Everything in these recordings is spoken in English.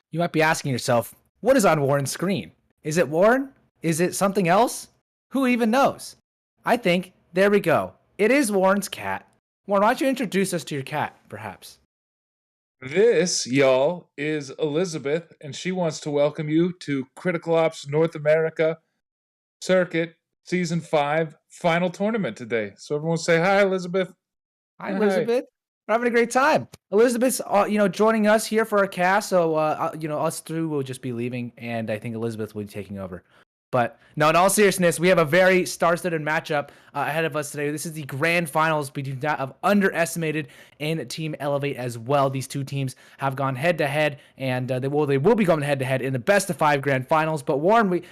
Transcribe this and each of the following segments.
You might be asking yourself, what is on Warren's screen? Is it Warren? Is it something else? Who even knows? I think, there we go. It is Warren's cat. Warren, why don't you introduce us to your cat, perhaps? This, y'all, is Elizabeth, and she wants to welcome you to Critical Ops North America Circuit Season 5 final tournament today. So everyone say hi, Elizabeth. Hi, Hi. Elizabeth. We're having a great time. Elizabeth's, joining us here for our cast. So, us three will just be leaving, and I think Elizabeth will be taking over. But no, in all seriousness, we have a very star-studded matchup ahead of us today. This is the grand finals between that of Underestimated and Team Elevate as well. These two teams have gone head-to-head, and they will be going head-to-head in the best-of-5 grand finals. But Warren,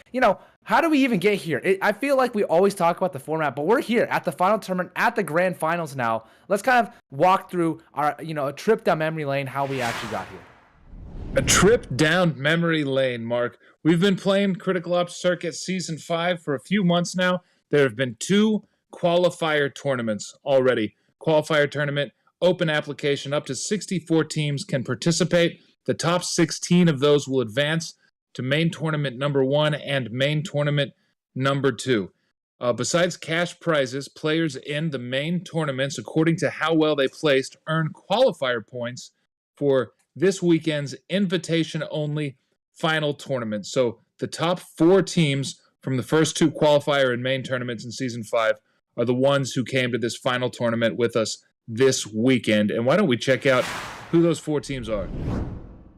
how do we even get here? I feel like we always talk about the format, but we're here at the final tournament, at the grand finals now. Let's kind of walk through our, a trip down memory lane, how we actually got here. A trip down memory lane, Mark. We've been playing Critical Ops Circuit Season 5 for a few months now. There have been 2 qualifier tournaments already. Qualifier tournament, open application, up to 64 teams can participate. The top 16 of those will advance to main tournament number 1 and main tournament number 2. Besides cash prizes, players in the main tournaments, according to how well they placed, earn qualifier points for this weekend's invitation-only final tournament. So the top 4 teams from the first 2 qualifier and main tournaments in Season 5 are the ones who came to this final tournament with us this weekend. And why don't we check out who those 4 teams are?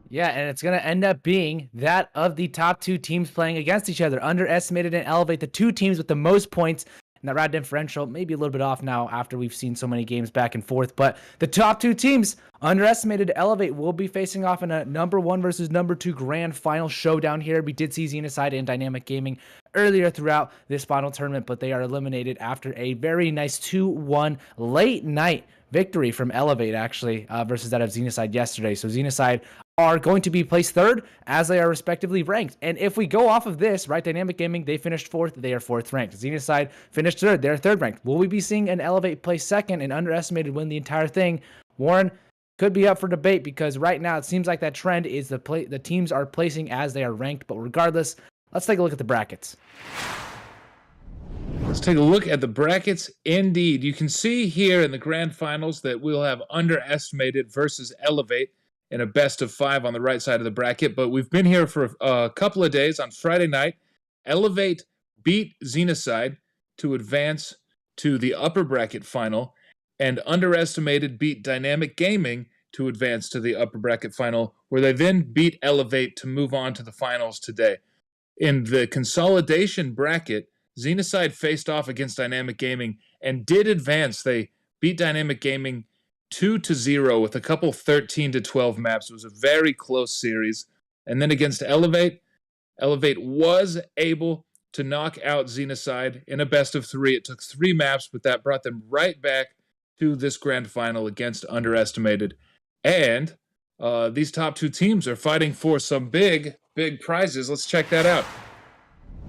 Yeah, and it's going to end up being that of the top 2 teams playing against each other. Underestimated and Elevate, the 2 teams with the most points. And that round differential may be a little bit off now after we've seen so many games back and forth. But the top 2 teams, Underestimated Elevate, will be facing off in a number 1 versus number 2 grand final showdown here. We did see Xenocide and Dynamic Gaming earlier throughout this final tournament, but they are eliminated after a very nice 2-1 late night victory from Elevate, actually, versus that of Xenocide yesterday. So Xenocide are going to be placed 3rd as they are respectively ranked. And if we go off of this, right, Dynamic Gaming, they finished 4th. They are 4th ranked. Xenocide finished 3rd. They're 3rd ranked. Will we be seeing an Elevate place 2nd and Underestimated win the entire thing? Warren, could be up for debate because right now it seems like that trend is the teams are placing as they are ranked. But regardless, let's take a look at the brackets. Let's take a look at the brackets. Indeed, you can see here in the grand finals that we'll have Underestimated versus Elevate in a best of 5 on the right side of the bracket. But we've been here for a couple of days. On Friday night, Elevate beat Xenocide to advance to the upper bracket final, and Underestimated beat Dynamic Gaming to advance to the upper bracket final, where they then beat Elevate to move on to the finals today. In the consolidation bracket, Xenocide faced off against Dynamic Gaming and did advance. They beat Dynamic Gaming 2-0 with a couple 13-12 maps. It was a very close series. And then against Elevate, Elevate was able to knock out Xenocide in a best of 3. It took 3 maps, but that brought them right back to this grand final against Underestimated. And these top 2 teams are fighting for some big prizes. Let's check that out.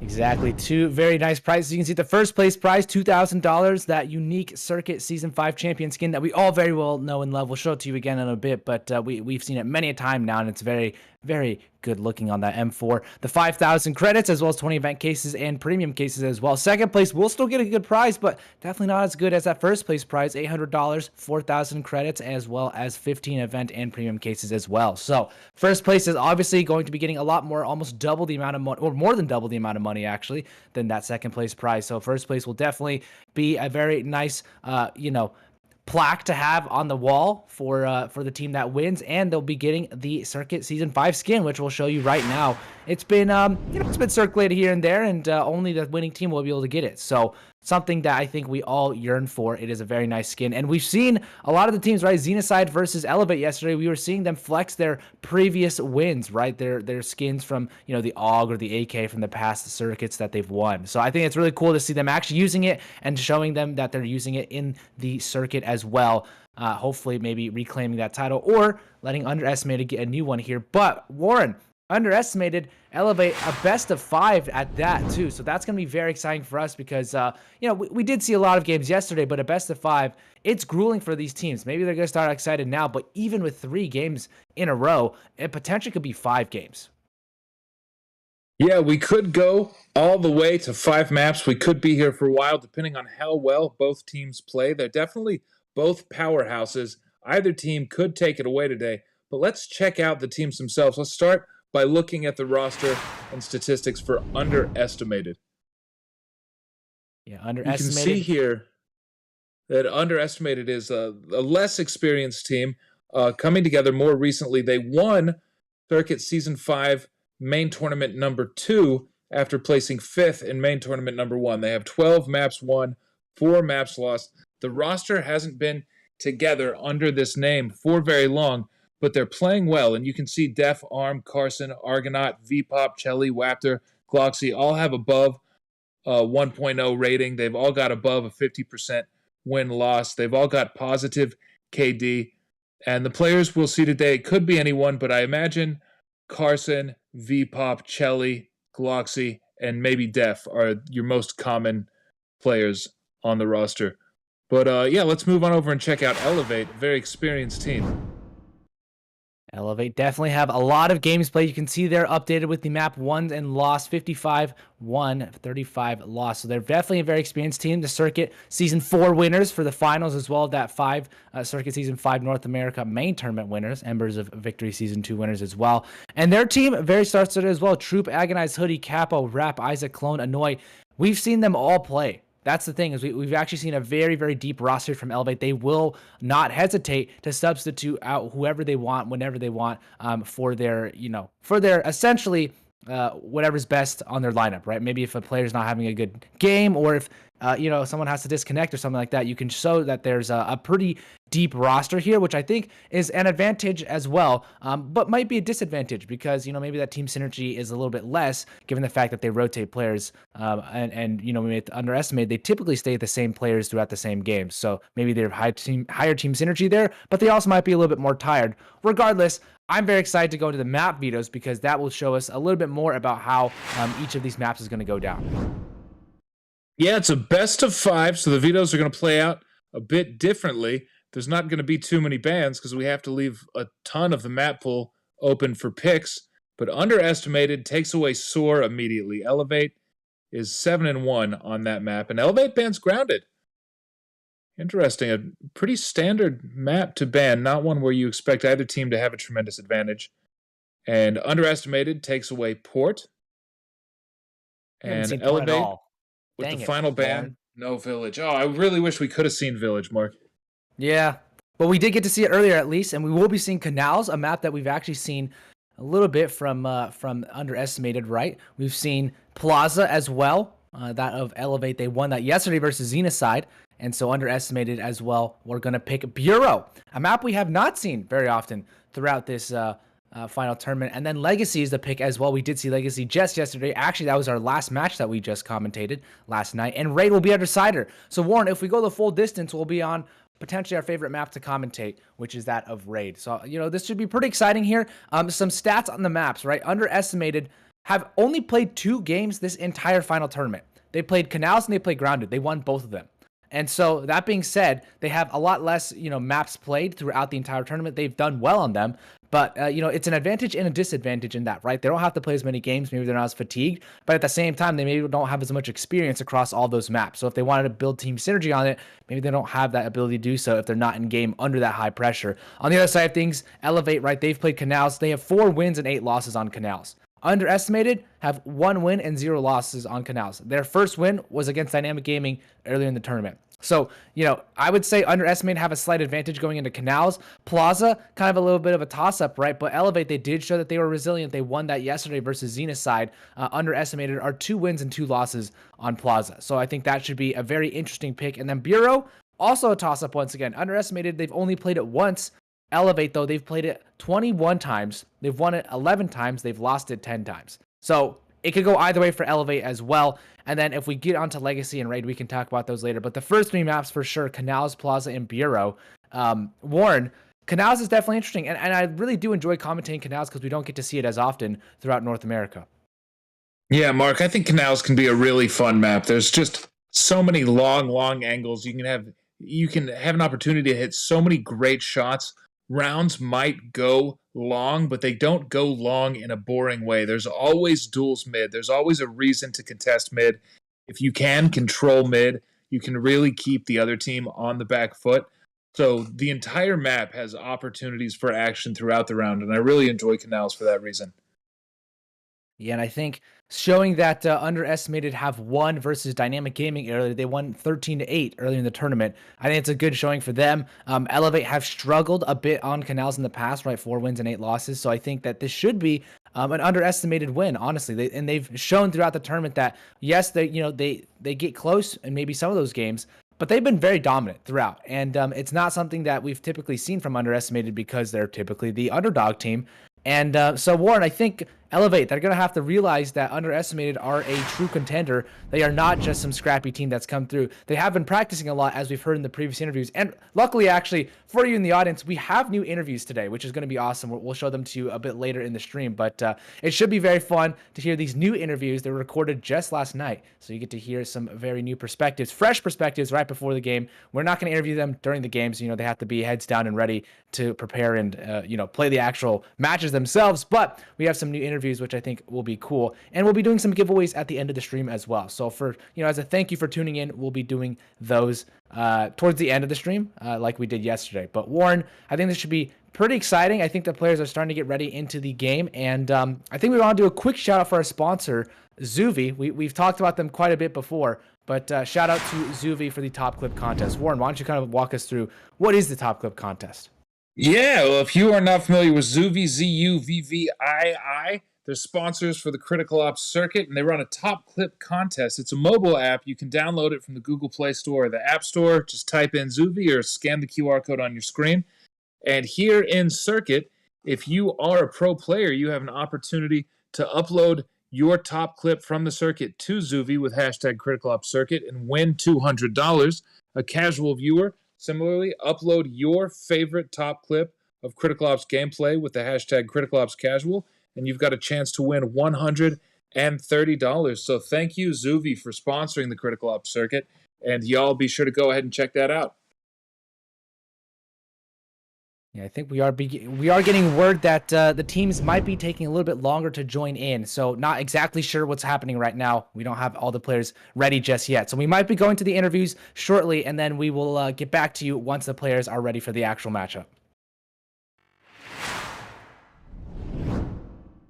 Exactly. 2 very nice prizes. You can see the first place prize, $2,000, that unique Circuit Season 5 champion skin that we all very well know and love. We'll show it to you again in a bit, but we've seen it many a time now, and it's very, very good looking on that M4. The 5,000 credits, as well as 20 event cases and premium cases as well. Second place will still get a good prize, but definitely not as good as that first place prize, $800, 4,000 credits, as well as 15 event and premium cases as well. So first place is obviously going to be getting a lot more, almost double the amount of money, or more than double the amount of money actually, than that second place prize. So first place will definitely be a very nice, plaque to have on the wall for the team that wins, and they'll be getting the Circuit Season 5 skin, which we'll show you right now. It's been it's been circulated here and there, and only the winning team will be able to get it. So something that I think we all yearn for. It is a very nice skin, and we've seen a lot of the teams, right? Xenocide versus Elevate yesterday. We were seeing them flex their previous wins, right? Their skins from the AUG or the AK from the past circuits that they've won. So I think it's really cool to see them actually using it and showing them that they're using it in the circuit as well. Hopefully, maybe reclaiming that title or letting Underestimated get a new one here. But Warren, Underestimated Elevate a best of 5 at that too, so that's going to be very exciting for us because we did see a lot of games yesterday, but a best of 5 it's grueling for these teams. Maybe they're going to start excited now, but even with 3 games in a row, it potentially could be 5 games. Yeah, we could go all the way to 5 maps. We could be here for a while, depending on how well both teams play. They're definitely both powerhouses. Either team could take it away today. But let's check out the teams themselves. Let's start by looking at the roster and statistics for underestimated. Yeah, You can see underestimated. here that underestimated is a less experienced team coming together more recently. They won Circuit Season 5 main tournament number 2 after placing 5th in main tournament number 1. They have 12 maps won, 4 maps lost. The roster hasn't been together under this name for very long, but they're playing well. And you can see Def, Arm, Carson, Argonaut, VPop, Chelly, Waptor, Gloxy all have above 1.0 rating. They've all got above a 50% win-loss. They've all got positive KD. And the players we'll see today, it could be anyone, but I imagine Carson, VPop, Chelly, Gloxy, and maybe Def are your most common players on the roster. But yeah, let's move on over and check out Elevate, a very experienced team. Elevate definitely have a lot of games played. You can see they're updated with the map won and lost, 55 won, 35 lost. So they're definitely a very experienced team. The Circuit Season 4 winners for the finals, as well as that Circuit Season 5 North America main tournament winners, Embers of Victory Season 2 winners as well. And their team, very star-studded as well. Troop, Agonized, Hoodie, Capo, Rap, Isaac, Clone, Annoy. We've seen them all play. That's the thing, is we've actually seen a very, very deep roster from Elevate. They will not hesitate to substitute out whoever they want, whenever they want, for their essentially whatever's best on their lineup, right? Maybe if a player's not having a good game, or if someone has to disconnect or something like that, you can show that there's a pretty deep roster here, which I think is an advantage as well, but might be a disadvantage because maybe that team synergy is a little bit less given the fact that they rotate players, and we may underestimate they typically stay the same players throughout the same games, so maybe they're higher team synergy there, but they also might be a little bit more tired. Regardless, I'm very excited to go into the map vetoes because that will show us a little bit more about how each of these maps is going to go down. Yeah, it's a best of 5, so the vetoes are going to play out a bit differently. There's not going to be too many bans because we have to leave a ton of the map pool open for picks. But underestimated takes away Soar immediately. Elevate is 7-1 on that map, and Elevate bans Grounded. Interesting. A pretty standard map to ban, not one where you expect either team to have a tremendous advantage. And underestimated takes away Port. And Elevate with the final ban, no Village. Oh, I really wish we could have seen Village, Mark. Yeah, but we did get to see it earlier at least, and we will be seeing Canals, a map that we've actually seen a little bit from underestimated, right? We've seen Plaza as well, that of Elevate. They won that yesterday versus Xenocide, and so underestimated as well. We're going to pick Bureau, a map we have not seen very often throughout this final tournament. And then Legacy is the pick as well. We did see Legacy just yesterday. Actually, that was our last match that we just commentated last night. And Raid will be our decider. So Warren, if we go the full distance, we'll be on potentially our favorite map to commentate, which is that of Raid. So, this should be pretty exciting here. Some stats on the maps, right? Underestimated have only played 2 games this entire final tournament. They played Canals and they played Grounded. They won both of them. And so that being said, they have a lot less, maps played throughout the entire tournament. They've done well on them, but it's an advantage and a disadvantage in that, right? They don't have to play as many games. Maybe they're not as fatigued, but at the same time, they maybe don't have as much experience across all those maps. So if they wanted to build team synergy on it, maybe they don't have that ability to do so if they're not in game under that high pressure. On the other side of things, Elevate, right? They've played Canals. They have 4 wins and 8 losses on Canals. Underestimated have 1 win and 0 losses on Canals. Their first win was against Dynamic Gaming earlier in the tournament. So, I would say underestimated have a slight advantage going into Canals. Plaza, kind of a little bit of a toss-up, right? But Elevate, they did show that they were resilient. They won that yesterday versus Xenocide. Underestimated are 2 wins and 2 losses on Plaza. So I think that should be a very interesting pick. And then Bureau, also a toss-up once again. Underestimated, they've only played it once. Elevate, though, they've played it 21 times. They've won it 11 times. They've lost it 10 times. So it could go either way for Elevate as well. And then if we get onto Legacy and Raid, we can talk about those later. But the first 3 maps for sure, Canals, Plaza, and Bureau. Warren, Canals is definitely interesting. And I really do enjoy commentating Canals because we don't get to see it as often throughout North America. Yeah, Mark, I think Canals can be a really fun map. There's just so many long angles. You can have you can have an opportunity to hit so many great shots. Rounds might go long, but they don't go long in a boring way. There's always duels mid. There's always a reason to contest mid. If you can control mid, you can really keep the other team on the back foot. So the entire map has opportunities for action throughout the round, and I really enjoy Canals for that reason. Yeah, and I think showing that Underestimated have won versus Dynamic Gaming earlier, they won 13-8 earlier in the tournament. I think it's a good showing for them. Elevate have struggled a bit on Canals in the past, right? 4 wins and 8 losses. So I think that this should be an underestimated win, honestly. They've shown throughout the tournament that yes, they get close in maybe some of those games, but they've been very dominant throughout. And it's not something that we've typically seen from Underestimated because they're typically the underdog team. And so, Warren, I think Elevate, they're going to have to realize that Underestimated are a true contender. They are not just some scrappy team that's come through. They have been practicing a lot, as we've heard in the previous interviews. And luckily, actually, for you in the audience, we have new interviews today, which is going to be awesome. We'll show them to you a bit later in the stream. But it should be very fun to hear these new interviews. They were recorded just last night. So you get to hear some very new perspectives, fresh perspectives right before the game. We're not going to interview them during the games. They have to be heads down and ready to prepare and, play the actual matches themselves. But we have some new interviews, which I think will be cool. And we'll be doing some giveaways at the end of the stream as well. So for, as a thank you for tuning in, we'll be doing those towards the end of the stream, like we did yesterday. But Warren, I think this should be pretty exciting. I think the players are starting to get ready into the game. And I think we want to do a quick shout out for our sponsor, Zuvi. We've talked about them quite a bit before, but shout out to Zuvi for the Top Clip contest. Warren, why don't you kind of walk us through what is the Top Clip contest? Yeah, well, if you are not familiar with Zuvii, Zuvii, they're sponsors for the Critical Ops circuit, and they run a top clip contest. It's a mobile app. You can download it from the Google Play Store or the App Store. Just type in Zuvii or scan the QR code on your screen. And here in Circuit, if you are a pro player, you have an opportunity to upload your top clip from the circuit to Zuvii with hashtag Critical Ops Circuit and win $200. A casual viewer, similarly, upload your favorite top clip of Critical Ops gameplay with the hashtag Critical Ops Casual, and you've got a chance to win $130. So thank you, Zuvii, for sponsoring the Critical Ops circuit, and y'all be sure to go ahead and check that out. Yeah, I think we are getting word that the teams might be taking a little bit longer to join in. So not exactly sure what's happening right now. We don't have all the players ready just yet. So we might be going to the interviews shortly, and then we will get back to you once the players are ready for the actual matchup.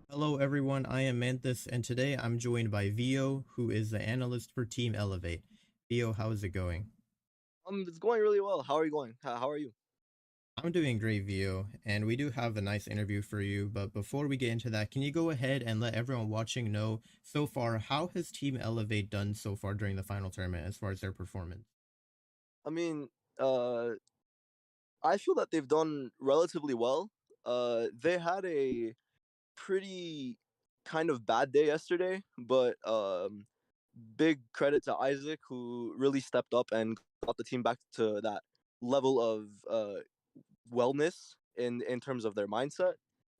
Hello everyone, I am Manthus, and today I'm joined by Vio, who is the analyst for Team Elevate. Vio, how is it going? It's going really well. How are you going? How are you? I'm doing great, Vio, and we do have a nice interview for you, but before we get into that, can you go ahead and let everyone watching know, so far, how has Team Elevate done so far during the final tournament as far as their performance? I mean, I feel that they've done relatively well. They had a pretty kind of bad day yesterday, but big credit to Isaac, who really stepped up and got the team back to that level of wellness in terms of their mindset.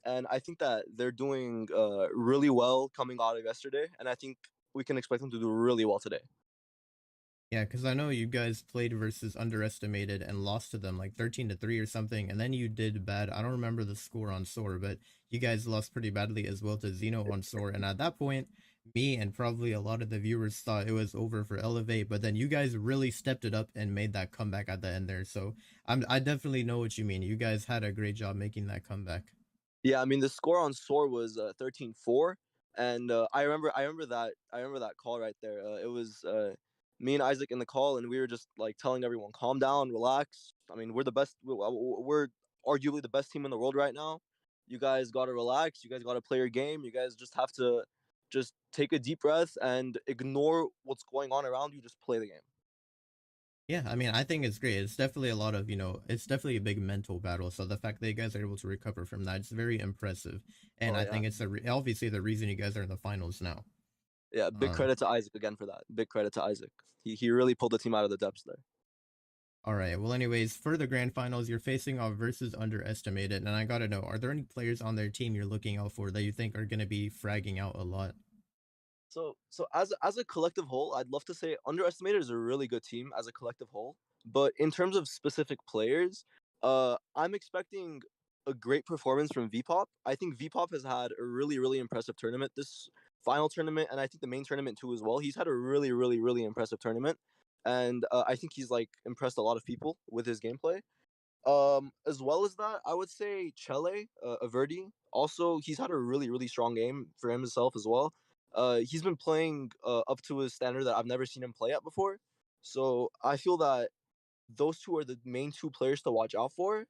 And I think that they're doing really well coming out of yesterday, and I think we can expect them to do really well today. Yeah, because I know you guys played versus Underestimated and lost to them like 13-3 or something, and then you did bad. I don't remember the score on SOAR, but you guys lost pretty badly as well to Xeno on SOAR. And at that point, me and probably a lot of the viewers thought it was over for Elevate, but then you guys really stepped it up and made that comeback at the end there. So I definitely know what you mean. You guys had a great job making that comeback. Yeah, I mean the score on SOAR was 13-4, and I remember that call right there. It was me and Isaac in the call, and we were just like telling everyone, calm down, relax. I mean, we're the best. We're arguably the best team in the world right now. You guys gotta relax. You guys gotta play your game. You guys just have to just take a deep breath and ignore what's going on around you. Just play the game. Yeah, I mean, I think it's great. It's definitely a lot of, it's definitely a big mental battle. So the fact that you guys are able to recover from that, it's very impressive. And Oh I yeah, think it's obviously the reason you guys are in the finals now. yeah. Big Um, credit to Isaac again for that. Big credit to Isaac. He really pulled the team out of the depths there. all right. Well, anyways, for the grand finals, you're facing off versus Underestimated. And I got to know, are there any players on their team you're looking out for that you think are going to be fragging out a lot? So as a collective whole, I'd love to say Underestimated is a really good team as a collective whole. But in terms of specific players, I'm expecting a great performance from Vpop. I think Vpop has had a really impressive tournament this final tournament, and I think the main tournament too as well. He's had a really impressive tournament, and I think he's like impressed a lot of people with his gameplay. As well as that, I would say Chele, Averdi. Also, he's had a really strong game for himself as well. He's been playing up to a standard that I've never seen him play at before. So I feel that those two are the main two players to watch out for.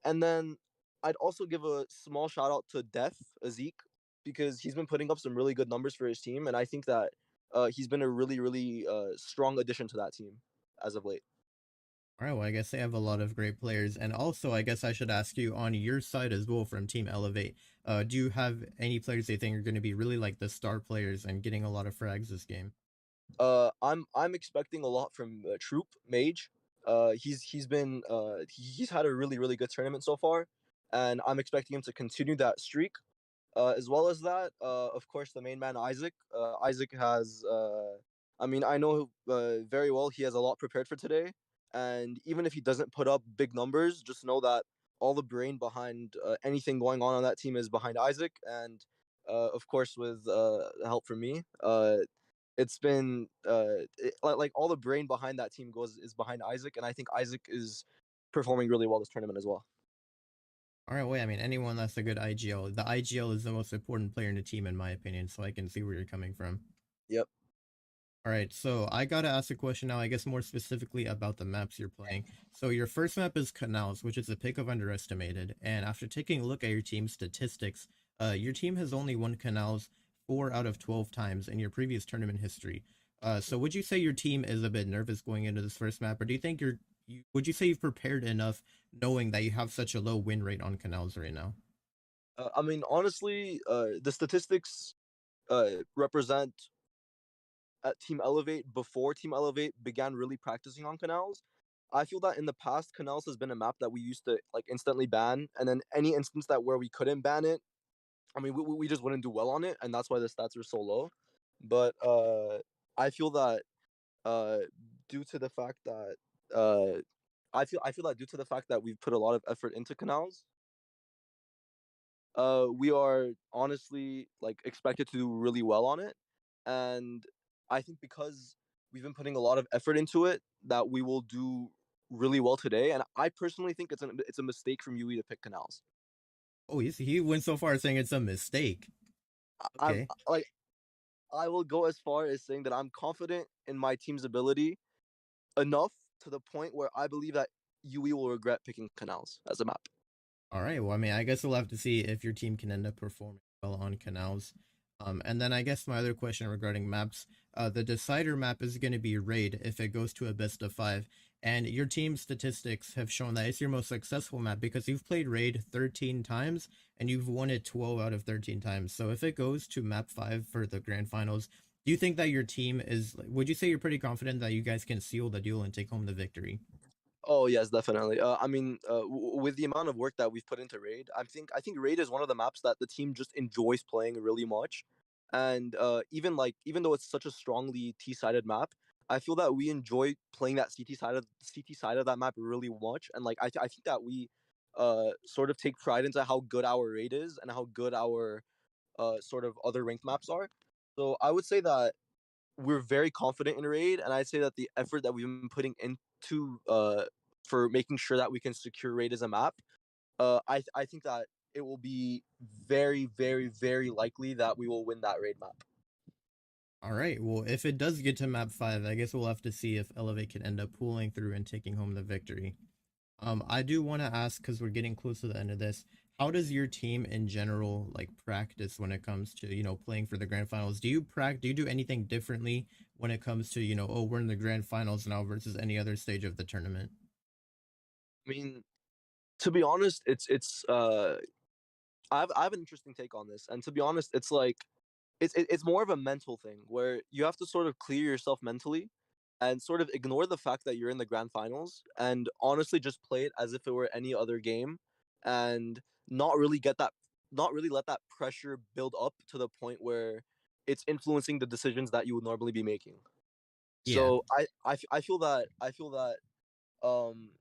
And then I'd also give a small shout out to Def Azik because he's been putting up some really good numbers for his team, and I think that he's been a really strong addition to that team as of late. All right, well, I guess they have a lot of great players. And also, I guess I should ask you on your side as well from Team Elevate, do you have any players they think are going to be really like the star players and getting a lot of frags this game? I'm expecting a lot from Troop Mage. He's had a really good tournament so far, and I'm expecting him to continue that streak. As well as that, of course, the main man Isaac. Isaac has, I mean, I know very well he has a lot prepared for today, and even if he doesn't put up big numbers, just know that all the brain behind anything going on that team is behind Isaac, and of course with help from me. It's been like all the brain behind that team goes is behind Isaac, and I think Isaac is performing really well this tournament as well. All right, wait, I mean, anyone that's a good IGL. The IGL is the most important player in the team, in my opinion, so I can see where you're coming from. Yep. All right, so I gotta ask a question now, I guess more specifically about the maps you're playing. So your first map is Canals, which is a pick of Underestimated, and after taking a look at your team's statistics, your team has only won Canals 4 out of 12 times in your previous tournament history. So would you say your team is a bit nervous going into this first map, or do you think would you say you've prepared enough knowing that you have such a low win rate on Canals right now? I mean, honestly, the statistics represent at Team Elevate before Team Elevate began really practicing on Canals. I feel that in the past, Canals has been a map that we used to like instantly ban, and then any instance that where we couldn't ban it, I mean, we just wouldn't do well on it, and that's why the stats are so low. But I feel that uh, due to the fact that I feel that due to the fact that we've put a lot of effort into Canals, we are honestly like expected to do really well on it, and I think because we've been putting a lot of effort into it, that we will do really well today. And I personally think it's a mistake from UE to pick Canals. Oh, he went so far as saying it's a mistake. I'm Okay. like I will go as far as saying that I'm confident in my team's ability enough to the point where I believe that UE will regret picking Canals as a map. All right. Well, I mean, I guess we'll have to see if your team can end up performing well on Canals. And then I guess my other question regarding maps, the decider map is going to be Raid if it goes to a best of 5. And your team's statistics have shown that it's your most successful map because you've played Raid 13 times and you've won it 12 out of 13 times. So if it goes to map 5 for the grand finals, do you think that your team is, would you say you're pretty confident that you guys can seal the duel and take home the victory? Oh yes, definitely. I mean, with the amount of work that we've put into Raid, I think Raid is one of the maps that the team just enjoys playing really much, and even though it's such a strongly T-sided map, I feel that we enjoy playing that CT side of that map really much, and like I think that we sort of take pride into how good our Raid is and how good our sort of other ranked maps are. So I would say that we're very confident in Raid, and I'd say that the effort that we've been putting into for making sure that we can secure Raid as a map, I think that it will be very likely that we will win that Raid map. All right. Well, if it does get to map 5, I guess we'll have to see if Elevate can end up pulling through and taking home the victory. I do want to ask because we're getting close to the end of this. How does your team in general like practice when it comes to playing for the grand finals? Do you do anything differently when it comes to oh, we're in the grand finals now versus any other stage of the tournament? I mean, to be honest, I have an interesting take on this, and to be honest, it's like it's more of a mental thing where you have to sort of clear yourself mentally and sort of ignore the fact that you're in the grand finals and honestly just play it as if it were any other game and not really get that not really let that pressure build up to the point where it's influencing the decisions that you would normally be making. Yeah. So I feel that um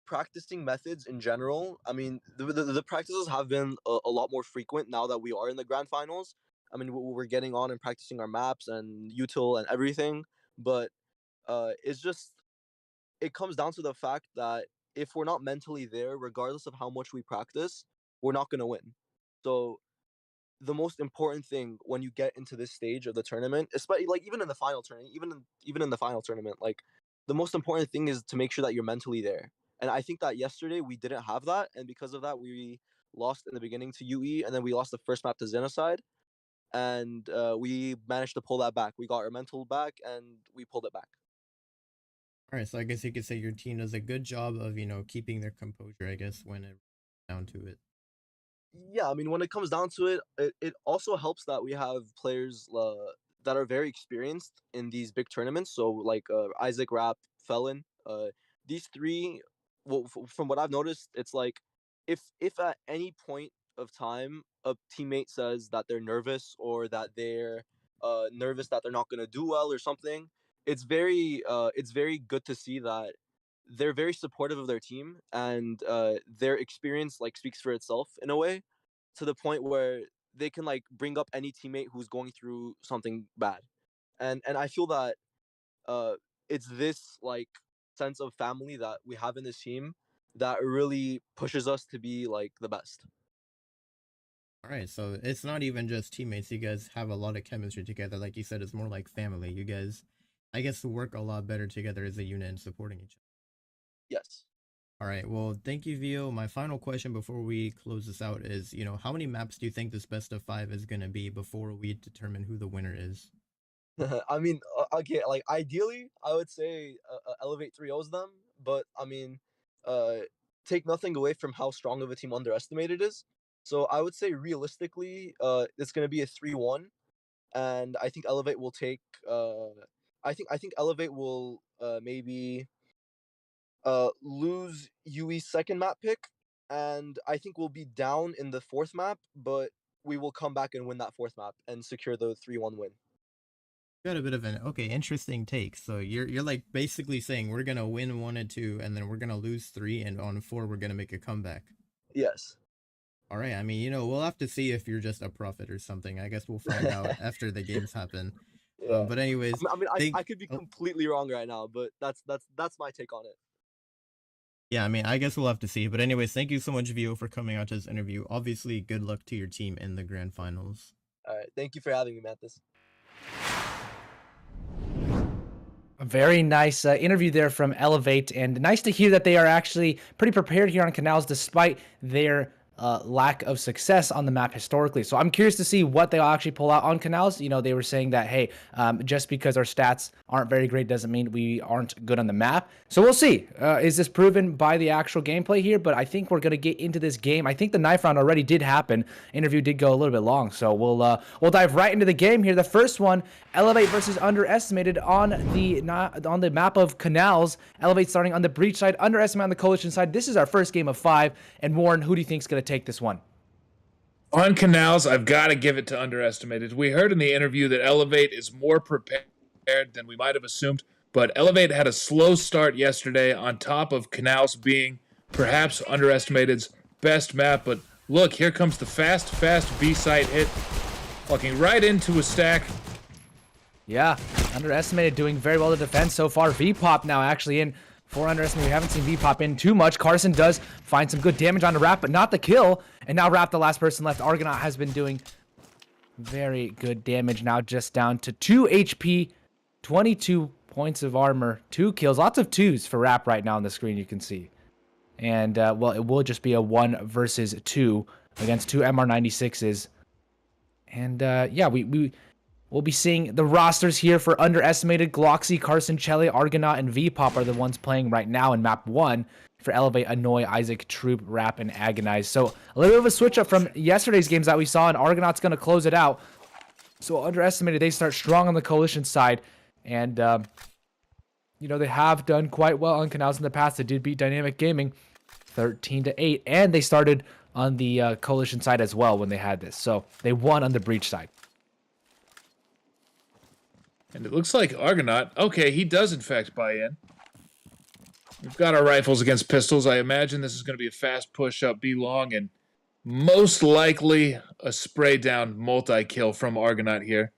practicing methods in general. I mean, the practices have been a lot more frequent now that we are in the grand finals. I mean, we're getting on and practicing our maps and util and everything, but it's just it comes down to the fact that if we're not mentally there, regardless of how much we practice, we're not gonna win. So the most important thing when you get into this stage of the tournament, especially like even in the final tournament, even in the final tournament, like the most important thing is to make sure that you're mentally there. And I think that yesterday we didn't have that, and because of that, we lost in the beginning to UE, and then we lost the first map to Xenocide, and we managed to pull that back. We got our mental back, and we pulled it back. All right, so I guess you could say your team does a good job of, keeping their composure, I guess, when it down to it. Yeah, I mean, when it comes down to it, it also helps that we have players that are very experienced in these big tournaments. So like Isaac, Rap, Felon, these three. Well, from what I've noticed, it's like if at any point of time a teammate says that they're nervous or that they're nervous that they're not gonna do well or something, it's very good to see that they're very supportive of their team, and their experience like speaks for itself in a way, to the point where they can like bring up any teammate who's going through something bad. And I feel that uh it's this like sense of family that we have in this team that really pushes us to be like the best. All right, so it's not even just teammates. You guys have a lot of chemistry together. Like you said, it's more like family. You guys, I guess, work a lot better together as a unit and supporting each other. Yes. All right, well, thank you, Vio. My final question before we close this out is, how many maps do you think this best of 5 is going to be before we determine who the winner is? I mean, okay, like ideally, I would say elevate 3-0s them, but I mean, uh, take nothing away from how strong of a team underestimated is. So I would say realistically, it's gonna be a 3-1, and I think elevate will take. I think elevate will maybe lose UE's second map pick, and I think we'll be down in the fourth map, but we will come back and win that fourth map and secure the 3-1 win. Got a bit of an interesting take. So you're like basically saying we're gonna win 1 and 2, and then we're gonna lose 3, and on 4 we're gonna make a comeback. Yes. All right. I mean, we'll have to see if you're just a prophet or something. I guess we'll find out after the games happen. Yeah. But anyways, I could be completely wrong right now, but that's my take on it. Yeah, I mean, I guess we'll have to see. But anyways, thank you so much, Vio, for coming out to this interview. Obviously, good luck to your team in the grand finals. All right. Thank you for having me, Mathis. A very nice interview there from Elevate, and nice to hear that they are actually pretty prepared here on Canals despite their lack of success on the map historically. So I'm curious to see what they'll actually pull out on Canals. They were saying that, hey, just because our stats aren't very great doesn't mean we aren't good on the map. So we'll see. Is this proven by the actual gameplay here? But I think we're going to get into this game. I think the knife round already did happen. Interview did go a little bit long, so we'll dive right into the game here. The first one, Elevate versus Underestimated on the map of Canals. Elevate starting on the breach side, Underestimate on the coalition side. This is our first game of 5. And Warren, who do you think is going to take this one? On Canals, I've got to give it to Underestimated. We heard in the interview that Elevate is more prepared than we might have assumed, but Elevate had a slow start yesterday on top of Canals being perhaps Underestimated's best map. But look, here comes the fast B-site hit, walking right into a stack. Yeah, Underestimated doing very well to defend so far. V-Pop now actually in for Underestimated. We haven't seen V-Pop in too much. Carson does find some good damage on the Rap, but not the kill. And now Rap, the last person left. Argonaut has been doing very good damage, now just down to 2 HP, 22 points of armor, 2 kills. Lots of 2s for Rap right now on the screen, you can see. And, well, it will just be a 1 versus 2 against 2 MR96s. And, yeah, we'll be seeing the rosters here for Underestimated. Gloxy, Carson, Chele, Argonaut, and V-Pop are the ones playing right now in map 1 for Elevate, Annoy, Isaac, Troop, Rap, and Agonize. So a little bit of a switch up from yesterday's games that we saw, and Argonaut's going to close it out. So Underestimated, they start strong on the Coalition side, and, they have done quite well on Canals in the past. They did beat Dynamic Gaming 13-8, and they started on the Coalition side as well when they had this. So they won on the Breach side. And it looks like Argonaut, okay, he does in fact buy in. We've got our rifles against pistols. I imagine this is going to be a fast push up B long and most likely a spray down multi-kill from Argonaut here.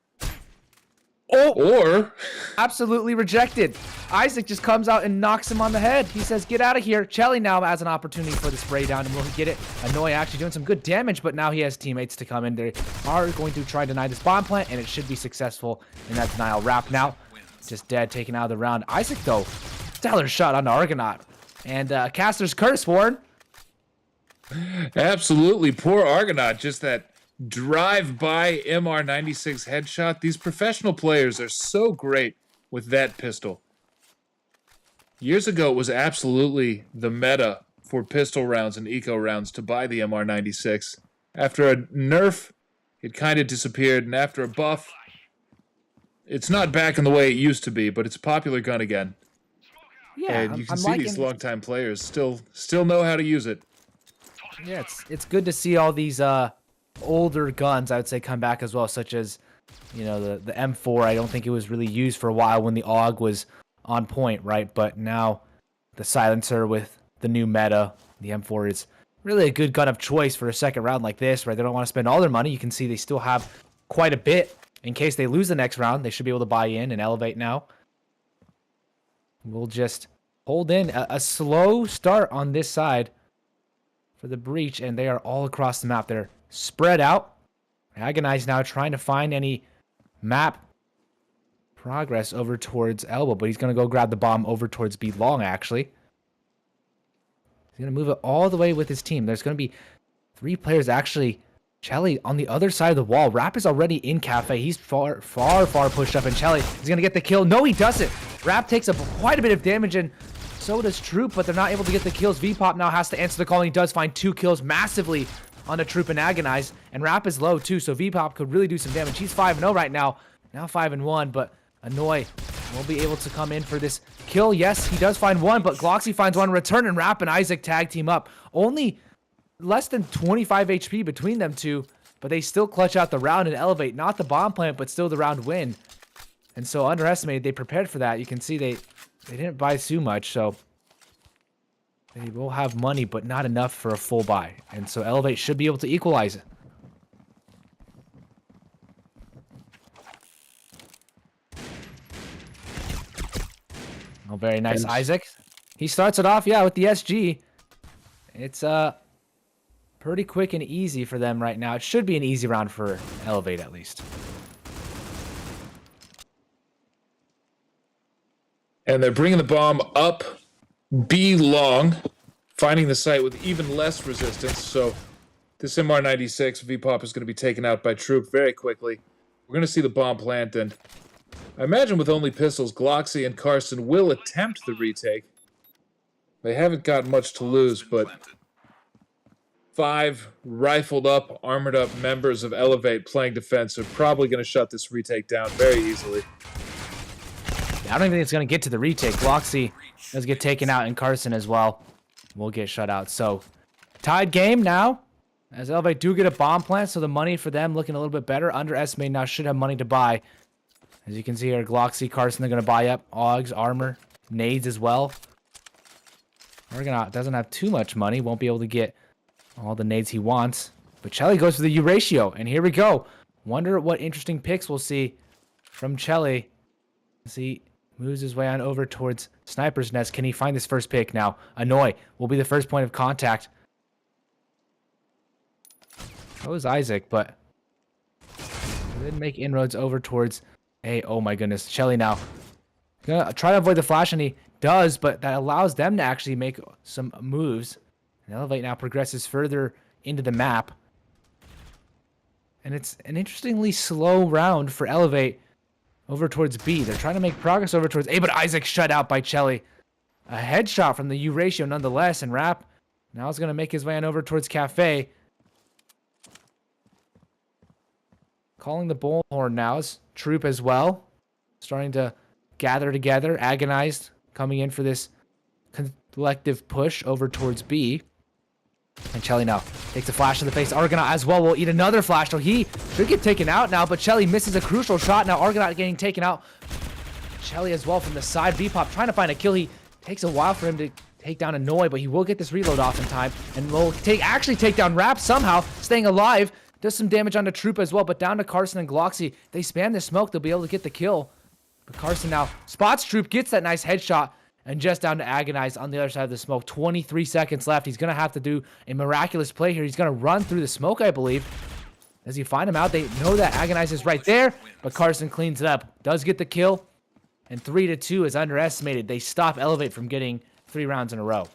Oh, Or absolutely rejected. Isaac just comes out and knocks him on the head. He says, get out of here. Chelly now has an opportunity for the spray down, and will he get it? Annoy actually doing some good damage, but now he has teammates to come in. They are going to try to deny this bomb plant, and it should be successful in that denial. Wrap now, just dead, taken out of the round. Isaac, though, stellar shot on Argonaut. And Caster's Curse, Warren. absolutely poor Argonaut, just that drive-by MR96 headshot. These professional players are so great with that pistol. Years ago, it was absolutely the meta for pistol rounds and eco rounds to buy the MR96. After a nerf, it kind of disappeared, and after a buff, it's not back in the way it used to be, but it's a popular gun again. Yeah, And you can I'm see liking these longtime players still know how to use it. Yeah, it's good to see all these older guns, I would say, come back as well, such as, you know, the M4. I don't think it was really used for a while when the AUG was on point, right? But now the silencer with the new meta, the M4 is really a good gun of choice for a second round like this, right? They don't want to spend all their money. You can see they still have quite a bit in case they lose the next round. They should be able to buy in and elevate now. We'll just hold in a slow start on this side for the breach, and they are all across the map. They're spread out. Agonize now trying to find any map progress over towards elbow, but he's going to go grab the bomb over towards B long, actually. He's going to move it all the way with his team. There's going to be 3 players, actually. Chelly on the other side of the wall. Rap is already in Cafe. He's far pushed up, and Chelly is going to get the kill. No, he doesn't. Rap takes up quite a bit of damage, and so does Troop, but they're not able to get the kills. Vpop now has to answer the call, and he does find 2 kills massively on the Troop and Agonize, and Rap is low too, so Vpop could really do some damage. He's 5-0 right now 5-1, but Annoy will be able to come in for this kill. Yes, he does find 1, but Gloxy finds 1 return, and Rap and Isaac tag team up. Only less than 25 HP between them two, but they still clutch out the round and elevate. Not the bomb plant, but still the round win. And so underestimated, they prepared for that. You can see they didn't buy too much, so they will have money, but not enough for a full buy. And so Elevate should be able to equalize it. Oh, very nice, And Isaac. He starts it off, yeah, with the SG. It's pretty quick and easy for them right now. It should be an easy round for Elevate, at least. And they're bringing the bomb up B long, finding the site with even less resistance. So this MR96 VPOP is going to be taken out by Troop very quickly. We're going to see the bomb plant, and I imagine with only pistols, Gloxy and Carson will attempt the retake. They haven't got much to lose, but 5 rifled up, armored up members of Elevate playing defense are probably going to shut this retake down very easily. I don't even think it's going to get to the retake. Gloxy does get taken out, and Carson as well will get shut out. So, tied game now, as Elevate do get a bomb plant, so the money for them looking a little bit better. Underestimate now should have money to buy. As you can see here, Gloxy, Carson, they're going to buy up AUGs, armor, nades as well. Argonaut doesn't have too much money, won't be able to get all the nades he wants. But Chelly goes for the U ratio, and here we go. Wonder what interesting picks we'll see from Chelly. See, moves his way on over towards Sniper's Nest. Can he find this first pick now? Annoy will be the first point of contact. That was Isaac, but didn't make inroads over towards A. Oh my goodness, Chelly now gonna try to avoid the flash, and he does, but that allows them to actually make some moves. And Elevate now progresses further into the map. And it's an interestingly slow round for Elevate over towards B. They're trying to make progress over towards A, but Isaac shut out by Chelly. A headshot from the U ratio nonetheless, and Rap now is going to make his way on over towards Cafe. Calling the bullhorn now is Troop as well. Starting to gather together. Agonized coming in for this collective push over towards B. And Chelly now takes a flash to the face. Argonaut as well will eat another flash, so he should get taken out now, but Chelly misses a crucial shot. Now Argonaut getting taken out. Chelly as well from the side. Vpop trying to find a kill. He Takes a while for him to take down Annoy, but he will get this reload off in time. And will actually take down Rap somehow, staying alive. Does some damage on the Troop as well, but down to Carson and Gloxy. They spam the smoke, they'll be able to get the kill. But Carson now spots Troop, gets that nice headshot, and just down to Agonize on the other side of the smoke. 23 seconds left. He's going to have to do a miraculous play here. He's going to run through the smoke, I believe. Does he find him out? They know that Agonize is right there, but Carson cleans it up. Does get the kill, and 3-2 is underestimated. They stop Elevate from getting 3 rounds in a row.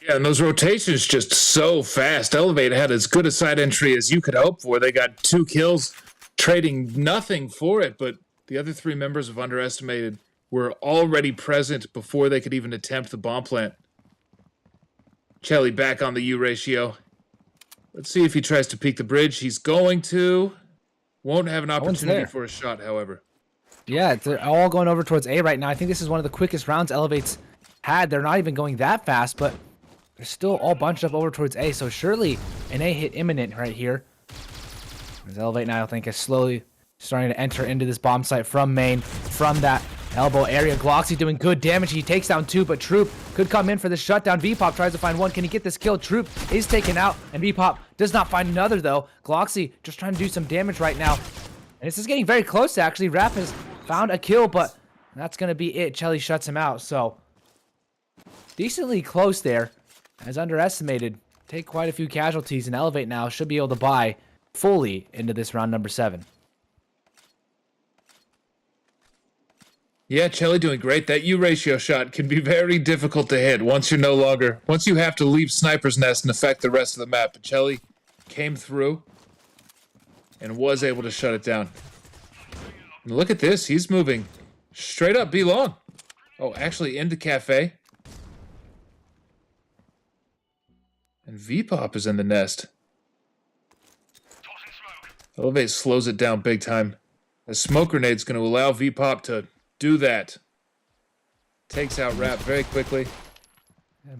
Yeah, and those rotations just so fast. Elevate had as good a side entry as you could hope for. They got 2 kills, trading nothing for it, but the other 3 members of Underestimated were already present before they could even attempt the bomb plant. Chelly back on the U ratio. Let's see if he tries to peek the bridge. He's going to. Won't have an opportunity for a shot, however. Yeah, they're all going over towards A right now. I think this is one of the quickest rounds Elevate's had. They're not even going that fast, but they're still all bunched up over towards A, so surely an A hit imminent right here. As Elevate now, I think, is slowly starting to enter into this bomb site from main, from that elbow area. Gloxy doing good damage. He takes down 2, but Troop could come in for the shutdown. Vpop tries to find 1. Can he get this kill? Troop is taken out, and Vpop does not find another, though. Gloxy just trying to do some damage right now. And this is getting very close, actually. Rap has found a kill, but that's going to be it. Chelly shuts him out, so decently close there. As Underestimated, take quite a few casualties, and Elevate now should be able to buy fully into this round number 7. Yeah, Chelly doing great. That U ratio shot can be very difficult to hit once you have to leave Sniper's Nest and affect the rest of the map. But Chelly came through and was able to shut it down. And look at this. He's moving straight up B long. Oh, actually into Cafe. And Vpop is in the nest. Elevate slows it down big time. A smoke grenade's going to allow Vpop to do that. Takes out Rap very quickly.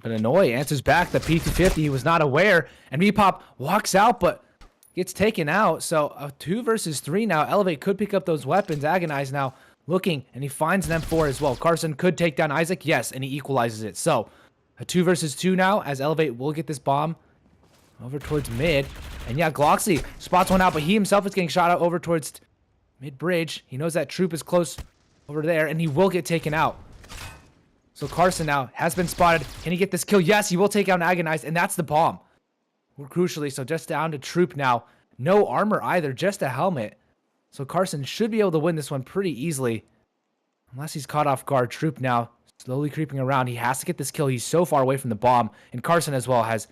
But Annoy answers back. The P250, he was not aware. And Vpop walks out, but gets taken out. So a 2 versus 3 now. Elevate could pick up those weapons. Agonize now looking, and he finds them 4 as well. Carson could take down Isaac. Yes, and he equalizes it. So a 2 versus 2 now, as Elevate will get this bomb over towards mid. And yeah, Gloxy spots one out, but he himself is getting shot out over towards mid-bridge. He knows that Troop is close over there, and he will get taken out. So Carson now has been spotted. Can he get this kill? Yes, he will take out Agonize, and that's the bomb. Crucially, so just down to Troop now. No armor either, just a helmet. So Carson should be able to win this one pretty easily. Unless he's caught off guard. Troop now slowly creeping around. He has to get this kill. He's so far away from the bomb. And Carson as well has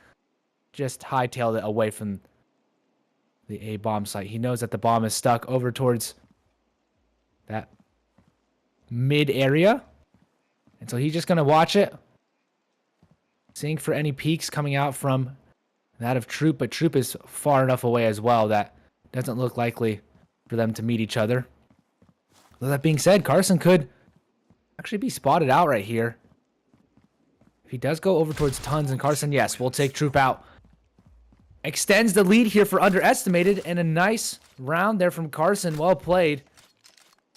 just hightailed it away from the A bomb site. He knows that the bomb is stuck over towards that mid area. And so he's just going to watch it. Seeing for any peaks coming out from that of Troop. But Troop is far enough away as well that doesn't look likely for them to meet each other. With that being said, Carson could actually be spotted out right here. If he does go over towards Tons, and Carson, yes, will take Troop out. Extends the lead here for Underestimated, and a nice round there from Carson. Well played.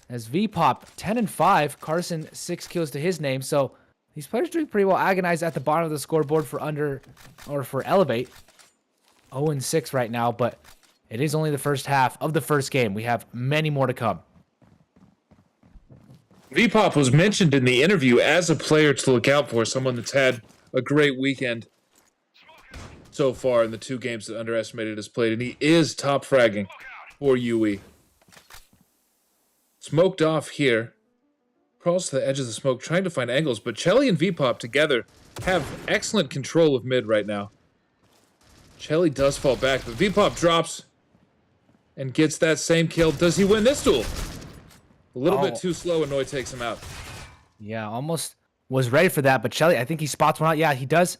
As Vpop 10-5, Carson 6 kills to his name. So these players doing pretty well. Agonize at the bottom of the scoreboard for Elevate. 0-6 right now, but it is only the first half of the first game. We have many more to come. Vpop was mentioned in the interview as a player to look out for, someone that's had a great weekend so far in the 2 games that Underestimated has played, and he is top fragging for UE. Smoked off here. Crawls to the edge of the smoke, trying to find angles, but Chelly and Vpop together have excellent control of mid right now. Chelly does fall back, but Vpop drops and gets that same kill. Does he win this duel? A little bit too slow, and Noi takes him out. Yeah, almost was ready for that, but Chelly, I think he spots one out. Yeah, he does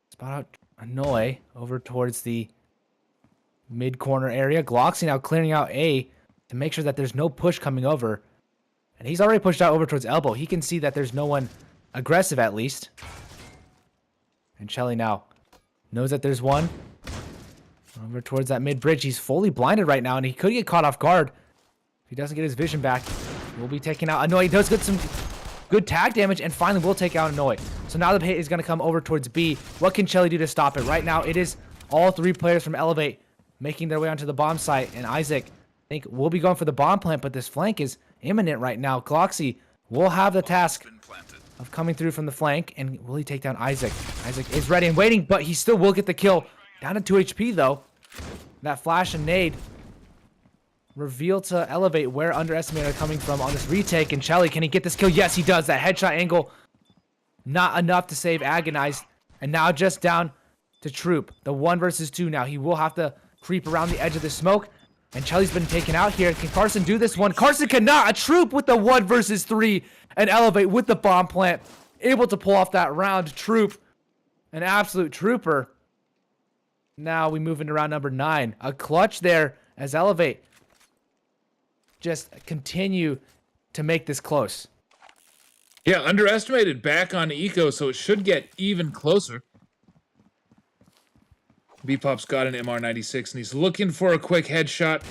spot out Annoy over towards the mid-corner area. Gloxy now clearing out A to make sure that there's no push coming over. And he's already pushed out over towards Elbow. He can see that there's no one aggressive, at least. And Chelly now knows that there's one. Over towards that mid-bridge. He's fully blinded right now, and he could get caught off guard. If he doesn't get his vision back, he will be taken out. Annoy does get some Good tag damage, and finally will take out Annoy. So now the hit is going to come over towards B. What can Chelly do to stop it? Right now, it is all 3 players from Elevate making their way onto the bomb site, and Isaac, I think, will be going for the bomb plant, but this flank is imminent right now. Gloxy will have the task of coming through from the flank, and will he take down Isaac? Isaac is ready and waiting, but he still will get the kill. Down to 2 HP, though. That flash and nade reveal to Elevate where Underestimated are coming from on this retake, and Chelly, can he get this kill? Yes, he does. That headshot angle, not enough to save Agonized, and now just down to Troop. The 1 versus 2 now. He will have to creep around the edge of the smoke, and Chelly's been taken out here. Can Carson do this one? Carson cannot. A Troop with the 1 versus 3, and Elevate with the bomb plant, able to pull off that round. Troop, an absolute trooper. Now we move into round number 9. A clutch there as Elevate just continue to make this close. Yeah, Underestimated back on Eco, so it should get even closer. Bpop's got an MR96, and he's looking for a quick headshot.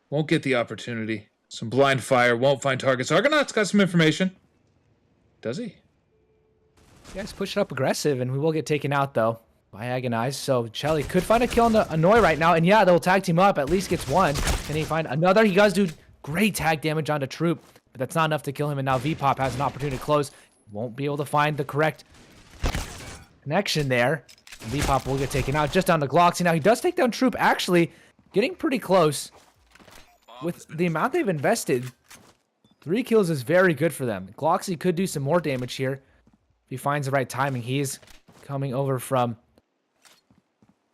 Won't get the opportunity. Some blind fire, won't find targets. Argonaut's got some information. Does he? Yeah, he's pushing up aggressive, and we will get taken out, though, by Agonized. So Chelly could find a kill on the Annoy right now, and yeah, they'll tag team up. At least gets 1. Can he find another? He does do great tag damage onto Troop, but that's not enough to kill him, and now Vpop has an opportunity to close. Won't be able to find the correct connection there. Vpop will get taken out just down to Gloxy. Now he does take down Troop, actually getting pretty close. With the amount they've invested, 3 kills is very good for them. Gloxy could do some more damage here if he finds the right timing. He's coming over from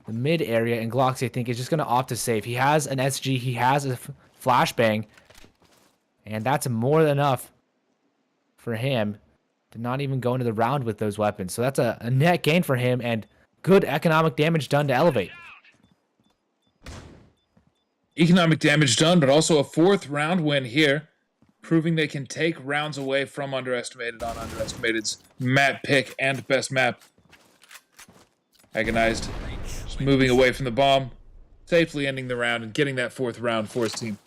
the mid area, and Gloxy, I think, is just going to opt to save. He has an SG, he has a flashbang, and that's more than enough for him to not even go into the round with those weapons. So that's a net gain for him, and good economic damage done to Elevate. Economic damage done, but also a 4th round win here, proving they can take rounds away from Underestimated on Underestimated's map pick and best map. Agonized, just moving away from the bomb, safely ending the round and getting that 4th round for his team.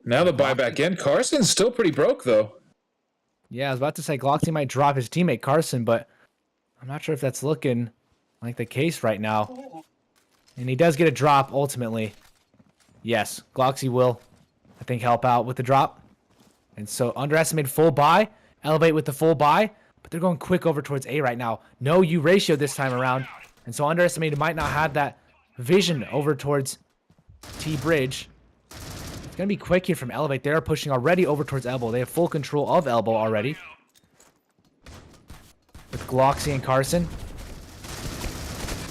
Now the buyback in. Carson's still pretty broke, though. Yeah, I was about to say Gloxy might drop his teammate Carson, but I'm not sure if that's looking like the case right now. And he does get a drop ultimately. Yes, Gloxy will, I think, help out with the drop. And so Underestimated full buy, Elevate with the full buy, but they're going quick over towards A right now. No U ratio this time around. And so Underestimated might not have that vision over towards T Bridge. It's going to be quick here from Elevate. They're pushing already over towards Elbow. They have full control of Elbow already. With Gloxy and Carson.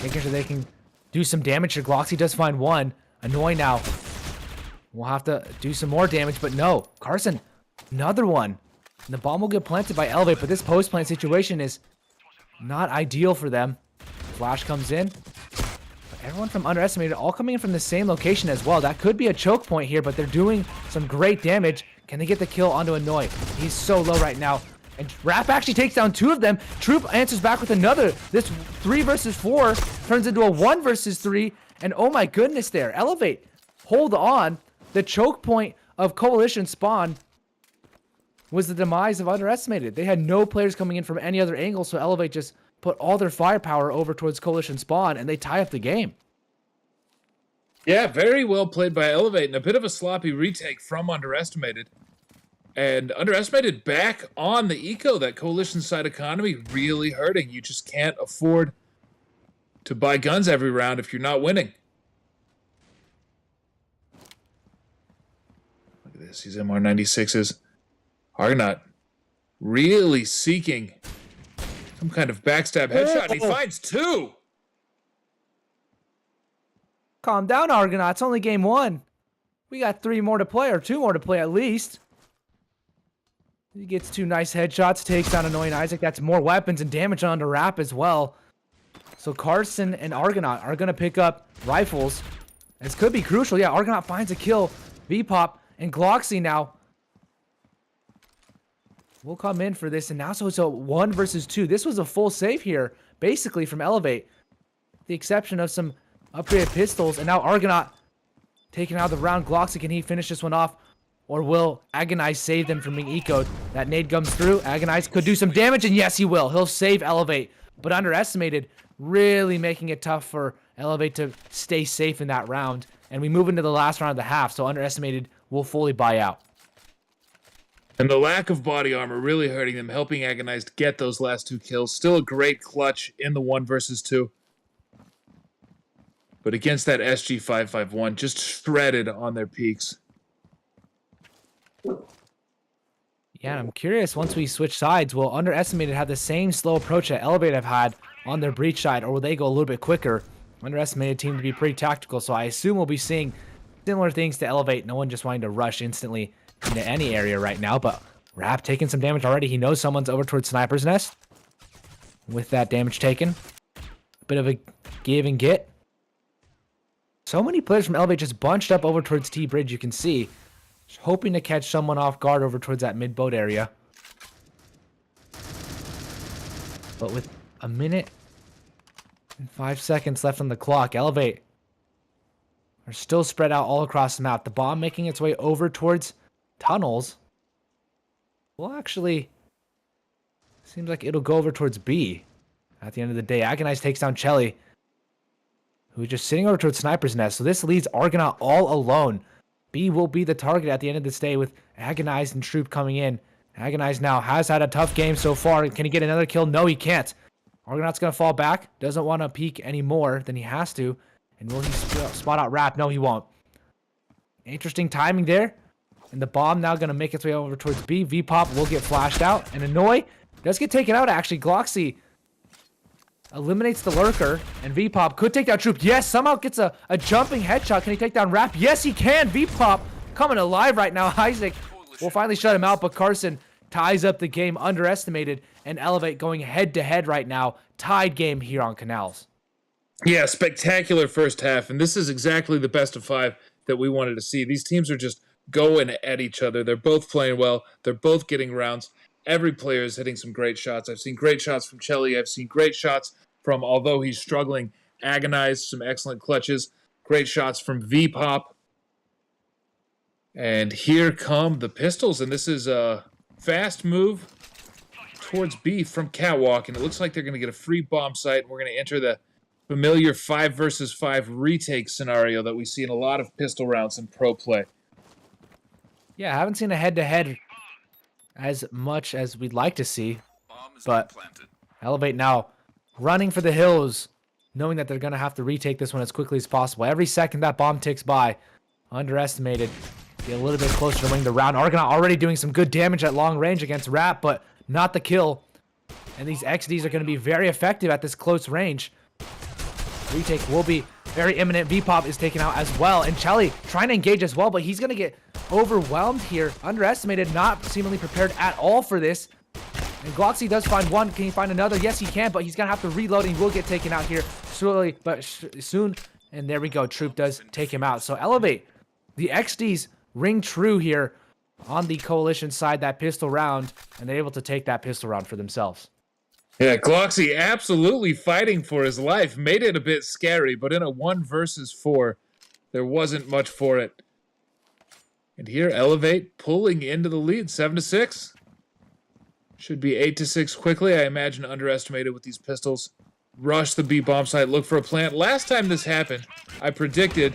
Making sure they can do some damage here. Gloxy does find 1. Annoy now. We'll have to do some more damage, but no. Carson, another one. And the bomb will get planted by Elevate, but this post-plant situation is not ideal for them. Flash comes in. Everyone from Underestimated all coming in from the same location as well. That could be a choke point here, but they're doing some great damage. Can they get the kill onto Annoy? He's so low right now. And Rap actually takes down 2 of them. Troop answers back with another. This 3 versus 4 turns into a 1 versus 3. And oh my goodness there. Elevate. Hold on. The choke point of Coalition Spawn was the demise of Underestimated. They had no players coming in from any other angle, so Elevate just put all their firepower over towards Coalition Spawn, and they tie up the game. Yeah, very well played by Elevate, and a bit of a sloppy retake from Underestimated. And Underestimated back on the eco. That coalition side economy really hurting. You just can't afford to buy guns every round if you're not winning. Look at this. These MR96s. Argonaut really seeking some kind of backstab headshot, and he finds 2. Calm down, Argonaut. It's only game 1. We got 3 more to play, or 2 more to play at least. He gets 2 nice headshots, takes down Annoying Isaac. That's more weapons and damage onto Rap as well. So Carson and Argonaut are going to pick up rifles. This could be crucial. Yeah, Argonaut finds a kill. Vpop and Gloxy now will come in for this. And now so it's a 1 versus 2. This was a full save here, basically, from Elevate. The exception of some upgraded pistols. And now Argonaut taking out the round. Gloxy, can he finish this one off? or will Agonize save them from being ecoed? That nade comes through. Agonize could do some damage, and yes, he will. He'll save Elevate, but Underestimated really making it tough for Elevate to stay safe in that round. And we move into the last round of the half, so Underestimated will fully buy out. And the lack of body armor really hurting them, helping Agonized get those last 2 kills. Still a great clutch in the 1 versus 2. But against that SG551, just shredded on their peaks. Yeah, and I'm curious, once we switch sides, will Underestimated have the same slow approach that Elevate have had on their breach side, or will they go a little bit quicker? Underestimated team to be pretty tactical, so I assume we'll be seeing similar things to Elevate. No one just wanting to rush instantly into any area right now, but Rap taking some damage already. He knows someone's over towards Sniper's Nest. With that damage taken, a bit of a give and get. So many players from Elevate just bunched up over towards T-Bridge, you can see. Just hoping to catch someone off guard over towards that mid-boat area. But with a minute and 5 seconds left on the clock, Elevate are still spread out all across the map. The bomb making its way over towards Tunnels. Well, actually, seems like it'll go over towards B. At the end of the day, Agonize takes down Chelly, who's just sitting over towards Sniper's Nest. So this leaves Argonaut all alone. B will be the target at the end of this day with Agonize and Troop coming in. Agonize now has had a tough game so far. Can he get another kill? No, he can't. Argonaut's going to fall back. Doesn't want to peek any more than he has to. And will he spot out Rap? No, he won't. Interesting timing there. And the bomb now going to make its way over towards B. V-Pop will get flashed out. And Annoy does get taken out, actually. Gloxy eliminates the Lurker. And V-Pop could take down Troop. Yes, somehow gets a jumping headshot. Can he take down Rap? Yes, he can. V-Pop coming alive right now. Isaac will finally shut him out, but Carson ties up the game. Underestimated and Elevate going head-to-head right now. Tied game here on Canals. Yeah, spectacular first half. And this is exactly the best of 5 that we wanted to see. These teams are just going at each other. They're both playing well. They're both getting rounds. Every player is hitting some great shots. I've seen great shots from Chelly. I've seen great shots from, although he's struggling, Agonize, some excellent clutches. Great shots from V-Pop. And here come the pistols. And this is a fast move towards B from Catwalk. And it looks like they're going to get a free bomb site. And we're going to enter the familiar 5 versus 5 retake scenario that we see in a lot of pistol rounds in pro play. Yeah, I haven't seen a head-to-head as much as we'd like to see, but Elevate now running for the hills, knowing that they're going to have to retake this one as quickly as possible. Every second that bomb ticks by, Underestimated get a little bit closer to winning the round. Argonaut already doing some good damage at long range against Rap, but not the kill. And these XDs are going to be very effective at this close range. Retake will be very imminent. V-Pop is taken out as well. And Chelly trying to engage as well, but he's going to get overwhelmed here. Underestimated, not seemingly prepared at all for this. And Gloxy does find one. Can he find another? Yes, he can, but he's going to have to reload and he will get taken out here slowly, but soon. And there we go. Troop does take him out. So Elevate, the XDs ring true here on the Coalition side, that pistol round, and they're able to take that pistol round for themselves. Yeah, Gloxy absolutely fighting for his life. Made it a bit scary, but in a 1 versus 4, there wasn't much for it. And here, Elevate pulling into the lead, 7-6. Should be 8-6 quickly. I imagine Underestimated with these pistols. Rush the B bomb site, look for a plant. Last time this happened, I predicted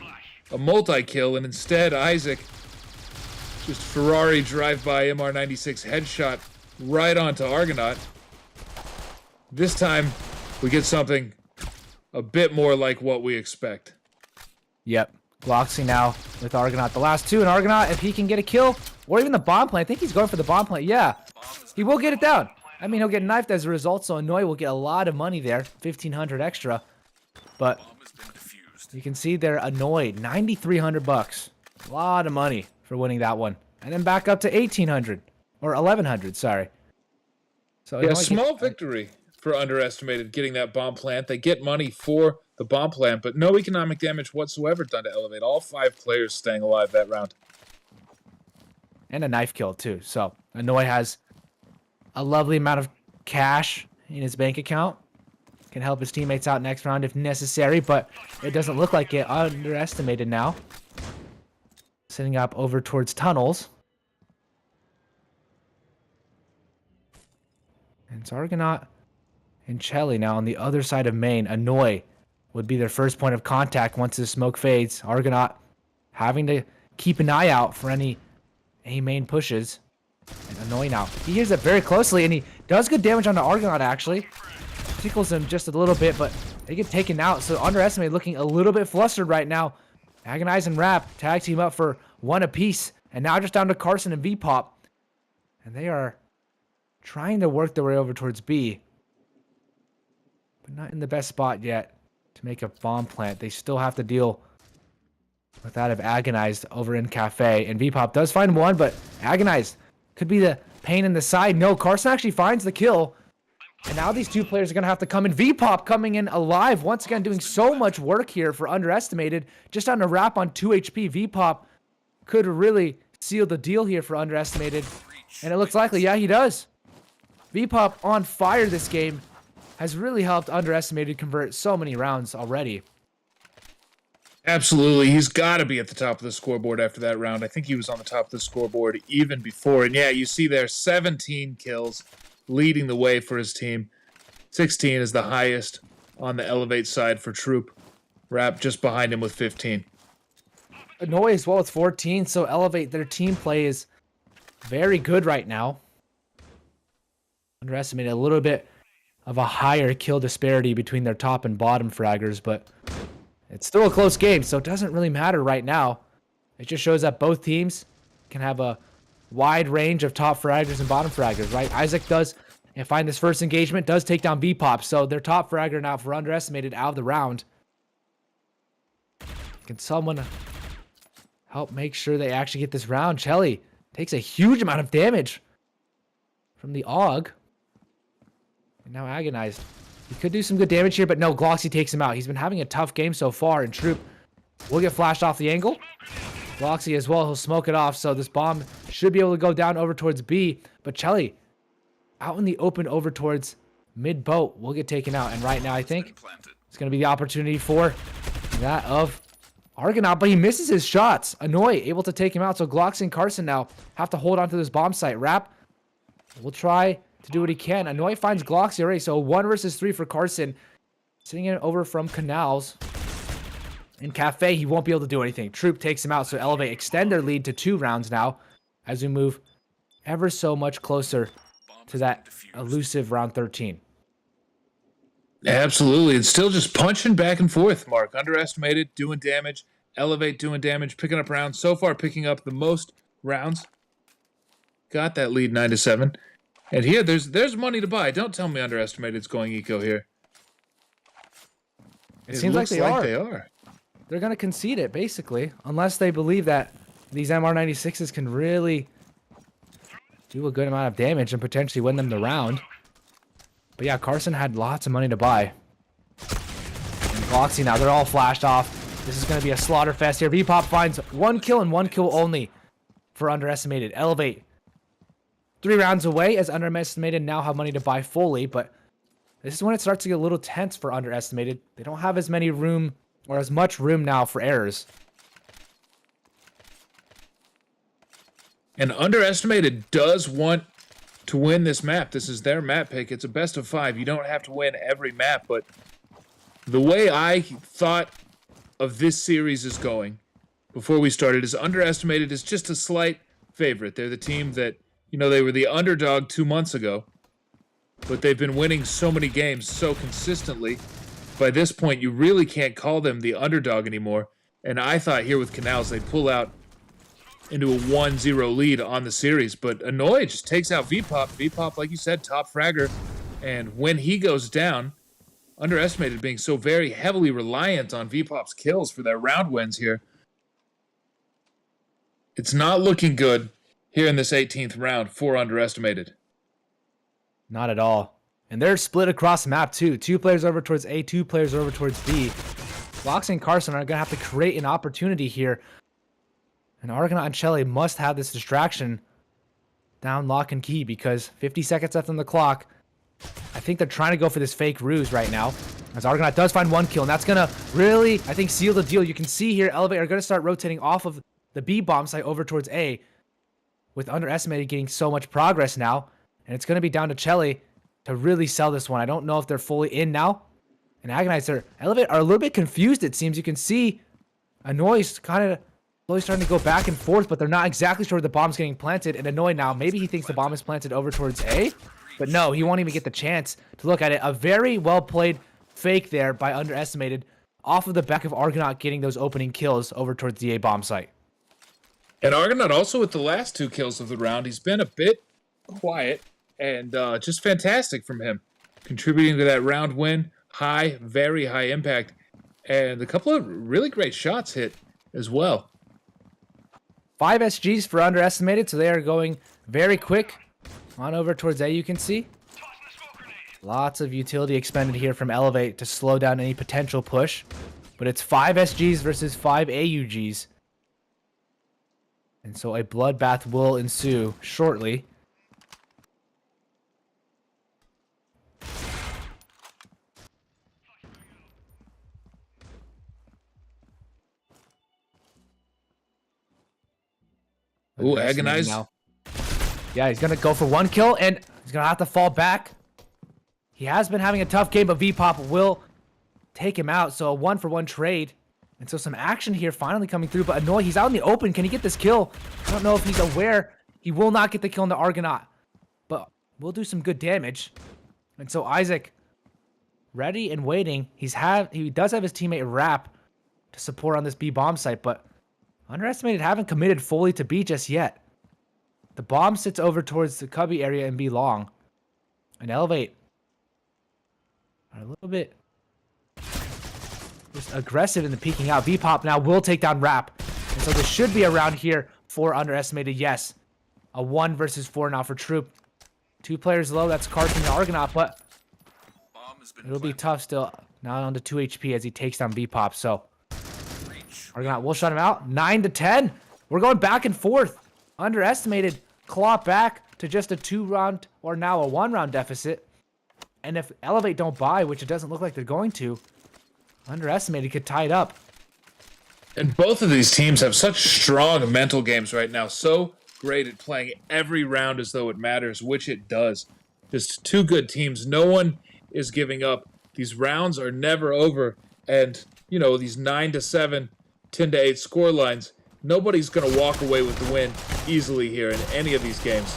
a multi-kill, and instead Isaac just Ferrari drive-by MR96 headshot right onto Argonaut. This time, we get something a bit more like what we expect. Yep. Gloxy now with Argonaut. The last 2, and Argonaut, if he can get a kill, or even the bomb plant. I think he's going for the bomb plant. Yeah, he will get it down. I mean, he'll get knifed as a result, so Annoy will get a lot of money there. 1,500 extra. But you can see they're annoyed. 9,300 bucks. A lot of money for winning that one. And then back up to 1,800. Or 1,100, sorry. So yeah, small victory for Underestimated getting that bomb plant. They get money for the bomb plant, but no economic damage whatsoever done to Elevate. All 5 players staying alive that round. And a knife kill, too. So Annoy has a lovely amount of cash in his bank account. Can help his teammates out next round if necessary, but it doesn't look like it. Underestimated now. Setting up over towards Tunnels. And it's Argonaut and Chelly now on the other side of main. Annoy would be their first point of contact once the smoke fades. Argonaut having to keep an eye out for any A main pushes. And Annoy now. He hears it very closely, and he does good damage on the Argonaut, actually. Tickles him just a little bit, but they get taken out. So Underestimated looking a little bit flustered right now. Agonize and Rap tag team up for one apiece. And now just down to Carson and V-Pop. And they are trying to work their way over towards B. But not in the best spot yet to make a bomb plant. They still have to deal with that of Agonized over in Cafe. And V-Pop does find one, but Agonized could be the pain in the side. No, Carson actually finds the kill. And now these two players are going to have to come in. V-Pop coming in alive. Once again, doing so much work here for Underestimated. Just on a wrap on 2 HP. V-Pop could really seal the deal here for Underestimated. And it looks likely. Yeah, he does. V-Pop on fire this game. Has really helped Underestimated convert so many rounds already. Absolutely. He's got to be at the top of the scoreboard after that round. I think he was on the top of the scoreboard even before. And yeah, you see there 17 kills. Leading the way for his team. 16 is the highest on the Elevate side for Troop. Rap just behind him with 15. Annoy as well as 14, so Elevate, their team play is very good right now. Underestimated a little bit of a higher kill disparity between their top and bottom fraggers, but it's still a close game, so it doesn't really matter right now. It just shows that both teams can have a wide range of top fraggers and bottom fraggers, right? Isaac does, and find this first engagement, does take down V-Pop, so their top fragger now for Underestimated out of the round. Can someone help make sure they actually get this round? Chelly takes a huge amount of damage from the AUG. And now Agonized. He could do some good damage here, but no, Gloxy takes him out. He's been having a tough game so far, and Troop will get flashed off the angle. Gloxy as well, he'll smoke it off, so this bomb should be able to go down over towards B, but Chelly out in the open over towards mid-boat will get taken out, and right now I think it's going to be the opportunity for that of Argonaut, but he misses his shots. Annoy able to take him out, so Gloxy and Carson now have to hold on to this bomb site. Rap will try to do what he can. Annoy finds Gloxy already, so 1 versus 3 for Carson. Sitting it over from Canals. In Cafe, he won't be able to do anything. Troop takes him out, so Elevate extend their lead to 2 rounds now as we move ever so much closer to that elusive round 13. Absolutely. It's still just punching back and forth, Mark. Underestimated, doing damage. Elevate, doing damage, picking up rounds. So far, picking up the most rounds. Got that lead 9-7. And here, there's money to buy. Don't tell me Underestimated's going eco here. It seems like they are. They're going to concede it, basically, unless they believe that these MR96s can really do a good amount of damage and potentially win them the round. But yeah, Carson had lots of money to buy. And Gloxy now, they're all flashed off. This is going to be a slaughter fest here. V-Pop finds 1 kill and 1 kill only for Underestimated. Elevate 3 rounds away as Underestimated now have money to buy fully, but this is when it starts to get a little tense for Underestimated. They don't have as many room or as much room now for errors. And Underestimated does want to win this map. This is their map pick. It's a best of 5. You don't have to win every map, but the way I thought of this series is going before we started is Underestimated is just a slight favorite. They're the team that, you know, they were the underdog 2 months ago, but they've been winning so many games so consistently. By this point, you really can't call them the underdog anymore. And I thought here with Canals, they'd pull out into a 1-0 lead on the series. But Annoy just takes out V-Pop. V-Pop, like you said, top fragger. And when he goes down, Underestimated being so very heavily reliant on V-Pop's kills for their round wins here. It's not looking good here in this 18th round for Underestimated. Not at all. And they're split across the map too. 2 players over towards A, 2 players over towards B. Gloxy and Carson are going to have to create an opportunity here. And Argonaut and Chelly must have this distraction down lock and key because 50 seconds left on the clock. I think they're trying to go for this fake ruse right now. As Argonaut does find 1 kill, and that's going to really, I think, seal the deal. You can see here, Elevate are going to start rotating off of the B bomb site over towards A with Underestimated getting so much progress now. And it's going to be down to Chelly to really sell this one. I don't know if they're fully in now. And Agonizer, Elevate are a little bit confused, it seems. You can see Annoy's kind of slowly starting to go back and forth, but they're not exactly sure where the bomb's getting planted. And Annoy now, maybe he thinks the bomb is planted over towards A, but no, he won't even get the chance to look at it. A very well played fake there by Underestimated off of the back of Argonaut getting those opening kills over towards the A bomb site. And Argonaut also with the last 2 kills of the round. He's been a bit quiet and just fantastic from him. Contributing to that round win. High, very high impact. And a couple of really great shots hit as well. 5 SGs for Underestimated, so they are going very quick on over towards A, you can see. Lots of utility expended here from Elevate to slow down any potential push. But it's 5 SGs versus 5 AUGs. And so a bloodbath will ensue shortly. Ooh, Agonize. Now. Yeah, he's going to go for 1 kill, and he's going to have to fall back. He has been having a tough game, but VPop will take him out. So a 1-for-1 trade. And so some action here finally coming through. But Annoy, he's out in the open. Can he get this kill? I don't know if he's aware. He will not get the kill on the Argonaut. But will do some good damage. And so Isaac, ready and waiting. He does have his teammate Rap to support on this B bomb site. But Underestimated haven't committed fully to B just yet. The bomb sits over towards the Cubby area and B long. And Elevate are a little bit just aggressive in the peeking out. VPop now will take down Rap. And so this should be a round here for Underestimated. Yes. A 1 versus 4 now for Troop. 2 players low. That's Carson and Argonaut, but it'll be tough still. Now on to 2 HP as he takes down VPop. So Argonaut will shut him out. 9-10. We're going back and forth. Underestimated claw back to just a 2-round or now a 1-round deficit. And if Elevate don't buy, which it doesn't look like they're going to, Underestimated could tie it up. And both of these teams have such strong mental games right now. So great at playing every round as though it matters, which it does. Just 2 good teams. No one is giving up. These rounds are never over. And, you know, these 9-7, 10-8 score lines, nobody's going to walk away with the win easily here in any of these games.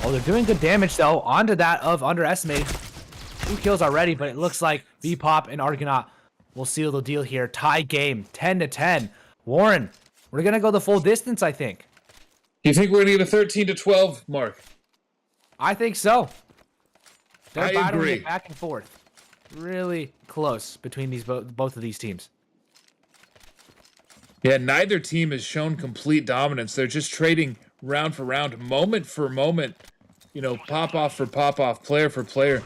Oh, they're doing good damage, though. Onto that of Underestimated. 2 kills already, but it looks like VPop and Argonaut will seal the deal here. Tie game, 10-10. Warren, we're going to go the full distance, I think. You think we're going to get a 13-12 mark? I think so. They're I battling agree. it back and forth. Really close between these both of these teams. Yeah, neither team has shown complete dominance. They're just trading round for round, moment for moment, you know, pop off for pop off, player for player.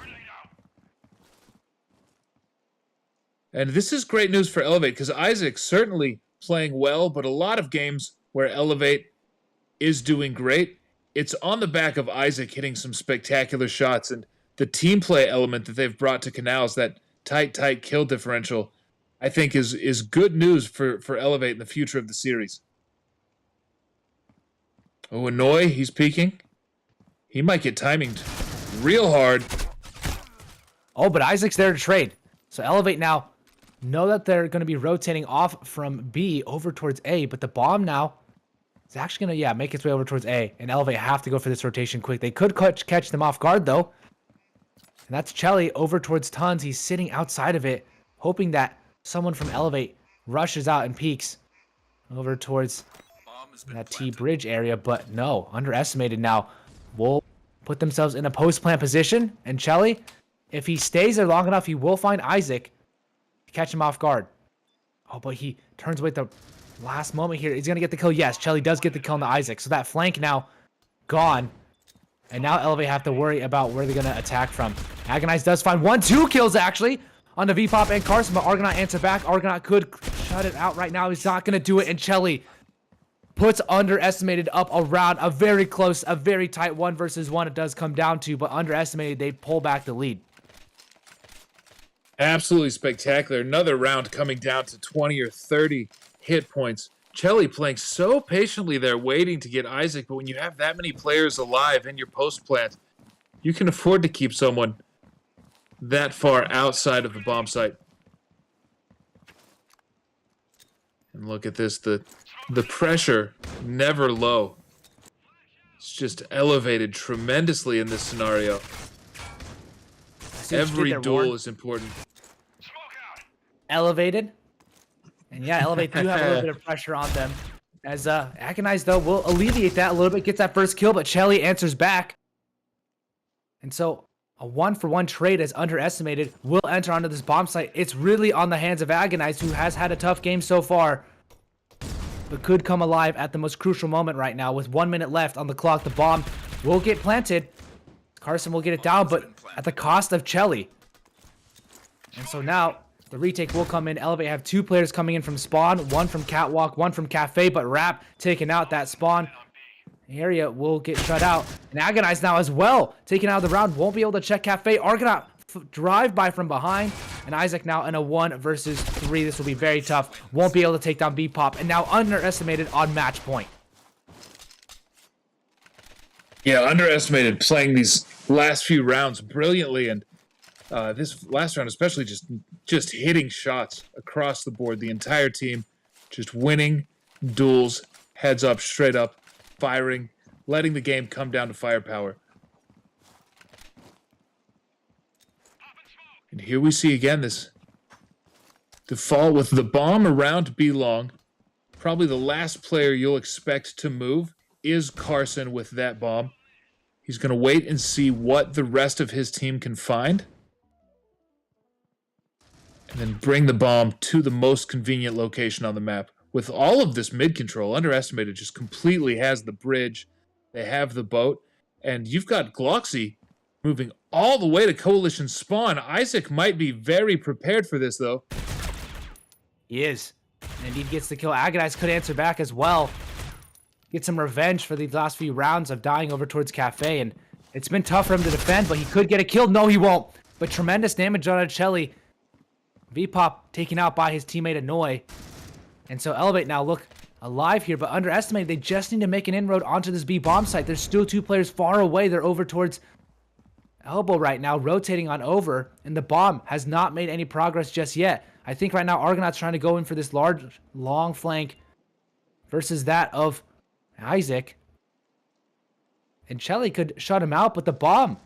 And this is great news for Elevate because Isaac's certainly playing well, but a lot of games where Elevate is doing great, it's on the back of Isaac hitting some spectacular shots, and the team play element that they've brought to Canals, that tight kill differential, I think is good news for Elevate in the future of the series. Oh, Annoy, he's peeking. He might get timinged real hard. Oh, but Isaac's there to trade. So Elevate now know that they're going to be rotating off from B over towards A, but the bomb now is actually going to, make its way over towards A, and Elevate have to go for this rotation quick. They could catch them off guard, though. And that's Chelly over towards Tons. He's sitting outside of it, hoping that someone from Elevate rushes out and peeks over towards that T-bridge area, but no. Underestimated now will put themselves in a post-plant position, and Chelly, if he stays there long enough, he will find Isaac to catch him off guard. Oh, but he turns away at the last moment here. He's going to get the kill. Yes, Chelly does get the kill on the Isaac, so that flank now gone. And now Elevate have to worry about where they're going to attack from. Agonize does find 2 kills, actually, on the VPop and Carson, but Argonaut answer back. Argonaut could shut it out right now. He's not going to do it, and Chelly puts Underestimated up around a very close, a very tight 1 versus 1 it does come down to, but Underestimated, they pull back the lead. Absolutely spectacular. Another round coming down to 20 or 30 hit points. Chelly playing so patiently there, waiting to get Isaac, but when you have that many players alive in your post plant, You can afford to keep someone that far outside of the bomb site. And look at this, the pressure never low. It's just elevated tremendously in this scenario. Every duel is important. Elevated. And yeah, Elevate do have a little bit of pressure on them. As Agonize, though, will alleviate that a little bit, gets that first kill, but Chelly answers back. And so a 1-for-1 trade as Underestimated will enter onto this bomb site. It's really on the hands of Agonize, who has had a tough game so far, but could come alive at the most crucial moment right now. With 1 minute left on the clock, the bomb will get planted. Carson will get it down, but at the cost of Chelly. And so now the retake will come in. Elevate have 2 players coming in from spawn, 1 from Catwalk, 1 from Cafe, but Rap taking out that spawn area will get shut out. And Agonize now as well, taken out of the round, won't be able to check Cafe. Argonaut drive by from behind, and Isaac now in a 1 versus 3. This will be very tough. Won't be able to take down B-Pop, and now Underestimated on match point. Yeah, Underestimated playing these last few rounds brilliantly, and this last round especially just hitting shots across the board. The entire team just winning duels, heads up, straight up, firing, letting the game come down to firepower. And here we see again this default with the bomb around B long. Probably the last player you'll expect to move is Carson with that bomb. He's going to wait and see what the rest of his team can find, and then bring the bomb to the most convenient location on the map. With all of this mid control, Underestimated just completely has the bridge. They have the boat, and you've got Gloxy moving all the way to Coalition spawn. Isaac might be very prepared for this, though. He is. And indeed gets the kill. Agonize could answer back as well. Get some revenge for these last few rounds of dying over towards Cafe, and it's been tough for him to defend, but he could get a kill. No, he won't. But tremendous damage on Chelly. V-Pop taken out by his teammate Annoy. And so Elevate now look alive here, but Underestimated, they just need to make an inroad onto this B bomb site. There's still 2 players far away. They're over towards Elbow right now, rotating on over, and the bomb has not made any progress just yet. I think right now Argonaut's trying to go in for this large, long flank versus that of Isaac. And Chelly could shut him out, but the bomb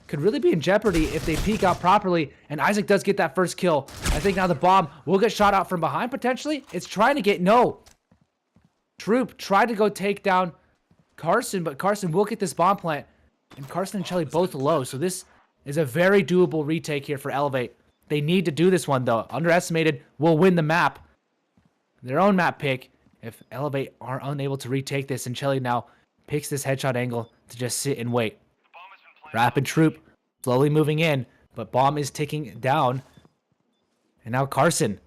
could really be in jeopardy if they peek out properly, and Isaac does get that first kill. I think now the bomb will get shot out from behind, potentially. It's trying to get, no. Troop tried to go take down Carson, but Carson will get this bomb plant, and Carson and Chelly both low, so this is a very doable retake here for Elevate. They need to do this one, though. Underestimated will win the map, their own map pick, if Elevate are unable to retake this, and Chelly now picks this headshot angle to just sit and wait. Rapid Troop slowly moving in, but bomb is ticking down. And now Carson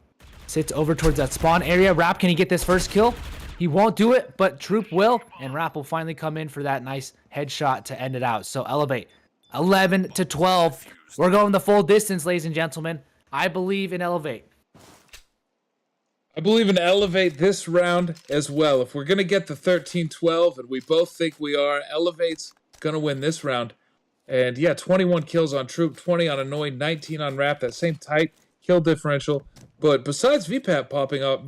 sits over towards that spawn area. Rap, can he get this first kill? He won't do it, but Troop will, and Rap will finally come in for that nice headshot to end it out. So Elevate, 11-12. We're going the full distance, ladies and gentlemen. I believe in Elevate. I believe in Elevate this round as well. If we're going to get the 13-12, and we both think we are, Elevate's going to win this round. And yeah, 21 kills on Troop, 20 on Annoy, 19 on Rap. That same tight kill differential. But besides V-Pop popping off,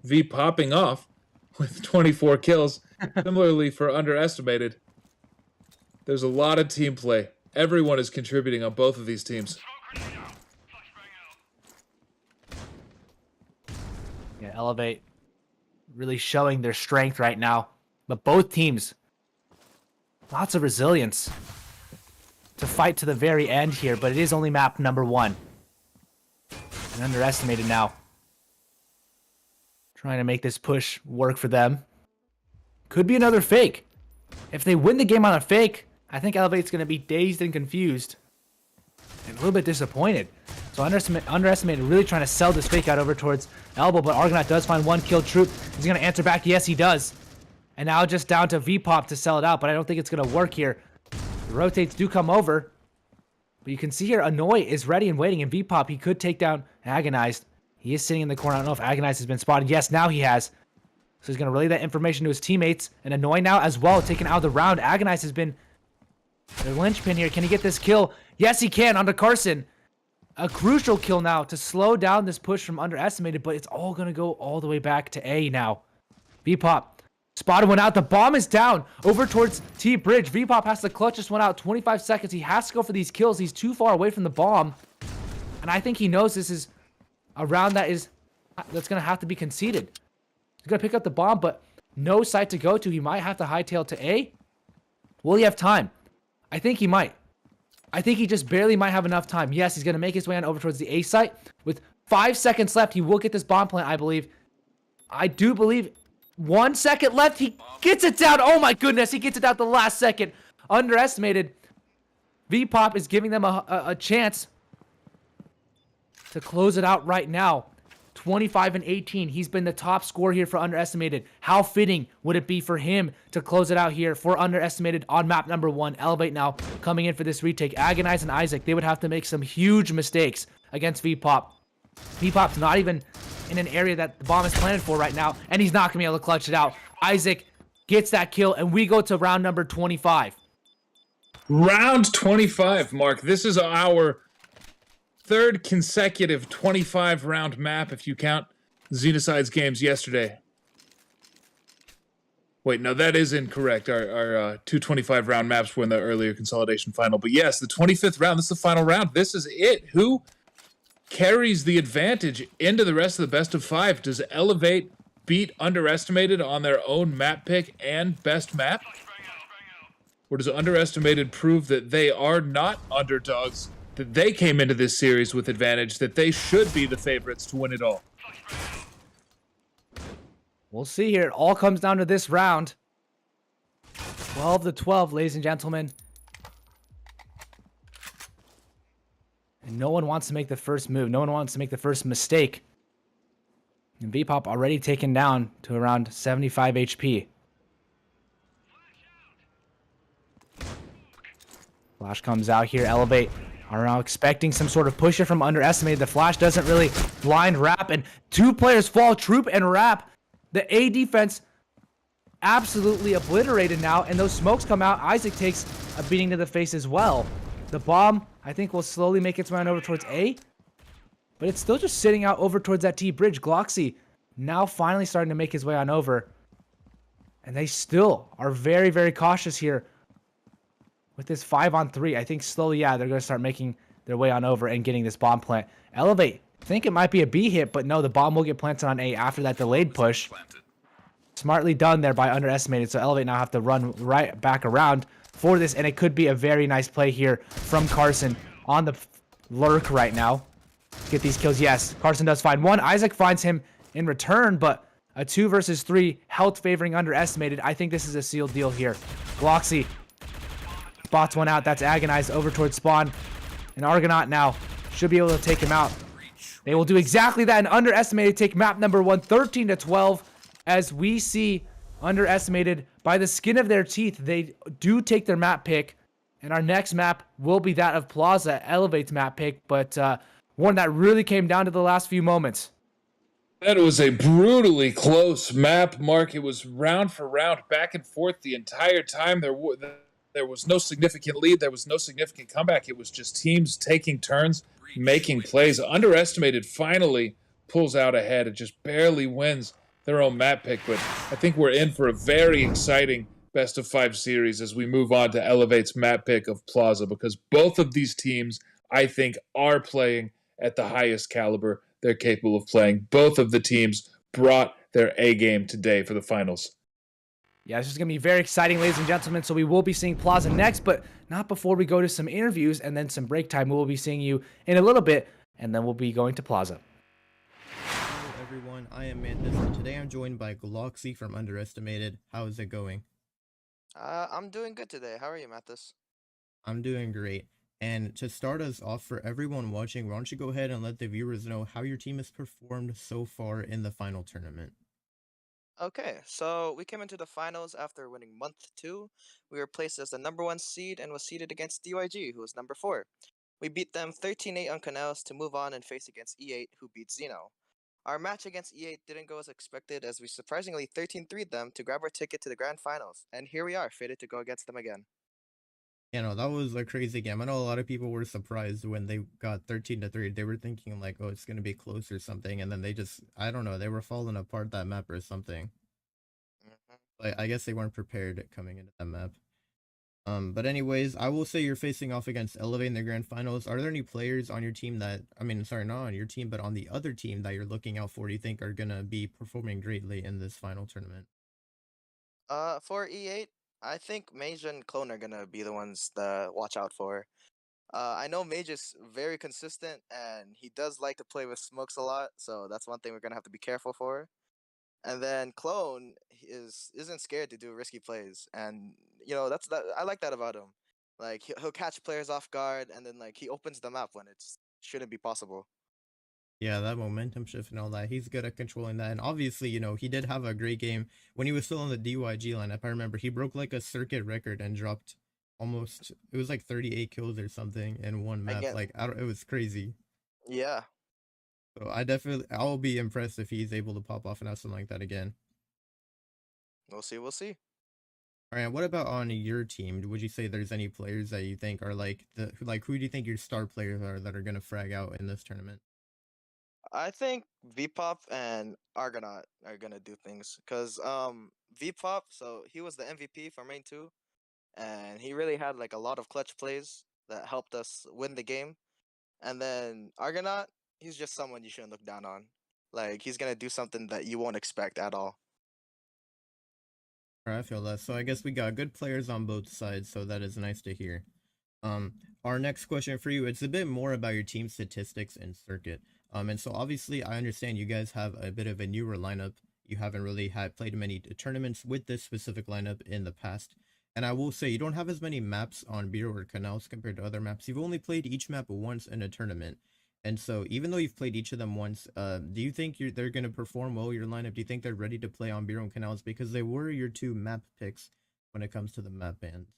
V-popping off with 24 kills, similarly for Underestimated, there's a lot of team play. Everyone is contributing on both of these teams. Yeah, Elevate really showing their strength right now. But both teams, lots of resilience to fight to the very end here, but it is only map number 1. And Underestimated now, trying to make this push work for them. Could be another fake. If they win the game on a fake, I think Elevate's going to be dazed and confused and a little bit disappointed. So Underestimated really trying to sell this fake out over towards Elbow, but Argonaut does find 1 kill. Troop is going to answer back. Yes, he does. And now just down to V-Pop to sell it out, but I don't think it's going to work here. The rotates do come over, but you can see here Annoy is ready and waiting, and V-Pop, he could take down Agonized. He is sitting in the corner. I don't know if Agonized has been spotted. Yes, now he has. So he's going to relay that information to his teammates, and Annoy now as well, taken out of the round. Agonized has been The linchpin here. Can he get this kill? Yes, he can onto Carson. A crucial kill now to slow down this push from underestimated, but it's all going to go all the way back to A now. V-Pop spotted one out. The bomb is down over towards T Bridge. V-Pop has to clutch this one out. 25 seconds. He has to go for these kills. He's too far away from the bomb. And I think he knows this is a round that's going to have to be conceded. He's going to pick up the bomb, but no site to go to. He might have to hightail to A. Will he have time? I think he might. I think he just barely might have enough time. Yes, he's going to make his way on over towards the A site. With 5 seconds left, he will get this bomb plant, I believe. I do believe 1 second left. He gets it down. Oh my goodness, he gets it out the last second. Underestimated. V-Pop is giving them a chance to close it out right now. 25 and 18. He's been the top scorer here for underestimated. How fitting would it be for him to close it out here for underestimated on map number 1? Elevate now coming in for this retake. Agonize and Isaac, they would have to make some huge mistakes against V-Pop. V-Pop's not even in an area that the bomb is planted for right now, and he's not going to be able to clutch it out. Isaac gets that kill, and we go to round number 25. Round 25, Mark. This is our third consecutive 25-round map, if you count Xenocide's games yesterday. Wait, no, that is incorrect. Our two 25-round maps were in the earlier consolidation final. But yes, the 25th round, this is the final round. This is it. Who carries the advantage into the rest of the best of 5? Does Elevate beat Underestimated on their own map pick and best map? Or does Underestimated prove that they are not underdogs, that they came into this series with advantage, that they should be the favorites to win it all? We'll see here. It all comes down to this round. 12 to 12, ladies and gentlemen. And no one wants to make the first move. No one wants to make the first mistake. And V-Pop already taken down to around 75 HP. Flash comes out here. Elevate are now expecting some sort of pusher from underestimated. The flash doesn't really blind Rap, and 2 players fall. Troop and Rap. The A defense absolutely obliterated now, and those smokes come out. Isaac takes a beating to the face as well. The bomb, I think, will slowly make its way on over towards A, but it's still just sitting out over towards that T bridge. Gloxy now finally starting to make his way on over, and they still are very, very cautious here with this 5-on-3. I think slowly, yeah, they're going to start making their way on over and getting this bomb plant. Elevate, I think it might be a B hit, but no, the bomb will get planted on A after that delayed push. Smartly done there by underestimated, so Elevate now have to run right back around for this, and it could be a very nice play here from Carson on the lurk right now. Get these kills. Yes, Carson does find one. Isaac finds him in return, but a 2 versus 3 health favoring underestimated. I think this is a sealed deal here. Gloxy spots one out. That's agonized over towards spawn, and Argonaut now should be able to take him out. They will do exactly that and underestimated take map number 1, 13 to 12, as we see underestimated by the skin of their teeth. They do take their map pick, and our next map will be that of Plaza, Elevate's map pick, but one that really came down to the last few moments. That was a brutally close map, Mark. It was round for round, back and forth the entire time. There was no significant lead. There was no significant comeback. It was just teams taking turns, making plays. Underestimated finally pulls out ahead. It just barely wins their own map pick. But I think we're in for a very exciting best of 5 series as we move on to Elevate's map pick of Plaza, because both of these teams, I think, are playing at the highest caliber they're capable of playing. Both of the teams brought their A game today for the finals. Yeah, this is going to be very exciting, ladies and gentlemen. So we will be seeing Plaza next, but not before we go to some interviews and then some break time. We will be seeing you in a little bit, and then we'll be going to Plaza. Hello everyone, I am Mantis, and today I'm joined by Gloxy from Underestimated. How is it going? I'm doing good today. How are you, Mathis? I'm doing great. And to start us off, for everyone watching, why don't you go ahead and let the viewers know how your team has performed so far in the final tournament? Okay, so we came into the finals after winning month 2. We were placed as the number 1 seed and was seeded against DYG, who was number 4. We beat them 13-8 on Canals to move on and face against E8, who beat Xeno. Our match against E8 didn't go as expected, as we surprisingly 13-3'd them to grab our ticket to the grand finals, and here we are, fated to go against them again. You know, that was a crazy game. I know a lot of people were surprised when they got 13-3. They were thinking like, oh, it's gonna be close or something, and then they just, I don't know, they were falling apart that map or something. Mhm. Like, I guess they weren't prepared coming into that map. But anyways, I will say you're facing off against Elevate in the grand finals. Are there any players on your team that, I mean, sorry, not on your team, but on the other team that you're looking out for, you think are gonna be performing greatly in this final tournament? For E8, I think Mage and Clone are gonna be the ones to watch out for. I know Mage is very consistent and he does like to play with smokes a lot, so that's one thing we're gonna have to be careful for. And then Clone isn't scared to do risky plays, and that I like that about him. Like he'll catch players off guard, and then like he opens the map when it shouldn't be possible. Yeah, that momentum shift and all that. He's good at controlling that. And obviously, you know, he did have a great game when he was still on the DYG lineup. I remember he broke like a circuit record and dropped almost, it was like 38 kills or something in one map. Again, Like, I don't, it was crazy. yeah, So I'll be impressed if he's able to pop off and have something like that again. we'll see, we'll see. All right, what about on your team? Would you say there's any players that you think are like who do you think your star players are that are gonna frag out in this tournament? I think Vpop and Argonaut are gonna do things because Vpop, so he was the MVP for main two, and he really had like a lot of clutch plays that helped us win the game. And then Argonaut, he's just someone you shouldn't look down on. Like he's gonna do something that you won't expect at all. All right, I feel that. So I guess we got good players on both sides, so that is nice to hear. Um, our next question for you, it's a bit more about your team statistics and circuit. And so obviously I understand you guys have a bit of a newer lineup. You haven't really had played many tournaments with this specific lineup in the past. And I will say you don't have as many maps on Bureau or Canals compared to other maps. You've only played each map once in a tournament. And so even though you've played each of them once, do you think they're going to perform well, your lineup? Do you think they're ready to play on Bureau and Canals? Because they were your two map picks when it comes to the map bans.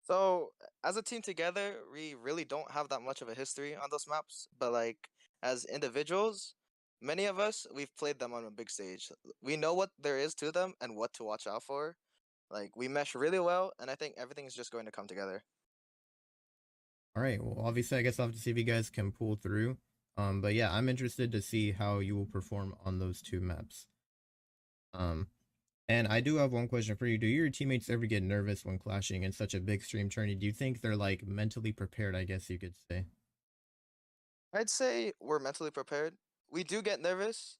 So as a team together, we really don't have that much of a history on those maps. But like as individuals, many of us we've played them on a big stage. We know what there is to them and what to watch out for. Like we mesh really well, and I think everything is just going to come together. All right. Well, obviously, I guess I'll have to see if you guys can pull through. But yeah, I'm interested to see how you will perform on those two maps. Um, and I do have one question for you. Do your teammates ever get nervous when clashing in such a big stream tourney? Do you think they're like mentally prepared, I guess you could say? I'd say we're mentally prepared. We do get nervous,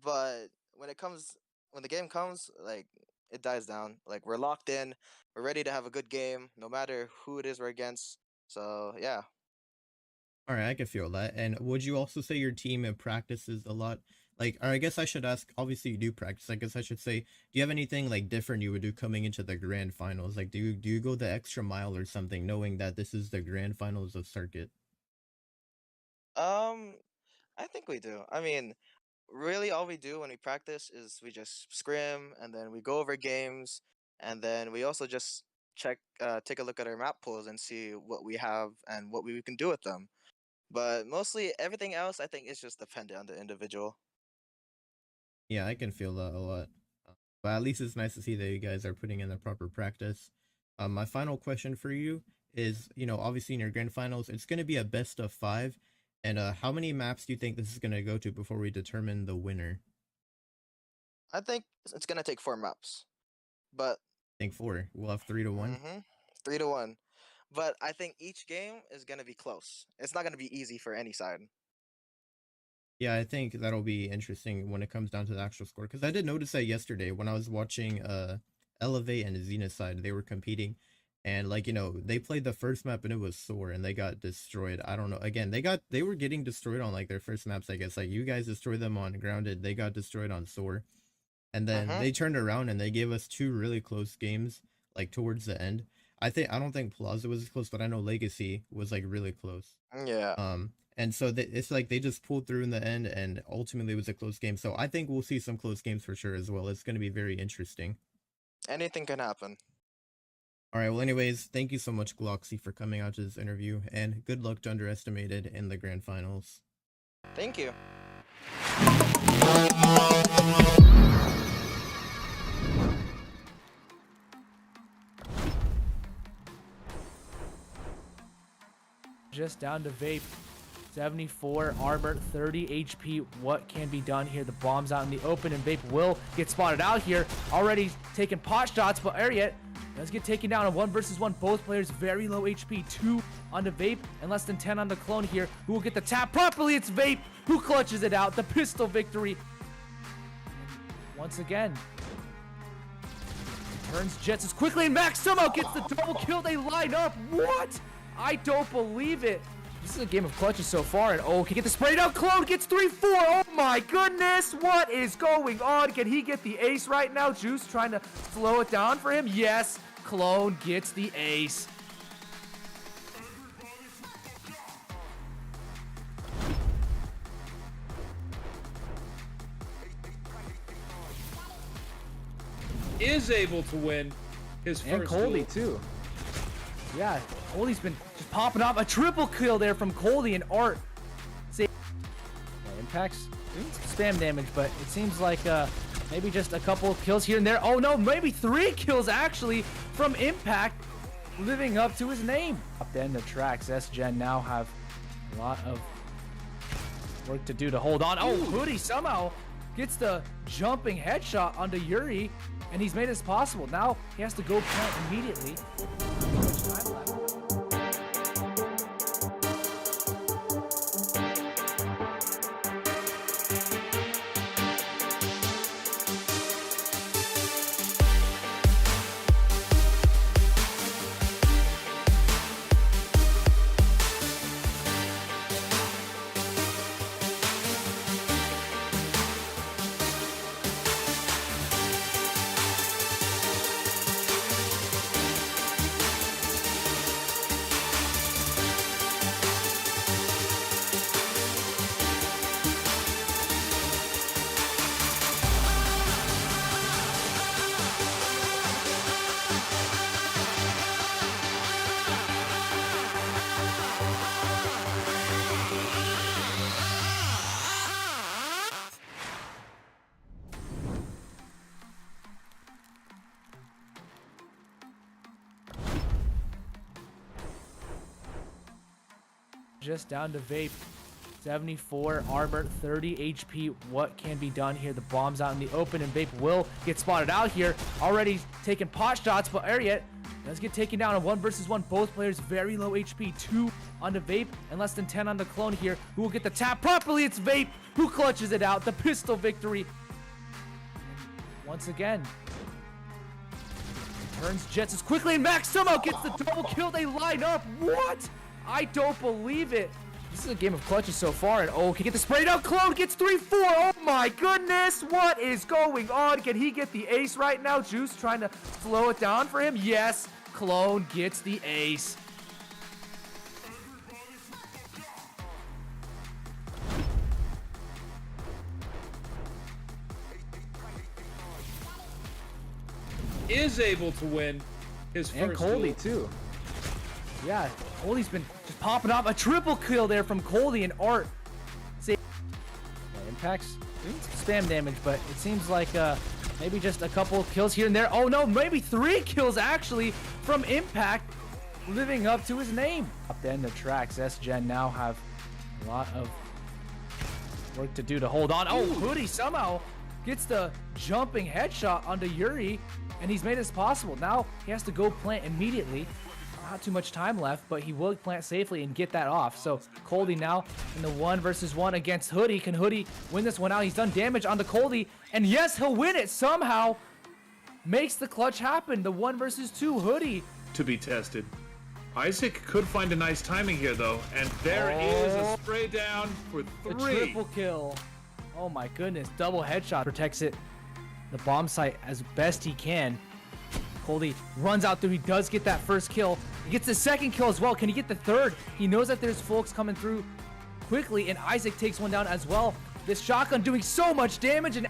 but when the game comes, like it dies down. Like we're locked in, we're ready to have a good game, no matter who it is we're against. So yeah, All right, I can feel that. And would you also say your team practices a lot? Like, or I guess I should ask, obviously you do practice. I guess I should say, do you have anything like different you would do coming into the grand finals? Like, do you go the extra mile or something, knowing that this is the grand finals of circuit? um, I think we do. I mean, really, all we do when we practice is we just scrim, and then we go over games, and then we also just take a look at our map pools and see what we have and what we can do with them. But mostly everything else, I think, is just dependent on the individual. Yeah, I can feel that a lot. But at least it's nice to see that you guys are putting in the proper practice. My final question for you is, you know, obviously in your grand finals, it's going to be a best of 5. And how many maps do you think this is going to go to before we determine the winner? I think it's gonna take 4 maps, but I think 4. We'll have 3-1. 3-1. But I think each game is gonna be close. It's not gonna be easy for any side. Yeah, I think that'll be interesting when it comes down to the actual score. Because I did notice that yesterday when I was watching Elevate and Xenocide, they were competing. And like, you know, they played the first map and it was sore and they got destroyed. I don't know. Again, they were getting destroyed on like their first maps, I guess. Like you guys destroyed them on Grounded, they got destroyed on Sore. And then Mm-hmm. they turned around and they gave us 2 really close games, like towards the end. I don't think Plaza was as close, but I know Legacy was like really close. Yeah. And so it's like they just pulled through in the end, and ultimately it was a close game. So I think we'll see some close games for sure as well. It's going to be very interesting. Anything can happen. All right. Well, anyways, thank you so much, Gloxy, for coming out to this interview, and good luck to Underestimated in the grand finals. Thank you. Just down to Vape. 74 armor, 30 HP. What can be done here? The bomb's out in the open, and Vape will get spotted out here. Already taking pot shots, but Ariat does get taken down in 1 versus 1. Both players very low HP. 2 onto Vape and less than 10 on the clone here. Who will get the tap properly? It's Vape who clutches it out. The pistol victory. Once again, turns Jets as quickly, and Max somehow gets the double kill. They line up. What? I don't believe it. This is a game of clutches so far, and oh, can get the spray down. Clone gets 3-4. Oh my goodness, what is going on? Can he get the ace right now? Juice trying to slow it down for him. Yes, Clone gets the ace. Is able to win his first And Coldy duel. too. Yeah, Coldy's been just popping off. A triple kill there from Coldy and Art. See, yeah, impacts doing some spam damage, but it seems like maybe just a couple kills here and there. Oh no, maybe 3 kills actually from Impact, living up to his name. Up the end of tracks, S-Gen now have a lot of work to do to hold on. Oh, Hoodie somehow gets the jumping headshot onto Yuri, and he's made this possible. Now he has to go plant immediately. Time left. Just down to Vape. 74 armor, 30 HP. What can be done here? The bomb's out in the open, and Vape will get spotted out here. Already taking pot shots, but Ariat does get taken down in 1 versus 1. Both players very low HP. 2 onto Vape and less than 10 on the clone here. Who will get the tap properly? It's Vape who clutches it out. The pistol victory. Once again, turns Jets as quickly, and Max somehow gets the double kill. They line up. What? I don't believe it. This is a game of clutches so far, and oh, can get the spray down. Clone gets 3-4. Oh my goodness, what is going on? Can he get the ace right now? Juice trying to slow it down for him. Yes, Clone gets the ace. Is able to win his first And Coldy duel. too. Yeah, Coldy's been just popping off. A triple kill there from Coldy and Art. See, yeah, impacts doing some spam damage, but it seems like maybe just a couple kills here and there. Oh no, maybe 3 kills actually from Impact, living up to his name. Up the end of tracks, S-Gen now have a lot of work to do to hold on. Oh, Hoodie somehow gets the jumping headshot onto Yuri, and he's made this possible. Now he has to go plant immediately. Not too much time left, but he will plant safely and get that off. So Coldy now in the 1 versus 1 against Hoodie. Can Hoodie win this one out? He's done damage onto Coldy, and yes, he'll win it somehow. Makes the clutch happen. The 1 versus 2 Hoodie. To be tested. Isaac could find a nice timing here, though, and there is a spray down for 3. The triple kill. Oh my goodness, double headshot. Protects it, the bomb site, as best he can. Coldy runs out through. He does get that first kill. He gets the second kill as well. Can he get the third? He knows that there's folks coming through quickly, and Isaac takes one down as well. This shotgun doing so much damage, and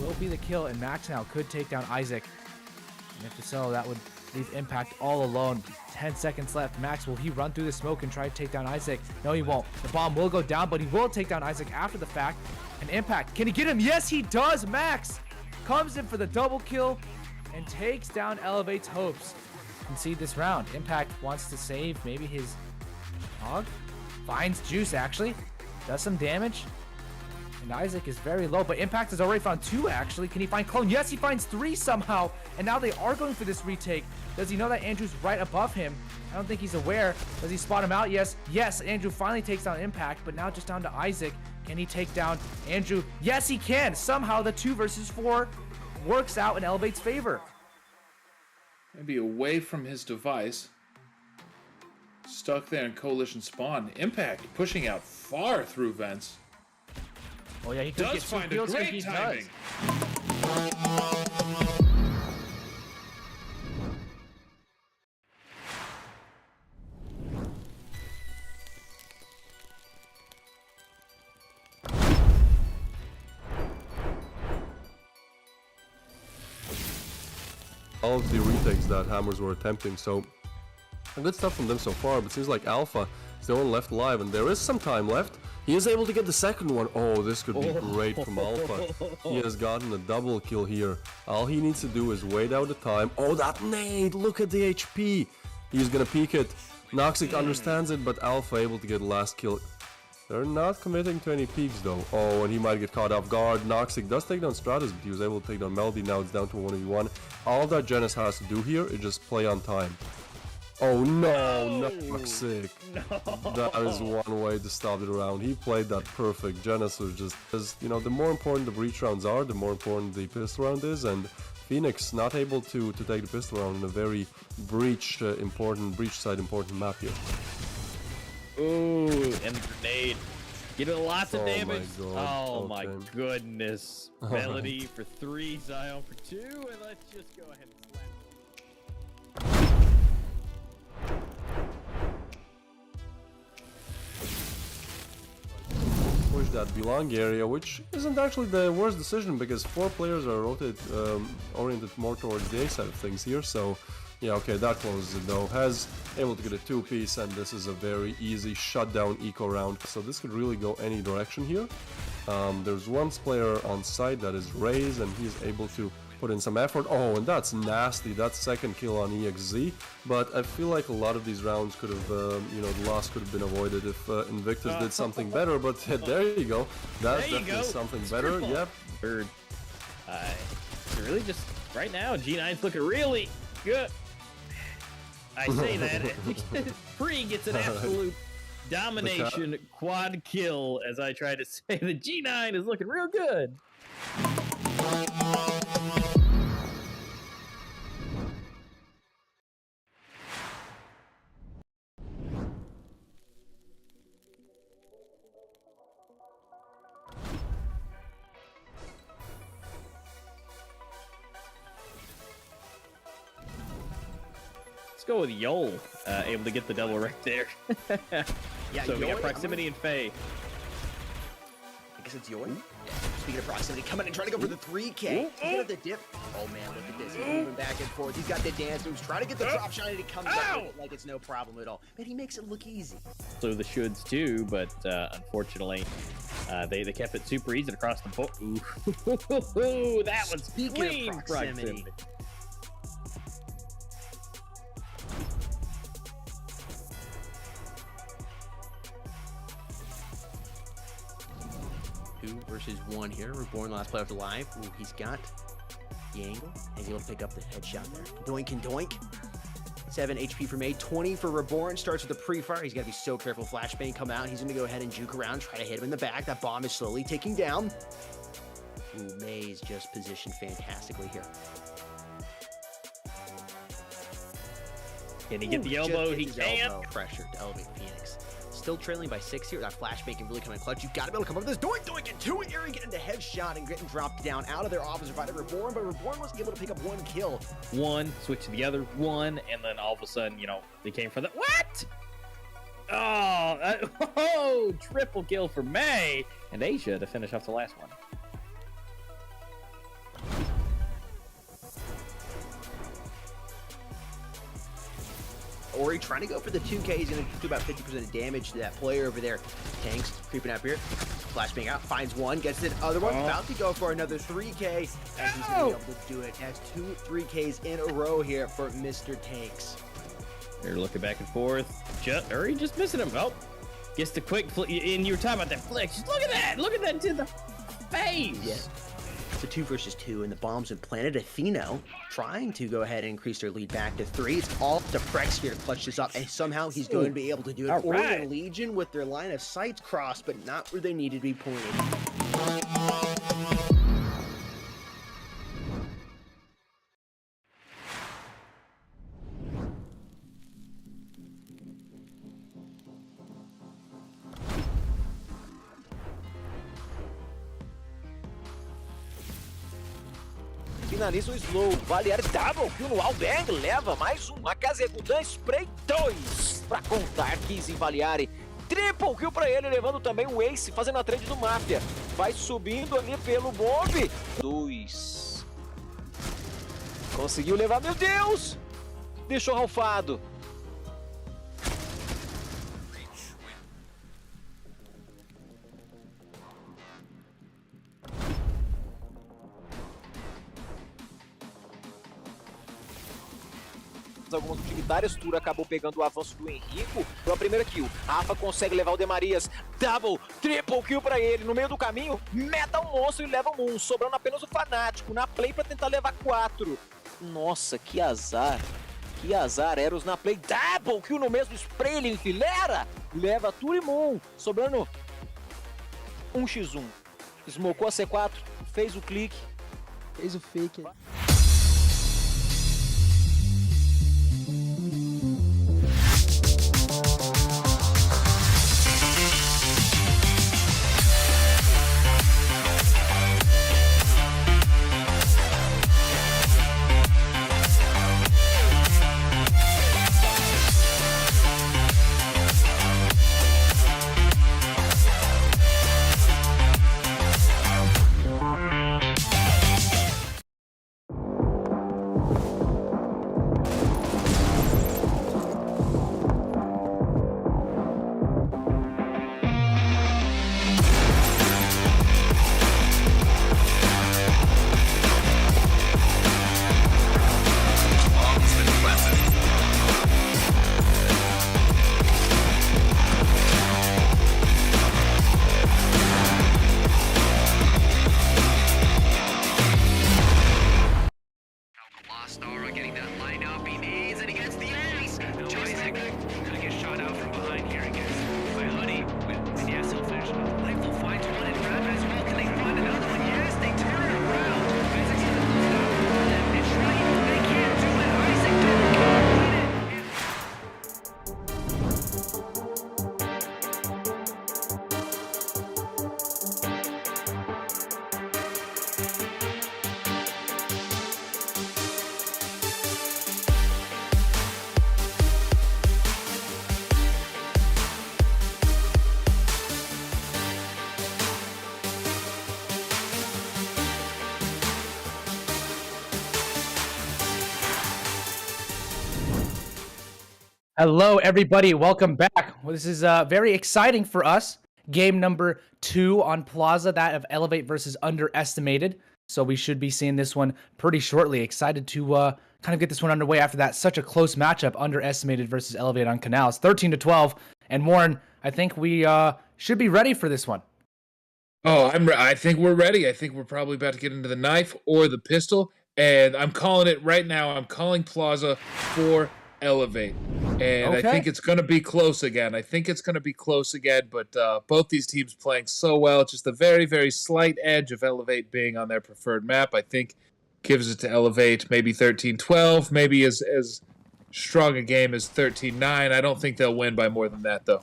will be the kill, and Max now could take down Isaac. And if so, that would leave Impact all alone. 10 seconds left. Max, will he run through the smoke and try to take down Isaac? No, he won't. The bomb will go down, but he will take down Isaac after the fact. And Impact, can he get him? Yes, he does. Max comes in for the double kill and takes down Elevate's hopes. Concede this round. Impact wants to save maybe his hog. Finds Juice, actually. Does some damage. And Isaac is very low, but Impact has already found 2, actually. Can he find Clone? Yes, he finds 3 somehow. And now they are going for this retake. Does he know that Andrew's right above him? I don't think he's aware. Does he spot him out? Yes. Yes, Andrew finally takes down Impact, but now just down to Isaac. Can he take down Andrew? Yes, he can. Somehow the 2 versus 4 works out in Elevate's favor. Maybe away from his device. Stuck there in Coalition spawn. Impact pushing out far through vents. Oh yeah, he could Does get 2 find a kills here. great He timing. does. All of the retakes that Hammers were attempting, so good stuff from them so far, but seems like Alpha is the one left alive, and there is some time left. He is able to get the second one. Oh, this could be great from Alpha. He has gotten a double kill here. All he needs to do is wait out the time. Oh, that nade! Look at the HP! He's gonna peek it. Noxic understands it, but Alpha able to get the last kill. They're not committing to any peaks though. Oh, and he might get caught off guard. Noxic does take down Stratus, but he was able to take down Melody. Now it's down to 1v1. All that Genis has to do here is just play on time. Oh no, Noxic. No. That is one way to stop the round. He played that perfect. Genis was just, as you know, the more important the breach rounds are, the more important the pistol round is, and Phoenix not able to take the pistol round in a very breach side important map here. Ooh, and grenade. Getting lots of Oh my damage. God, Oh my okay. goodness. Melody for 3, Zion for 2, and let's just go ahead and slap. Push that belong area, which isn't actually the worst decision because 4 players are oriented more towards the A side of things here, so yeah, okay, that closes it though. Has able to get a 2-piece, and this is a very easy shutdown eco round, so this could really go any direction here. There's one player on site that is Raze, and he's able to put in some effort. Oh, and that's nasty. That's second kill on EXZ. But I feel like a lot of these rounds could have, you know, the loss could have been avoided if Invictus did something better. But there you go. That's definitely something better. Yep. Third. Really just right now, G9's looking really good. I say that. Free gets an absolute domination quad kill, as I try to say. The G9 is looking real good. Let's go with Yol, able to get the double right there. Yeah, so we got Yoy, proximity and Faye. I guess it's Yoy. Speaking of proximity, coming and trying to go for the 3K. Get up the dip. Oh man, look at this. He's moving back and forth. He's got the dance moves. Trying to get the drop shot, and he comes up with it like it's no problem at all. But he makes it look easy. So the shoulds too, but unfortunately, they kept it super easy across the board. Ooh, that was Speaking of proximity. Two versus one here. Reborn last player alive. Ooh, he's got the angle. He's able to pick up the headshot there. Doink and doink. 7 HP for May, 20 for Reborn. Starts with the pre-fire. He's got to be so careful. Flashbang come out. He's going to go ahead and juke around, try to hit him in the back. That bomb is slowly ticking down. Ooh, May's just positioned fantastically here. Can he get the elbow? He can. Pressure to elevate Phoenix. Still trailing by 6 here. That flashbang can really come in clutch. You've got to be able to come up with this doink and 2 area, getting the headshot and getting dropped down out of their opposite fighter Reborn, but Reborn was able to pick up 1 kill. One, switch to the other, 1, and then all of a sudden, you know, they came for the what? Oh, triple kill for May and Asia to finish off the last one. Ori trying to go for the 2K. He's going to do about 50% of damage to that player over there. Tanks creeping up here. Flashbang out, finds one, gets the other one. About to go for another 3K. And he's going to be able to do it. Has 2 3Ks in a row here for Mr. Tanks. They're looking back and forth. Uri just missing him. Oh, gets the quick flick. And you were talking about that flick. Just look at that. Look at that to the face. Yeah. It's a 2 versus 2, and the bomb's been planted. Atheno trying to go ahead and increase their lead back to 3. It's all to Prex here to clutch this up, and somehow he's going to be able to do it. All Ori right. and Legion with their line of sights crossed, but not where they needed to be pointed. Finaliza o slow, Valier double kill no Albang, leva mais uma Kazegudan Spray 2 pra contar 15 Valiari. Triple kill pra ele, levando também o Ace, fazendo a trade do Máfia. Vai subindo ali pelo Mob. 2. Conseguiu levar, meu Deus! Deixou ralfado. Algumas utilitárias, Tura acabou pegando o avanço do Henrico, a primeira kill, Rafa consegue levar o Demarias, double, triple kill pra ele, no meio do caminho, meta o monstro e leva o Moon, sobrando apenas o Fanático, na play pra tentar levar 4. Nossa, que azar, Eros na play, double kill no mesmo spray, ele enfilera, leva Tura e Moon, sobrando 1x1, smocou a C4, fez o clique, fez o fake. Hello, everybody. Welcome back. Well, this is very exciting for us. Game number 2 on Plaza, that of Elevate versus Underestimated. So we should be seeing this one pretty shortly. Excited to kind of get this one underway after that. Such a close matchup, Underestimated versus Elevate on Canals. 13-12. And Warren, I think we should be ready for this one. Oh, I think we're ready. I think we're probably about to get into the knife or the pistol. And I'm calling it right now. I'm calling Plaza for Elevate. And Okay. I think it's going to be close again. But both these teams playing so well. Just a very, very slight edge of Elevate being on their preferred map, I think, gives it to Elevate. Maybe 13-12, maybe as strong a game as 13-9. I don't think they'll win by more than that, though.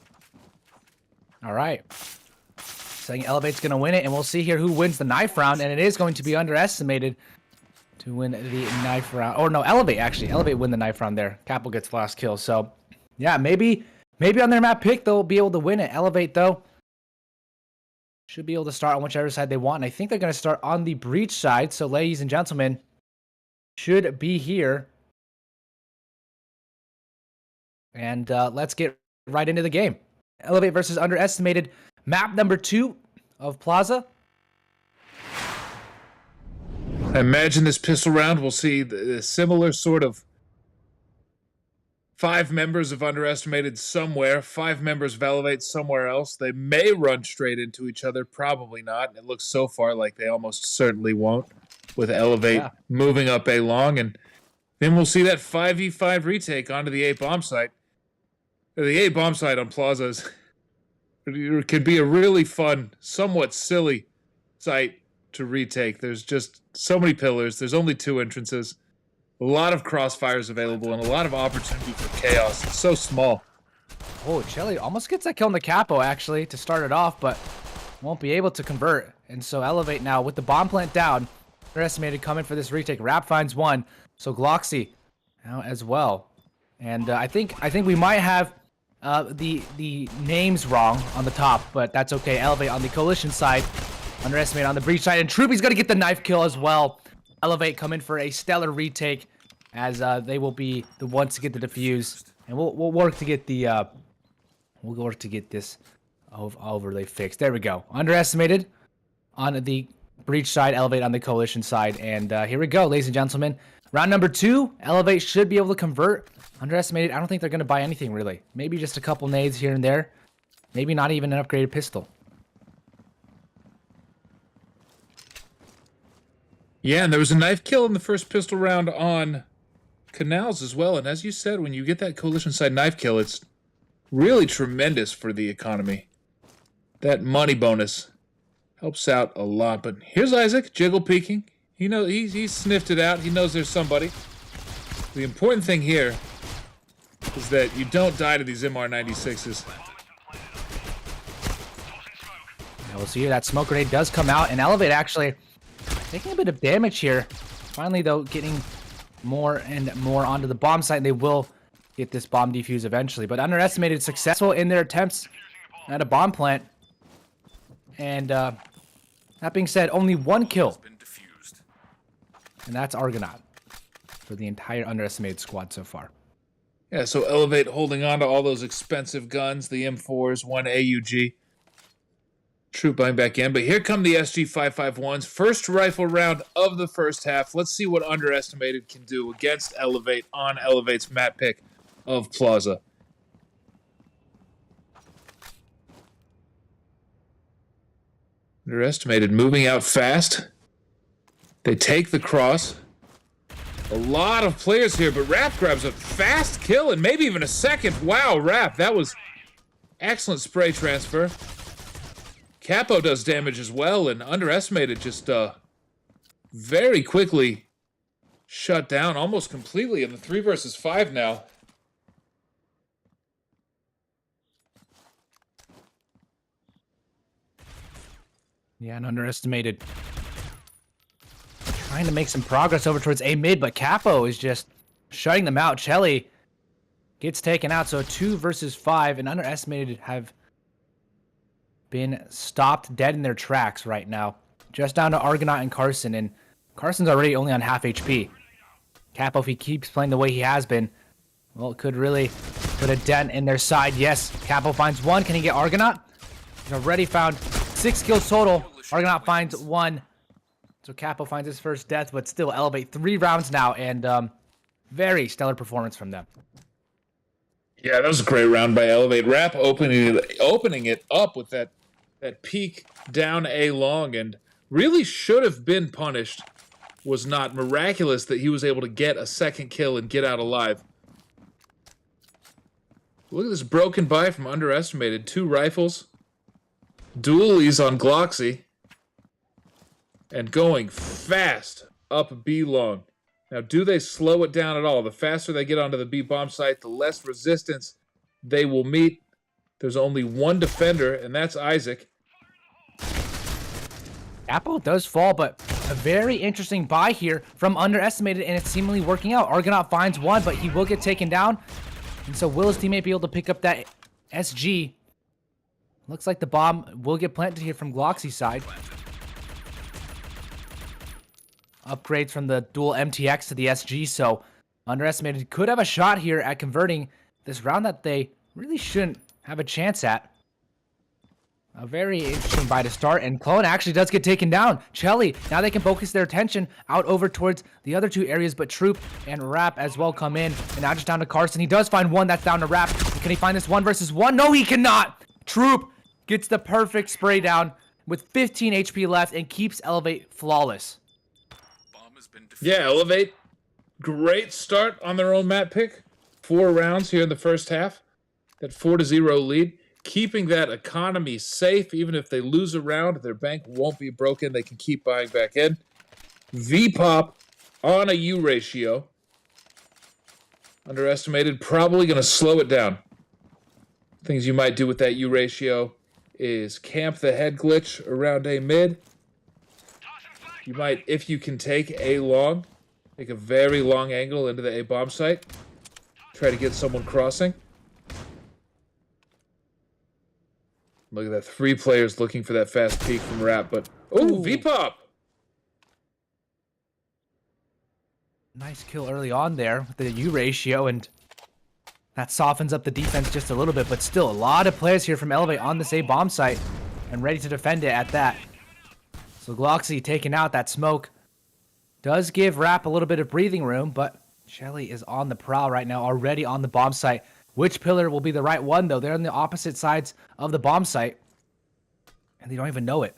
All right. Saying Elevate's going to win it, and we'll see here who wins the knife round, and it is going to be Underestimated to win the knife round. Or no, Elevate, actually. Elevate win the knife round there. Capo gets last kill. So, yeah, maybe on their map pick, they'll be able to win it. Elevate, though, should be able to start on whichever side they want. And I think they're going to start on the breach side. So, ladies and gentlemen, should be here And let's get right into the game. Elevate versus Underestimated. Map number 2 of Plaza. I imagine this pistol round will see the similar sort of 5 members of Underestimated somewhere, 5 members of Elevate somewhere else. They may run straight into each other, probably not. It looks so far like they almost certainly won't, with Elevate moving up A long, and then we'll see that 5v5 retake onto the A bomb site. The A bomb site on Plaza could be a really fun, somewhat silly site to retake. There's just so many pillars. There's only 2 entrances. A lot of crossfires available and a lot of opportunity for chaos. It's so small. Oh, Chelly almost gets that kill on the capo, actually, to start it off, but won't be able to convert. And so Elevate now with the bomb plant down. Underestimated coming for this retake. Rap finds 1. So Gloxy now as well. And I think we might have the names wrong on the top, but that's okay. Elevate on the Coalition side. Underestimate on the breach side, and Troopy's gonna get the knife kill as well. Elevate come in for a stellar retake, as they will be the ones to get the defuse, and we'll work to get the this overlay fixed. There we go. Underestimated on the breach side, Elevate on the Coalition side, and here we go, ladies and gentlemen. Round number 2, Elevate should be able to convert. Underestimated, I don't think they're gonna buy anything really. Maybe just a couple nades here and there. Maybe not even an upgraded pistol. Yeah, and there was a knife kill in the first pistol round on Canals as well. And as you said, when you get that Coalition side knife kill, it's really tremendous for the economy. That money bonus helps out a lot. But here's Isaac, jiggle peeking. He knows he's sniffed it out. He knows there's somebody. The important thing here is that you don't die to these MR96s. Yeah, we'll see here that smoke grenade does come out, and Elevate actually taking a bit of damage here. Finally, though, getting more and more onto the bomb site. They will get this bomb defuse eventually. But Underestimated successful in their attempts at a bomb plant. And that being said, only 1 kill. And that's Argonaut for the entire Underestimated squad so far. Yeah, so Elevate holding on to all those expensive guns, the M4s, 1 AUG. Troop buying back in, but here come the SG551s. First rifle round of the first half. Let's see what Underestimated can do against Elevate on Elevate's map pick of Plaza. Underestimated moving out fast. They take the cross. A lot of players here, but Rap grabs a fast kill and maybe even a second. Wow, Rap, that was excellent spray transfer. Capo does damage as well, and Underestimated just very quickly shut down almost completely in the 3 versus 5 now. Yeah, and Underestimated trying to make some progress over towards A mid, but Capo is just shutting them out. Chelly gets taken out, so 2 versus 5, and Underestimated have been stopped dead in their tracks right now. Just down to Argonaut and Carson, and Carson's already only on half HP. Capo, if he keeps playing the way he has been, well, it could really put a dent in their side. Yes, Capo finds 1. Can he get Argonaut? He's already found 6 kills total. Argonaut finds 1. So Capo finds his first death, but still Elevate 3 rounds now, and very stellar performance from them. Yeah, that was a great round by Elevate. Rap opening it up with that peek down A long, and really should have been punished. Was not miraculous that he was able to get a second kill and get out alive. Look at this broken buy from Underestimated. 2 rifles, dualies on Gloxy, and going fast up B long. Now, do they slow it down at all? The faster they get onto the B bomb site, the less resistance they will meet. There's only 1 defender, and that's Isaac. Apple does fall, but a very interesting buy here from Underestimated, and it's seemingly working out. Argonaut finds 1, but he will get taken down. And so will his teammate be able to pick up that SG? Looks like the bomb will get planted here from Gloxy's side. Upgrades from the dual MTX to the SG, so Underestimated could have a shot here at converting this round that they really shouldn't have a chance at. A very interesting buy to start, and Clone actually does get taken down. Chelly, now they can focus their attention out over towards the other two areas, but Troop and Rap as well come in, and now just down to Carson. He does find one that's down to Rap. Can he find this 1 versus 1? No, he cannot! Troop gets the perfect spray down with 15 HP left and keeps Elevate flawless. Yeah, Elevate, great start on their own map pick. 4 rounds here in the first half. That 4-0 lead. Keeping that economy safe, even if they lose a round, their bank won't be broken. They can keep buying back in. V-Pop on a U ratio. Underestimated, probably going to slow it down. Things you might do with that U ratio is camp the head glitch around A mid. You might, if you can take A long, take a very long angle into the A bomb site. Try to get someone crossing. Look at that. 3 players looking for that fast peek from Rap, but... Oh, V-Pop! Nice kill early on there with the U ratio, and that softens up the defense just a little bit, but still a lot of players here from Elevate on this A bomb site and ready to defend it at that. So Gloxy taking out that smoke. Does give Rap a little bit of breathing room, but Shelly is on the prowl right now, already on the bomb site. Which pillar will be the right one, though? They're on the opposite sides of the bomb site, and they don't even know it.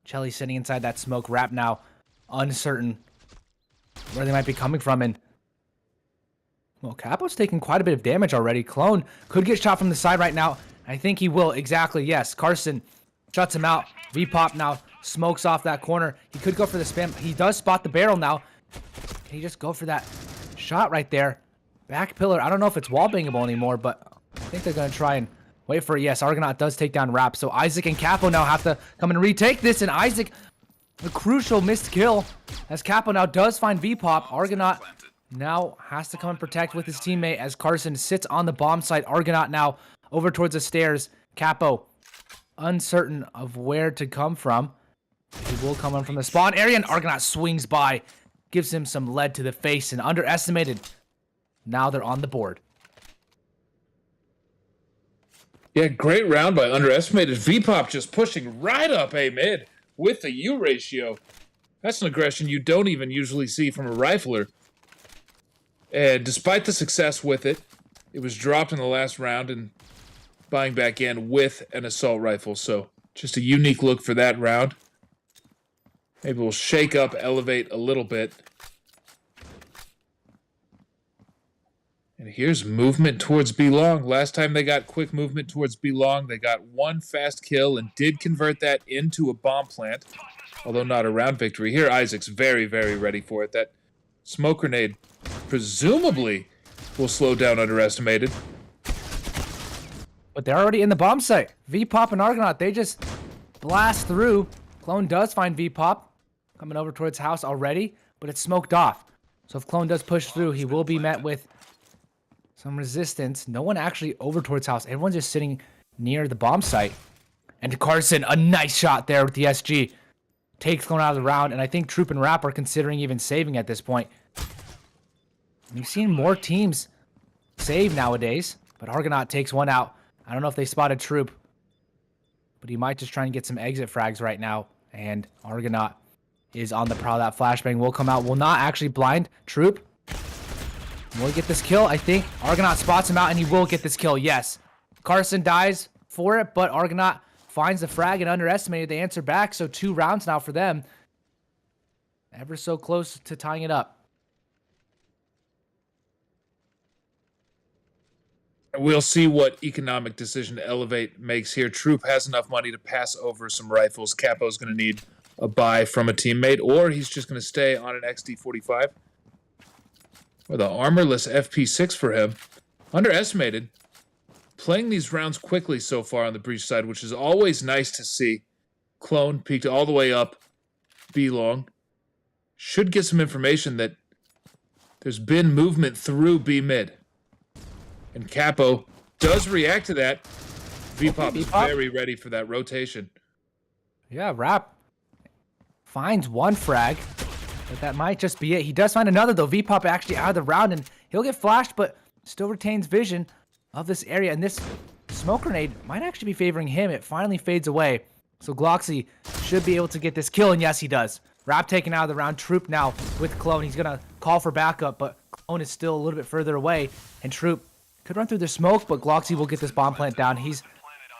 Shelly sitting inside that smoke. Rap now uncertain where they might be coming from, and well, Capo's taking quite a bit of damage already. Clone could get shot from the side right now. I think he will. Exactly, yes. Carson shuts him out. V-Pop now smokes off that corner. He could go for the spam. He does spot the barrel now. Can he just go for that shot right there? Back pillar. I don't know if it's wall bangable anymore, but I think they're going to try and wait for it. Yes, Argonaut does take down Rap. So Isaac and Capo now have to come and retake this. And Isaac, a crucial missed kill. As Capo now does find V-Pop. Argonaut now has to come and protect with his teammate as Carson sits on the bomb site. Argonaut now over towards the stairs. Capo uncertain of where to come from. He will come in from the spawn area, and Argonaut swings by. Gives him some lead to the face, and underestimated. Now they're on the board. Yeah, great round by underestimated. V-Pop just pushing right up A mid with the U ratio. That's an aggression you don't even usually see from a rifler. And despite the success with it, it was dropped in the last round and buying back in with an assault rifle. So just a unique look for that round. Maybe we'll shake up Elevate a little bit. And here's movement towards B long. Last time they got quick movement towards B long, they got 1 fast kill and did convert that into a bomb plant, although not a round victory. Here, Isaac's very, very ready for it. That smoke grenade presumably will slow down underestimated. But they're already in the bomb site. V-Pop and Argonaut, they just blast through. Clone does find V-Pop coming over towards house already, but it's smoked off. So if Clone does push through, he will be met with some resistance. No one actually over towards house. Everyone's just sitting near the bomb site. And Carson, a nice shot there with the SG. Takes Clone out of the round, and I think Troop and Rap are considering even saving at this point. We've seen more teams save nowadays, but Argonaut takes one out. I don't know if they spotted Troop, but he might just try and get some exit frags right now. And Argonaut is on the prowl. That flashbang will come out. Will not actually blind Troop. Will get this kill, I think. Argonaut spots him out, and he will get this kill. Yes. Carson dies for it, but Argonaut finds the frag and underestimated. They answer back, so 2 rounds now for them. Ever so close to tying it up. We'll see what economic decision Elevate makes here. Troop has enough money to pass over some rifles. Capo's going to need a buy from a teammate, or he's just going to stay on an XD45. Or the armorless FP6 for him. Underestimated. Playing these rounds quickly so far on the breach side, which is always nice to see. Clone peeked all the way up B long. Should get some information that there's been movement through B mid. And Capo does react to that. V-Pop is very ready for that rotation. Yeah, Rap finds 1 frag, but that might just be it. He does find another, though. V-Pop actually out of the round, and he'll get flashed, but still retains vision of this area, and this smoke grenade might actually be favoring him. It finally fades away, so Gloxy should be able to get this kill, and yes, he does. Rap taken out of the round. Troop now with Clone. He's gonna call for backup, but Clone is still a little bit further away, and Troop could run through the smoke, but Gloxy will get this bomb plant down. He's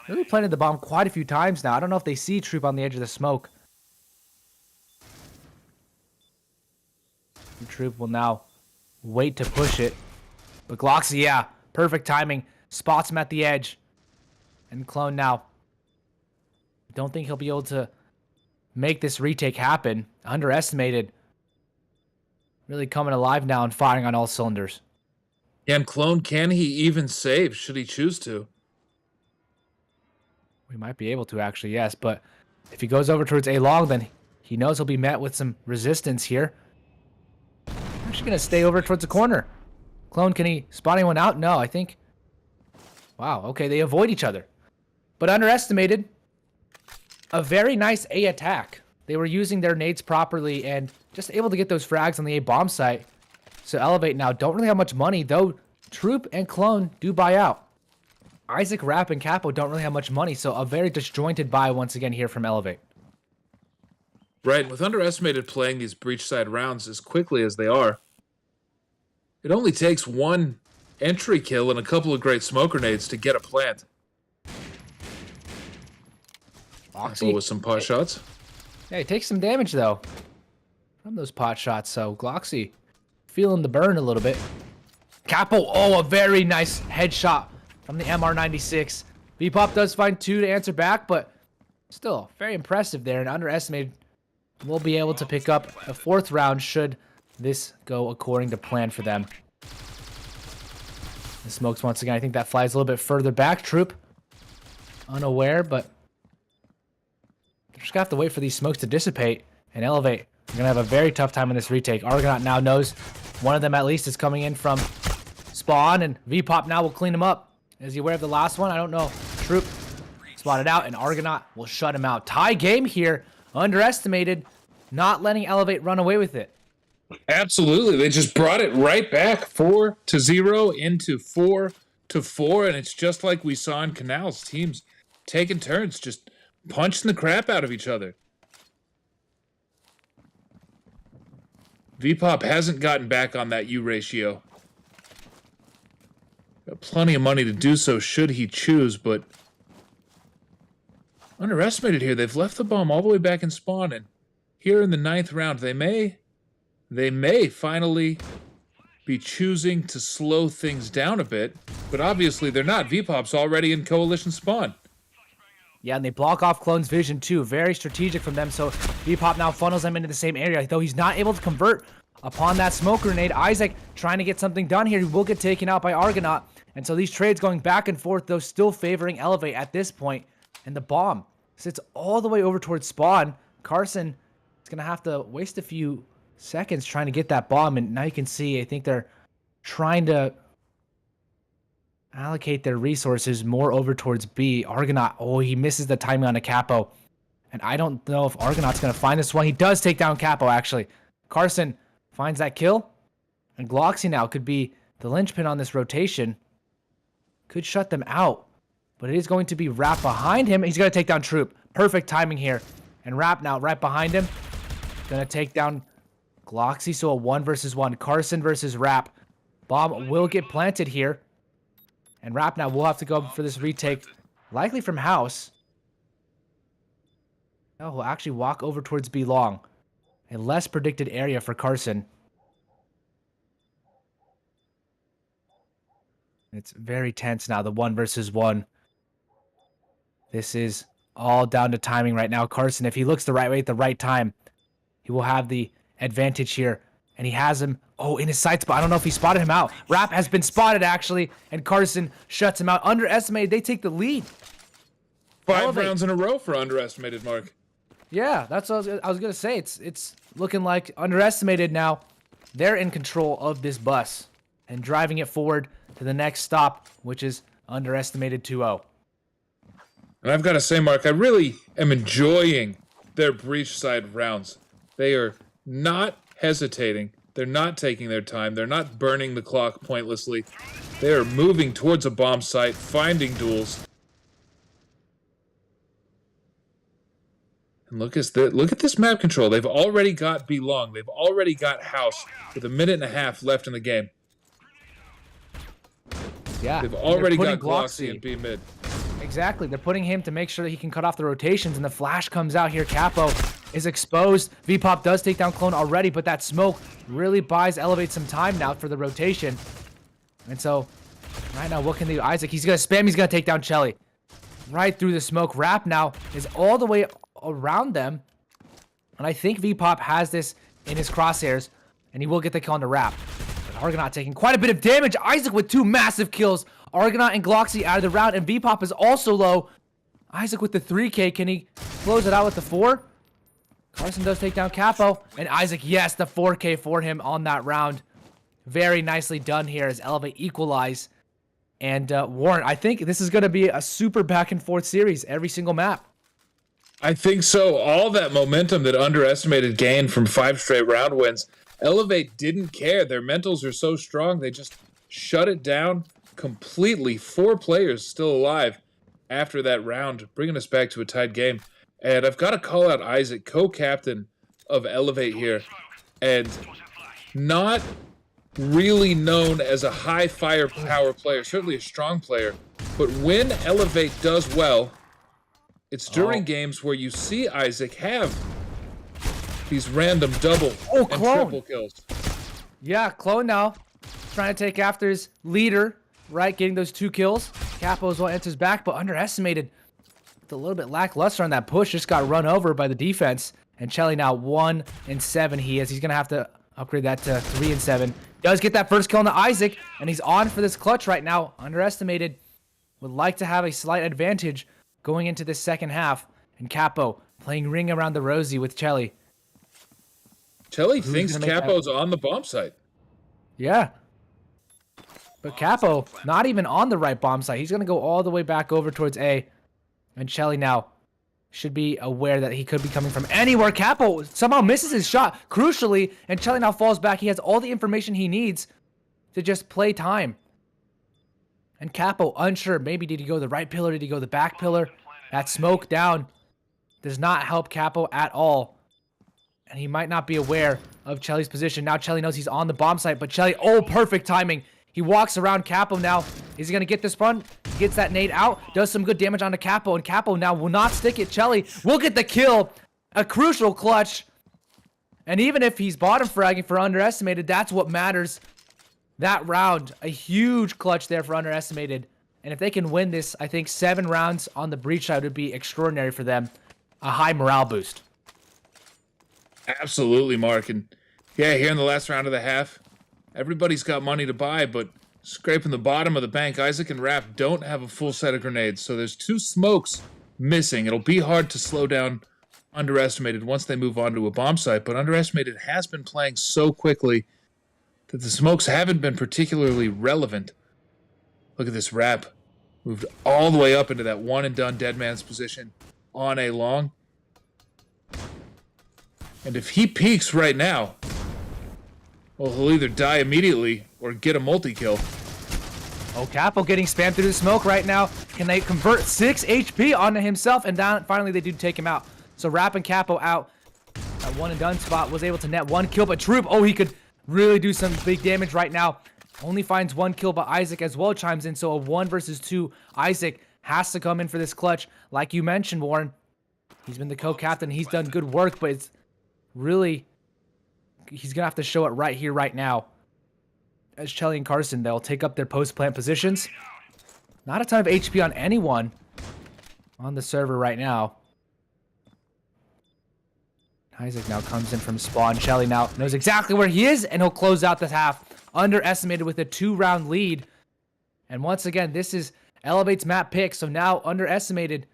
really planted the bomb quite a few times now. I don't know if they see Troop on the edge of the smoke. Troop will now wait to push it, but Gloxy, yeah, perfect timing. Spots him at the edge. And Clone now. Don't think he'll be able to make this retake happen. Underestimated. Really coming alive now and firing on all cylinders. And Clone, can he even save? Should he choose to? We might be able to, actually, yes. But if he goes over towards A long, then he knows he'll be met with some resistance here. Actually going to stay over towards the corner. Clone, can he spot anyone out? No, I think... Wow, okay, they avoid each other. But underestimated. A very nice A attack. They were using their nades properly and just able to get those frags on the A bomb site. So Elevate now don't really have much money, though Troop and Clone do buy out. Isaac, Rap, and Capo don't really have much money, so a very disjointed buy once again here from Elevate. Right, with Underestimated playing these breach side rounds as quickly as they are, it only takes one entry kill and a couple of great smoke grenades to get a plant. Oxy with some pot shots. Yeah, he takes some damage, though, from those pot shots, so Gloxy feeling the burn a little bit. Capo, oh, a very nice headshot from the MR96. Vpop does find 2 to answer back, but still very impressive there, and Underestimated will be able to pick up a 4th round should this go according to plan for them. The smokes once again. I think that flies a little bit further back. Troop unaware, but just gonna have to wait for these smokes to dissipate and Elevate. We're gonna have a very tough time in this retake. Argonaut now knows one of them at least is coming in from spawn, and Vpop now will clean him up. Is he aware of the last one? I don't know. Troop spotted out, and Argonaut will shut him out. Tie game here. Underestimated, not letting Elevate run away with it. Absolutely. They just brought it right back 4-0 into 4-4. And it's just like we saw in Canals. Teams taking turns, just punching the crap out of each other. Vpop hasn't gotten back on that U ratio. Got plenty of money to do so should he choose, but Underestimated here. They've left the bomb all the way back in spawn, and here in the 9th round, they may finally be choosing to slow things down a bit, but obviously they're not. Vpop's already in coalition spawn. Yeah, and they block off Clone's vision too. Very strategic from them, so Vpop now funnels them into the same area, though he's not able to convert upon that smoke grenade. Isaac trying to get something done here. He will get taken out by Argonaut, and so these trades going back and forth, though still favoring Elevate at this point. And the bomb sits all the way over towards spawn. Carson is going to have to waste a few seconds trying to get that bomb, and now you can see, I think they're trying to allocate their resources more over towards B. Argonaut, oh, he misses the timing on a Capo, and I don't know if Argonaut's going to find this one. He does take down Capo, actually. Carson finds that kill, and Gloxy now could be the linchpin on this rotation. Could shut them out, but it is going to be Rap behind him. He's going to take down Troop. Perfect timing here, and Rap now right behind him. Going to take down Gloxy, so a 1 versus 1. Carson versus Rap. Bomb will get planted here. And Rap now will have to go for this retake, likely from house. No, he'll actually walk over towards B long. A less predicted area for Carson. It's very tense now, the 1 versus 1. This is all down to timing right now. Carson, if he looks the right way at the right time, he will have the advantage here. And he has him, oh, in his sight spot. I don't know if he spotted him out. Rap has been spotted, actually, and Carson shuts him out. Underestimated, they take the lead. 5 rounds in a row for Underestimated, Mark. Yeah, that's what I was going to say. It's looking like Underestimated now. They're in control of this bus and driving it forward to the next stop, which is Underestimated 2-0. And I've got to say, Mark, I really am enjoying their breach side rounds. They are not hesitating. They're not taking their time. They're not burning the clock pointlessly. They are moving towards a bomb site, finding duels. And look at this map control. They've already got Belong. They've already got House with 1.5 minutes left in the game. Yeah. They've already got Gloxy Gloxy in B mid. Exactly. They're putting him to make sure that he can cut off the rotations, and the flash comes out here. Capo is exposed. VPOP does take down Clone already, but that smoke really buys Elevate some time now for the rotation. And so, right now, what can they do? Isaac, he's going to spam. He's going to take down Chelly. Right through the smoke. Rap now is all the way around them. And I think VPOP has this in his crosshairs, and he will get the kill on the Rap. But Argonaut taking quite a bit of damage. Isaac with 2 massive kills. Argonaut and Gloxy out of the round, and VPOP is also low. Isaac with the 3K. Can he close it out with the 4? Carson does take down Capo, and Isaac, yes, the 4K for him on that round. Very nicely done here as Elevate equalize. And Warren, I think this is going to be a super back and forth series every single map. I think so. All that momentum that Underestimated gained from 5 straight round wins, Elevate didn't care. Their mentals are so strong, they just shut it down completely. 4 players still alive after that round, bringing us back to a tied game. And I've got to call out Isaac, co-captain of Elevate here, and not really known as a high firepower player, certainly a strong player, but when Elevate does well, it's during games where you see Isaac have these random double and triple kills. Yeah, Clone now trying to take after his leader, right? Getting those 2 kills. Capo as well enters back, but Underestimated with a little bit lackluster on that push. Just got run over by the defense. And Chelly now 1-7 he is. He's going to have to upgrade that to 3-7. Does get that first kill on the Isaac, and he's on for this clutch right now. Underestimated would like to have a slight advantage going into this second half. And Capo playing ring around the rosy with Chelly. Chelly thinks Capo's on the bomb site. Yeah. But Capo, not even on the right bomb site. He's going to go all the way back over towards A. And Chelly now should be aware that he could be coming from anywhere. Capo somehow misses his shot, crucially, and Chelly now falls back. He has all the information he needs to just play time. And Capo, unsure. Maybe did he go the right pillar? Did he go the back pillar? That smoke down does not help Capo at all. And he might not be aware of Chelly's position. Now Chelly knows he's on the bomb site, but Chelly, oh, perfect timing. He walks around Capo now. Is he going to get this run? Gets that nade out. Does some good damage onto Capo. And Capo now will not stick it. Chelly will get the kill. A crucial clutch. And even if he's bottom fragging for Underestimated, that's what matters. That round, a huge clutch there for Underestimated. And if they can win this, I think 7 rounds on the breach side would be extraordinary for them. A high morale boost. Absolutely, Mark. And yeah, here in the last round of the half, everybody's got money to buy, but scraping the bottom of the bank, Isaac and Rap don't have a full set of grenades, so there's 2 smokes missing. It'll be hard to slow down Underestimated once they move on to a bomb site, but Underestimated has been playing so quickly that the smokes haven't been particularly relevant. Look at this Rap. Moved all the way up into that one-and-done dead man's position on A long. And if he peeks right now, well, he'll either die immediately or get a multi-kill. Oh, Capo getting spammed through the smoke right now. Can they convert 6 HP onto himself? And down, finally, they do take him out. So Rap and Capo out. That one-and-done spot was able to net 1 kill, but Troop, oh, he could really do some big damage right now. Only finds 1 kill, but Isaac as well chimes in. So a 1 versus 2. Isaac has to come in for this clutch. Like you mentioned, Warren, he's been the co-captain. He's done good work, but it's really, he's going to have to show it right here, right now. As Chelly and Carson, they'll take up their post-plant positions. Not a ton of HP on anyone on the server right now. Isaac now comes in from spawn. Chelly now knows exactly where he is, and he'll close out this half. Underestimated with a 2-round lead. And once again, this is Elevate's map pick, so now Underestimated.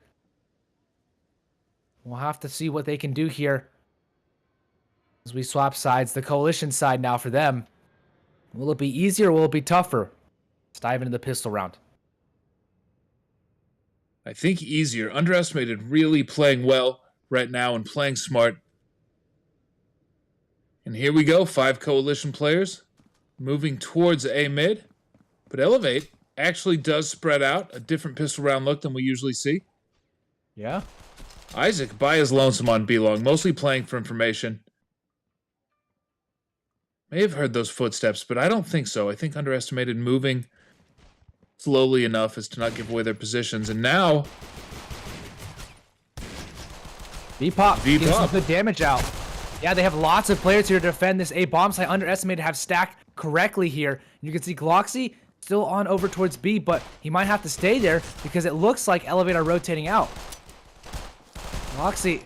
We'll have to see what they can do here as we swap sides. The Coalition side now for them. Will it be easier or will it be tougher? Let's dive into the pistol round. I think easier. Underestimated really playing well right now and playing smart. And here we go, 5 coalition players moving towards A mid. But Elevate actually does spread out, a different pistol round look than we usually see. Yeah. Isaac by his lonesome on B-Long, mostly playing for information. May have heard those footsteps, but I don't think so. I think Underestimated moving slowly enough as to not give away their positions. And now V-Pop getting some good damage out. Yeah, they have lots of players here to defend this A bomb site. Underestimated have stacked correctly here. You can see Gloxy still on over towards B, but he might have to stay there because it looks like Elevate are rotating out. Gloxy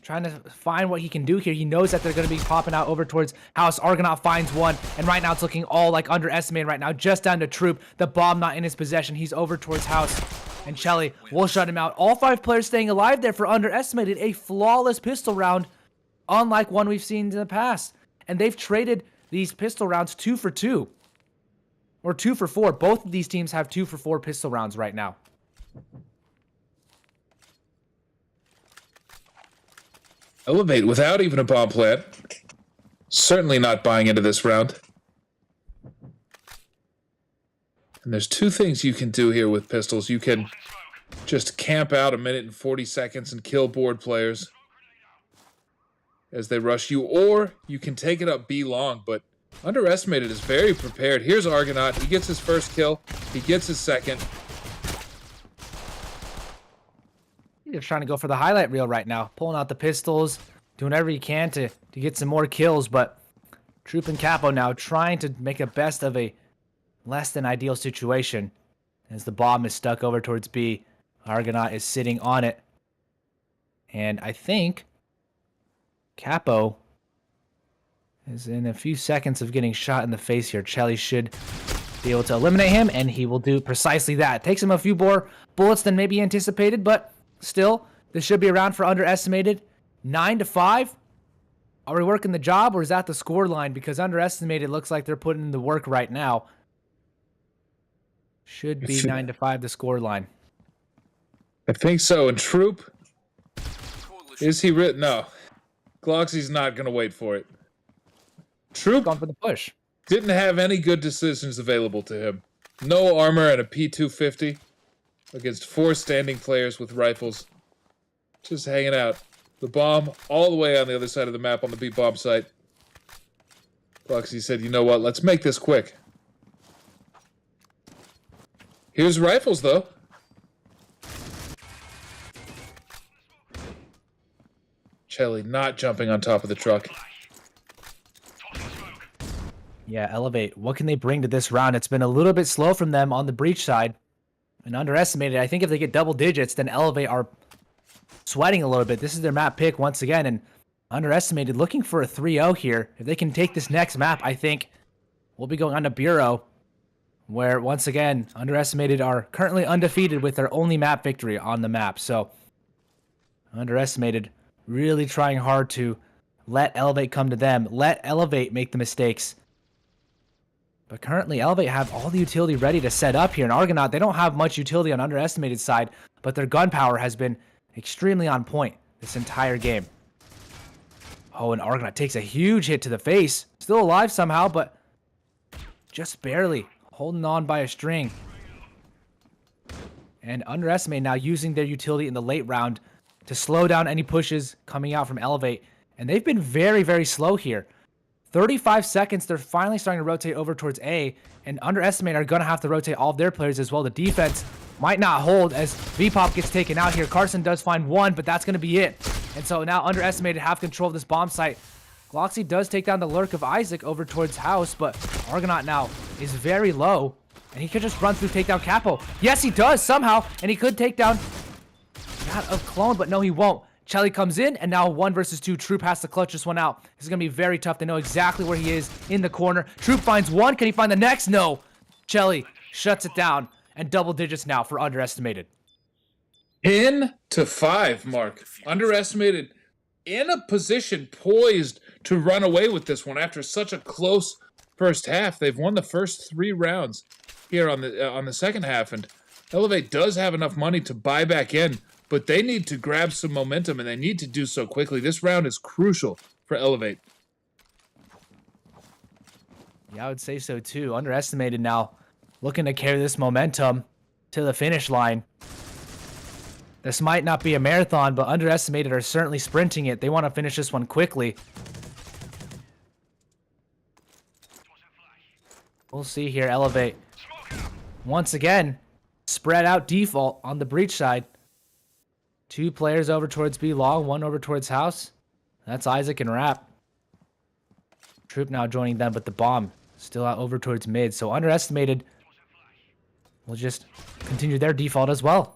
trying to find what he can do here. He knows that they're going to be popping out over towards House. Argonaut finds one, and right now it's looking all like Underestimated right now, just down to Troop. The bomb not in his possession. He's over towards House, and Chelly will shut him out. All 5 players staying alive there for Underestimated. A flawless pistol round, unlike one we've seen in the past. And they've traded these pistol rounds 2 for 2. Or 2 for 4. Both of these teams have 2 for 4 pistol rounds right now. Elevate without even a bomb plant. Certainly not buying into this round. And there's 2 things you can do here with pistols. You can just camp out 1 minute and 40 seconds and kill board players as they rush you, or you can take it up B long, but Underestimated is very prepared. Here's Argonaut. He gets his first kill. He gets his second. They're trying to go for the highlight reel right now. Pulling out the pistols. Doing whatever he can to get some more kills. But Troop and Capo now trying to make a best of a less than ideal situation. As the bomb is stuck over towards B. Argonaut is sitting on it. And I think Capo is in a few seconds of getting shot in the face here. Chelly should be able to eliminate him, and he will do precisely that. Takes him a few more bullets than maybe anticipated, but still, this should be around for Underestimated. 9-5. Are we working the job, or is that the score line? Because Underestimated looks like they're putting in the work right now. Should be 9-5 the score line. I think so. And Troop, is he written? No. Gloxy's not going to wait for it. Troop Going for the push. didn't have any good decisions available to him. No armor and a P250 against 4 standing players with rifles. Just hanging out. The bomb all the way on the other side of the map on the B bomb site. Gloxy said, you know what, let's make this quick. Here's rifles, though. Chelly not jumping on top of the truck. Yeah, Elevate. What can they bring to this round? It's been a little bit slow from them on the breach side. And Underestimated, I think if they get double digits, then Elevate are sweating a little bit. This is their map pick once again. And Underestimated looking for a 3-0 here. If they can take this next map, I think we'll be going on to Bureau, where once again, Underestimated are currently undefeated with their only map victory on the map. So Underestimated really trying hard to let Elevate come to them. Let Elevate make the mistakes. But currently, Elevate have all the utility ready to set up here. And Argonaut, they don't have much utility on Underestimated side, but their gunpowder has been extremely on point this entire game. Oh, and Argonaut takes a huge hit to the face. Still alive somehow, but just barely holding on by a string. And Underestimated now using their utility in the late round to slow down any pushes coming out from Elevate. And they've been very, very slow here. 35 seconds, they're finally starting to rotate over towards A, and Underestimated are going to have to rotate all of their players as well. The defense might not hold as V-Pop gets taken out here. Carson does find one, but that's going to be it. And so now Underestimated have control of this bomb site. Gloxy does take down the lurk of Isaac over towards House, but Argonaut now is very low, and he could just run through, take down Capo. Yes, he does somehow, and he could take down not a clone, but no, he won't. Chelly comes in, and now 1 versus 2. Troop has to clutch this one out. This is going to be very tough. They know exactly where he is in the corner. Troop finds one. Can he find the next? No. Chelly shuts it down, and double digits now for Underestimated. 10-5, Mark. Underestimated in a position poised to run away with this one after such a close first half. They've won the first 3 rounds here on the second half, and Elevate does have enough money to buy back in, but they need to grab some momentum, and they need to do so quickly. This round is crucial for Elevate. Yeah, I would say so too. Underestimated now, looking to carry this momentum to the finish line. This might not be a marathon, but Underestimated are certainly sprinting it. They want to finish this one quickly. We'll see here. Elevate. Once again, spread out default on the breach side. 2 players over towards B long, 1 over towards house. That's Isaac and Rap. Troop now joining them, but the bomb still out over towards mid. So Underestimated will just continue their default as well.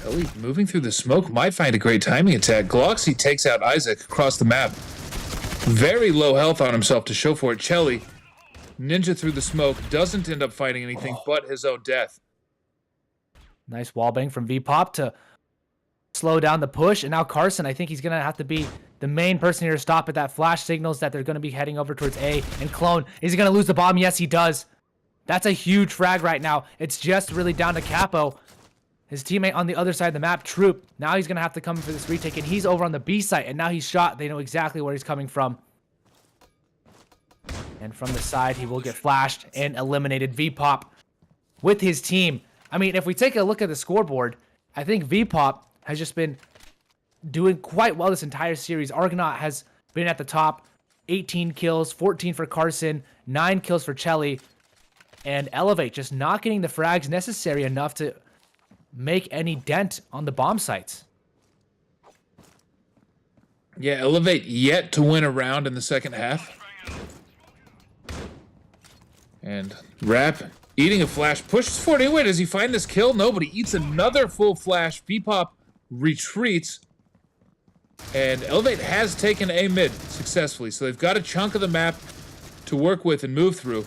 Ellie moving through the smoke might find a great timing attack. Gloxy takes out Isaac across the map. Very low health on himself to show for it. Chelly, ninja through the smoke, doesn't end up fighting anything but his own death. Nice wallbang from V-Pop to slow down the push. And now Carson, I think he's going to have to be the main person here to stop it. That flash signals that they're going to be heading over towards A. And Clone, is he going to lose the bomb? Yes, he does. That's a huge frag right now. It's just really down to Capo. His teammate on the other side of the map, Troop, now he's going to have to come for this retake, and he's over on the B site, and now he's shot. They know exactly where he's coming from. And from the side, he will get flashed and eliminated. V-Pop with his team. I mean, if we take a look at the scoreboard, I think V-Pop has just been doing quite well this entire series. Argonaut has been at the top. 18 kills, 14 for Carson, 9 kills for Chelly, and Elevate just not getting the frags necessary enough to make any dent on the bomb sites. Yeah, Elevate yet to win a round in the second half. And Rap eating a flash, pushes forward anyway. Does he find this kill? Nobody eats another full flash. V-Pop retreats. And Elevate has taken A mid successfully, so they've got a chunk of the map to work with and move through.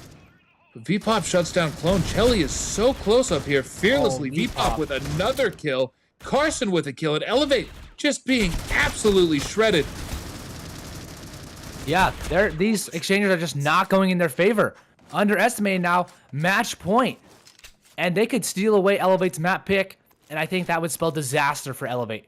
But V-Pop shuts down Clone. Chelly is so close up here. Fearlessly, V-Pop with another kill. Carson with a kill. And Elevate just being absolutely shredded. Yeah, these exchanges are just not going in their favor. Underestimated now, match point. And they could steal away Elevate's map pick, and I think that would spell disaster for Elevate.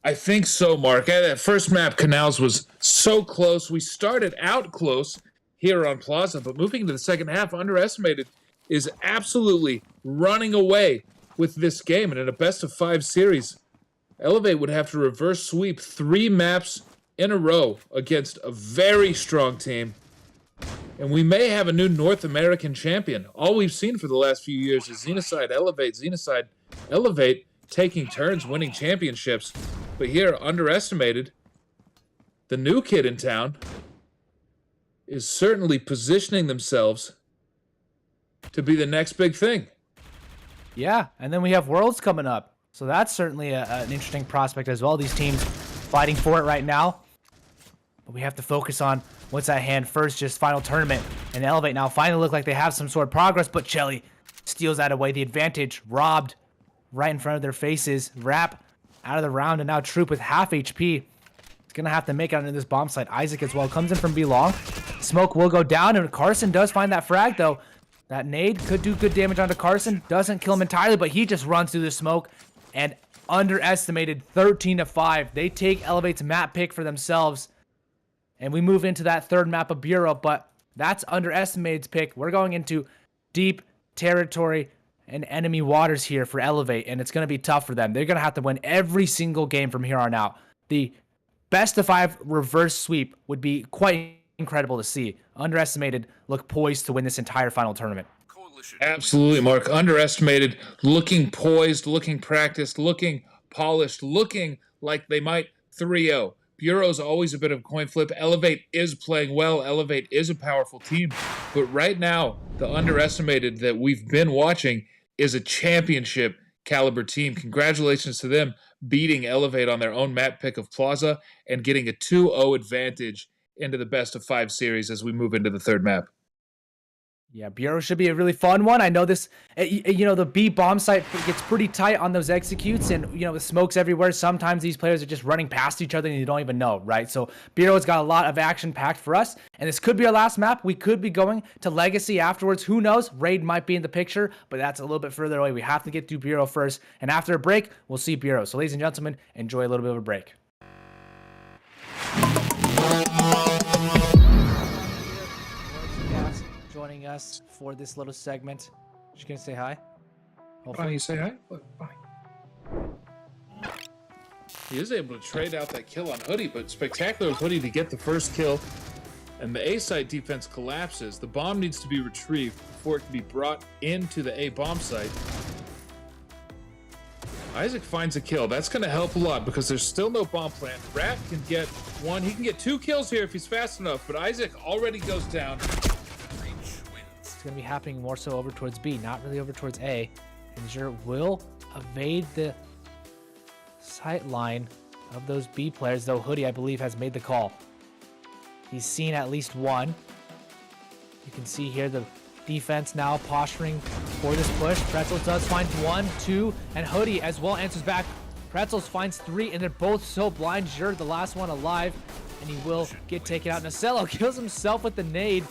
I think so, Mark. That first map, Canals, was so close. We started out close here on Plaza, but moving into the second half, Underestimated is absolutely running away with this game. And in a best-of-5 series, Elevate would have to reverse sweep 3 maps in a row against a very strong team. And we may have a new North American champion. All we've seen for the last few years is Xenocide Elevate taking turns winning championships. But here, Underestimated, the new kid in town, is certainly positioning themselves to be the next big thing. Yeah, and then we have Worlds coming up. So that's certainly an interesting prospect as well. These teams fighting for it right now. But we have to focus on what's at hand first, just final tournament. And Elevate now finally look like they have some sort of progress, but Chelly steals that away. The advantage robbed right in front of their faces. Rap out of the round, and now Troop with half HP. He's going to have to make it onto this bomb site. Isaac as well comes in from B long. Smoke will go down, and Carson does find that frag, though. That nade could do good damage onto Carson. Doesn't kill him entirely, but he just runs through the smoke. And Underestimated 13-5. They take Elevate's map pick for themselves. And we move into that third map of Bureau, but that's Underestimated's pick. We're going into deep territory and enemy waters here for Elevate, and it's going to be tough for them. They're going to have to win every single game from here on out. The best-of-5 reverse sweep would be quite incredible to see. Underestimated look poised to win this entire final tournament. Absolutely, Mark. Underestimated, looking poised, looking practiced, looking polished, looking like they might 3-0. Bureau's always a bit of a coin flip. Elevate is playing well. Elevate is a powerful team. But right now, the Underestimated that we've been watching is a championship caliber team. Congratulations to them beating Elevate on their own map pick of Plaza and getting a 2-0 advantage into the best-of-5 series as we move into the third map. Yeah, Bureau should be a really fun one. I know this, you know, the B bomb site gets pretty tight on those executes, and, you know, the smoke's everywhere. Sometimes these players are just running past each other and you don't even know, right? So Bureau's got a lot of action packed for us, and this could be our last map. We could be going to Legacy afterwards. Who knows? Raid might be in the picture, but that's a little bit further away. We have to get through Bureau first, and after a break, we'll see Bureau. So ladies and gentlemen, enjoy a little bit of a break. Joining us for this little segment. Just gonna say hi. Hopefully you say hi. Bye. He is able to trade out that kill on Hoodie, but spectacular Hoodie to get the first kill. And the A site defense collapses. The bomb needs to be retrieved before it can be brought into the A bomb site. Isaac finds a kill. That's going to help a lot because there's still no bomb plant. Rat can get one. He can get 2 kills here if he's fast enough, but Isaac already goes down. It's going to be happening more so over towards B, not really over towards A. And Xur will evade the sight line of those B players, though Hoodie, I believe, has made the call. He's seen at least one. You can see here the defense now posturing for this push. Pretzels does find 1, 2, and Hoodie as well answers back. Pretzels finds 3, and they're both so blind. Xur, the last one alive, and he will get taken out. Nacello kills himself with the nade.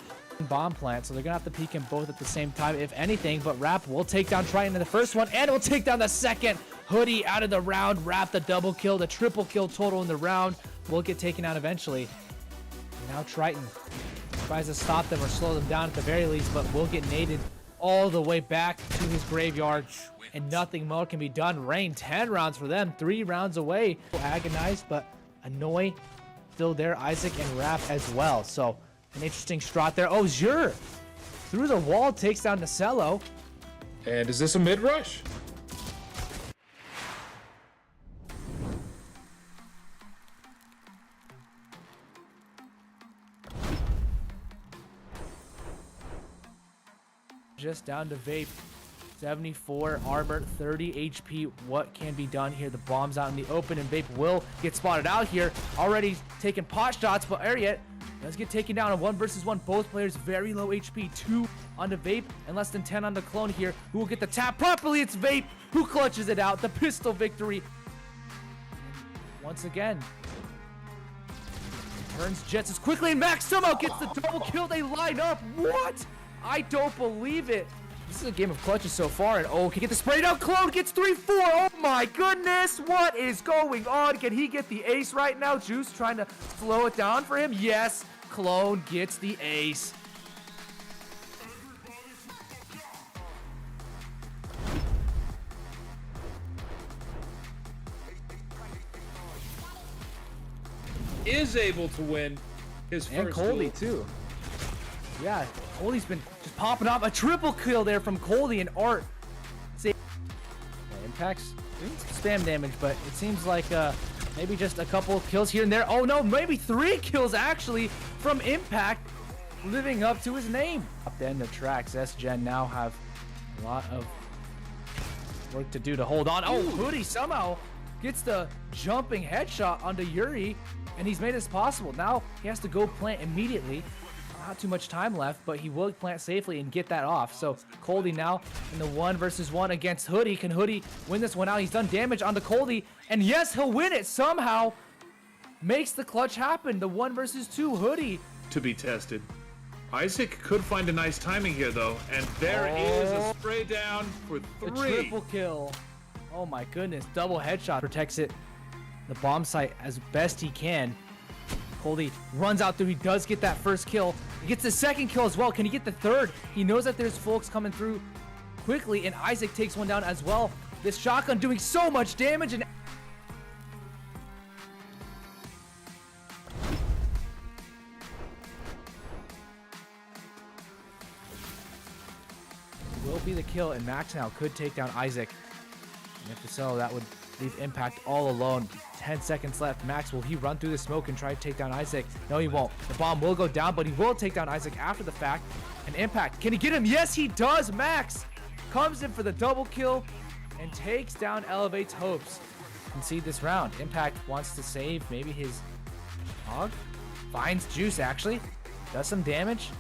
Bomb plant, so they're gonna have to peek him both at the same time, if anything. But Rap will take down Triton in the first one, and will take down the second. Hoodie out of the round. Rap the double kill, the triple kill total in the round. Will get taken out eventually. And now Triton tries to stop them or slow them down at the very least, but will get naded all the way back to his graveyard, and nothing more can be done. Rain 10 rounds for them, 3 rounds away. Agonized, but Annoy still there. Isaac and Rap as well. So an interesting strat there. Oh, Xur through the wall takes down Nacello. And is this a mid rush? Just down to Vape. 74 armor, 30 HP. What can be done here? The bomb's out in the open, and Vape will get spotted out here. Already taking pot shots, but Ariat does get taken down on 1 versus 1. Both players very low HP. 2 onto Vape and less than 10 on the Clone here. Who will get the tap properly? It's Vape who clutches it out. The pistol victory. Once again, turns Jets as quickly, and Max somehow gets the double kill. They line up. What? I don't believe it. This is a game of clutches so far, and oh, can get the spray down. Clone gets 3-4. Oh my goodness, what is going on? Can he get the ace right now? Juice trying to slow it down for him. Yes, Clone gets the ace. Is able to win his first And Coldy duel. too. Yeah, Coldy's been just popping off. A triple kill there from Coldy and Art. See, Impact's doing some spam damage, but it seems like maybe just a couple kills here and there. Oh no, maybe 3 kills actually from Impact, living up to his name. Up the end of tracks, S-Gen now have a lot of work to do to hold on. Oh, Hoodie somehow gets the jumping headshot onto Yuri, and he's made this possible. Now he has to go plant immediately. Not too much time left, but he will plant safely and get that off. So Coldy now in the 1 versus 1 against Hoodie. Can Hoodie win this one out? He's done damage on the Coldy, and yes, he'll win it somehow. Makes the clutch happen. The 1 versus 2 Hoodie. To be tested. Isaac could find a nice timing here, though, and there is a spray down for 3. The triple kill. Oh my goodness, double headshot. Protects it, the bomb site, as best he can. Coldy runs out through. He does get that first kill. He gets the second kill as well. Can he get the third? He knows that there's folks coming through quickly, and Isaac takes one down as well. This shotgun doing so much damage, and will be the kill, and Max now could take down Isaac. And if so, that would leave Impact all alone. 10 seconds left. Max, will he run through the smoke and try to take down Isaac? No, he won't. The bomb will go down, but he will take down Isaac after the fact. And Impact, can he get him? Yes, he does. Max comes in for the double kill and takes down Elevate's hopes. Concede this round. Impact wants to save maybe his hog. Finds Juice, actually. Does some damage.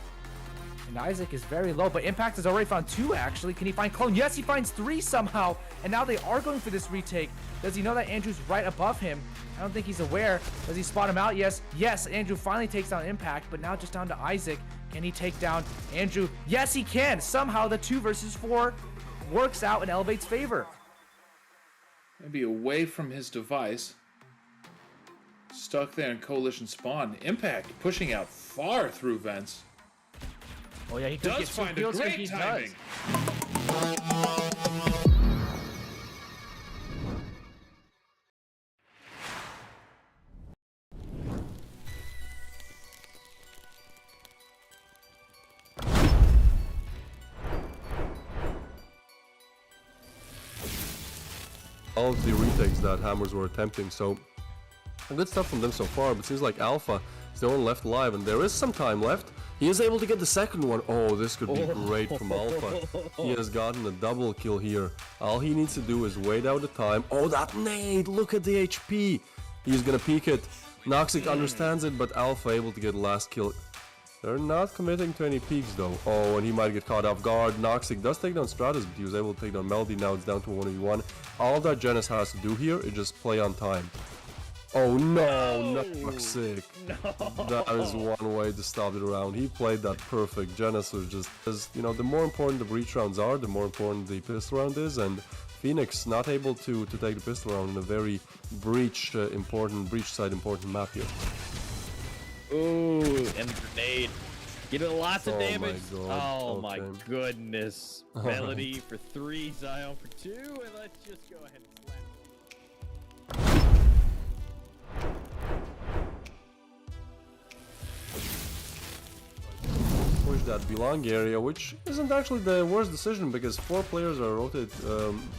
And Isaac is very low, but Impact has already found 2, actually. Can he find Clone? Yes, he finds 3 somehow. And now they are going for this retake. Does he know that Andrew's right above him? I don't think he's aware. Does he spot him out? Yes. Yes, Andrew finally takes down Impact, but now just down to Isaac. Can he take down Andrew? Yes, he can. Somehow the 2 versus 4 works out in Elevate's favor. Maybe away from his device. Stuck there in Coalition spawn. Impact pushing out far through vents. Oh yeah, he could Does get 2 find a kills if great he timing. does. All of the retakes that Hammers were attempting, so good stuff from them so far, but seems like Alpha is the one left alive, and there is some time left. He is able to get the second one. Oh, this could be great from Alpha. He has gotten a double kill here. All he needs to do is wait out the time. Oh, that nade! Look at the HP! He's gonna peek it. Noxic understands it, but Alpha able to get the last kill. They're not committing to any peaks though. Oh, and he might get caught off guard. Noxic does take down Stratus, but he was able to take down Melody. Now it's down to 1v1. All that Genis has to do here is just play on time. Oh no, Noxic. No. That is one way to stop it around. He played that perfect. Genis was just, as you know, the more important the breach rounds are, the more important the pistol round is, and Phoenix not able to take the pistol round in a very breach side important map here. Ooh, and grenade. Getting lots of Oh my damage. God, Oh my okay. goodness. Melody for 3, Zion for 2, and let's just go ahead and slap. Push that belong area, which isn't actually the worst decision because 4 players are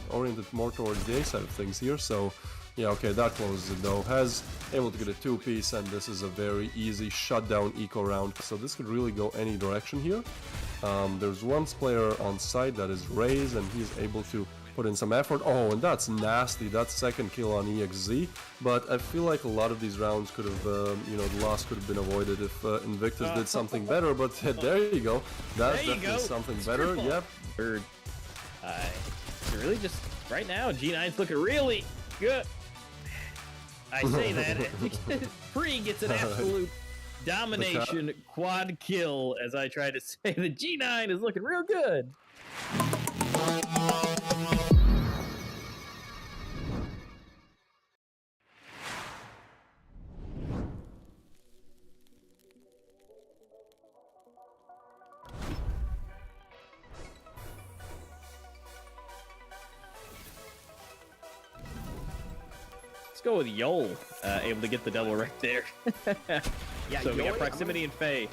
oriented more towards the A side of things here, so yeah, okay, that closes it though. Has able to get a 2-piece, and this is a very easy shutdown eco round, so this could really go any direction here. There's one player on site that is Raze, and he's able to put in some effort. Oh, and that's nasty. That's second kill on EXZ. But I feel like a lot of these rounds could have, you know, the loss could have been avoided if Invictus did something better. But there you go. That's definitely something better. Yep. Third. Really just right now, G9's looking really good. I say that. Free gets an absolute domination quad kill, as I try to say. The G9 is looking real good. Let's go with Yol, able to get the double right there. Yeah, so we got Yoi, proximity and Faye.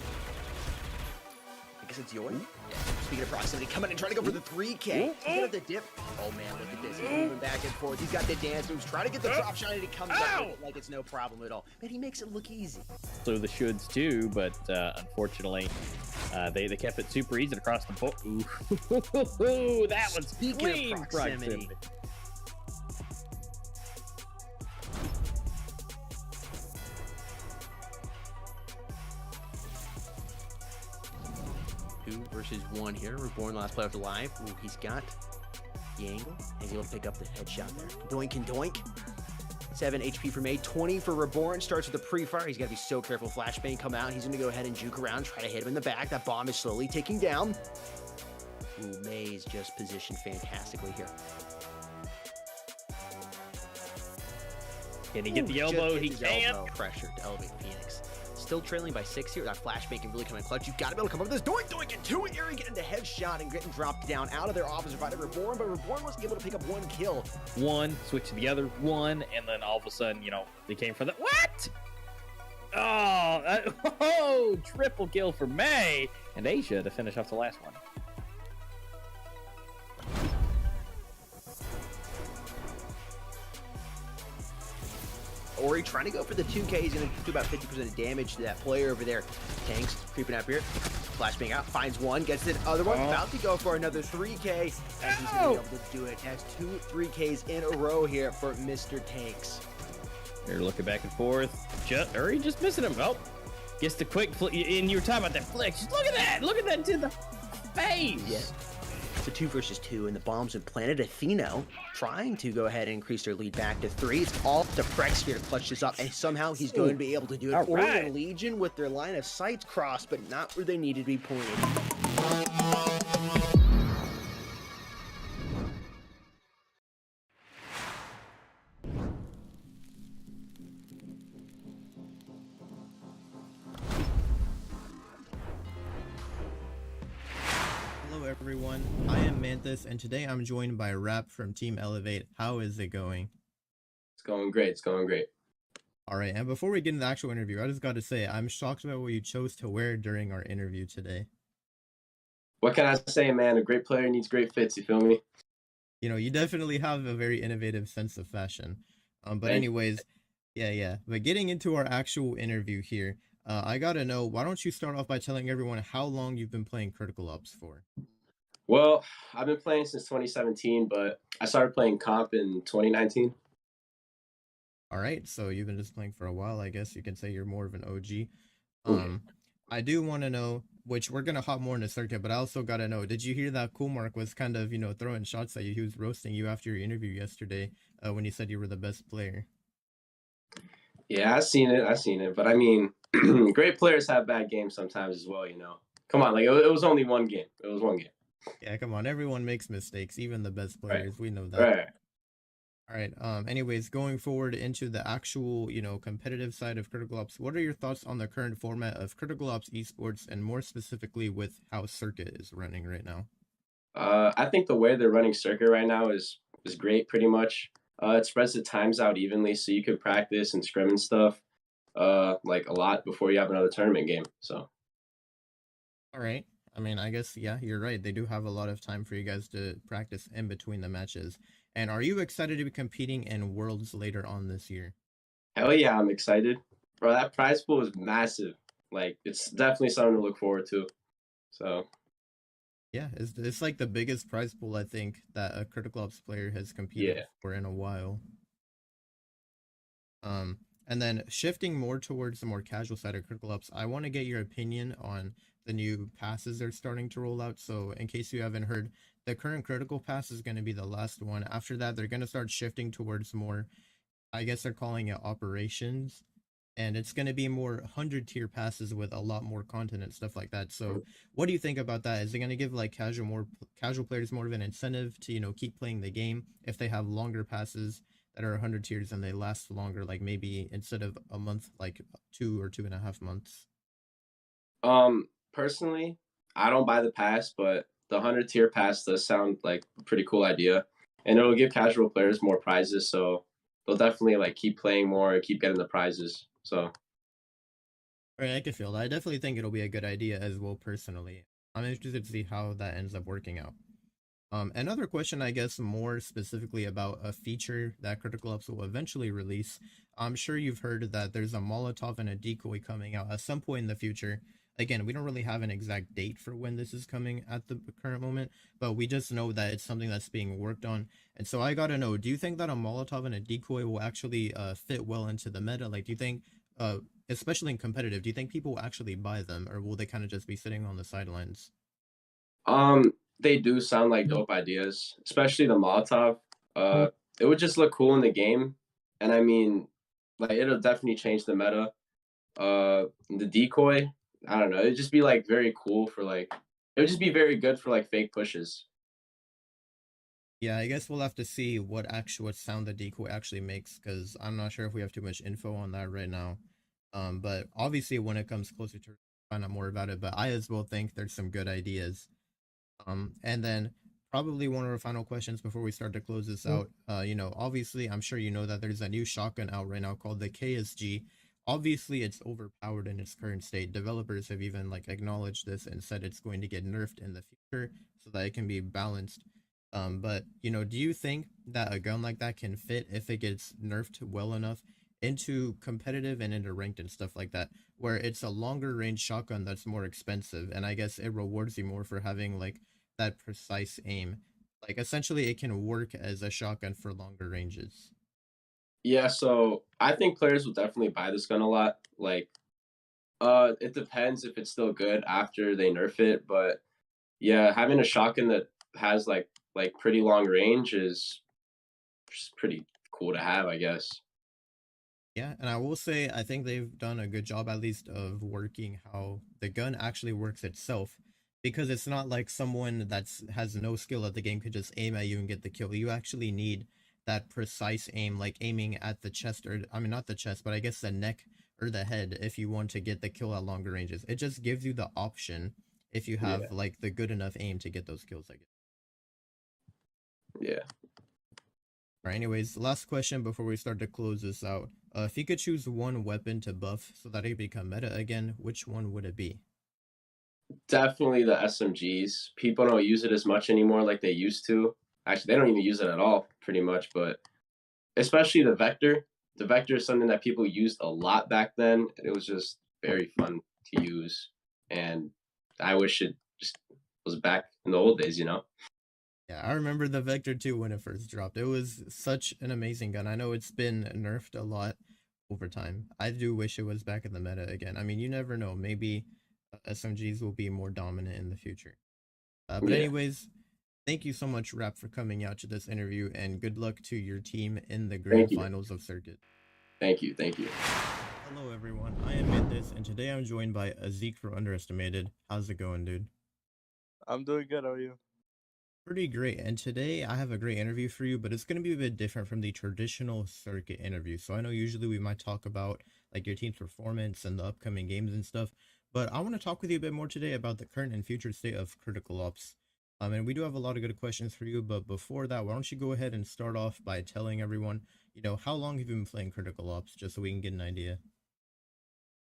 I guess it's Yoi. Yeah. Speaking of proximity, coming and trying to go for the 3K. He's got the dip. Oh man, look at this. He's moving back and forth. He's got the dance moves. Trying to get the drop shot, and he comes up with it like it's no problem at all. Man, he makes it look easy. So the shoulds too, but unfortunately, they kept it super easy across the board. Ooh, that one's Speaking of proximity. Versus 1 here. Reborn, last player alive. Ooh, he's got the angle. He's able to pick up the headshot there. Doink and doink. 7 HP for May, 20 for Reborn. Starts with the pre-fire. He's got to be so careful. Flashbang come out. He's going to go ahead and juke around, try to hit him in the back. That bomb is slowly ticking down. Ooh, May's just positioned fantastically here. Can he get the elbow? He can't. Elbow. Pressure to elevate Phoenix. Still trailing by 6 here. That flashbang can really come in clutch. You've got to be able to come up with this doink doink and 2 Eerie getting the headshot and getting dropped down out of their officer by Reborn, but Reborn was able to pick up 1 kill. 1, switch to the other 1, and then all of a sudden, you know, they came for the what? Oh, triple kill for May and Asia to finish off the last one. Ori trying to go for the 2K. He's going to do about 50% of damage to that player over there. Tanks creeping up here. Flashbang out, finds 1, gets the other one. About to go for another 3K. And he's going to be able to do it. Has 2 3Ks in a row here for Mr. Tanks. They're looking back and forth. Uri just missing him. Oh, Gets the quick flick, and you were talking about that flick. Just look at that! Look at that to the face! Yeah. It's a 2 versus 2, and the bomb's been planted. Atheno trying to go ahead and increase their lead back to 3. It's all to Prex here to clutch this up, and somehow he's going to be able to do it. All right. Oregon Legion with their line of sights crossed, but not where they needed to be pointed. Hello everyone, I am Manthus, and today I'm joined by Rap from Team Elevate. How is it going? It's going great. It's going great. Alright, and before we get into the actual interview, I just gotta say, I'm shocked about what you chose to wear during our interview today. What can I say, man? A great player needs great fits. You feel me? You know, you definitely have a very innovative sense of fashion. But Thank you. anyways, yeah. But getting into our actual interview here, I gotta know, why don't you start off by telling everyone how long you've been playing Critical Ops for? Well, I've been playing since 2017, but I started playing comp in 2019. Alright, so you've been just playing for a while, I guess you can say you're more of an OG. Ooh. I do want to know, which we're gonna hop more into circuit, but I also gotta know, did you hear that Coolmark was kind of, throwing shots at you? He was roasting you after your interview yesterday, when you said you were the best player. Yeah, I seen it. But I mean, great players have bad games sometimes as well. Come on, like it was only one game. It was one game. Yeah, come on, everyone makes mistakes, even the best Right. players, we know that. Right. Alright, anyways, going forward into the actual, competitive side of Critical Ops, what are your thoughts on the current format of Critical Ops Esports, and more specifically with how Circuit is running right now? I think the way they're running circuit right now is great. Pretty much, it spreads the times out evenly, so you could practice and scrim and stuff, like a lot before you have another tournament game. So. Alright, I mean, I guess, yeah, you're right. They do have a lot of time for you guys to practice in between the matches. And are you excited to be competing in Worlds later on this year? Hell yeah, I'm excited. Bro, that prize pool is massive. Like, it's definitely something to look forward to. So, Yeah, it's like the biggest prize pool, I think, that a Critical Ops player has competed Yeah. for in a while. And then shifting more towards the more casual side of Critical Ops, I want to get your opinion on the new passes they're starting to roll out. So in case you haven't heard, the current Critical Pass is going to be the last one. After that, they're going to start shifting towards more, I guess they're calling it operations. And it's going to be more 100 tier passes with a lot more content and stuff like that. So what do you think about that? Is it going to give like casual players more of an incentive to, keep playing the game if they have longer passes that are 100 tiers and they last longer, like maybe instead of a month, like 2 or 2.5 months? Personally, I don't buy the pass, but the 100 tier pass does sound like a pretty cool idea. And it'll give casual players more prizes, so they'll definitely like keep playing more and keep getting the prizes. So. Right, I can feel that. I definitely think it'll be a good idea as well, personally. I'm interested to see how that ends up working out. Another question, I guess, more specifically about a feature that Critical Ops will eventually release. I'm sure you've heard that there's a Molotov and a decoy coming out at some point in the future. Again, we don't really have an exact date for when this is coming at the current moment, but we just know that it's something that's being worked on. And so I gotta know, do you think that a Molotov and a decoy will actually fit well into the meta? Like, do you think, especially in competitive, do you think people will actually buy them, or will they kind of just be sitting on the sidelines? They do sound like dope ideas, especially the Molotov. It would just look cool in the game, and I mean, like it'll definitely change the meta. The decoy, I don't know, it'd just be like very cool for like, it would just be very good for like fake pushes. Yeah, I guess we'll have to see what sound the decoy actually makes, because I'm not sure if we have too much info on that right now. But obviously when it comes closer to find out more about it, but I as well think there's some good ideas. And then probably one of our final questions before we start to close this out. Obviously, I'm sure you know that there's a new shotgun out right now called the KSG. Obviously, it's overpowered in its current state. Developers have even like acknowledged this and said it's going to get nerfed in the future so that it can be balanced. But do you think that a gun like that can fit if it gets nerfed well enough into competitive and into ranked and stuff like that, where it's a longer range shotgun that's more expensive, and I guess it rewards you more for having like that precise aim? Like essentially it can work as a shotgun for longer ranges. Yeah, so I think players will definitely buy this gun a lot. Like, It depends if it's still good after they nerf it, but yeah, having a shotgun that has like pretty long range is just pretty cool to have, I guess. Yeah, and I will say I think they've done a good job at least of working how the gun actually works itself, because it's not like someone that's has no skill at the game could just aim at you and get the kill. You actually need that precise aim, like aiming at the chest, or I mean not the chest, but I guess the neck or the head if you want to get the kill at longer ranges. It just gives you the option if you Yeah, have like the good enough aim to get those kills, I guess. yeah. Alright, anyways, last question before we start to close this out. If you could choose one weapon to buff so that it become meta again, which one would it be? Definitely the SMGs. People don't use it as much anymore like they used to. Actually, they don't even use it at all, pretty much. But especially the Vector. The Vector is something that people used a lot back then. And it was just very fun to use, and I wish it just was back in the old days. Yeah, I remember the Vector 2 when it first dropped. It was such an amazing gun. I know it's been nerfed a lot over time. I do wish it was back in the meta again. I mean, you never know. Maybe SMGs will be more dominant in the future. But Yeah. anyways, thank you so much, Rap, for coming out to this interview, and good luck to your team in the Thank grand you. finals of Circuit. Thank you. Thank you. Hello, everyone. I am Mythis, and today I'm joined by Zeke from Underestimated. How's it going, dude? I'm doing good. How are you? Pretty great. And today I have a great interview for you, but it's going to be a bit different from the traditional circuit interview. So I know usually we might talk about like your team's performance and the upcoming games and stuff, but I want to talk with you a bit more today about the current and future state of Critical Ops. And we do have a lot of good questions for you, but before that, why don't you go ahead and start off by telling everyone, how long have you been playing Critical Ops, just so we can get an idea?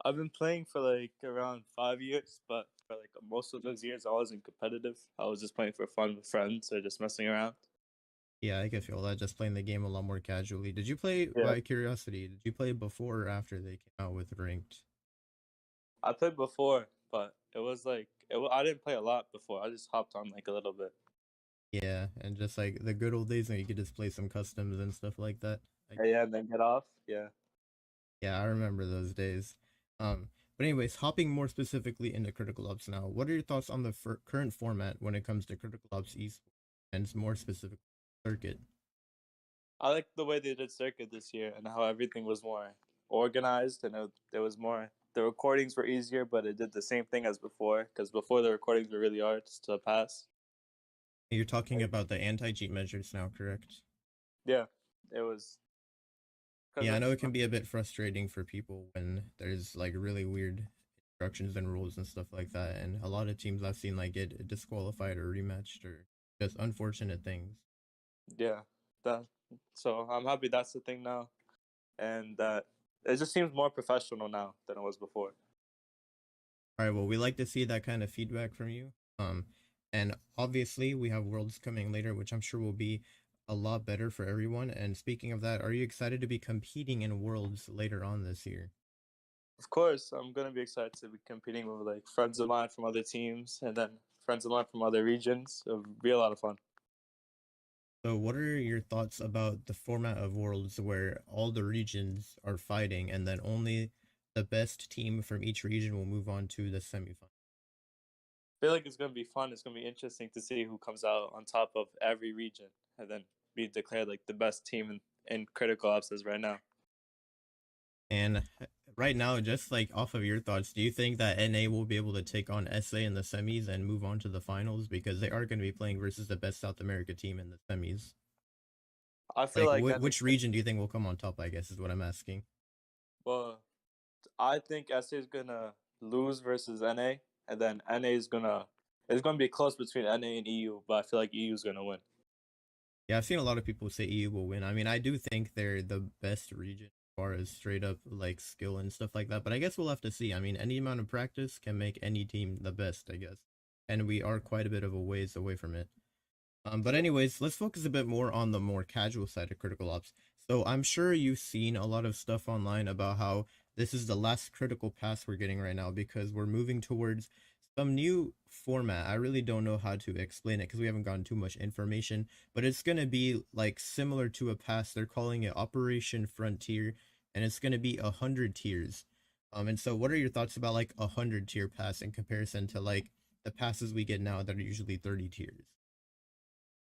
I've been playing for like around 5 years, but for like most of those years, I wasn't competitive. I was just playing for fun with friends or just messing around. Yeah, I can feel that, just playing the game a lot more casually. Did you play, Yeah, by curiosity, did you play before or after they came out with ranked? I played before, but it was like I didn't play a lot before. I just hopped on like a little bit. Yeah, and just like the good old days when you could just play some customs and stuff like that. Like, Yeah, and then get off. Yeah. yeah, I remember those days. But anyways, hopping more specifically into Critical Ops now, what are your thoughts on the current format when it comes to Critical Ops esports, and more specific circuit? I like the way they did circuit this year and how everything was more organized and there was more. The recordings were easier, but it did the same thing as before. Because before the recordings were really hard to pass. You're talking about the anti-cheat measures now, correct? Yeah, it was. Cause Yeah, I like know it can be a bit frustrating for people when there's like really weird instructions and rules and stuff like that, and a lot of teams I've seen like get disqualified or rematched or just unfortunate things. yeah, that. So I'm happy that's the thing now, and that it just seems more professional now than it was before. All right, well, we like to see that kind of feedback from you. And obviously we have Worlds coming later, which I'm sure will be a lot better for everyone. And speaking of that, are you excited to be competing in Worlds later on this year? Of course, I'm gonna be excited to be competing with like friends of mine from other teams, and then friends of mine from other regions. It'll be a lot of fun. So what are your thoughts about the format of Worlds where all the regions are fighting and then only the best team from each region will move on to the semifinal? I feel like it's gonna be fun. It's gonna be interesting to see who comes out on top of every region, and then be declared like the best team in Critical Ops as right now. And right now, just like off of your thoughts, do you think that NA will be able to take on SA in the semis and move on to the finals? Because they are going to be playing versus the best South America team in the semis. I feel Like, like which region do you think will come on top, I guess, is what I'm asking. well, I think SA is gonna lose versus NA, and then NA is gonna it's gonna be close between NA and EU, but I feel like EU is gonna win. Yeah, I've seen a lot of people say EU will win. I mean, I do think they're the best region as far as straight up like skill and stuff like that, but I guess we'll have to see. I mean, any amount of practice can make any team the best, I guess. And we are quite a bit of a ways away from it. But anyways, let's focus a bit more on the more casual side of Critical Ops. So I'm sure you've seen a lot of stuff online about how this is the last critical pass we're getting right now because we're moving towards some new format. I really don't know how to explain it because we haven't gotten too much information, but it's going to be like similar to a pass. They're calling it Operation Frontier, and it's going to be 100 tiers. And so what are your thoughts about like 100 tier pass in comparison to like the passes we get now that are usually 30 tiers?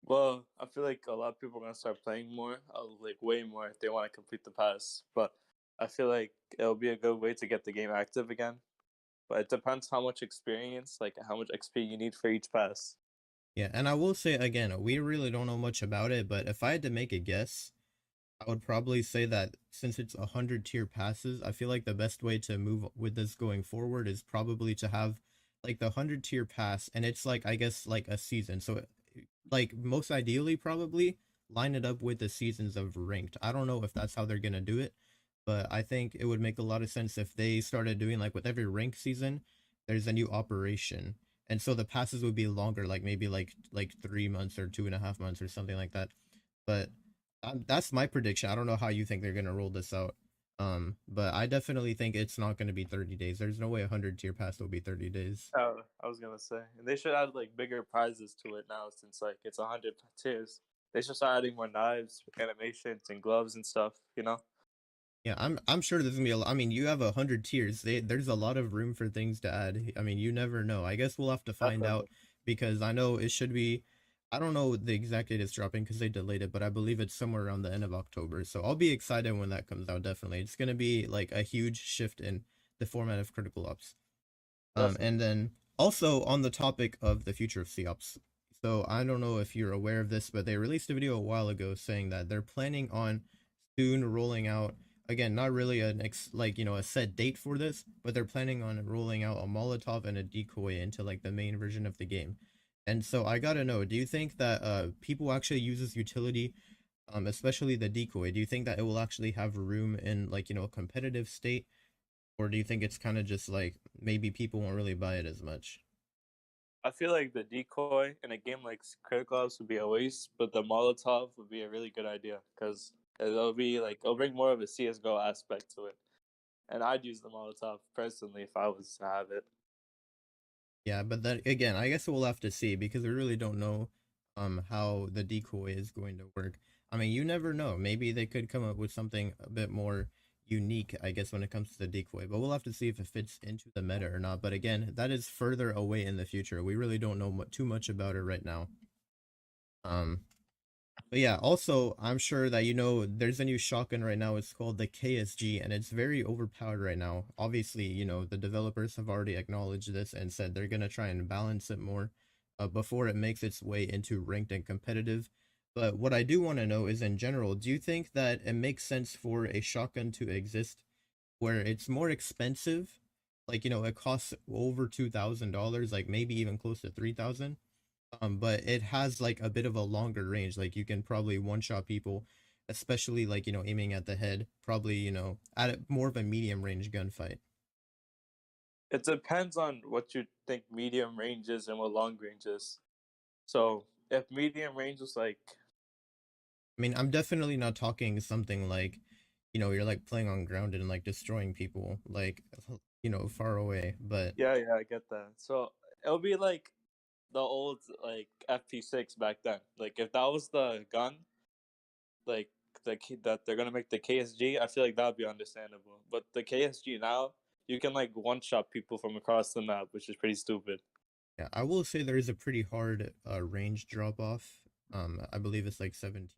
Well, I feel like a lot of people are gonna start playing more, like way more, if they want to complete the pass. But I feel like it'll be a good way to get the game active again. But it depends how much experience, like how much XP you need for each pass. Yeah, and I will say again, we really don't know much about it, but if I had to make a guess, I would probably say that since it's 100 tier passes, I feel like the best way to move with this going forward is probably to have like the 100 tier pass, and it's like I guess like a season. So like most ideally probably line it up with the seasons of ranked. I don't know if that's how they're gonna do it, but I think it would make a lot of sense if they started doing like with every ranked season, there's a new operation. And so the passes would be longer, like maybe like 3 months or 2.5 months or something like that. But that's my prediction. I don't know how you think they're gonna roll this out. But I definitely think it's not gonna be 30 days. There's no way 100 tier pass will be 30 days. Oh, I was gonna say, and they should add like bigger prizes to it now, since like it's 100 tiers. They should start adding more knives, animations, and gloves and stuff. You know. Yeah, I'm sure there's gonna be a lot. I mean, you have 100 tiers. There's a lot of room for things to add. I mean, you never know. I guess we'll have to find Definitely. out because I know it should be. I don't know the exact date it's dropping because they delayed it, but I believe it's somewhere around the end of October. So I'll be excited when that comes out. Definitely, it's gonna be like a huge shift in the format of Critical Ops. Definitely. And then also on the topic of the future of COPS. So I don't know if you're aware of this, but they released a video a while ago saying that they're planning on soon rolling out, again, not really a set date for this, but they're planning on rolling out a Molotov and a decoy into like the main version of the game. And so I gotta know, do you think that people actually use this utility, especially the decoy? Do you think that it will actually have room in like a competitive state, or do you think it's kind of just like maybe people won't really buy it as much? I feel like the decoy in a game like Critical Ops would be a waste, but the Molotov would be a really good idea because it'll bring more of a CS:GO aspect to it. And I'd use the Molotov personally if I was to have it. Yeah, but then again, I guess we'll have to see because we really don't know how the decoy is going to work. I mean, you never know. Maybe they could come up with something a bit more unique, I guess, when it comes to the decoy. But we'll have to see if it fits into the meta or not. But again, that is further away in the future. We really don't know too much about it right now. Um, but yeah, also, I'm sure that there's a new shotgun right now. It's called the KSG, and it's very overpowered right now. Obviously, the developers have already acknowledged this and said they're gonna try and balance it more before it makes its way into ranked and competitive. But what I do want to know is, in general, do you think that it makes sense for a shotgun to exist where it's more expensive? Like, it costs over $2,000, like maybe even close to 3,000, but it has like a bit of a longer range. Like you can probably one shot people, especially like aiming at the head. Probably at more of a medium range gunfight. It depends on what you think medium range is and what long range is. So if medium range is like, I mean, I'm definitely not talking something like, you're like playing on ground and like destroying people like far away. But yeah, yeah, I get that. So it'll be like the old like FP6 back then. Like if that was the gun, like that they're gonna make the KSG, I feel like that would be understandable. But the KSG now, you can like one shot people from across the map, which is pretty stupid. yeah, I will say there is a pretty hard range drop off. I believe it's like 17.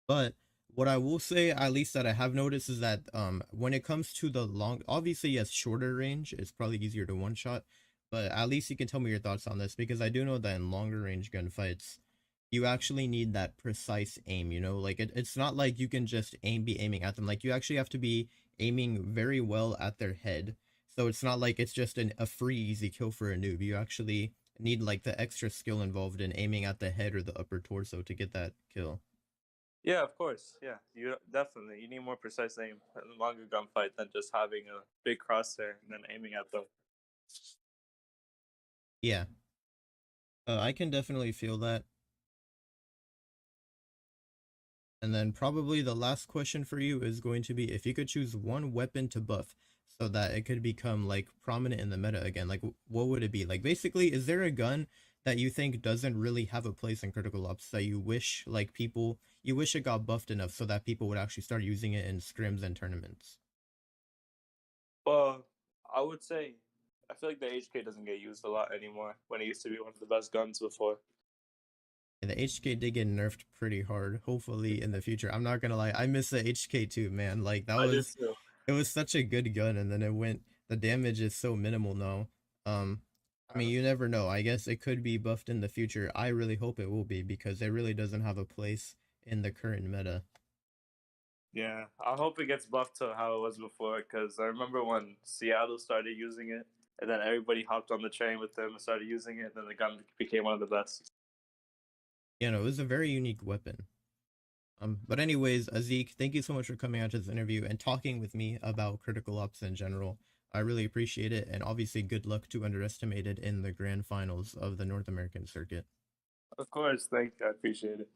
But what I will say, at least that I have noticed, is that when it comes to the long, obviously yes, shorter range, it's probably easier to one shot. But at least you can tell me your thoughts on this because I do know that in longer range gunfights, you actually need that precise aim. Like it's not like you can just be aiming at them. Like you actually have to be aiming very well at their head. So it's not like it's just a free easy kill for a noob. You actually need like the extra skill involved in aiming at the head or the upper torso to get that kill. Yeah, of course. Yeah, you definitely you need more precise aim in a longer gunfight than just having a big crosshair and then aiming at them. Yeah, I can definitely feel that. And then probably the last question for you is going to be if you could choose one weapon to buff so that it could become like prominent in the meta again, like what would it be? Like basically, is there a gun that you think doesn't really have a place in Critical Ops that you wish you wish it got buffed enough so that people would actually start using it in scrims and tournaments? Well, I would say I feel like the HK doesn't get used a lot anymore when it used to be one of the best guns before. And the HK did get nerfed pretty hard. Hopefully in the future. I'm not gonna lie, I miss the HK too, man. Like that I did was too. it was such a good gun, and then it went. The damage is so minimal now. I mean, you never know. I guess it could be buffed in the future. I really hope it will be because it really doesn't have a place in the current meta. Yeah, I hope it gets buffed to how it was before, because I remember when Seattle started using it, and then everybody hopped on the train with them and started using it, and then the gun became one of the best. You know, it was a very unique weapon. But anyways, Azik, thank you so much for coming out to this interview and talking with me about critical ops in general. I really appreciate it, and obviously good luck to Underestimated in the grand finals of the North American circuit. Of course, thank you. I appreciate it.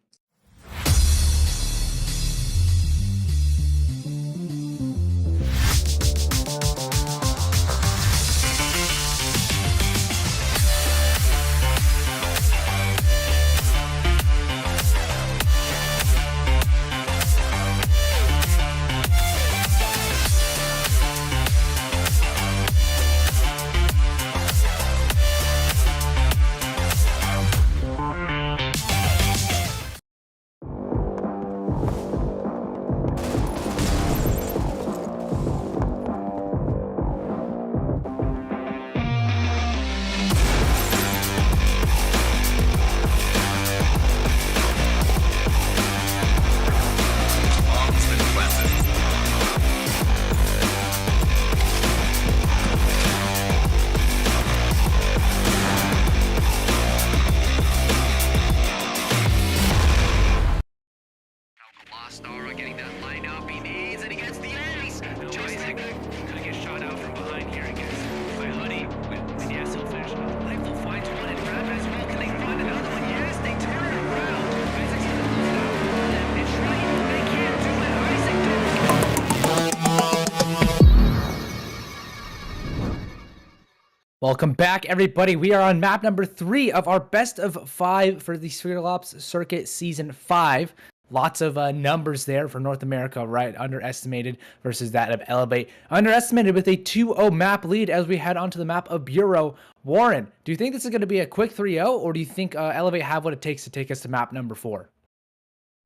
Welcome back, everybody. We are on map number 3 of our best of 5 for the Sphere Ops Circuit Season 5. Lots of numbers there for North America, right? Underestimated versus that of Elevate. Underestimated with a 2-0 map lead as we head onto the map of Bureau. Warren, do you think this is going to be a quick 3-0, or do you think Elevate have what it takes to take us to map number 4?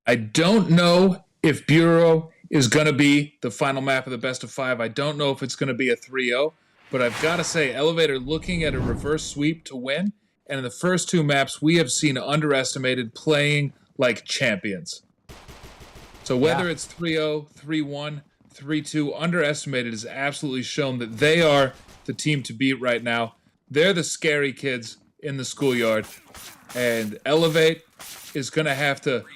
I don't know if Bureau is going to be the final map of the best of 5. I don't know if it's going to be a 3-0. But I've got to say, Elevator looking at a reverse sweep to win. And in the first 2 maps, we have seen Underestimated playing like champions. So whether it's 3-0, 3-1, 3-2, Underestimated has absolutely shown that they are the team to beat right now. They're the scary kids in the schoolyard. And Elevate is going to have to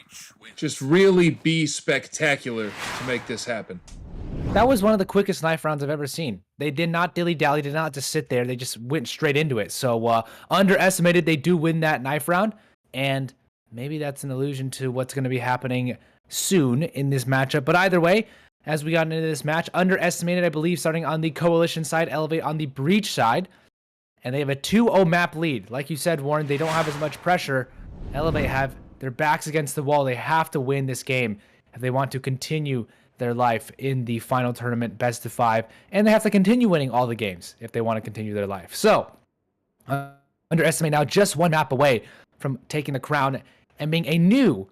just really be spectacular to make this happen. That was one of the quickest knife rounds I've ever seen. They did not dilly-dally, did not just sit there. They just went straight into it. So Underestimated, they do win that knife round. And maybe that's an allusion to what's going to be happening soon in this matchup. But either way, as we got into this match, Underestimated, I believe, starting on the Coalition side, Elevate on the Breach side. And they have a 2-0 map lead. Like you said, Warren, they don't have as much pressure. Elevate have their backs against the wall. They have to win this game if they want to continue their life in the final tournament, best of 5, and they have to continue winning all the games if they want to continue their life. So, Underestimate now just 1 map away from taking the crown and being a new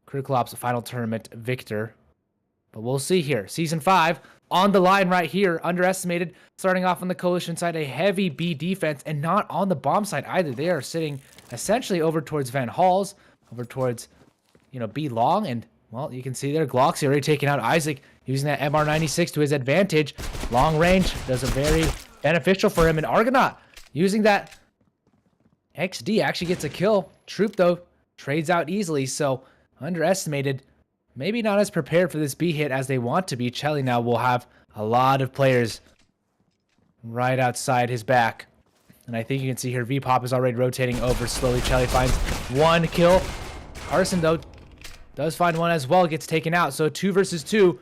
Critical Ops final tournament victor. But we'll see here. Season 5 on the line right here. Underestimated starting off on the Coalition side, a heavy B defense, and not on the bomb side either. They are sitting essentially over towards Van Halls, over towards, B long, and well, you can see there, Glock's already taking out Isaac, using that MR96 to his advantage. Long range does a very beneficial for him. And Argonaut, using that XD, actually gets a kill. Troop, though, trades out easily. So, Underestimated, maybe not as prepared for this B hit as they want to be. Chelly now will have a lot of players right outside his back. And I think you can see here, V-Pop is already rotating over slowly. Chelly finds 1 kill. Carson, though, does find 1 as well, gets taken out. So 2 versus 2,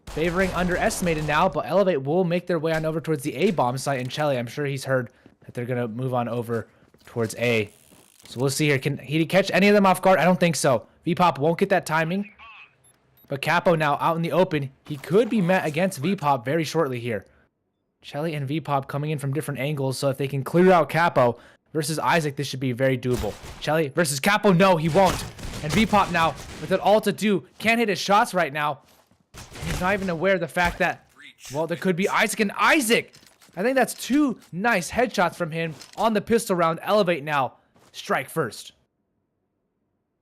favoring Underestimated now, but Elevate will make their way on over towards the A-bomb site. And Chelly, I'm sure he's heard that they're going to move on over towards A. So we'll see here. Can he catch any of them off guard? I don't think so. V-Pop won't get that timing. But Capo now out in the open. He could be met against VPOP very shortly here. Chelly and VPOP coming in from different angles, so if they can clear out Capo versus Isaac, this should be very doable. Chelly versus Capo, no, he won't. And VPOP now, with it all to do, can't hit his shots right now. He's not even aware of the fact that, well, there could be Isaac and Isaac. I think that's 2 nice headshots from him on the pistol round. Elevate now, strike first.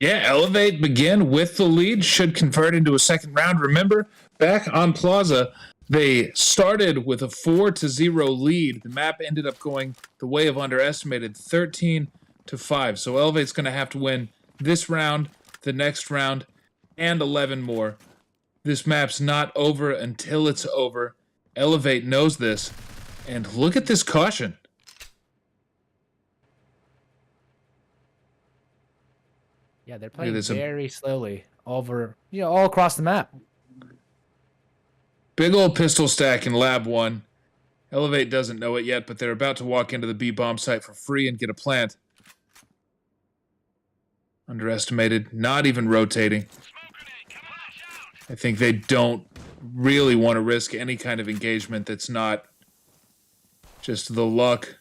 Yeah, Elevate begin with the lead, should convert into a second round. Remember, back on Plaza, they started with a 4-0 lead. The map ended up going the way of underestimated, 13-5. So Elevate's going to have to win this round, the next round, and 11 more. This map's not over until it's over. Elevate knows this. And look at this caution. Yeah, they're playing very slowly over, all across the map. Big old pistol stack in Lab 1. Elevate doesn't know it yet, but they're about to walk into the B bomb site for free and get a plant. Underestimated, not even rotating. I think they don't really want to risk any kind of engagement that's not just the luck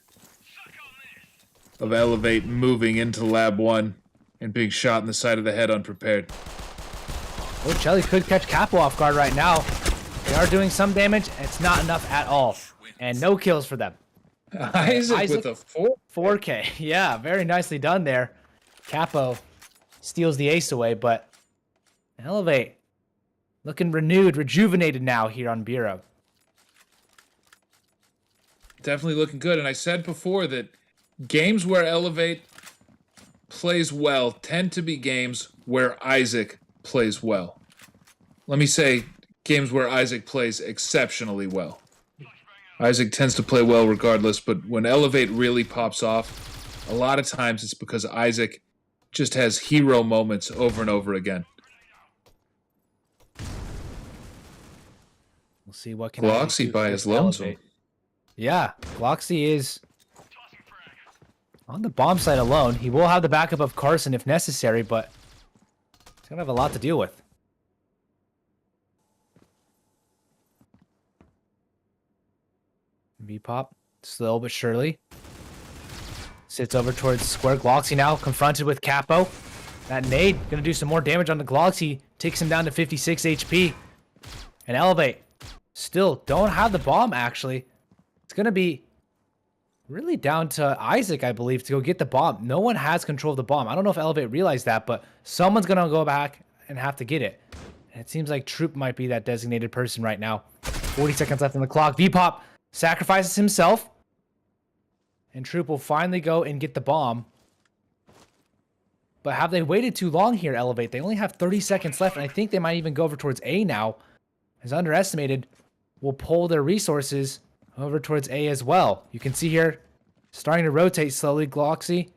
of Elevate moving into Lab 1 and being shot in the side of the head unprepared. Oh, Chelly could catch Capo off guard right now. They are doing some damage, and it's not enough at all. And no kills for them. Isaac with a 4K. Yeah, very nicely done there. Capo steals the ace away, but Elevate looking renewed, rejuvenated now here on Bureau. Definitely looking good. And I said before that games where Elevate plays well tend to be games where Isaac plays well. Let me say games where Isaac plays exceptionally well. Isaac tends to play well regardless, but when Elevate really pops off, a lot of times it's because Isaac just has hero moments over and over again. We'll see what can Gloxy by his lonesome. Yeah, Gloxy is on the bomb site alone. He will have the backup of Carson if necessary, but he's going to have a lot to deal with. V-Pop, slow but surely. Sits over towards square. Gloxy now confronted with Capo. That nade going to do some more damage on the Gloxy. Takes him down to 56 HP. And Elevate still don't have the bomb, actually. It's going to be really down to Isaac, I believe, to go get the bomb. No one has control of the bomb. I don't know if Elevate realized that, but someone's going to go back and have to get it. And it seems like Troop might be that designated person right now. 40 seconds left on the clock. V-Pop sacrifices himself. And Troop will finally go and get the bomb. But have they waited too long here, Elevate? They only have 30 seconds left, and I think they might even go over towards A now. As underestimated, will pull their resources over towards A as well. You can see here, starting to rotate slowly, Gloxy,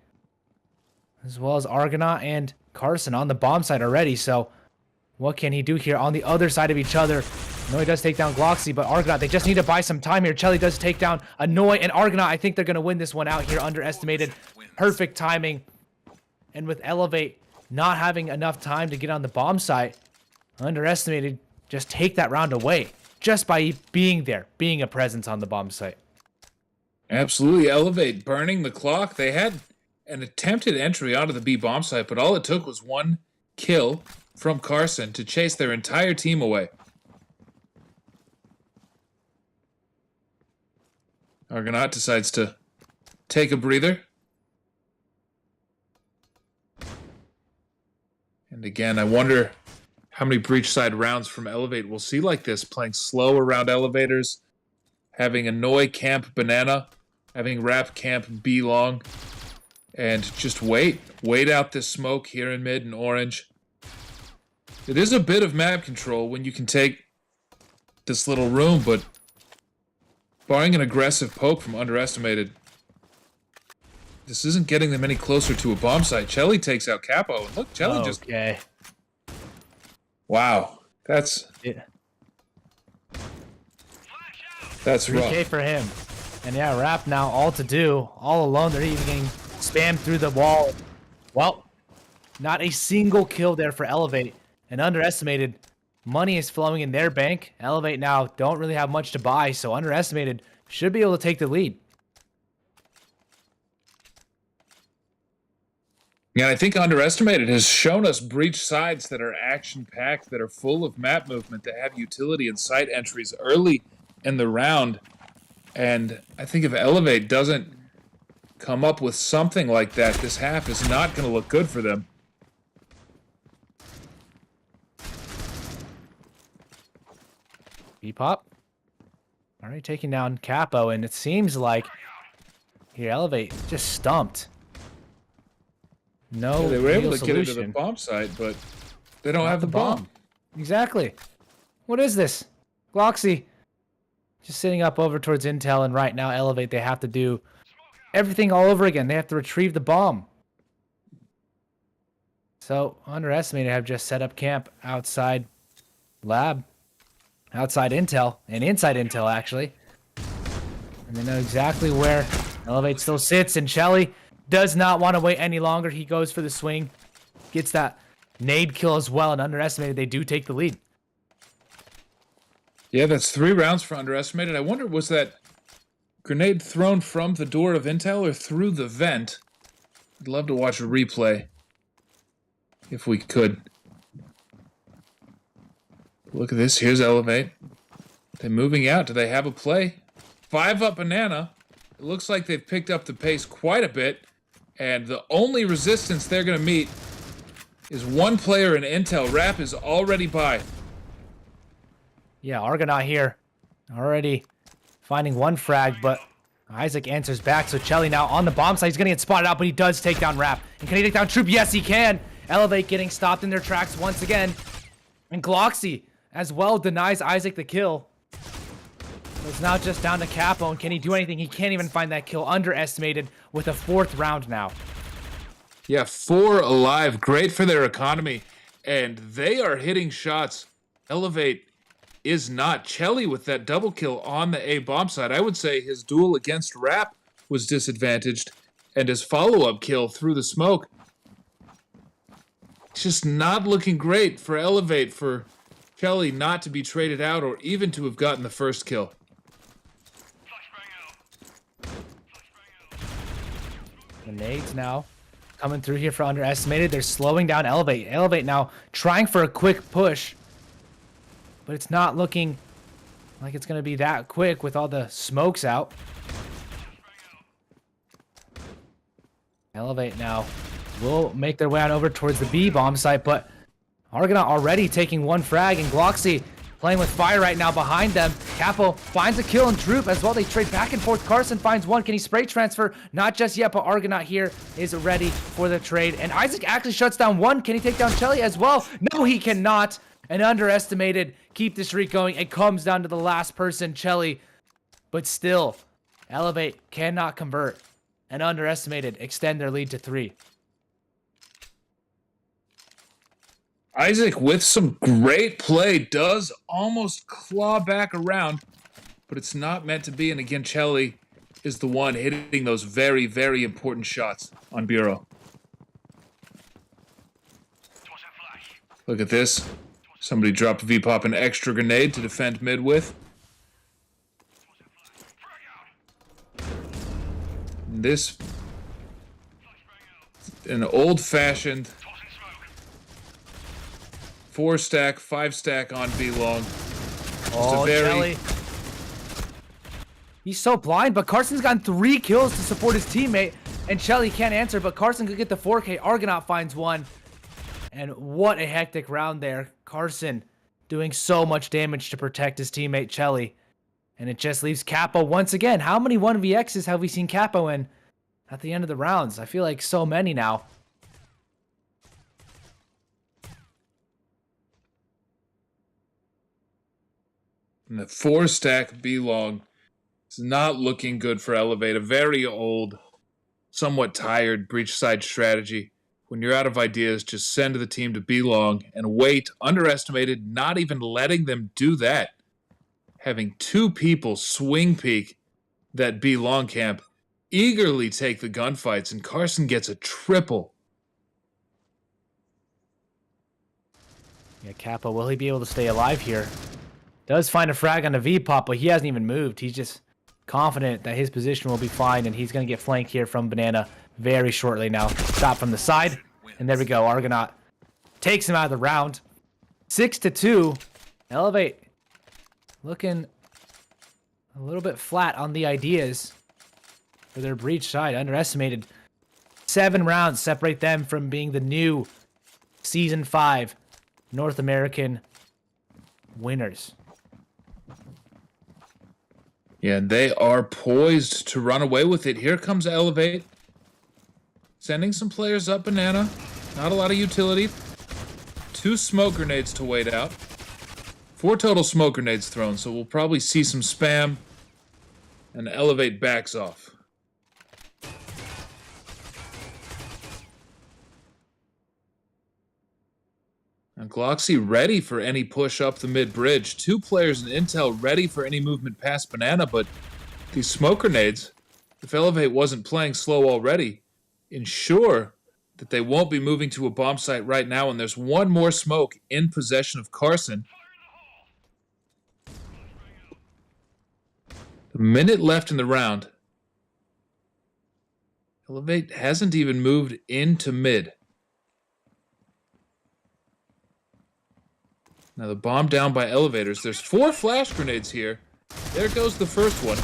as well as Argonaut and Carson on the bomb side already. So what can he do here on the other side of each other? No, he does take down Gloxy, but Argonaut, they just need to buy some time here. Chelly does take down Annoy and Argonaut. I think they're going to win this one out here, underestimated. Perfect timing. And with Elevate not having enough time to get on the bomb site, underestimated, just take that round away. Just by being there, being a presence on the bomb site. Absolutely. Elevate burning the clock. They had an attempted entry onto the B bomb site, but all it took was one kill from Carson to chase their entire team away. Argonaut decides to take a breather. And again, I wonder how many breach side rounds from Elevate we'll see like this, playing slow around elevators, having Annoy camp Banana, having Rap camp B long, and just wait out this smoke here in mid and orange. It is a bit of map control when you can take this little room, but barring an aggressive poke from underestimated, this isn't getting them any closer to a bomb site. Chelly takes out Capo, and look, Chelly just... Okay. Wow, that's 3K rough. for him. And yeah, Rap now all to do, all alone. They're even getting spammed through the wall. Well, not a single kill there for Elevate. And underestimated, money is flowing in their bank. Elevate now don't really have much to buy, so Underestimated should be able to take the lead. Yeah, I think Underestimated has shown us breach sides that are action-packed, that are full of map movement, that have utility and site entries early in the round. And I think if Elevate doesn't come up with something like that, this half is not going to look good for them. B-Pop already taking down Capo, and it seems like here Elevate just stumped. No, Yeah, they were able real to get into the solution. bomb site, but they don't Not have the bomb. Exactly. What is this? Gloxy just sitting up over towards Intel, and right now Elevate, they have to do everything all over again. They have to retrieve the bomb. So Underestimated have just set up camp outside lab, outside Intel, and inside Intel actually. And they know exactly where Elevate still sits, and Shelly does not want to wait any longer. He goes for the swing, gets that nade kill as well, and Underestimated, they do take the lead. Yeah, that's 3 rounds for Underestimated. I wonder, was that grenade thrown from the door of Intel or through the vent? I'd love to watch a replay, if we could. Look at this. Here's Elevate. They're moving out. Do they have a play? 5 up Banana. It looks like they've picked up the pace quite a bit, and the only resistance they're going to meet is one player in Intel. Rap is already by. Yeah, Argonaut here already finding one frag, but Isaac answers back. So Chelly now on the bomb site. He's going to get spotted out, but he does take down Rap. And can he take down Troop? Yes, he can. Elevate getting stopped in their tracks once again. And Gloxy as well denies Isaac the kill. So it's now just down to Capo, and can he do anything? He can't even find that kill. Underestimated with a 4th round now. Yeah, 4 alive. Great for their economy. And they are hitting shots. Elevate is not. Chelly with that double kill on the A bomb side. I would say his duel against Rap was disadvantaged, and his follow-up kill through the smoke. It's just not looking great for Elevate, for Chelly not to be traded out or even to have gotten the first kill. The nades now coming through here for Underestimated. They're slowing down Elevate. Elevate now trying for a quick push, but it's not looking like it's going to be that quick with all the smokes out. Elevate now will make their way on over towards the B bomb site, but Argonaut already taking 1 frag, and Gloxy playing with fire right now behind them. Capo finds a kill, and Droop as well. They trade back and forth. Carson finds one. Can he spray transfer? Not just yet, but Argonaut here is ready for the trade. And Isaac actually shuts down one. Can he take down Chelly as well? No, he cannot. And Underestimated keep the streak going. It comes down to the last person, Chelly. But still, Elevate cannot convert. And Underestimated extend their lead to 3. Isaac with some great play does almost claw back around, but it's not meant to be. And again, Chelly is the one hitting those very, very important shots on Bureau. Look at this. Somebody dropped V-Pop an extra grenade to defend mid with. This, an old-fashioned 4-stack, 5-stack on B long. Oh, Chelly. He's so blind, but Carson's gotten 3 kills to support his teammate, and Chelly can't answer, but Carson could get the 4K. Argonaut finds one. And what a hectic round there. Carson doing so much damage to protect his teammate Chelly. And it just leaves Capo once again. How many 1vx's have we seen Capo in at the end of the rounds? I feel like so many now. And the 4-stack B long is not looking good for Elevate. A very old, somewhat tired breach side strategy. When you're out of ideas, just send the team to B long and wait. Underestimated, not even letting them do that. Having 2 people swing peek that B long camp, eagerly take the gunfights, and Carson gets a triple. Yeah, Kappa, will he be able to stay alive here? Does find a frag on a V-pop, but he hasn't even moved. He's just confident that his position will be fine, and he's going to get flanked here from Banana very shortly now. Shot from the side, and there we go. Argonaut takes him out of the round. 6-2. Elevate looking a little bit flat on the ideas for their breach side. Underestimated. 7 rounds separate them from being the new Season 5 North American winners. Yeah, they are poised to run away with it. Here comes Elevate. Sending some players up Banana. Not a lot of utility. 2 smoke grenades to wait out. 4 total smoke grenades thrown, so we'll probably see some spam. And Elevate backs off. And Gloxy ready for any push up the mid-bridge. 2 players in Intel ready for any movement past Banana, but these smoke grenades, if Elevate wasn't playing slow already, ensure that they won't be moving to a bomb site right now, and there's 1 more smoke in possession of Carson. A minute left in the round. Elevate hasn't even moved into mid. Now the bomb down by elevators. There's 4 flash grenades here. There goes the first one.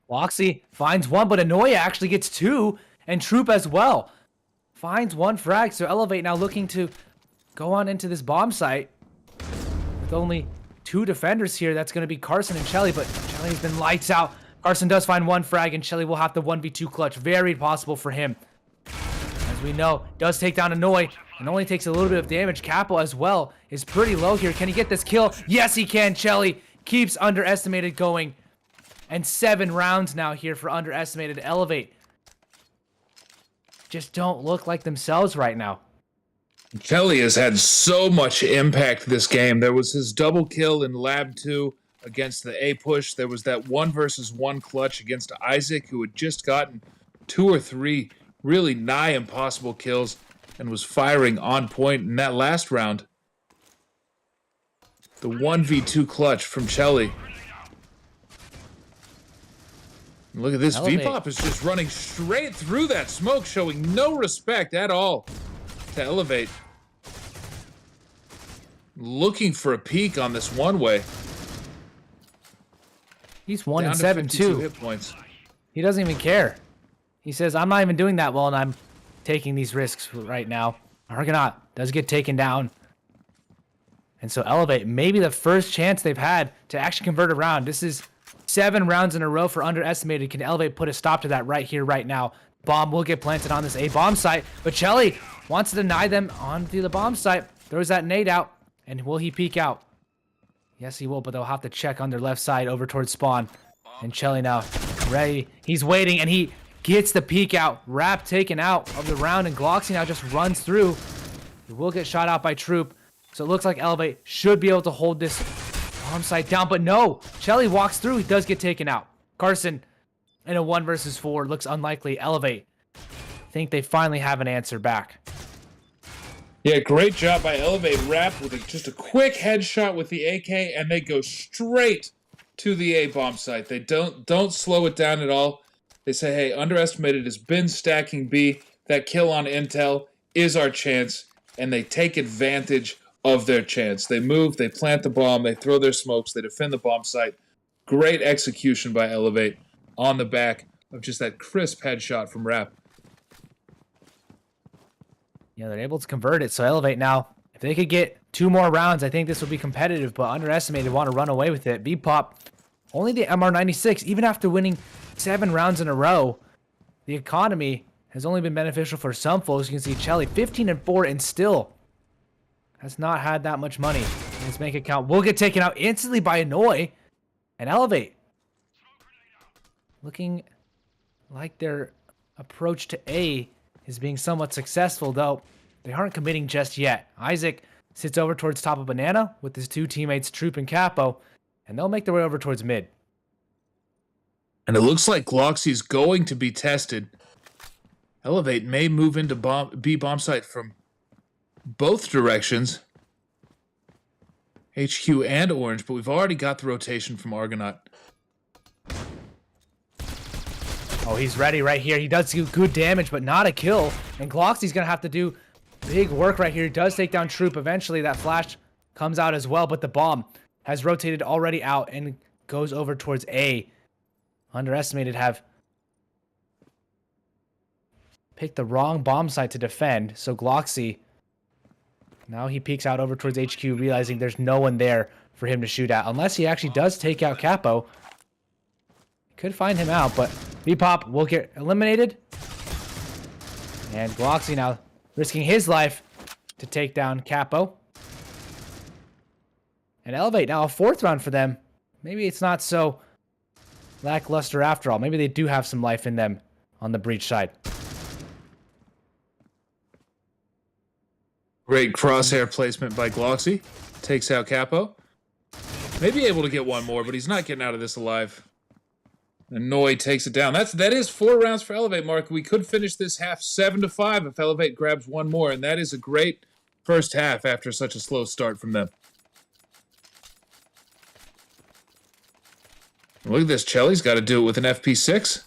Loxy finds 1, but Anoya actually gets 2, and Troop as well. Finds 1 frag, so Elevate now looking to go on into this bomb site with only 2 defenders here. That's going to be Carson and Shelly, but Shelly's been lights out. Carson does find 1 frag, and Shelly will have the 1v2 clutch. Very possible for him. As we know, does take down Anoy, and only takes a little bit of damage. Capo as well is pretty low here. Can he get this kill? Yes, he can. Shelly keeps Underestimated going. And 7 rounds now here for Underestimated. Elevate just don't look like themselves right now. Kelly has had so much impact this game. There was his double kill in Lab 2 against the A push. There was that 1 versus 1 clutch against Isaac, who had just gotten 2 or 3 really nigh impossible kills and was firing on point in that last round. The 1v2 clutch from Chelly. Look at this. Elevate. V-Pop is just running straight through that smoke, showing no respect at all to Elevate. Looking for a peek on this one-way. He's 1 and Down to 7 52 too. hit points. He doesn't even care. He says, I'm not even doing that well, and I'm taking these risks right now. Argonaut does get taken down. And so Elevate, maybe the first chance they've had to actually convert around. This is 7 rounds in a row for Underestimated. Can Elevate put a stop to that right here, right now? Bomb will get planted on this A bomb site, but Shelly wants to deny them onto the bomb site. Throws that nade out, and will he peek out? Yes, he will, but they'll have to check on their left side over towards spawn. And Shelly now ready. He's waiting, and he gets the peek out. Rap taken out of the round, and Gloxy now just runs through. He will get shot out by Troop. So it looks like Elevate should be able to hold this bomb site down, but no. Shelly walks through. He does get taken out. Carson in a 1 versus 4 looks unlikely. Elevate. Think they finally have an answer back. Yeah, great job by Elevate. Rap with just a quick headshot with the AK, and they go straight to the A bomb site. They don't slow it down at all. They say, hey, Underestimated has been stacking B. That kill on Intel is our chance, and they take advantage of their chance. They move, they plant the bomb, they throw their smokes, they defend the bomb site. Great execution by Elevate on the back of just that crisp headshot from Rap. Yeah, they're able to convert it. So Elevate now, if they could get 2 more rounds, I think this would be competitive, but Underestimated want to run away with it. V-Pop, only the MR96, even after winning 7 rounds in a row, the economy has only been beneficial for some folks. You can see Chelly 15 and 4 and still has not had that much money in his bank account. Will get taken out instantly by Annoy and Elevate. Looking like their approach to A is being somewhat successful, though they aren't committing just yet. Isaac sits over towards top of Banana with his 2 teammates, Troop and Capo, and they'll make their way over towards mid. And it looks like Gloxy's going to be tested. Elevate may move into B bomb site from both directions. HQ and Orange, but we've already got the rotation from Argonaut. Oh, he's ready right here. He does do good damage, but not a kill. And Gloxy's going to have to do big work right here. He does take down Troop. Eventually, that flash comes out as well, but the bomb has rotated already out and goes over towards A. Underestimated have picked the wrong bomb site to defend, so Gloxy, now he peeks out over towards HQ, realizing there's no one there for him to shoot at. Unless he actually does take out Capo. Could find him out, but Vpop will get eliminated. And Gloxy now risking his life to take down Capo. And Elevate now a 4th round for them. Maybe it's not so lackluster after all. Maybe they do have some life in them on the breach side. Great crosshair placement by Gloxy. Takes out Capo. Maybe able to get one more, but he's not getting out of this alive. And Noi takes it down. That is 4 rounds for Elevate, Mark. We could finish this half 7-5 if Elevate grabs one more, and that is a great first half after such a slow start from them. Look at this. Chelly's got to do it with an FP6.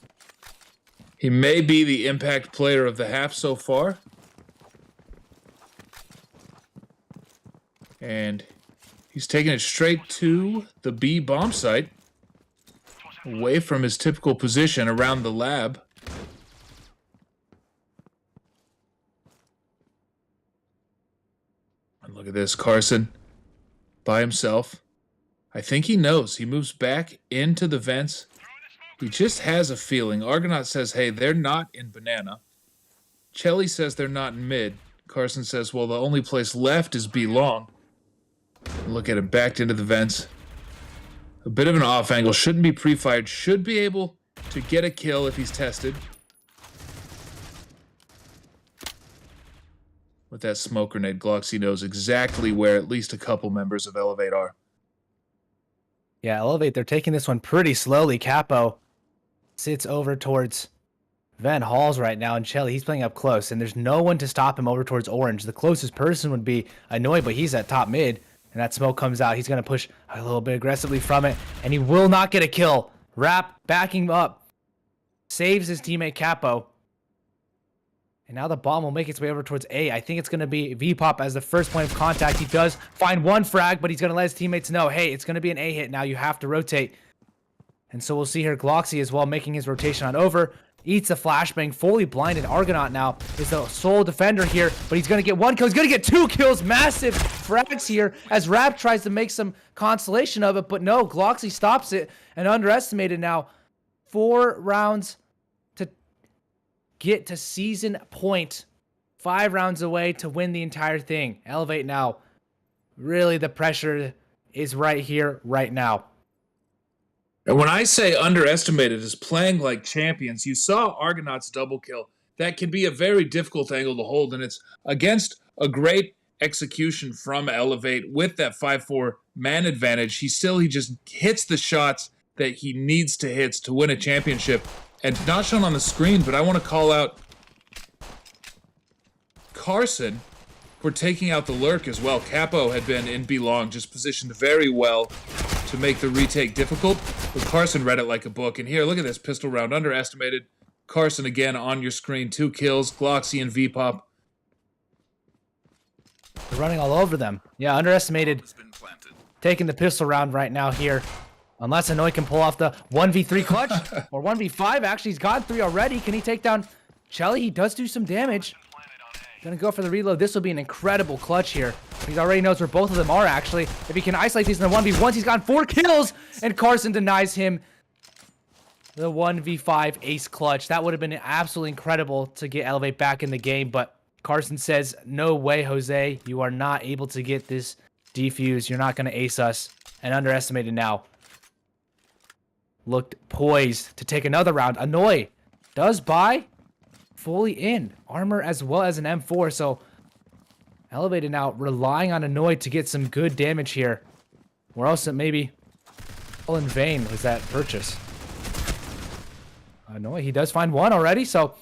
He may be the impact player of the half so far. And he's taking it straight to the B bomb site. Away from his typical position around the lab. And look at this. Carson by himself. I think he knows. He moves back into the vents. He just has a feeling. Argonaut says, hey, they're not in banana. Chelly says they're not in mid. Carson says, well, the only place left is B long. Look at him, backed into the vents. A bit of an off angle. Shouldn't be pre-fired. Should be able to get a kill if he's tested. With that smoke grenade, Gloxy knows exactly where at least a couple members of Elevate are. Yeah, Elevate, they're taking this one pretty slowly. Capo sits over towards Van Halls right now, and Chelly, he's playing up close, and there's no one to stop him over towards Orange. The closest person would be Annoy, but he's at top mid, and that smoke comes out. He's going to push a little bit aggressively from it, and he will not get a kill. Rap backing up, saves his teammate Capo. And now the bomb will make its way over towards A. I think it's going to be Vpop as the first point of contact. He does find one frag, but he's going to let his teammates know, hey, it's going to be an A hit now. You have to rotate. And so we'll see here Gloxy as well making his rotation on over. Eats a flashbang, fully blinded. Argonaut now is the sole defender here, but he's going to get 1 kill. He's going to get 2 kills. Massive frags here as Rap tries to make some consolation of it, but no, Gloxy stops it. And underestimated now. 4 rounds to get to season point. 5 rounds away to win the entire thing. Elevate now. Really, the pressure is right here, right now. And when I say underestimated is playing like champions, you saw Argonaut's double kill. That can be a very difficult angle to hold, and it's against a great execution from Elevate with that 5-4 man advantage. He just hits the shots that he needs to hit to win a championship. And not shown on the screen, but I want to call out Carson for taking out the lurk as well. Capo had been in B long, just positioned very well to make the retake difficult. But Carson read it like a book. And here, look at this pistol round. Underestimated. Carson again on your screen. 2 kills. Gloxy and Vpop. They're running all over them. Yeah, underestimated. Taking the pistol round right now here. Unless Annoy can pull off the 1v3 clutch. Or 1v5. Actually, he's got 3 already. Can he take down Chelly? He does do some damage. Gonna go for the reload. This will be an incredible clutch here. He already knows where both of them are, actually. If he can isolate these in the 1v1s, he's gotten 4 kills. And Carson denies him the 1v5 ace clutch. That would have been absolutely incredible to get Elevate back in the game. But Carson says, no way, Jose. You are not able to get this defuse. You're not going to ace us. And underestimated now. Looked poised to take another round. Annoy does buy. Fully in. Armor as well as an M4. So Elevated now relying on Annoy to get some good damage here. Or else it maybe all in vain was that purchase. Annoy, he does find 1 already. So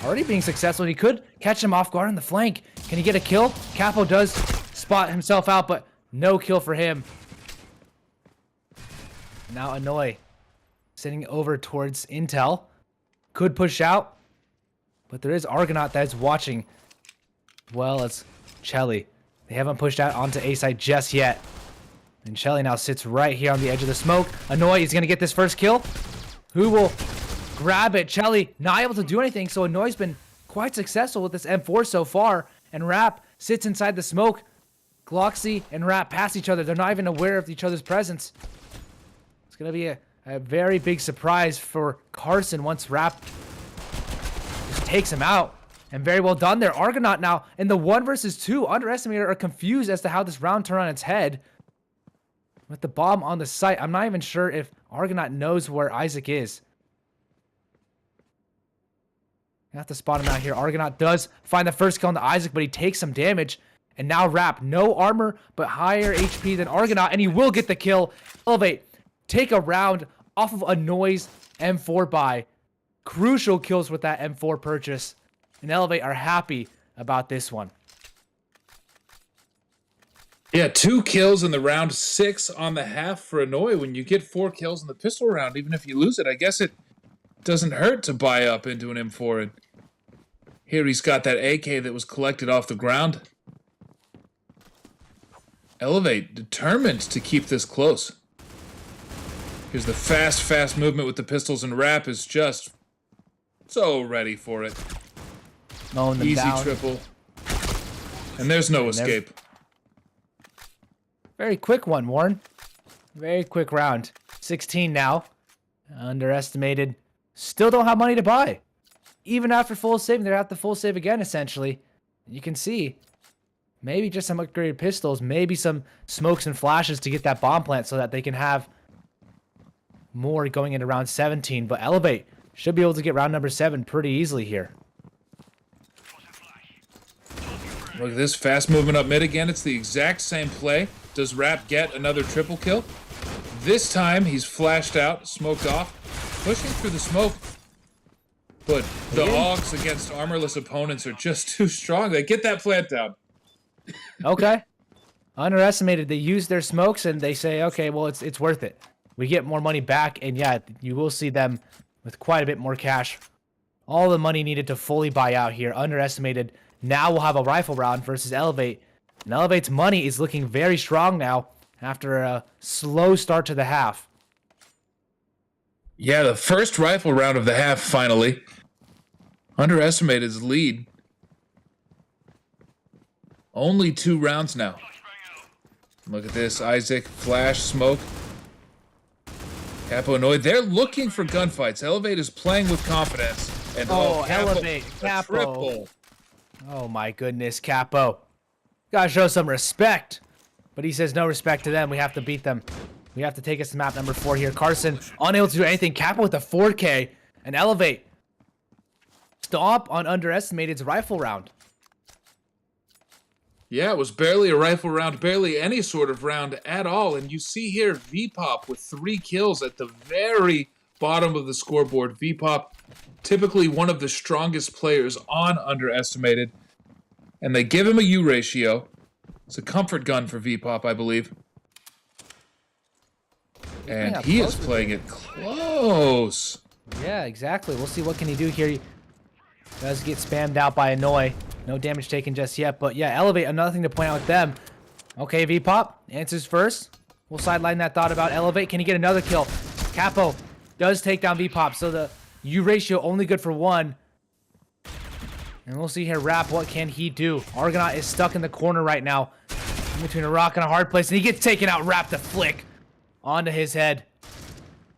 already being successful. He could catch him off guard on the flank. Can he get a kill? Capo does spot himself out, but No kill for him. Now Annoy sitting over towards Intel. Could push out, but there is Argonaut that is watching, as well as Chelly. They haven't pushed out onto A site just yet. And Chelly now sits right here on the edge of the smoke. Annoy is going to get this first kill. Who will grab it? Chelly not able to do anything, so Annoy's been quite successful with this M4 so far. And Rap sits inside the smoke. Gloxy and Rap pass each other. They're not even aware of each other's presence. It's going to be a very big surprise for Carson once Rap just takes him out. And very well done there. Argonaut now in the 1 versus 2. Underestimator are confused as to how this round turned on its head. With the bomb on the site, I'm not even sure if Argonaut knows where Isaac is. You have to spot him out here. Argonaut does find the first kill on the Isaac, but he takes some damage. And now Rap, no armor, but higher HP than Argonaut, and he will get the kill. Elevate, take a round off of Annoy's M4 buy. Crucial kills with that M4 purchase. And Elevate are happy about this one. Yeah, 2 kills in the round, 6 on the half for Annoy. When you get 4 kills in the pistol round, even if you lose it, I guess it doesn't hurt to buy up into an M4. And here he's got that AK that was collected off the ground. Elevate, determined to keep this close. Here's the fast movement with the pistols, and Rap is just so ready for it. Mowing them Easy down. triple. And there's no escape. Very quick one, Warren. Very quick round. 16 now. Underestimated. Still don't have money to buy. Even after full saving, they're at the full save again, essentially. You can see. Maybe just some upgraded pistols. Maybe some smokes and flashes to get that bomb plant so that they can have more going into round 17. But Elevate should be able to get round number 7 pretty easily here. Look at this fast movement up mid again. It's the exact same play. Does Rap get another triple kill? This time he's flashed out, smoked off, pushing through the smoke. But the Hogs against armorless opponents are just too strong. They get that plant down. Okay. Underestimated. They use their smokes and they say, okay, well, it's worth it. We get more money back, and yeah, you will see them with quite a bit more cash. All the money needed to fully buy out here. Underestimated. Now we'll have a rifle round versus Elevate. And Elevate's money is looking very strong now after a slow start to the half. Yeah, the first rifle round of the half, finally. Underestimated's lead. Only 2 rounds now. Look at this. Isaac, flash, smoke. Capo annoyed. They're looking for gunfights. Elevate is playing with confidence. And Oh, Capo, Elevate. a Capo. triple. Oh my goodness, Capo. Gotta show some respect. But he says no respect to them. We have to beat them. We have to take us to map number 4 here. Carson unable to do anything. Capo with a 4K. And Elevate. Stomp on Underestimated's rifle round. Yeah, it was barely a rifle round, barely any sort of round at all. And you see here VPop with 3 kills at the very bottom of the scoreboard. VPop, typically one of the strongest players on Underestimated. And they give him a U ratio. It's a comfort gun for VPop, I believe. And he is playing it close. Yeah, exactly. We'll see what can he do here. He does get spammed out by Annoy. No damage taken just yet. But yeah, Elevate, another thing to point out with them. Okay, VPop answers first. We'll sideline that thought about Elevate. Can he get another kill? Capo does take down VPop. So the U ratio only good for 1. And we'll see here, Rap, what can he do? Argonaut is stuck in the corner right now. In between a rock and a hard place. And he gets taken out. Rap the flick onto his head.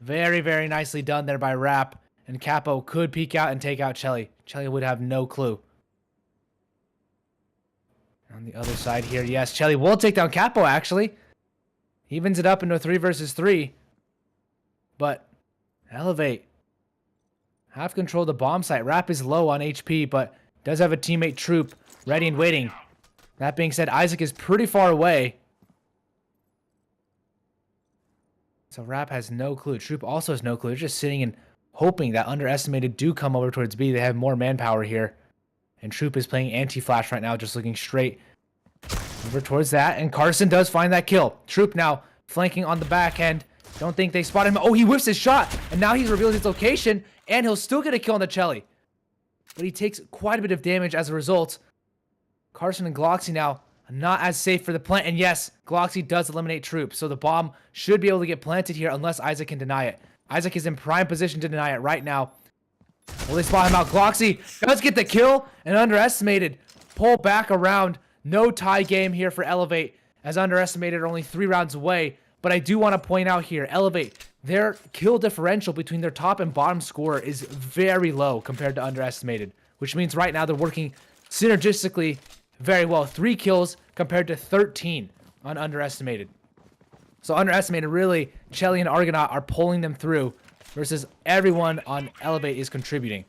Very, very nicely done there by Rap. And Capo could peek out and take out Chelly. Chelly would have no clue. On the other side here, yes, Chelly will take down Capo, actually. Evens it up into a 3 versus 3. But Elevate have control of the bomb site. Rap is low on HP, but does have a teammate Troop ready and waiting. That being said, Isaac is pretty far away. So Rap has no clue. Troop also has no clue. They're just sitting and hoping that Underestimated do come over towards B. They have more manpower here. And Troop is playing anti-flash right now, just looking straight Over towards that, and Carson does find that kill. Troop now flanking on the back end. Don't think they spot him. Oh, he whiffs his shot, and now he's revealed his location, and he'll still get a kill on the Chelly. But he takes quite a bit of damage as a result. Carson and Gloxy now not as safe for the plant, and yes, Gloxy does eliminate Troop, so the bomb should be able to get planted here unless Isaac can deny it. Isaac is in prime position to deny it right now. Will they spot him out? Gloxy does get the kill, and Underestimated pull back around. No tie game here for Elevate, as Underestimated are only 3 rounds away. But I do want to point out here, Elevate, their kill differential between their top and bottom scorer is very low compared to Underestimated, which means right now they're working synergistically very well. 3 kills compared to 13 on Underestimated. So Underestimated, really, Chelly and Argonaut are pulling them through versus everyone on Elevate is contributing.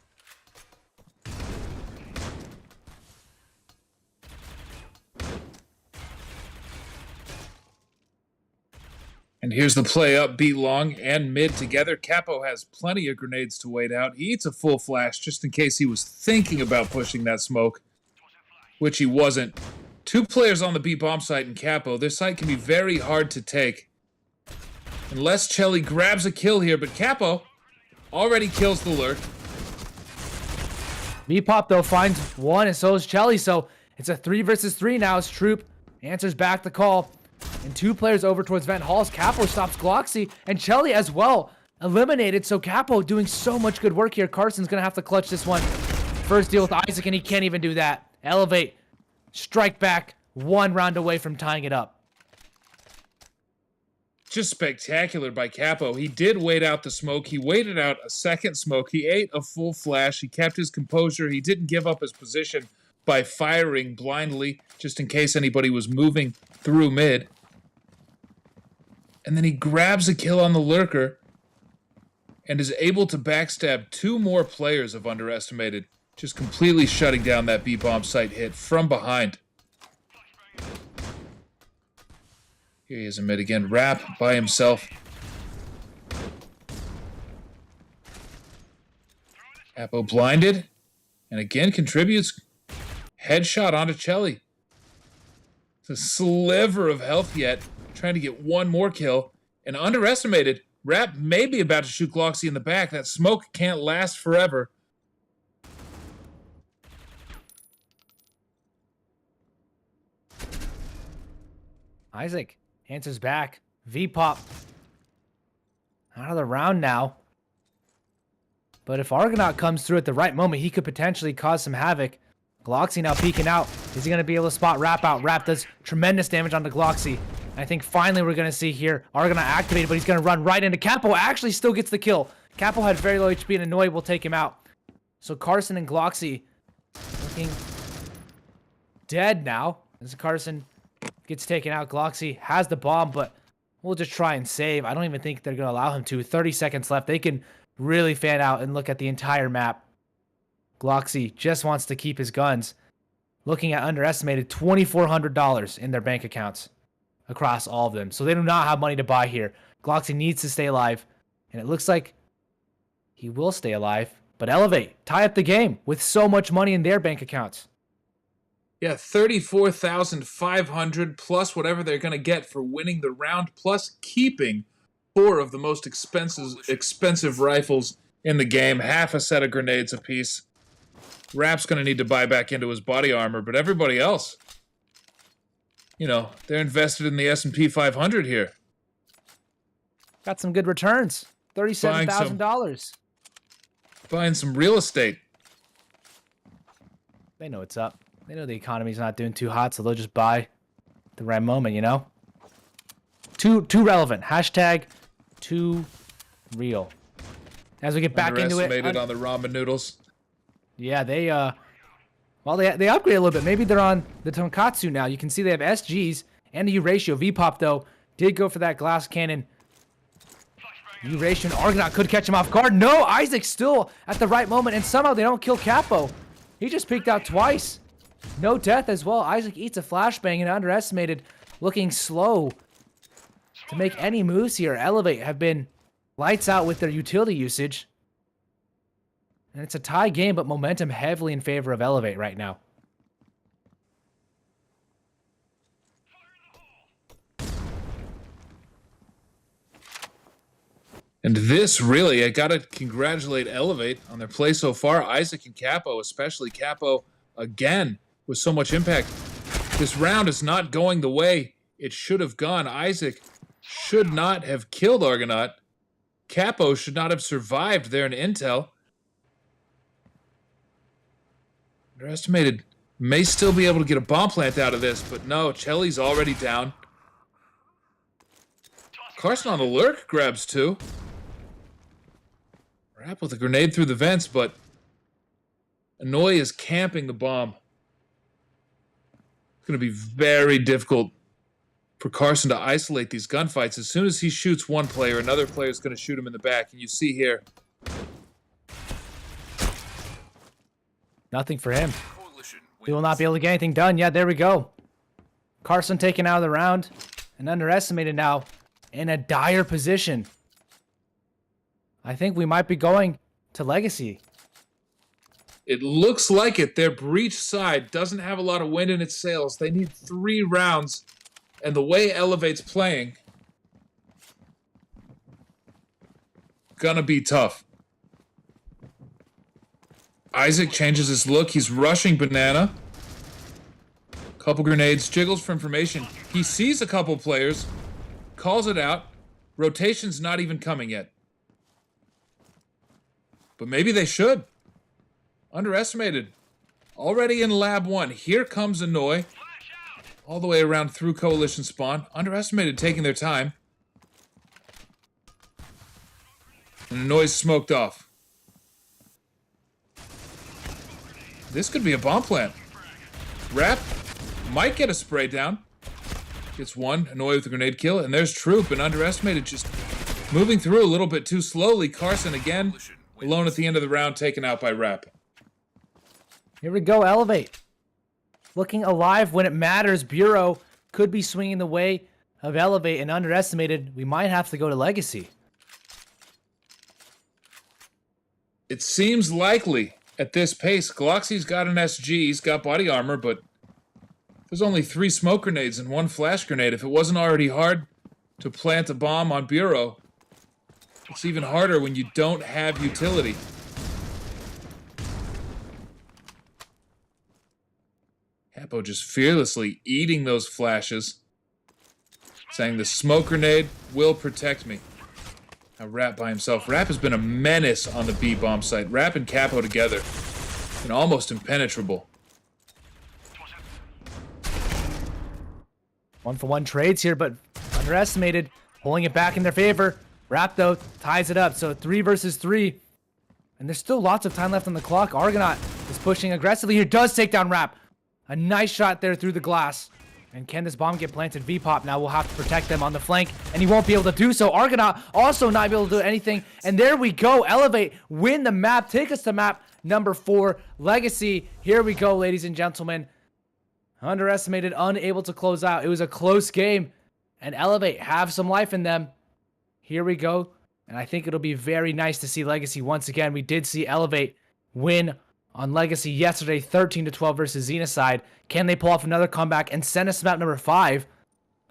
And here's the play up, B long and mid together. Capo has plenty of grenades to wait out. He eats a full flash just in case he was thinking about pushing that smoke, which he wasn't. 2 players on the B bomb site in Capo. This site can be very hard to take unless Chelly grabs a kill here, but Capo already kills the lurk. V-Pop, though, finds one, and so is Chelly, so it's a 3 versus 3 now as Troop answers back the call. And 2 players over towards Vent Halls. Capo stops Gloxy, and Chelly as well eliminated, so Capo doing so much good work here. Carson's going to have to clutch this one. First deal with Isaac, and he can't even do that. Elevate, strike back, 1 round away from tying it up. Just spectacular by Capo. He did wait out the smoke. He waited out a second smoke. He ate a full flash. He kept his composure. He didn't give up his position by firing blindly, just in case anybody was moving through mid. And then he grabs a kill on the lurker and is able to backstab 2 more players of Underestimated, just completely shutting down that B-bomb site hit from behind. Here he is in mid again. Rap by himself. Capo blinded. And again contributes. Headshot onto Chelly. It's a sliver of health yet. Trying to get 1 more kill. And Underestimated. Rap may be about to shoot Gloxy in the back. That smoke can't last forever. Isaac answers back. V-Pop out of the round now. But if Argonaut comes through at the right moment, he could potentially cause some havoc. Gloxy now peeking out. Is he going to be able to spot Rap out? Rap does tremendous damage onto Gloxy. I think finally we're going to see here Argonaut activated, but he's going to run right into Capo. Actually still gets the kill. Capo had very low HP, and Annoy will take him out. So Carson and Gloxy looking dead now. As Carson gets taken out, Gloxy has the bomb, but we'll just try and save. I don't even think they're going to allow him to. 30 seconds left. They can really fan out and look at the entire map. Gloxy just wants to keep his guns. Looking at Underestimated, $2,400 in their bank accounts across all of them. So they do not have money to buy here. Gloxy needs to stay alive, and it looks like he will stay alive. But Elevate, tie up the game with so much money in their bank accounts. Yeah, 34,500 plus whatever they're going to get for winning the round, plus keeping 4 of the most expensive rifles in the game, half a set of grenades apiece. Rap's going to need to buy back into his body armor, but everybody else, you know, they're invested in the S&P 500 here. Got some good returns. $37,000. Buying some real estate. They know what's up. They know the economy's not doing too hot, so they'll just buy the right moment, you know? Too relevant. Hashtag too real. As we get back into it. Underestimated on the ramen noodles. Yeah, they well, they upgrade a little bit. Maybe they're on the Tonkatsu now. You can see they have SGs and a U ratio. V-Pop, though, did go for that glass cannon. U ratio and Argonaut could catch him off guard. No, Isaac still at the right moment, and somehow they don't kill Capo. He just peeked out twice. No death as well. Isaac eats a flashbang, and Underestimated looking slow to make any moves here. Elevate have been lights out with their utility usage. And it's a tie game, but momentum heavily in favor of Elevate right now. And this really, I gotta congratulate Elevate on their play so far. Isaac and Capo, especially Capo, again with so much impact. This round is not going the way it should have gone. Isaac should not have killed Argonaut. Capo should not have survived there in Intel. Underestimated may still be able to get a bomb plant out of this, but no, Chelly's already down. Carson on the lurk grabs two. Rap with a grenade through the vents, but Annoy is camping the bomb. It's going to be very difficult for Carson to isolate these gunfights. As soon as he shoots one player, another player is going to shoot him in the back. And you see here. Nothing for him. He will not be able to get anything done. Yeah, there we go. Carson taken out of the round and underestimated now in a dire position. I think we might be going to Legacy. It looks like it. Their breach side doesn't have a lot of wind in its sails. They need 3 rounds. And the way Elevate's playing, gonna be tough. Isaac changes his look. He's rushing Banana. Couple grenades. Jiggles for information. He sees a couple players. Calls it out. Rotation's not even coming yet. But maybe they should. Underestimated. Already in Lab 1. Here comes Annoy. All the way around through Coalition spawn. Underestimated taking their time. And Annoy's smoked off. This could be a bomb plant. Rap might get a spray down. Gets one. Annoy with a grenade kill. And there's Troop. And Underestimated just moving through a little bit too slowly. Carson again. Alone at the end of the round, taken out by Rap. Here we go, Elevate. Looking alive when it matters. Bureau could be swinging the way of Elevate, and Underestimated, we might have to go to Legacy. It seems likely at this pace. Galaxy's got an SG, he's got body armor, but there's only 3 smoke grenades and 1 flash grenade. If it wasn't already hard to plant a bomb on Bureau, it's even harder when you don't have utility. Capo just fearlessly eating those flashes, saying the smoke grenade will protect me. Now Rap by himself. Rap has been a menace on the B bomb site. Rap and Capo together, and almost impenetrable. 1-for-1 trades here, but Underestimated pulling it back in their favor. Rap, though, ties it up. So 3 versus 3. And there's still lots of time left on the clock. Argonaut is pushing aggressively here. Does take down Rap. A nice shot there through the glass. And can this bomb get planted? V-Pop now will have to protect them on the flank. And he won't be able to do so. Argonaut also not be able to do anything. And there we go. Elevate. Win the map. Take us to map number 4. Legacy. Here we go, ladies and gentlemen. Underestimated. Unable to close out. It was a close game. And Elevate have some life in them. Here we go, and I think it'll be very nice to see Legacy once again. We did see Elevate win on Legacy yesterday, 13-12 versus Xenocide. Can they pull off another comeback and send us to map number 5?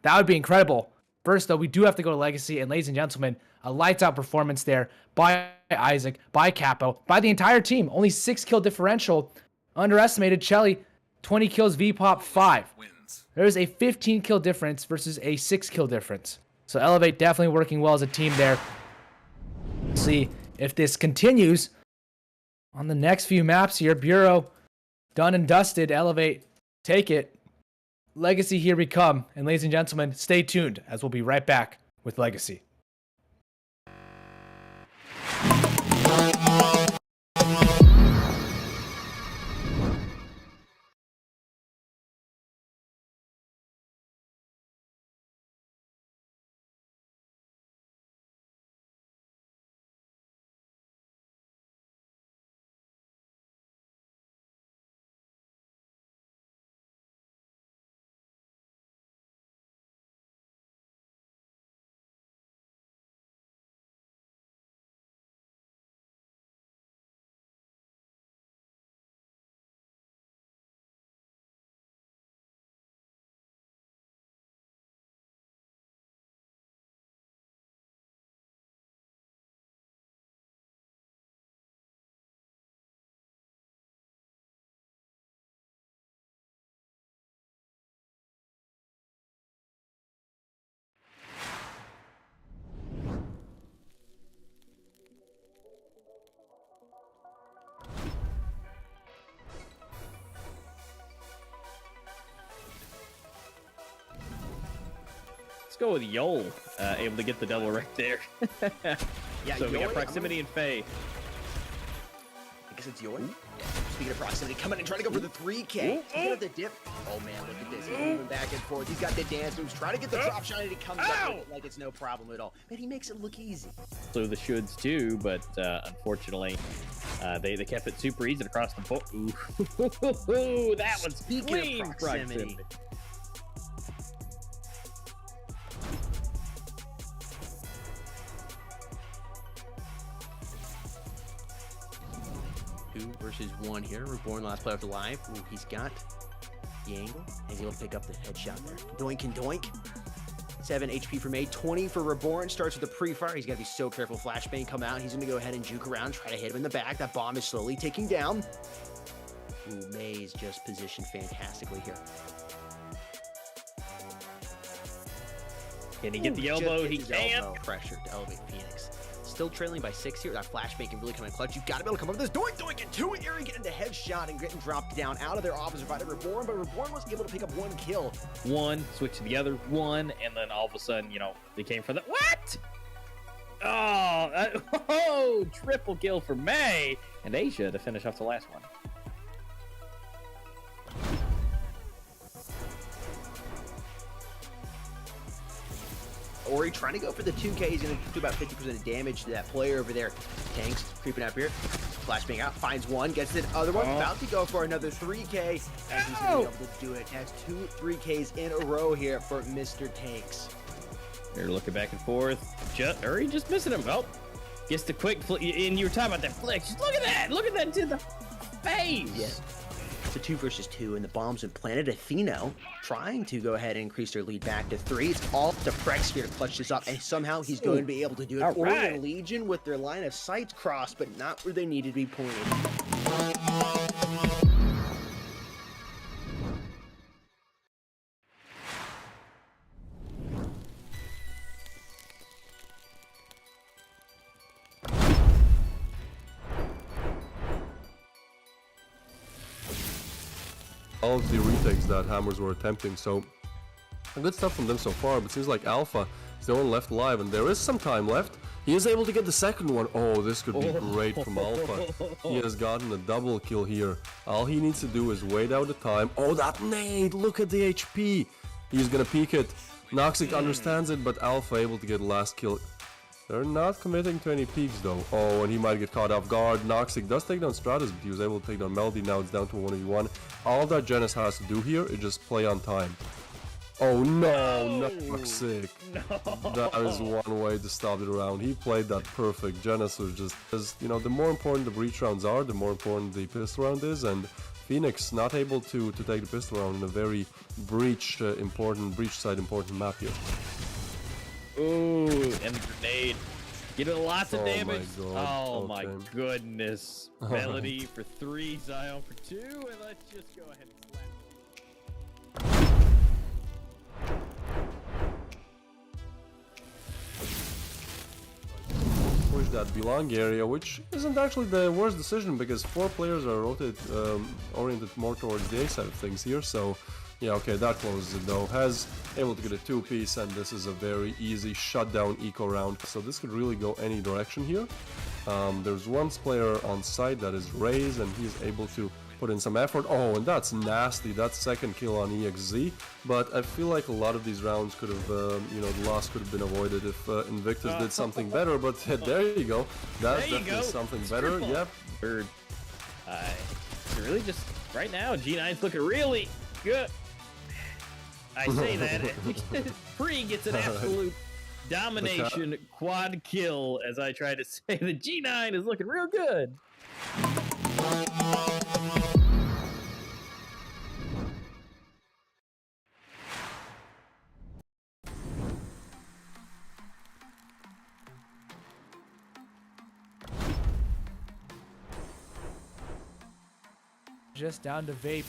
That would be incredible. First, though, we do have to go to Legacy, and ladies and gentlemen, a lights-out performance there by Isaac, by Capo, by the entire team. Only 6 kill differential. Underestimated, Chelly, 20 kills, V-Pop, 5. There's a 15 kill difference versus a 6 kill difference. So Elevate definitely working well as a team there. See if this continues on the next few maps here. Bureau done and dusted. Elevate, take it. Legacy, here we come. And ladies and gentlemen, stay tuned as we'll be right back with Legacy. go with Yol, able to get the double right there. Yeah, so we Yoi, got proximity and Faye. I guess it's Yoi. Yeah. Speaking of proximity, coming and trying to go for the 3K. He's got the dip. Oh man, look at this. He's moving back and forth. He's got the dance moves, trying to get the drop shot, and he comes up with it like it's no problem at all. Man, he makes it look easy. Flew the shoulds too, but unfortunately, they kept it super easy across the board. Ooh, that was Speaking of proximity. Two versus one here. Reborn, last player of the live. Ooh, he's got the angle. He's able to pick up the headshot there. Doink and doink. 7 HP for May, 20 for Reborn. Starts with the pre-fire. He's got to be so careful. Flashbang come out. He's going to go ahead and juke around, try to hit him in the back. That bomb is slowly ticking down. Ooh, May's just positioned fantastically here. Can he get the elbow? He can. Elbow. Pressure to elevate Phoenix. Still trailing by 6 here. That flashbang can really come in clutch. You've got to be able to come up with this doink doink and two area, get into headshot and getting dropped down out of their opposite by Reborn, but Reborn was able to pick up 1 kill. One, switch to the other, one, and then all of a sudden, you know, they came for the what? Oh, triple kill for May and Asia to finish off the last one. Ori trying to go for the 2K. He's going to do about 50% of damage to that player over there. Tanks creeping up here. Flashbang out, finds one, gets the other one. About to go for another 3K. And he's going to be able to do it. Has 2 3Ks in a row here for Mr. Tanks. They're looking back and forth. Uri just missing him. Oh, gets the quick flick. And you were talking about that flick. Just look at that. Look at that to the face. Yeah. It's a 2 versus 2, and the bomb's been planted. Atheno trying to go ahead and increase their lead back to 3. It's all to Prex here to clutch this up, and somehow he's going to be able to do it. All right. Ori and Legion with their line of sights crossed, but not where they needed to be pointed. All of the retakes that Hammers were attempting, so good stuff from them so far, but seems like Alpha is the one left alive, and there is some time left. He is able to get the second one. Oh, this could be great from Alpha. He has gotten a double kill here. All he needs to do is wait out the time. Oh, that nade! Look at the HP! He's gonna peek it. Noxic understands it, but Alpha able to get the last kill. They're not committing to any peaks though. Oh, and he might get caught off guard. Noxic does take down Stratus, but he was able to take down Melody. Now it's down to 1v1. All that Genis has to do here is just play on time. Oh no, Noxic. No. That is one way to stop the round. He played that perfect. Genis was just, as you know, the more important the breach rounds are, the more important the pistol round is, and Phoenix not able to take the pistol round in a very breach side important map here. Ooh, and the grenade. Getting lots of damage. Oh my goodness. Melody for 3, Zion for 2, and let's just go ahead and slap. Push that belong area, which isn't actually the worst decision because 4 players are oriented more towards the A side of things here, so yeah, okay, that closes it though. Has able to get a 2-piece, and this is a very easy shutdown eco round. So this could really go any direction here. There's one player on site that is Raze, and he's able to put in some effort. Oh, and that's nasty. That's second kill on EXZ. But I feel like a lot of these rounds could have, you know, the loss could have been avoided if Invictus did something better. But there you go. That's definitely something better. Yep. Bird. Really just right now, G9's looking really good. I say that. Pre gets an absolute domination quad kill, as I try to say. The G9 is looking real good. Just down to Vape.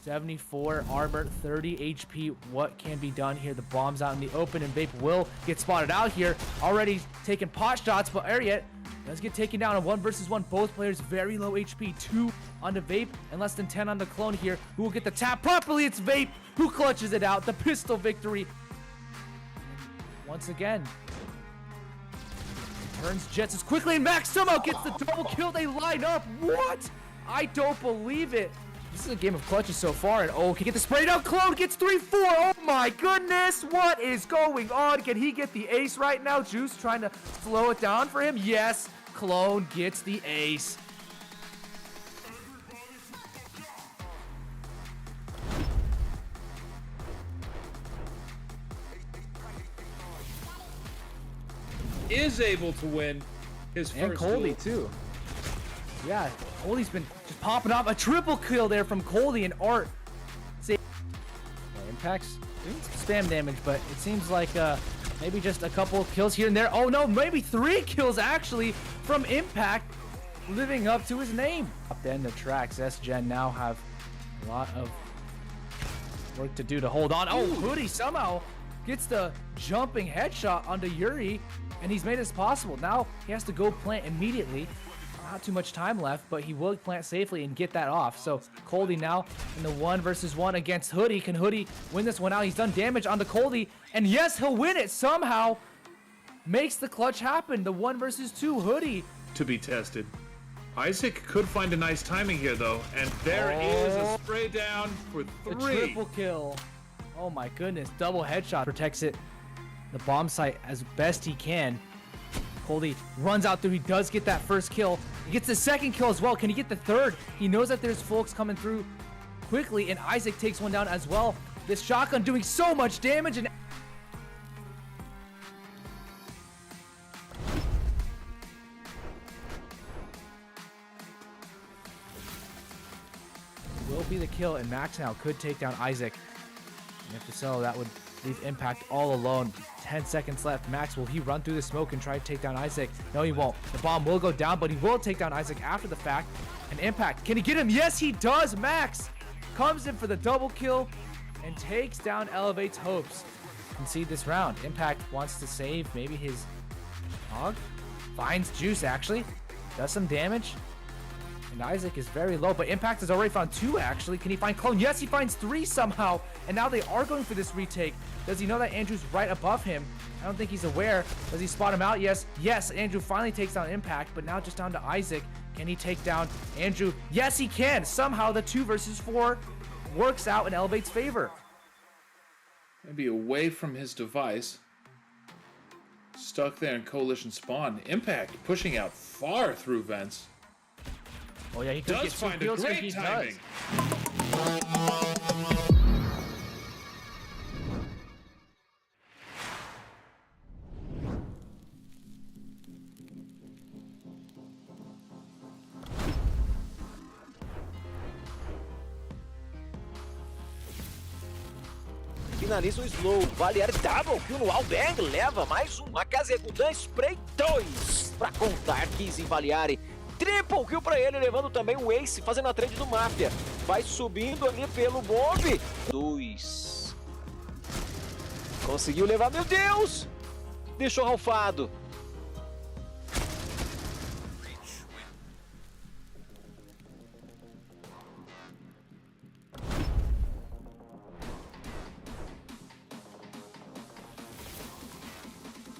74 armor, 30 HP. What can be done here? The bomb's out in the open, and Vape will get spotted out here. Already taking pot shots, but Ariet does get taken down on 1 versus 1. Both players very low HP. 2 on the Vape and less than 10 on the Clone here. Who will get the tap properly? It's Vape who clutches it out. The pistol victory. once again. Turns Jets as quickly, and Max somehow gets the double kill. They line up. What? I don't believe it. This is a game of clutches so far, and oh, can he get the spray down? Clone gets 3-4. Oh my goodness, what is going on? Can he get the ace right now? Juice trying to slow it down for him. Yes, Clone gets the ace. Is able to win his first And Coldy duel. too. Yeah, Coldy's been just popping off. A triple kill there from Coldy and Art. See, Impact's doing some spam damage, but it seems like maybe just a couple kills here and there. Oh no, maybe 3 kills actually from Impact, living up to his name. Up then the tracks, S-Gen now have a lot of work to do to hold on. Oh, Hoodie somehow gets the jumping headshot onto Yuri, and he's made this possible. Now he has to go plant immediately. Not too much time left, but he will plant safely and get that off. So Coldy now in the 1-versus-1 against Hoodie. Can Hoodie win this one out? He's done damage onto Coldy, and yes, he'll win it somehow. Makes the clutch happen. The 1-versus-2 Hoodie. To be tested. Isaac could find a nice timing here, though, and there is a spray down for 3. The triple kill. Oh my goodness, double headshot. Protects it, the bomb site, as best he can. Coldy runs out through. He does get that first kill. He gets the second kill as well. Can he get the third? He knows that there's folks coming through quickly, and Isaac takes one down as well. This shotgun doing so much damage, and will be the kill, and Max now could take down Isaac. And if so, that would leave Impact all alone. 10 seconds left. Max, will he run through the smoke and try to take down Isaac? No, he won't. The bomb will go down, but he will take down Isaac after the fact. And Impact, can he get him? Yes, he does. Max comes in for the double kill and takes down Elevate's hopes. Concede this round. Impact wants to save maybe his hog. Finds Juice, actually. Does some damage. And Isaac is very low, but Impact has already found 2, actually. Can he find Clone? Yes, he finds 3 somehow. And now they are going for this retake. Does he know that Andrew's right above him? I don't think he's aware. Does he spot him out? Yes. Yes, Andrew finally takes down Impact, but now just down to Isaac. Can he take down Andrew? Yes, he can. Somehow the 2-versus-4 works out in Elevate's favor. Maybe away from his device. Stuck there in Coalition spawn. Impact pushing out far through vents. Oh yeah, he could Does get 2 find a kills if great he timing. does. Finaliza o slow, Valier double kill no Albang, leva mais uma, Kazegudan spray 2 pra contar 15 Valiari. Triple kill pra ele, levando também o Ace, fazendo a trade do Máfia. Vai subindo ali pelo bombe. 2. Conseguiu levar, meu Deus! Deixou ralfado.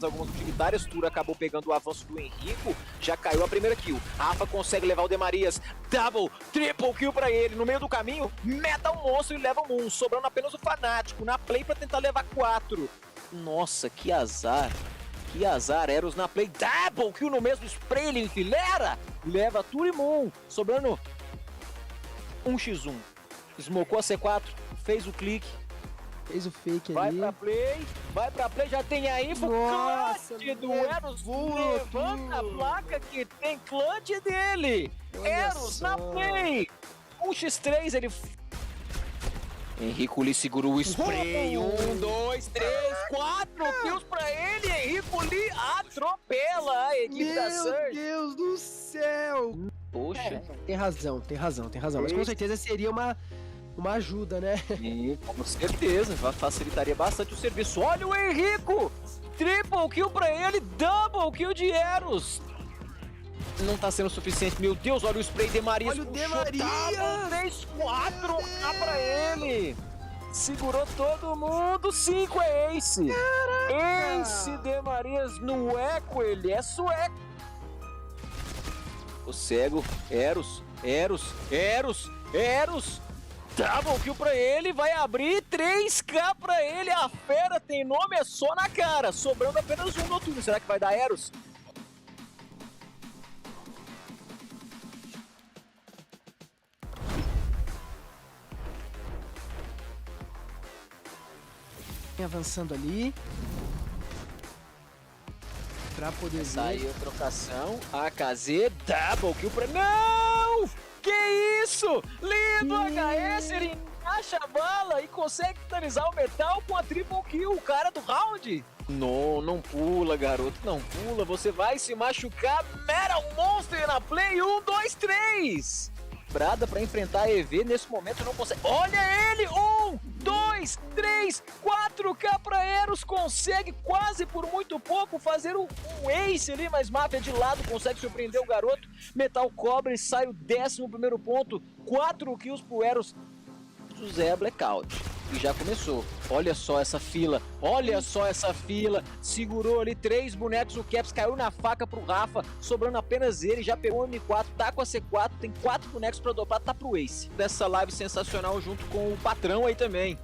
Algumas utilitárias, Tura acabou pegando o avanço do Henrico, já caiu a primeira kill. Rafa consegue levar o Demarias, double, triple kill pra ele, no meio do caminho, meta o monstro e leva o Moon, sobrando apenas o Fanático, na play pra tentar levar 4. Nossa, que azar, Eros na play, double kill no mesmo spray, ele enfilera, leva Tura e Moon, sobrando 1x1. Smocou a C4, fez o clique, fez o fake vai ali. Vai pra play, já tem a info. Nossa, Clutch do Eros, levanta a placa que tem clutch dele. Eros na play. 1x3, ele... Henrico Lee segurou o spray. 1, 2, 3, 4 kills pra ele. Henrico Lee atropela a equipe da Surge. Meu Deus do céu. Poxa. Tem razão. Mas com certeza seria uma ajuda, né? Sim, com certeza, facilitaria bastante o serviço. Olha o Henrico! Triple kill pra ele, double kill de Eros. Não tá sendo suficiente, meu Deus, olha o spray de Maria. Olha o De Maria! 3-4 cá pra ele. Segurou todo mundo. 5 é Ace. Ace de Marias no eco. Ele é sueco. O cego. Eros. Double kill pra ele. Vai abrir 3k pra ele. A fera tem nome, é só na cara. Sobrando apenas um noturno. Será que vai dar Eros? Avançando ali. Pra poder Saiu a trocação. AKZ, double kill pra... Não! Que isso? Lindo HS, ele acha a bala e consegue finalizar o metal com a triple kill, o cara do round. Não pula, garoto, não pula. Você vai se machucar. Metal Monster na play. 1, 2, 3. Brada pra enfrentar a EV nesse momento não consegue. Olha ele! 1, 2, 3, 4k pra Eros. Consegue quase por muito pouco fazer um ace ali, mas Máfia de lado consegue surpreender o garoto. Metal Cobre sai o 11º ponto. 4 kills pro Eros. José Blackout. E já começou. Olha só essa fila. Segurou ali 3 bonecos. O Caps caiu na faca pro Rafa. Sobrando apenas ele. Já pegou o M4. Tá com a C4. Tem 4 bonecos pra dopar. Tá pro Ace. Dessa live sensacional junto com o patrão aí também.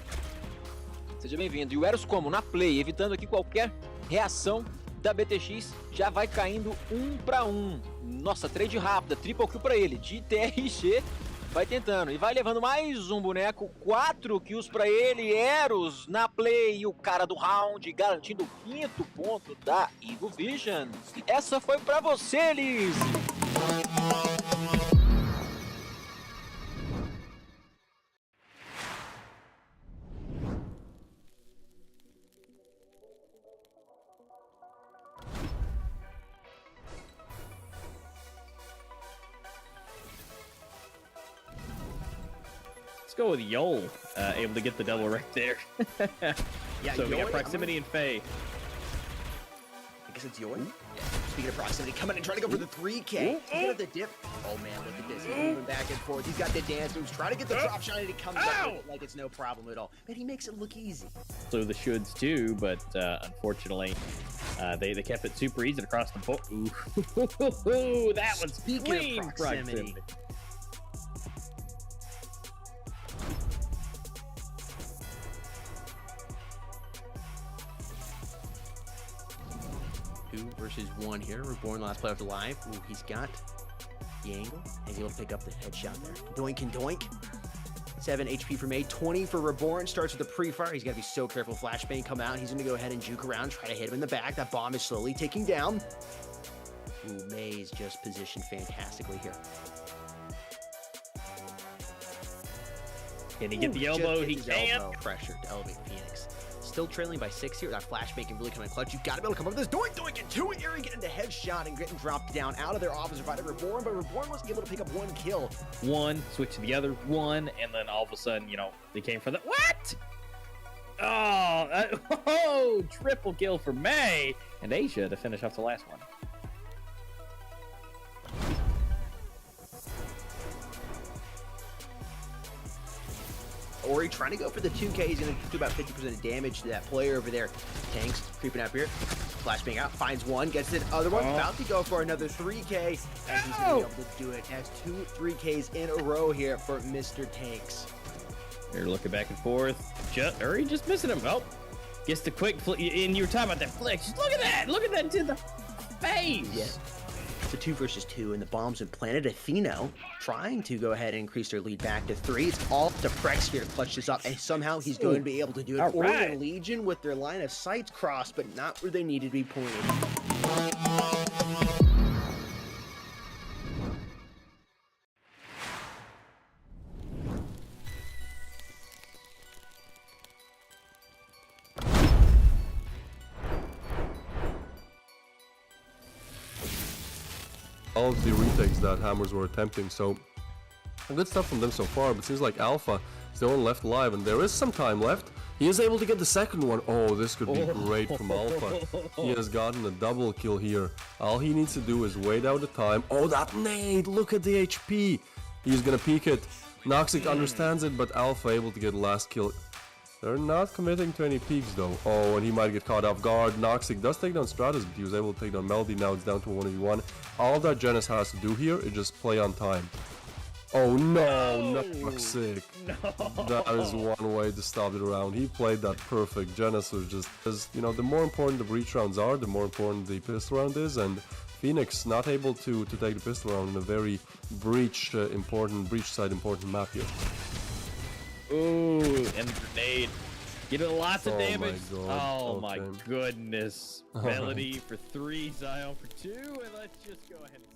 Seja bem-vindo. E o Eros como? Na play. Evitando aqui qualquer reação da BTX. Já vai caindo 1 para 1. Nossa, trade rápida. Triple kill pra ele. De TRG. Vai tentando e vai levando mais um boneco, 4 kills pra ele, Eros na play, o cara do round, garantindo o 5º ponto da Eagle Vision. Essa foi pra você, Liz! Let's go with Yol, able to get the double right there. Yeah, so we got Yoi, proximity and Faye. I guess it's Yoi. Yeah. Speaking of proximity, coming in, trying to go for the 3K. Taking up the dip. Oh man, look at this. He's moving back and forth. He's got the dance moves, trying to get the drop shot, and he comes up with it like it's no problem at all. Man, he makes it look easy. So the shoulds too, but unfortunately, they kept it super easy across the board. Ooh, that was Speaking of proximity. Two versus one here. Reborn last player of the live. Ooh, he's got the angle. He's able to pick up the headshot there. Doink and doink. 7 HP for May, 20 for Reborn. Starts with the pre-fire. He's got to be so careful. Flashbang come out. He's going to go ahead and juke around, try to hit him in the back. That bomb is slowly ticking down. Ooh, May's just positioned fantastically here. Can he get the elbow? He can. Elbow. Pressure to elevate Phoenix. Still trailing by 6 here. That flashbang can really come in clutch. You've got to be able to come up with this doink and 2 Eerie getting the headshot and getting dropped down out of their officer by the Reborn, but Reborn was able to pick up 1 kill. One, switch to the other, one, and then all of a sudden, you know, they came for the what? Oh, triple kill for May and Asia to finish off the last one. Ori trying to go for the 2K. He's going to do about 50% of damage to that player over there. Tanks creeping up here. Flashbang out, finds one, gets the other one. About to go for another 3K. And he's going to be able to do it. Has 2 3Ks in a row here for Mr. Tanks. They're looking back and forth. Uri just missing him. Oh, gets the quick flick. And you were talking about that flick. Just look at that. Look at that to the face. Yeah. It's a 2 versus 2, and the bomb's been planted. Atheno trying to go ahead and increase their lead back to 3. It's all to Prex here to clutch this up, and somehow he's going to be able to do it. All right. Orion Legion with their line of sights crossed, but not where they needed to be pointed. All of the retakes that Hammers were attempting, so good stuff from them so far, but seems like Alpha is the one left alive, and there is some time left. He is able to get the second one. Oh, this could be great from Alpha. He has gotten a double kill here. All he needs to do is wait out the time. Oh, that nade! Look at the HP! He's gonna peek it. Noxic understands it, but Alpha able to get the last kill They're not committing to any peaks though. Oh, and he might get caught off guard. Noxic does take down Stratus, but he was able to take down Melody. Now it's down to 1v1. All that Genis has to do here is just play on time. Oh no, Noxic. No. That is one way to stop the round. He played that perfect. Genis was just, as you know, the more important the breach rounds are, the more important the pistol round is, and Phoenix not able to take the pistol round in a very breach side important map here. Ooh, and the grenade. Getting lots of Oh damage. my God. Oh my Okay. goodness. Melody for 3, Zion for 2, and let's just go ahead and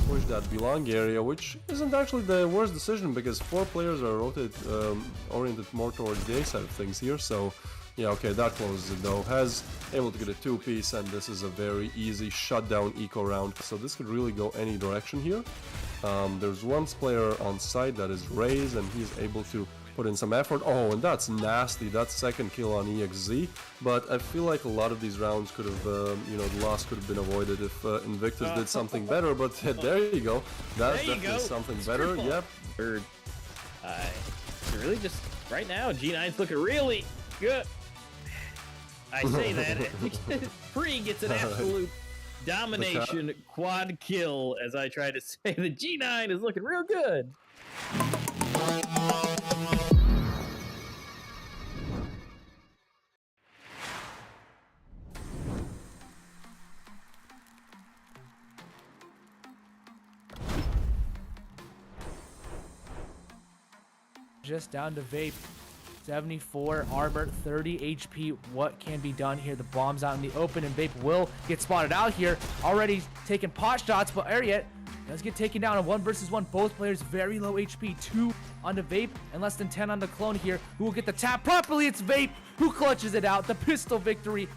Push that belong area, which isn't actually the worst decision because 4 players are oriented more towards the A side of things here. So yeah, okay, that closes it though. Has able to get a 2-piece, and this is a very easy shutdown eco round. So this could really go any direction here. There's one player on site that is Raze, and he's able to put in some effort. Oh, and that's nasty. That's second kill on EXZ. But I feel like a lot of these rounds could have, you know, the loss could have been avoided if Invictus did something better. But there you go. That's definitely something better. Yep. Bird. Really just right now, G9's looking really good. I say that. Free gets an absolute domination quad kill, as I try to say. The G9 is looking real good. Just down to Vape. 74 armor, 30 HP. What can be done here? The bomb's out in the open, and Vape will get spotted out here. Already taking pot shots, but Ariet does get taken down in 1 versus 1. Both players very low HP. 2 on the Vape and less than 10 on the Clone here. Who will get the tap properly? It's Vape who clutches it out. The pistol victory.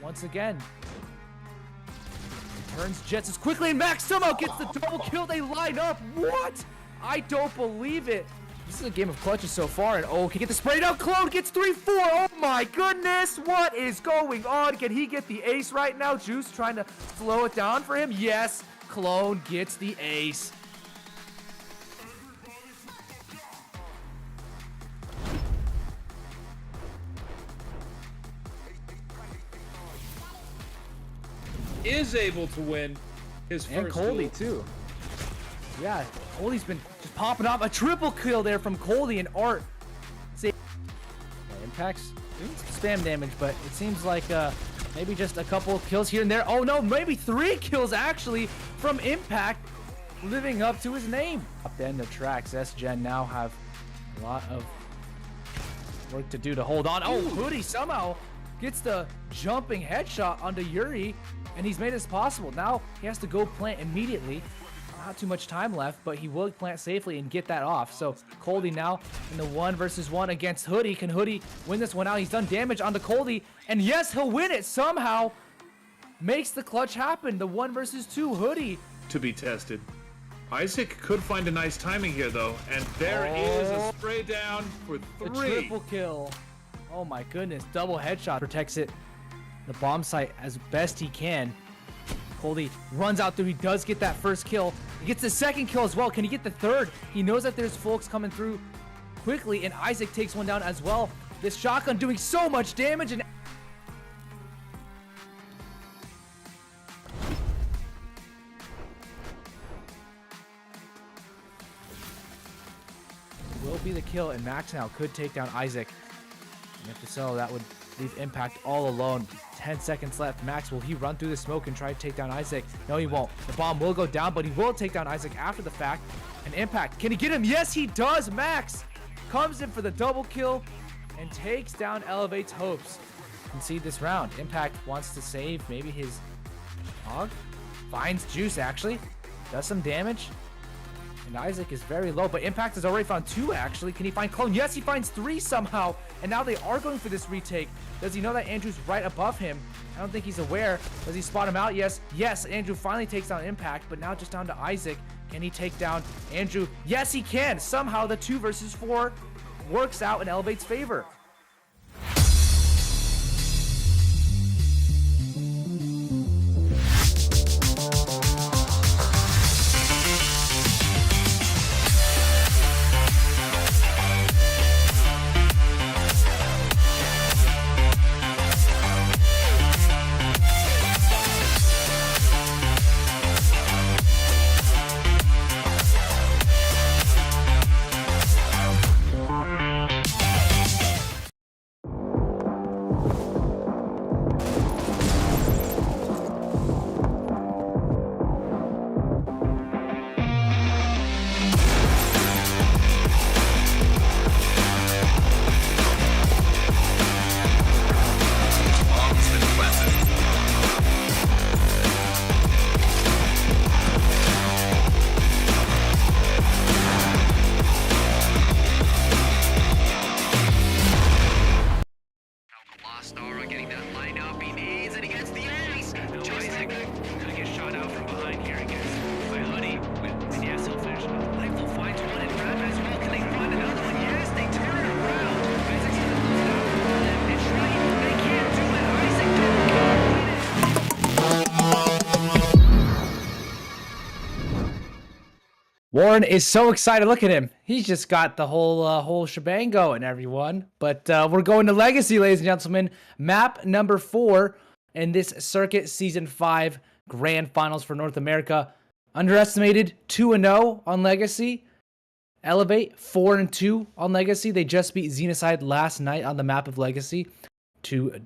Once again, turns Jets as quickly, and Max somehow gets the double kill. They line up. What? I don't believe it. This is a game of clutches so far, and oh, can get the spray down. Clone gets 3-4. Oh my goodness, what is going on? Can he get the ace right now? Juice trying to slow it down for him. Yes, Clone gets the ace. Is able to win his first And Coldy duel. too. Yeah, Coldy's been just popping off. A triple kill there from Coldy and Art. See, impacts doing some spam damage, but it seems like maybe just a couple kills here and there. Oh no, maybe 3 kills actually from Impact, living up to his name. Up the end of tracks, S-Gen now have a lot of work to do to hold on. Oh, Hoodie somehow gets the jumping headshot onto Yuri, and he's made this possible. Now he has to go plant immediately. Not too much time left, but he will plant safely and get that off. So Coldy now in the 1 versus 1 against Hoodie. Can Hoodie win this one out? He's done damage onto Coldy, and yes, he'll win it somehow. Makes the clutch happen. The 1 versus 2 Hoodie. To be tested. Isaac could find a nice timing here though, and there is a spray down for 3. The triple kill. Oh my goodness, double headshot. Protects it, the bomb site, as best he can. Coldy runs out through. He does get that first kill. He gets the second kill as well. Can he get the third? He knows that there's folks coming through quickly, and Isaac takes one down as well. This shotgun doing so much damage, and will be the kill, and Max now could take down Isaac. And if so, that would leave Impact all alone. 10 seconds left. Max, will he run through the smoke and try to take down Isaac? No, he won't. The bomb will go down, but he will take down Isaac after the fact. And Impact, can he get him? Yes, he does. Max comes in for the double kill and takes down Elevate's hopes. Concede this round. Impact wants to save maybe his hog. Finds Juice, actually. Does some damage. And Isaac is very low, but Impact has already found 2, actually. Can he find Clone? Yes, he finds 3 somehow. And now they are going for this retake. Does he know that Andrew's right above him? I don't think he's aware. Does he spot him out? Yes. Yes, Andrew finally takes down Impact, but now just down to Isaac. Can he take down Andrew? Yes, he can. Somehow the 2 versus 4 works out in Elevate's favor. Warren is so excited. Look at him. He's just got the whole shebang going, everyone. But we're going to Legacy, ladies and gentlemen. Map number 4 in this Circuit Season 5 Grand Finals for North America. Underestimated 2-0 on Legacy. Elevate 4-2 on Legacy. They just beat Xenocide last night on the map of Legacy to,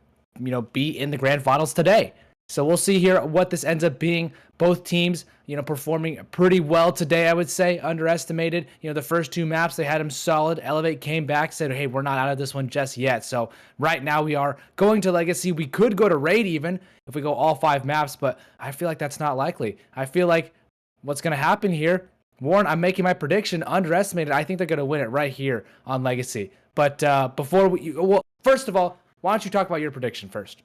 be in the Grand Finals today. So we'll see here what this ends up being. Both teams, performing pretty well today, I would say. Underestimated. The first 2 maps, they had them solid. Elevate came back, said, hey, we're not out of this one just yet. So right now we are going to Legacy. We could go to Raid even if we go all 5 maps, but I feel like that's not likely. I feel like what's going to happen here, Warren, I'm making my prediction, underestimated. I think they're going to win it right here on Legacy. But first of all, why don't you talk about your prediction first?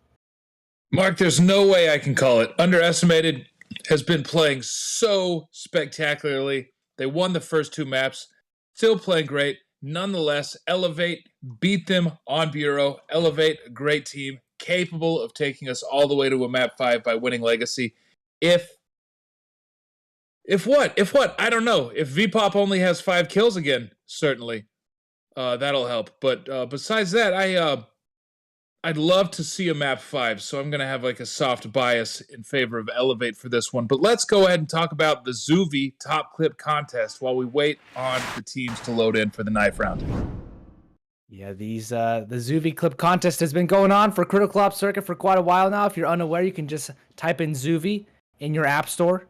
Mark, there's no way I can call it. Underestimated has been playing so spectacularly. They won the first 2 maps, still playing great. Nonetheless, Elevate beat them on Bureau. Elevate, a great team, capable of taking us all the way to a map 5 by winning Legacy. If what? I don't know. If VPOP only has 5 kills again, certainly that'll help. But besides that, I'd love to see a map 5, so I'm going to have like a soft bias in favor of Elevate for this one. But let's go ahead and talk about the Zuvi top clip contest while we wait on the teams to load in for the knife round. Yeah, the Zuvi clip contest has been going on for Critical Ops Circuit for quite a while now. If you're unaware, you can just type in Zuvi in your app store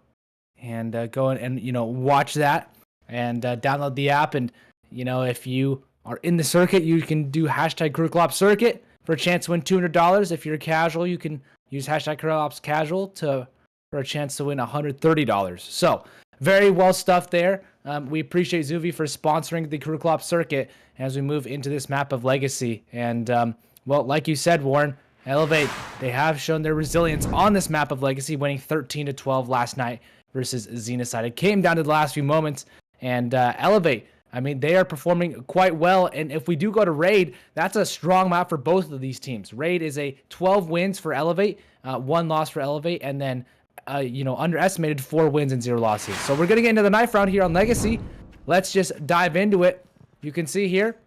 and go and watch that and download the app. And if you are in the circuit, you can do hashtag Critical Ops Circuit for a chance to win $200. If you're casual, you can use hashtag Critical Ops Casual for a chance to win $130. So very well stuffed there. We appreciate Zuvi for sponsoring the Critical Ops Circuit as we move into this map of Legacy. And like you said, Warren, Elevate, they have shown their resilience on this map of Legacy, winning 13-12 last night versus Xenocide. It came down to the last few moments, and Elevate, I mean, they are performing quite well. And if we do go to Raid, that's a strong map for both of these teams. Raid is a 12 wins for Elevate, 1 loss for Elevate, and then, underestimated 4 wins and 0 losses. So we're going to get into the knife round here on Legacy. Let's just dive into it. You can see here,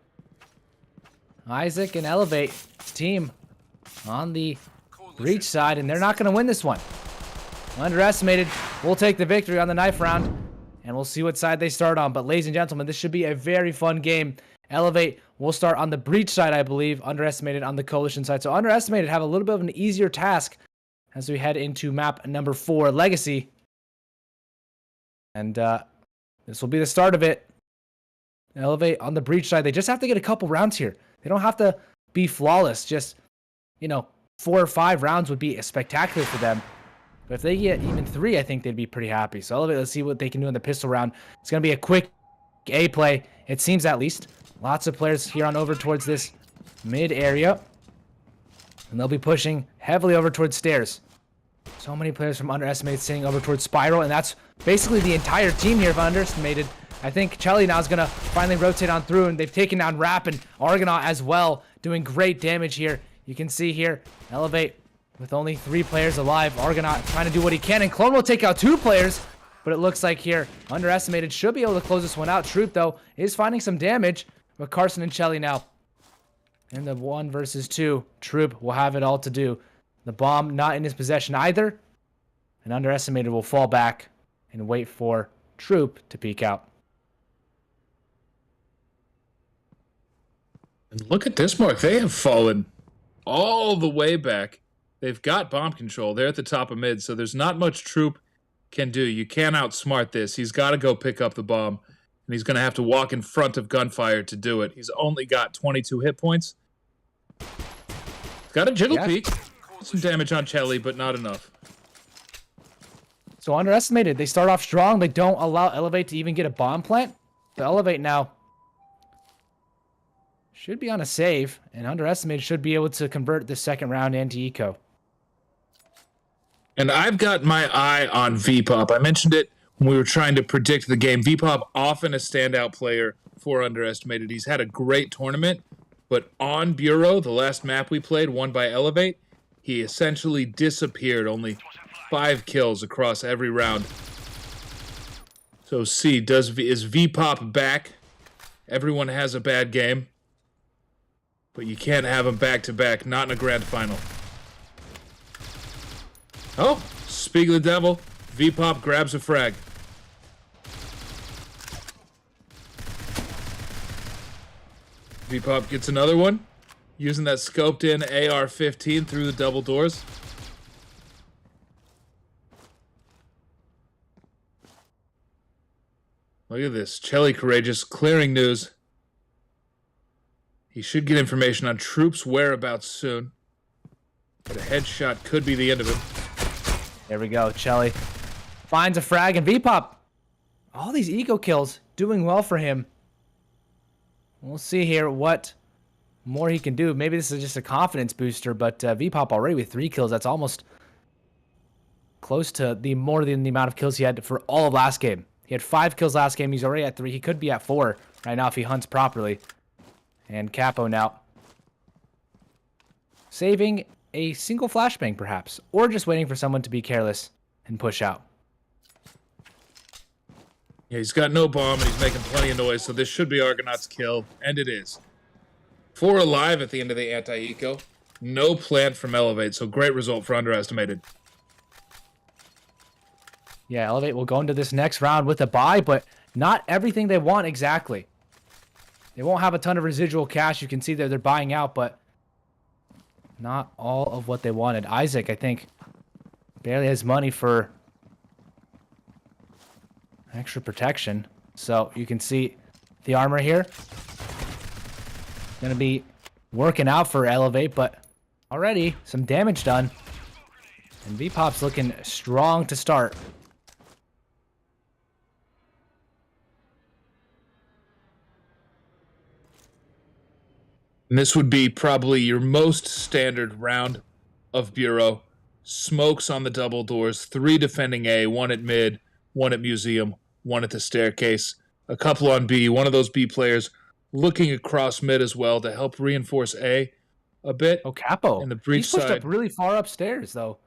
Isaac and Elevate team on the breach side, and they're not going to win this one. Underestimated will take the victory on the knife round, and we'll see what side they start on. But ladies and gentlemen, this should be a very fun game. Elevate will start on the breach side, I believe. Underestimated on the coalition side. So underestimated have a little bit of an easier task as we head into map number 4, Legacy. And this will be the start of it. Elevate on the breach side. They just have to get a couple rounds here. They don't have to be flawless. Just, 4 or 5 rounds would be spectacular for them. But if they get even 3, I think they'd be pretty happy. So Elevate, let's see what they can do in the pistol round. It's going to be a quick A play, it seems at least. Lots of players here on over towards this mid area. And they'll be pushing heavily over towards stairs. So many players from Underestimated sitting over towards Spiral. And that's basically the entire team here of Underestimated. I think Chelly now is going to finally rotate on through. And they've taken down Rap and Argonaut as well. Doing great damage here. You can see here, Elevate with only 3 players alive. Argonaut trying to do what he can, and Clone will take out 2 players, but it looks like here, Underestimated should be able to close this one out. Troop, though, is finding some damage, but Carson and Chelly now in the 1 versus 2. Troop will have it all to do. The bomb not in his possession either, and Underestimated will fall back and wait for Troop to peek out. And look at this, Mark. They have fallen all the way back. They've got bomb control. They're at the top of mid, so there's not much Troop can do. You can't outsmart this. He's got to go pick up the bomb, and he's going to have to walk in front of gunfire to do it. He's only got 22 hit points. Got a jiggle peek. Some damage on Chelly, but not enough. So Underestimated, they start off strong. They don't allow Elevate to even get a bomb plant. The Elevate now should be on a save, and Underestimated should be able to convert the second round into eco. And I've got my eye on VPOP. I mentioned it when we were trying to predict the game. VPOP, often a standout player for Underestimated. He's had a great tournament, but on Bureau, the last map we played, won by Elevate, he essentially disappeared. Only 5 kills across every round. So C, is V-Pop back? Everyone has a bad game. But you can't have them back-to-back, not in a grand final. Oh, speak of the devil. V-Pop grabs a frag. V-Pop gets another one. Using that scoped-in AR-15 through the double doors. Look at this. Chelly Courageous clearing news. He should get information on troops' whereabouts soon. But a headshot could be the end of it. There we go. Chelly finds a frag, and V-Pop. All these eco kills doing well for him. We'll see here what more he can do. Maybe this is just a confidence booster, but V-Pop already with 3 kills. That's almost close to more than the amount of kills he had for all of last game. He had 5 kills last game. He's already at 3. He could be at 4 right now if he hunts properly. And Capo now saving a single flashbang, perhaps, or just waiting for someone to be careless and push out. Yeah, he's got no bomb and he's making plenty of noise, so this should be Argonaut's kill, and it is. 4 alive at the end of the anti-eco. No plant from Elevate, so great result for Underestimated. Yeah, Elevate will go into this next round with a buy, but not everything they want exactly. They won't have a ton of residual cash. You can see that they're buying out, but not all of what they wanted. Isaac, I think, barely has money for extra protection. So you can see the armor here. Going to be working out for Elevate, but already some damage done. And V-Pop's looking strong to start. And this would be probably your most standard round of Bureau. Smokes on the double doors, 3 defending A, 1 at mid, 1 at museum, 1 at the staircase, a couple on B. One of those B players looking across mid as well to help reinforce A a bit. Oh, Capo. In the breach He's pushed side. up really far upstairs, though.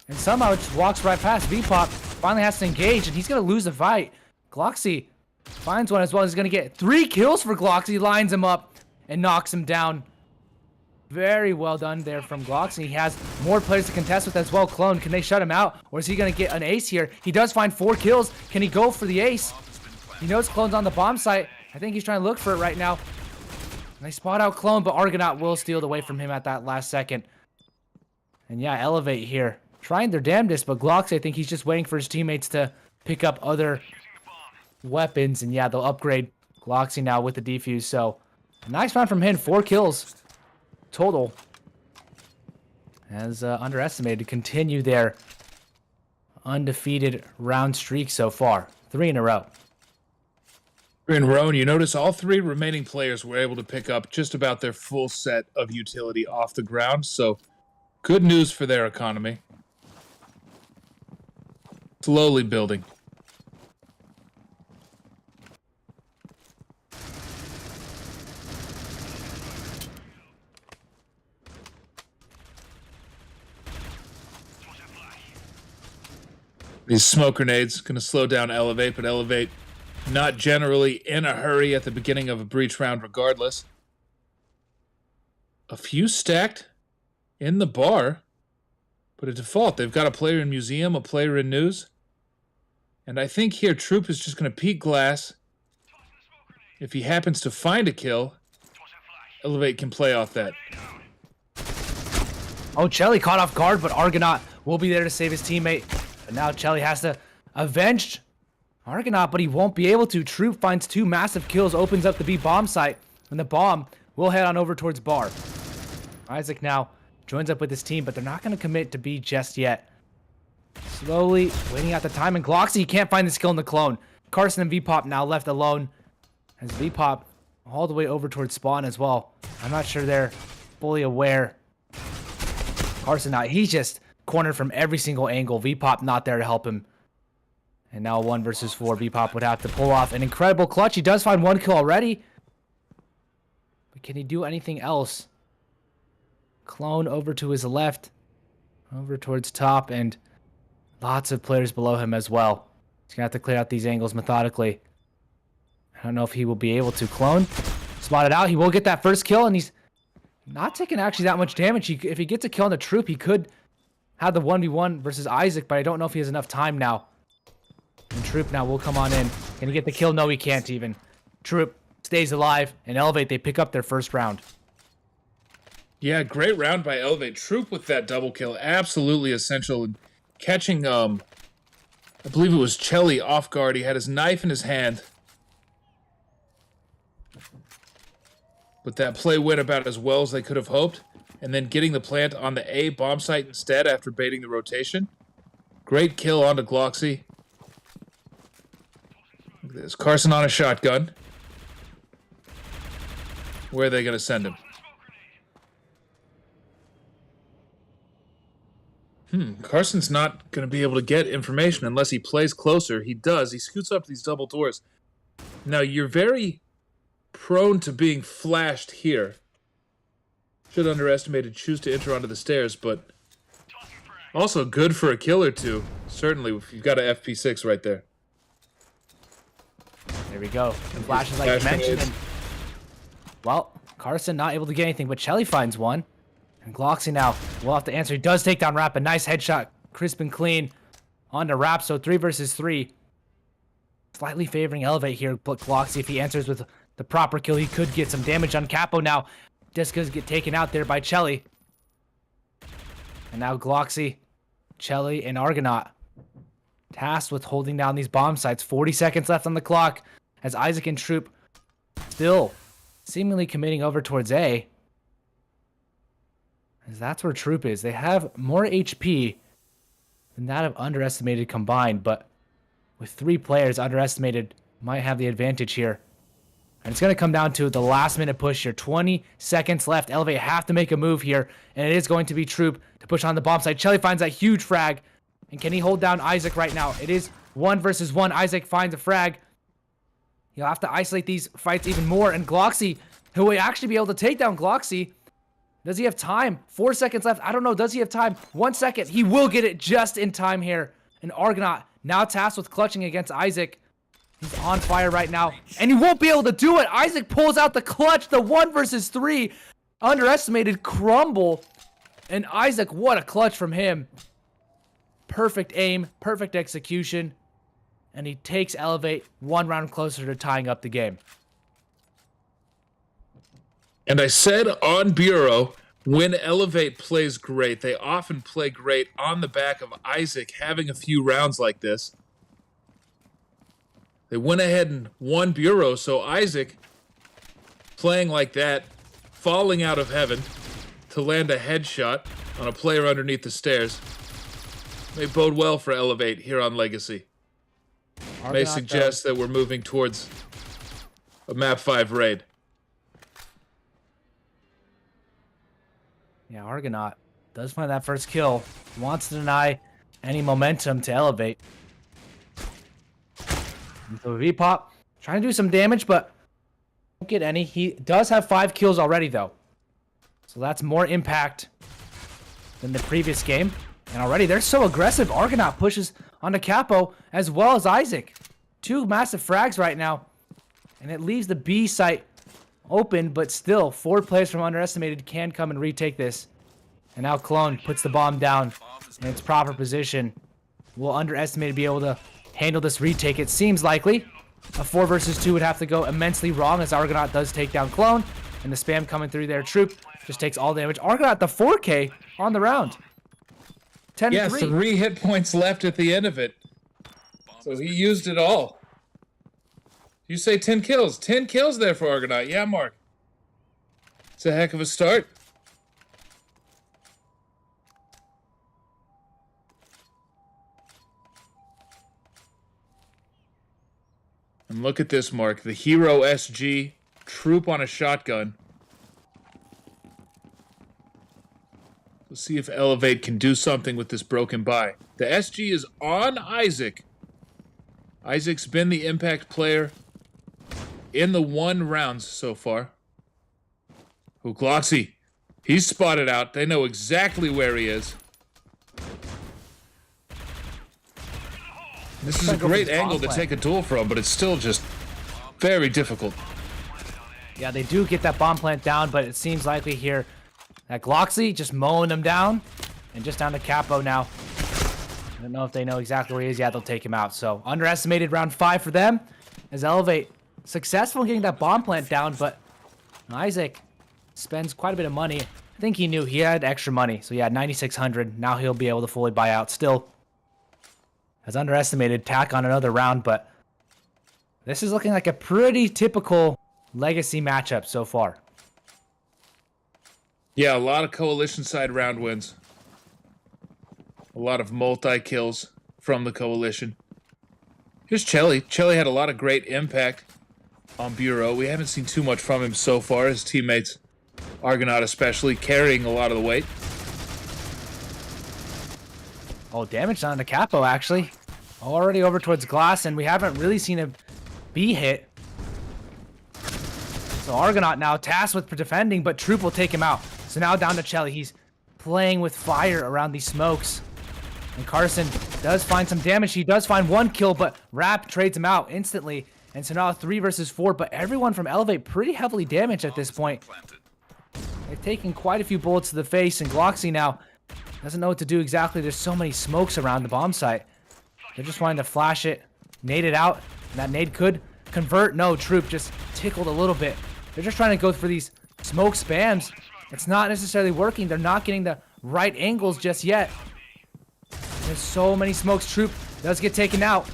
And somehow it just walks right past. V-Pop finally has to engage, and he's going to lose the fight. Gloxy finds one as well. He's going to get 3 kills for Gloxy, lines him up, and knocks him down. Very well done there from Gloxy. He has more players to contest with as well. Clone, can they shut him out? Or is he going to get an ace here? He does find 4 kills. Can he go for the ace? He knows Clone's on the bomb site. I think he's trying to look for it right now. And they spot out Clone, but Argonaut will steal it away from him at that last second. And yeah, Elevate here. Trying their damnedest, but Gloxy, I think he's just waiting for his teammates to pick up other weapons. And yeah, they'll upgrade Gloxy now with the defuse. So, a nice round from him. 4 kills total. As Underestimated to continue their undefeated round streak so far. 3 in a row. 3 in a row, and you notice all 3 remaining players were able to pick up just about their full set of utility off the ground. So, good news for their economy. Slowly building. These smoke grenades going to slow down Elevate, but Elevate not generally in a hurry at the beginning of a breach round regardless. A few stacked in the bar, but at default, they've got a player in museum, a player in news. And I think here Troop is just going to peek glass. If he happens to find a kill, Elevate can play off that. Oh, Chelly caught off guard, but Argonaut will be there to save his teammate. But now Chelly has to avenge Argonaut, but he won't be able to. Troop finds 2 massive kills, opens up the B bomb site, and the bomb will head on over towards bar. Isaac now joins up with his team, but they're not going to commit to B just yet. Slowly waiting out the time, and Gloxy, he can't find the skill in the clone. Carson and V-Pop now left alone, as V-Pop all the way over towards spawn as well. I'm not sure they're fully aware. Carson now, he's just cornered from every single angle. V-Pop not there to help him. And now 1 versus 4. V-Pop would have to pull off an incredible clutch. He does find 1 kill already. But can he do anything else? Clone over to his left. Over towards top. And lots of players below him as well. He's gonna have to clear out these angles methodically. I don't know if he will be able to. Clone, spotted out. He will get that first kill, and he's not taking actually that much damage. If he gets a kill on the Troop, he could have the 1v1 versus Isaac, but I don't know if he has enough time now. And Troop now will come on in. Can he get the kill? No, he can't even. Troop stays alive, and Elevate, they pick up their first round. Yeah, great round by Elevate. Troop with that double kill, absolutely essential. Catching, I believe it was Chelly off guard. He had his knife in his hand. But that play went about as well as they could have hoped. And then getting the plant on the A bomb site instead after baiting the rotation. Great kill onto Gloxy. Look at this. Carson on a shotgun. Where are they going to send him? Carson's not going to be able to get information unless he plays closer. He does. He scoots up these double doors. Now, you're very prone to being flashed here. Should underestimate and choose to enter onto the stairs, but also good for a kill or two. Certainly, if you've got an FP6 right there. There we go. And flashes like you mentioned. And, well, Carson not able to get anything, but Chelly finds one. And Gloxy now will have to answer. He does take down Rap. A nice headshot. Crisp and clean onto Rap. So 3 versus 3. Slightly favoring Elevate here. But Gloxy, if he answers with the proper kill, he could get some damage on Capo now. Discas get taken out there by Chelly. And now Gloxy, Chelly, and Argonaut tasked with holding down these bomb sites. 40 seconds left on the clock as Isaac and Troop still seemingly committing over towards A. As that's where Troop is. They have more HP than that of Underestimated combined, but with 3 players, Underestimated might have the advantage here. And it's going to come down to the last minute push here. 20 seconds left. Elevate have to make a move here, and it is going to be Troop to push on the bomb site. Chelly finds that huge frag, and can he hold down Isaac right now? It is 1 versus 1. Isaac finds a frag. He'll have to isolate these fights even more, and Gloxy, who will actually be able to take down Gloxy. Does he have time? 4 seconds left. I don't know. Does he have time? 1 second. He will get it just in time here. And Argonaut now tasked with clutching against Isaac. He's on fire right now. And he won't be able to do it. Isaac pulls out the clutch. The 1 versus 3. Underestimated crumble. And Isaac, what a clutch from him. Perfect aim. Perfect execution. And he takes Elevate 1 round closer to tying up the game. And I said on Bureau, when Elevate plays great, they often play great on the back of Isaac having a few rounds like this. They went ahead and won Bureau, so Isaac playing like that, falling out of heaven to land a headshot on a player underneath the stairs may bode well for Elevate here on Legacy. May suggest that we're moving towards a map 5 raid. Yeah, Argonaut does find that first kill. Wants to deny any momentum to Elevate. And so V-Pop trying to do some damage, but don't get any. He does have 5 kills already, though. So that's more impact than the previous game. And already they're so aggressive. Argonaut pushes onto Capo as well as Isaac. 2 massive frags right now. And it leaves the B site open, but still 4 players from Underestimated can come and retake this. And now Clone puts the bomb down in its proper position. Will Underestimated be able to handle this retake? It seems likely. A 4 versus 2 would have to go immensely wrong as Argonaut does take down Clone. And the spam coming through there. Troop just takes all damage. Argonaut the 4K on the round. 10-3. Yeah, 3 hit points left at the end of it. So he used it all. You say 10 kills. 10 kills there for Argonaut. Yeah, Mark. It's a heck of a start. And look at this, Mark. The Hero SG. Troop on a shotgun. Let's see if Elevate can do something with this broken buy. The SG is on Isaac. Isaac's been the impact player in the 1 rounds so far. Oh, Gloxy. He's spotted out. They know exactly where he is. This is a great angle to take a duel from, but it's still just very difficult. Yeah, they do get that bomb plant down, but it seems likely here that Gloxy just mowing them down. And just down to Capo now. I don't know if they know exactly where he is. Yeah, they'll take him out. So underestimated round 5 for them. As Elevate successful in getting that bomb plant down, but Isaac spends quite a bit of money. I think he knew he had extra money. So yeah, 9,600. Now he'll be able to fully buy out. Still has underestimated. Tack on another round, but this is looking like a pretty typical Legacy matchup so far. Yeah, a lot of Coalition side round wins. A lot of multi-kills from the Coalition. Here's Chelly. Chelly had a lot of great impact on Bureau. We haven't seen too much from him so far. His teammates, Argonaut especially, carrying a lot of the weight. Oh, damage done to Capo, actually. Already over towards Glass, and we haven't really seen a B hit. So Argonaut now tasked with defending, but Troop will take him out. So now down to Chelly. He's playing with fire around these smokes. And Carson does find some damage. He does find 1 kill, but Rap trades him out instantly. And so now 3 versus 4, but everyone from Elevate pretty heavily damaged at this point. They've taken quite a few bullets to the face, and Gloxy now doesn't know what to do exactly. There's so many smokes around the bomb site. They're just wanting to flash it, nade it out, and that nade could convert. No, Troop just tickled a little bit. They're just trying to go for these smoke spams. It's not necessarily working. They're not getting the right angles just yet. There's so many smokes. Troop does get taken out.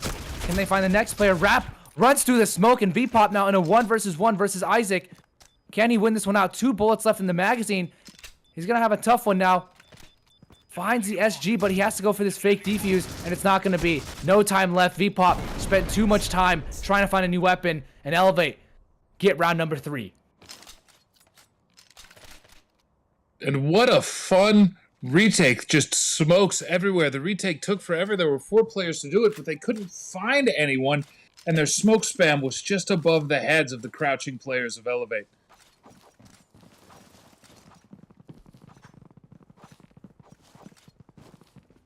Can they find the next player? Rap runs through the smoke, and V-Pop now in a 1 versus 1 versus Isaac. Can he win this one out? 2 bullets left in the magazine. He's going to have a tough one now. Finds the SG, but he has to go for this fake defuse, and it's not going to be. No time left. V-Pop spent too much time trying to find a new weapon and Elevate. Get round number 3. And what a fun retake. Just smokes everywhere. The retake took forever. There were 4 players to do it, but they couldn't find anyone, and their smoke spam was just above the heads of the crouching players of Elevate.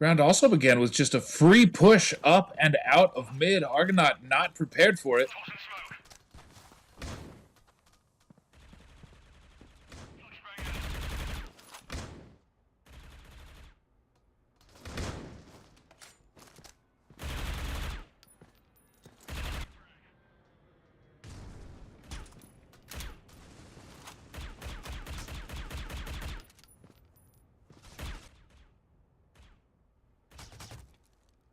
Round also began with just a free push up and out of mid. Argonaut not prepared for it.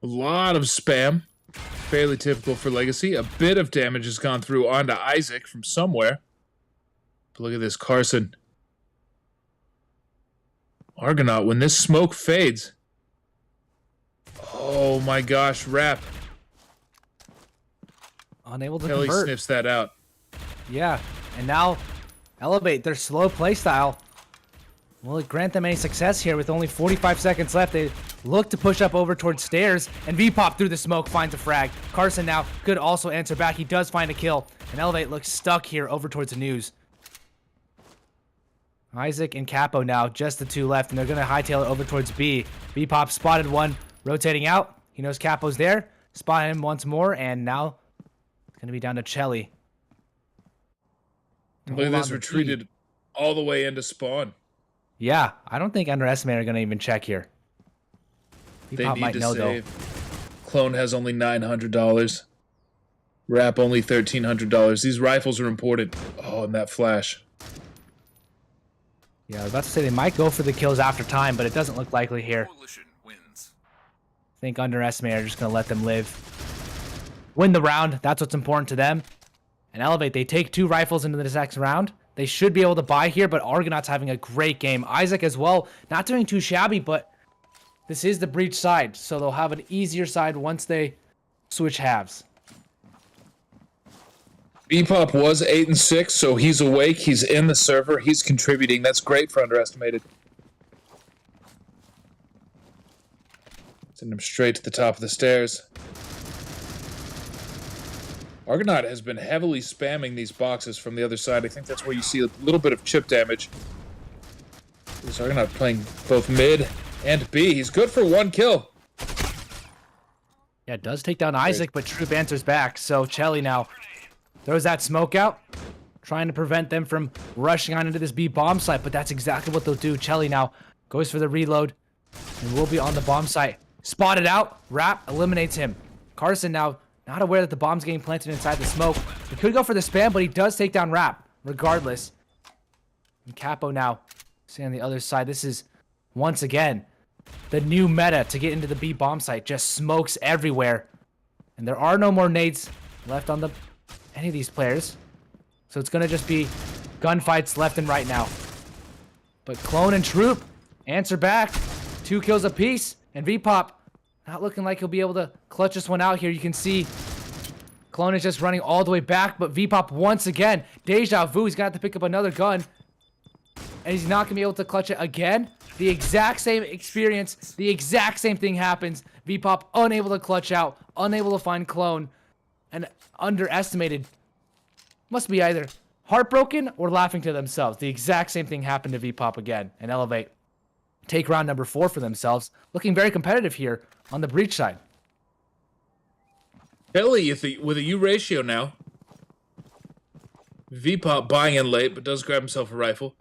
A lot of spam, fairly typical for Legacy. A bit of damage has gone through onto Isaac from somewhere. But look at this, Carson. Argonaut, when this smoke fades. Oh my gosh, Rap. Unable to Kelly convert. sniffs that out. Yeah, and now Elevate their slow playstyle. Will it grant them any success here with only 45 seconds left? They look to push up over towards stairs, and V-Pop through the smoke finds a frag. Carson now could also answer back. He does find a kill, and Elevate looks stuck here over towards the news. Isaac and Capo now, just the 2 left, and they're going to hightail it over towards B. V-Pop spotted one, rotating out. He knows Capo's there. Spot him once more, and now it's going to be down to Chelly. Look at this, retreated all the way into spawn. Yeah, I don't think Underestimate are going to even check here. They need to save. Clone has only $900. Rap only $1,300. These rifles are important. Oh, and that flash. Yeah, I was about to say they might go for the kills after time, but it doesn't look likely here. I think Underestimate are just going to let them live. Win the round. That's what's important to them. And Elevate, they take 2 rifles into this next round. They should be able to buy here, but Argonaut's having a great game. Isaac as well, not doing too shabby, but this is the breach side, so they'll have an easier side once they switch halves. B-Pop was 8-6, so he's awake. He's in the server. He's contributing. That's great for Underestimated. Send him straight to the top of the stairs. Argonaut has been heavily spamming these boxes from the other side. I think that's where you see a little bit of chip damage. This Argonaut playing both mid and B. He's good for 1 kill. Yeah, it does take down Isaac, but Troop answers back. So Chelly now throws that smoke out, trying to prevent them from rushing on into this B bomb site, but that's exactly what they'll do. Chelly now goes for the reload and will be on the bomb site. Spotted out, Rap eliminates him. Carson now not aware that the bomb's getting planted inside the smoke. He could go for the spam, but he does take down Rap regardless. And Capo now staying on the other side. This is, once again, the new meta to get into the B bomb site. Just smokes everywhere. And there are no more nades left on any of these players. So it's going to just be gunfights left and right now. But Clone and Troop answer back. 2 kills apiece. And VPop not looking like he'll be able to clutch this one out here. You can see Clone is just running all the way back. But VPop once again, deja vu. He's going to have to pick up another gun. And he's not going to be able to clutch it again. The exact same experience. The exact same thing happens. VPop unable to clutch out. Unable to find Clone. And underestimated. Must be either heartbroken or laughing to themselves. The exact same thing happened to VPop again. And Elevate take round number 4 for themselves. Looking very competitive here on the breach side. Kelly with a U ratio now. VPop buying in late, but does grab himself a rifle.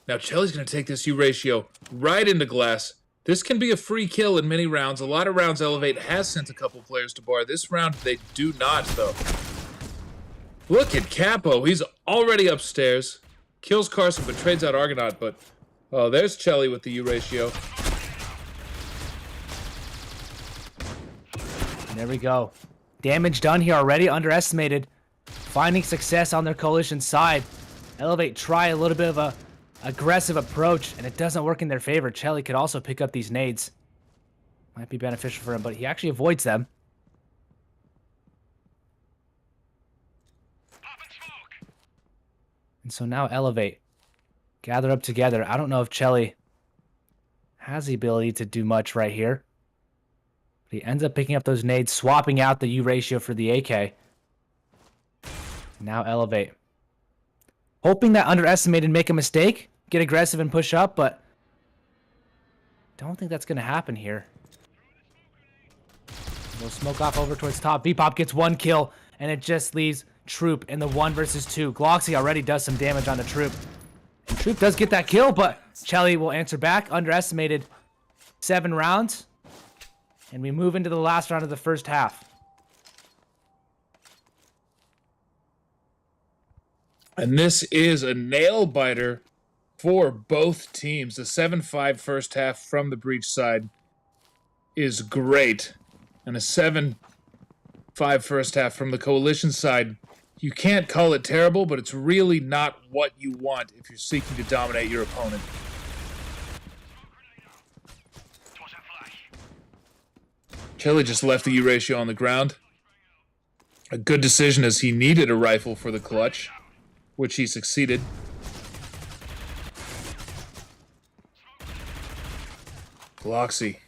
Now Chelly's going to take this U ratio right into glass. This can be a free kill in many rounds. A lot of rounds Elevate has sent a couple players to bar. This round they do not, though. Look at Capo. He's already upstairs. Kills Carson, but trades out Argonaut. But, oh, there's Chelly with the U ratio. And there we go. Damage done here already. Underestimated. Finding success on their coalition side. Elevate try a little bit of a aggressive approach, and it doesn't work in their favor. Chelly could also pick up these nades. Might be beneficial for him, but he actually avoids them. And so now Elevate. Gather up together. I don't know if Chelly has the ability to do much right here. But he ends up picking up those nades, swapping out the U ratio for the AK. Now Elevate. Hoping that Underestimated make a mistake, get aggressive and push up, but don't think that's going to happen here. We'll smoke off over towards top. VPop gets 1 kill, and it just leaves Troop in the 1 versus 2. Gloxy already does some damage on the Troop. And Troop does get that kill, but Chelly will answer back. Underestimated 7 rounds. And we move into the last round of the first half. And this is a nail-biter for both teams. The 7-5 first half from the breach side is great. And a 7-5 first half from the coalition side, you can't call it terrible, but it's really not what you want if you're seeking to dominate your opponent. Chelly just left the U ratio on the ground. A good decision as he needed a rifle for the clutch, which he succeeded. Gloxy.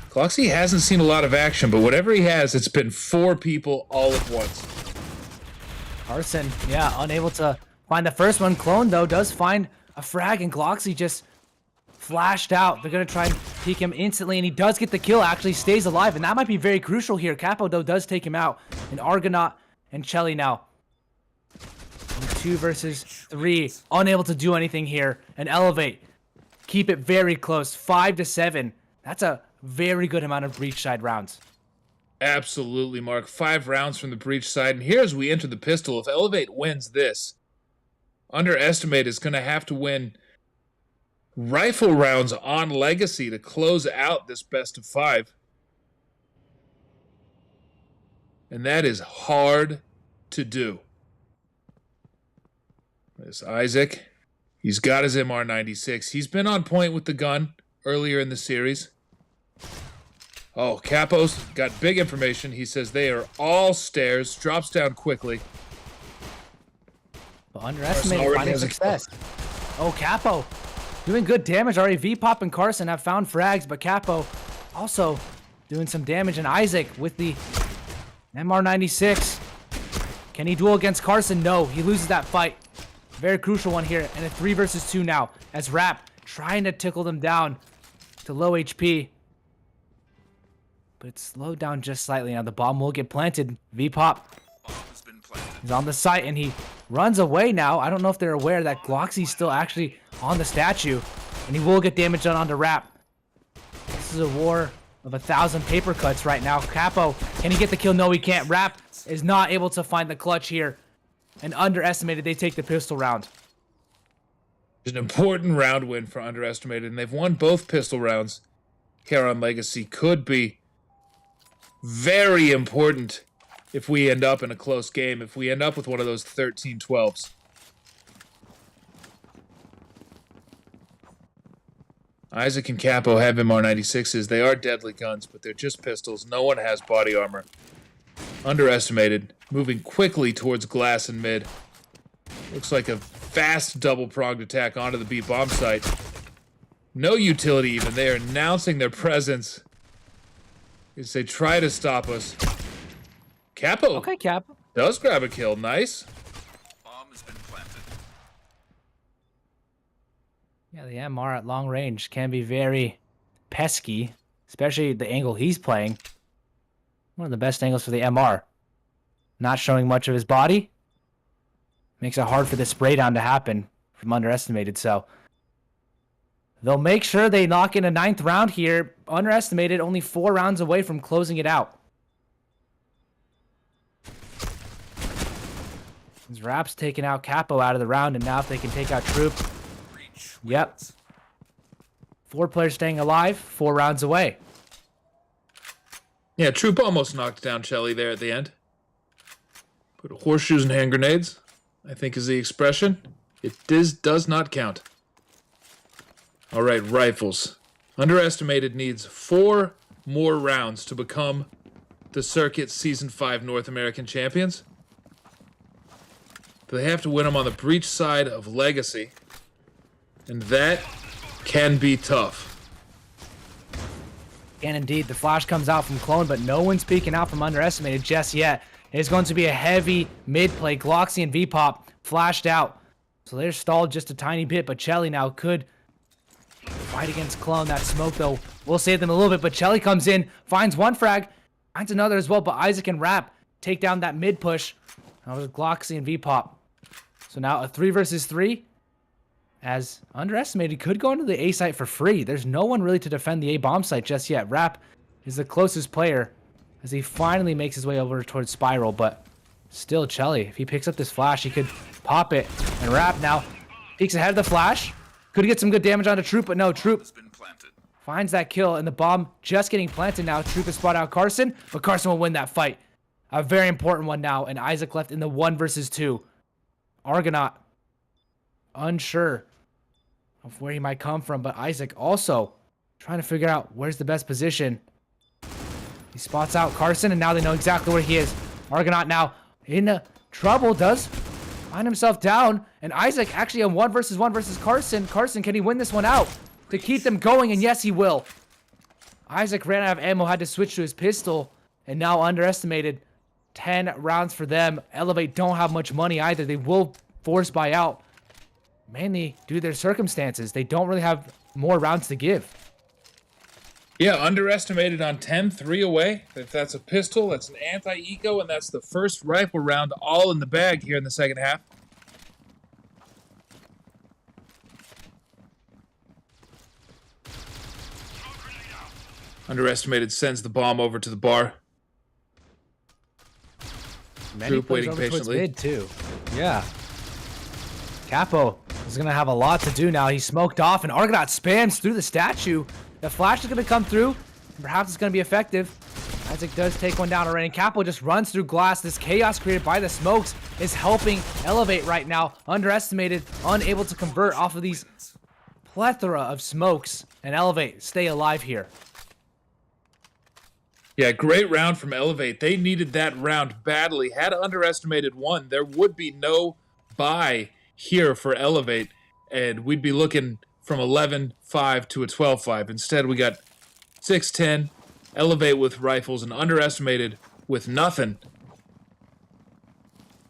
Gloxy hasn't seen a lot of action, but whatever he has, it's been 4 people all at once. Carson, yeah, unable to find the first one. Clone, though, does find a frag, and Gloxy just flashed out. They're going to try and peek him instantly, and he does get the kill, actually stays alive, and that might be very crucial here. Capo, though, does take him out. And Argonaut and Chelly now. 2 versus 3, unable to do anything here. And Elevate, keep it very close, 5-7. That's a very good amount of breach side rounds. Absolutely, Mark. 5 rounds from the breach side. And here as we enter the pistol, if Elevate wins this, Underestimate is going to have to win rifle rounds on Legacy to close out this best of 5. And that is hard to do. This Isaac, he's got his MR96. He's been on point with the gun earlier in the series. Oh, Capo's got big information. He says they are all stairs. Drops down quickly. But Underestimated finding success. Oh, Capo doing good damage already. VPop and Carson have found frags, but Capo also doing some damage. And Isaac with the MR96. Can he duel against Carson? No, he loses that fight. Very crucial one here. And a 3 versus 2 now as Rap trying to tickle them down to low HP. but it's slowed down just slightly. Now the bomb will get planted. V-Pop is on the site, and he runs away now. I don't know if they're aware that Gloxy's still actually on the statue, and he will get damage done onto Rap. This is a war of 1,000 paper cuts right now. Capo, can he get the kill? No, he can't. Rap is not able to find the clutch here, and Underestimated, they take the pistol round. It's an important round win for Underestimated, and they've won both pistol rounds here on Legacy. Could be very important if we end up in a close game, if we end up with one of those 13-12s. Isaac and Capo have MR96s. They are deadly guns, but they're just pistols. No one has body armor. Underestimated, moving quickly towards glass and mid. Looks like a fast double-pronged attack onto the B bomb site. No utility even. They are announcing their presence as they try to stop us. Capo. Okay, Capo does grab a kill. Nice. Bomb has been planted. Yeah, the MR at long range can be very pesky, especially the angle he's playing. One of the best angles for the MR. Not showing much of his body. Makes it hard for the spray down to happen from Underestimated, so they'll make sure they knock in a 9th round here. Underestimated, only 4 rounds away from closing it out. Rap's taking out Capo out of the round, and now if they can take out Troop. Yep. 4 players staying alive, 4 rounds away. Yeah, Troop almost knocked down Shelly there at the end. Put horseshoes and hand grenades, I think is the expression. It does not count. All right, Rifles. Underestimated needs 4 more rounds to become the Circuit Season 5 North American champions. But they have to win them on the breach side of Legacy. And that can be tough. And indeed, the flash comes out from Clone, but no one's peeking out from Underestimated just yet. It's going to be a heavy mid-play. Gloxy and V-Pop flashed out. So they're stalled just a tiny bit, but Chelly now could fight against Clone. That smoke, though, will save them a little bit, but Chelly comes in, finds 1 frag, finds another as well, but Isaac and Rap take down that mid-push. That was Gloxy and V-Pop. So now a 3 versus 3, as Underestimated could go into the A site for free. There's no one really to defend the A bomb site just yet. Rap is the closest player as he finally makes his way over towards Spiral, but still Chelly, if he picks up this flash, he could pop it. And Rap now peeks ahead of the flash. Could get some good damage onto Troop, but no, Troop finds that kill, and the bomb just getting planted now. Troop has spotted out Carson, but Carson will win that fight. A very important one now, and Isaac left in the 1 versus 2. Argonaut, unsure of where he might come from, but Isaac also trying to figure out where's the best position. He spots out Carson, and now they know exactly where he is. Argonaut now in trouble, does find himself down, and Isaac actually on 1 versus 1 versus Carson. Carson, can he win this one out to keep them going? And yes, he will. Isaac ran out of ammo, had to switch to his pistol, and now Underestimated. 10 rounds for them. Elevate don't have much money either. They will force buy out, mainly due to their circumstances. They don't really have more rounds to give. Yeah, Underestimated on 10, 3 away. If that's a pistol, that's an anti-eco, and that's the first rifle round all in the bag here in the second half. Underestimated sends the bomb over to the bar. Troop waiting patiently. Mid too. Yeah. Capo is going to have a lot to do now. He's smoked off, and Argonaut spams through the statue. The flash is going to come through, and perhaps it's going to be effective. Isaac does take one down already, and Capo just runs through glass. This chaos created by the smokes is helping Elevate right now. Underestimated, unable to convert off of these plethora of smokes, and Elevate stay alive here. Yeah, great round from Elevate. They needed that round badly. Had Underestimated won, there would be no bye here for Elevate, and we'd be looking from 11-5 to a 12-5. Instead, we got 6-10, Elevate with rifles, and Underestimated with nothing.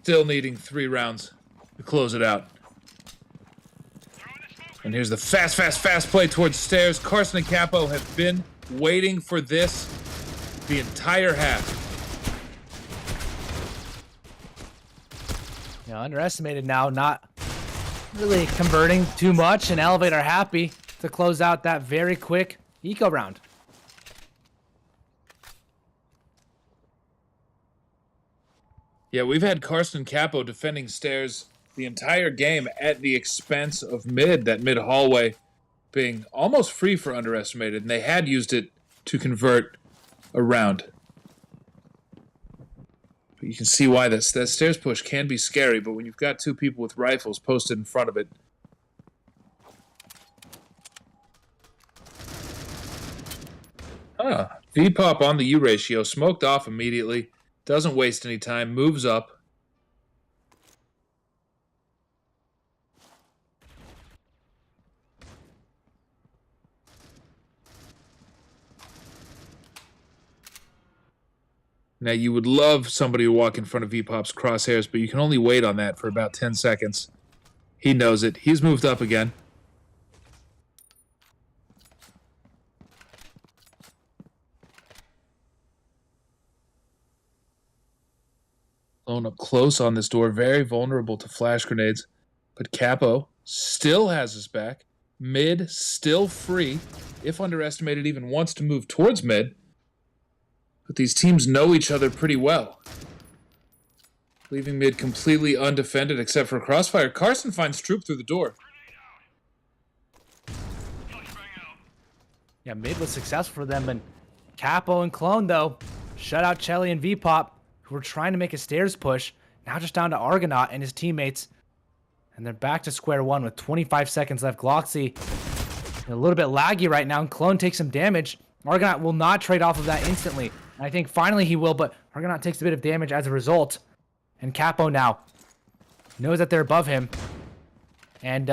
Still needing 3 rounds to close it out. And here's the fast play towards stairs. Carson and Capo have been waiting for this. the entire half. Yeah, underestimated now, not really converting too much, and Elevate are happy to close out that very quick eco round. Yeah, we've had Carson Capo defending stairs the entire game at the expense of mid, that mid hallway being almost free for underestimated, and they had used it to convert a round. But you can see why that stairs push can be scary, but when you've got two people with rifles posted in front of it. V-pop on the U ratio, smoked off immediately, doesn't waste any time, moves up. Now, you would love somebody to walk in front of V-pop's crosshairs, but you can only wait on that for about 10 seconds. He knows it. He's moved up again. Blown up close on this door, very vulnerable to flash grenades. But Capo still has his back. Mid still free, if underestimated even wants to move towards mid. But these teams know each other pretty well. Leaving mid completely undefended except for Crossfire. Carson finds Troop through the door. Yeah, mid was successful for them, and Capo and Clone, though, shut out Chelly and V-pop, who were trying to make a stairs push. Now just down to Argonaut and his teammates. And they're back to square one with 25 seconds left. Gloxy a little bit laggy right now, and Clone takes some damage. Argonaut will not trade off of that instantly. I think finally he will, but Argonaut takes a bit of damage as a result. And Capo now knows that they're above him. And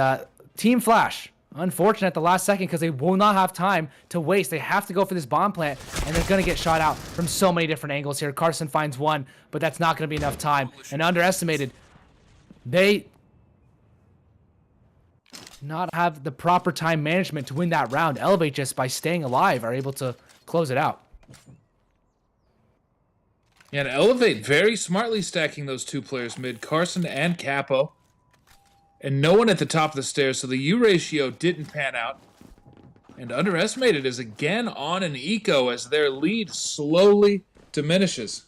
Team Flash, unfortunate at the last second because they will not have time to waste. They have to go for this bomb plant, and they're going to get shot out from so many different angles here. Carson finds one, but that's not going to be enough time. And underestimated, they not have the proper time management to win that round. Elevate, just by staying alive, are able to close it out. Yeah, and Elevate very smartly stacking those two players mid, Carson and Capo. And no one at the top of the stairs, so the U ratio didn't pan out. And underestimated is again on an eco as their lead slowly diminishes.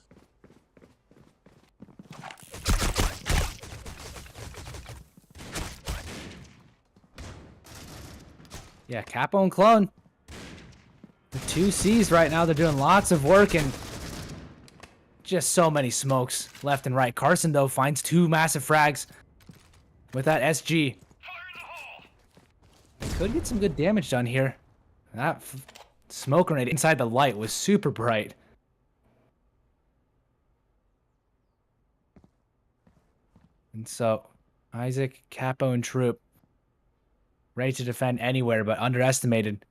Yeah, Capo and Clone, the two C's right now, they're doing lots of work, and just so many smokes left and right. Carson, though, finds two massive frags with that SG. Could get some good damage done here. That smoke grenade inside the light was super bright. And so, Isaac, Capo, and Troop ready to defend anywhere, but underestimated.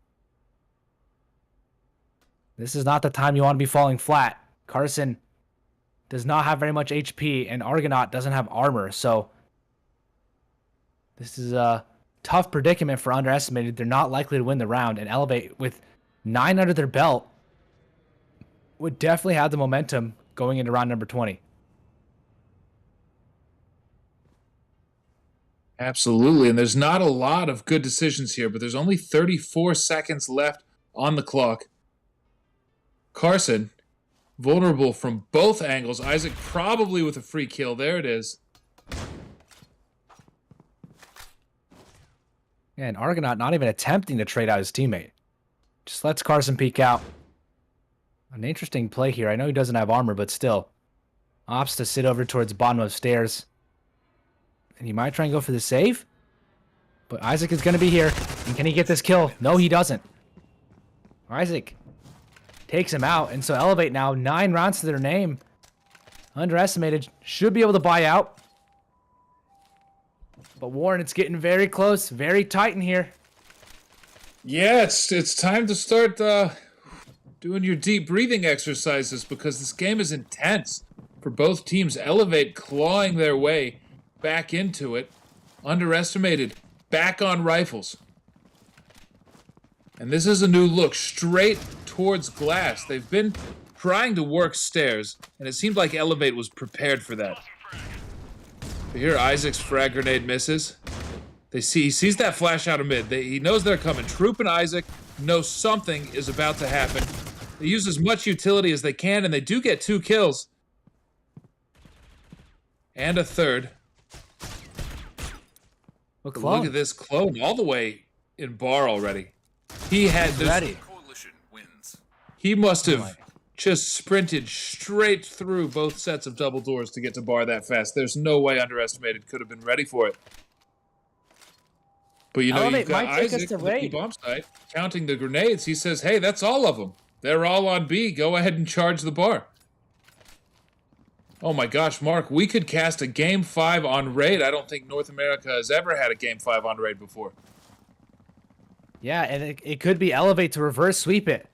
This is not the time you want to be falling flat. Carson does not have very much HP, and Argonaut doesn't have armor, so this is a tough predicament for underestimated. They're not likely to win the round, and Elevate, with 9 under their belt, would definitely have the momentum going into round number 20. Absolutely, and there's not a lot of good decisions here, but there's only 34 seconds left on the clock. Carson, vulnerable from both angles. Isaac probably with a free kill. There it is. And Argonaut not even attempting to trade out his teammate. Just lets Carson peek out. An interesting play here. I know he doesn't have armor, but still. Opts to sit over towards bottom of stairs. And he might try and go for the save. But Isaac is going to be here. And can he get this kill? No, he doesn't. Isaac takes him out. And so Elevate now, 9 rounds to their name. Underestimated. Should be able to buy out. But Warren, it's getting very close. Very tight in here. Yeah, it's time to start doing your deep breathing exercises because this game is intense for both teams. Elevate clawing their way back into it. Underestimated back on rifles. And this is a new look straight towards glass. They've been trying to work stairs, and it seemed like Elevate was prepared for that. But here Isaac's frag grenade misses. He sees that flash out of mid. He knows they're coming. Troop and Isaac know something is about to happen. They use as much utility as they can, and they do get 2 kills. And a third. Well, But look at this clone all the way in bar already. He had this. ready. Coalition wins. He must have just sprinted straight through both sets of double doors to get to bar that fast. There's no way Underestimated could have been ready for it. But you know, Elevate you've got might take us Isaac to at the raid. bomb site counting the grenades. He says, hey, that's all of them. They're all on B. Go ahead and charge the bar. Oh my gosh, Mark, we could cast a Game 5 on raid. I don't think North America has ever had a Game 5 on raid before. Yeah, and it could be Elevate to reverse sweep it.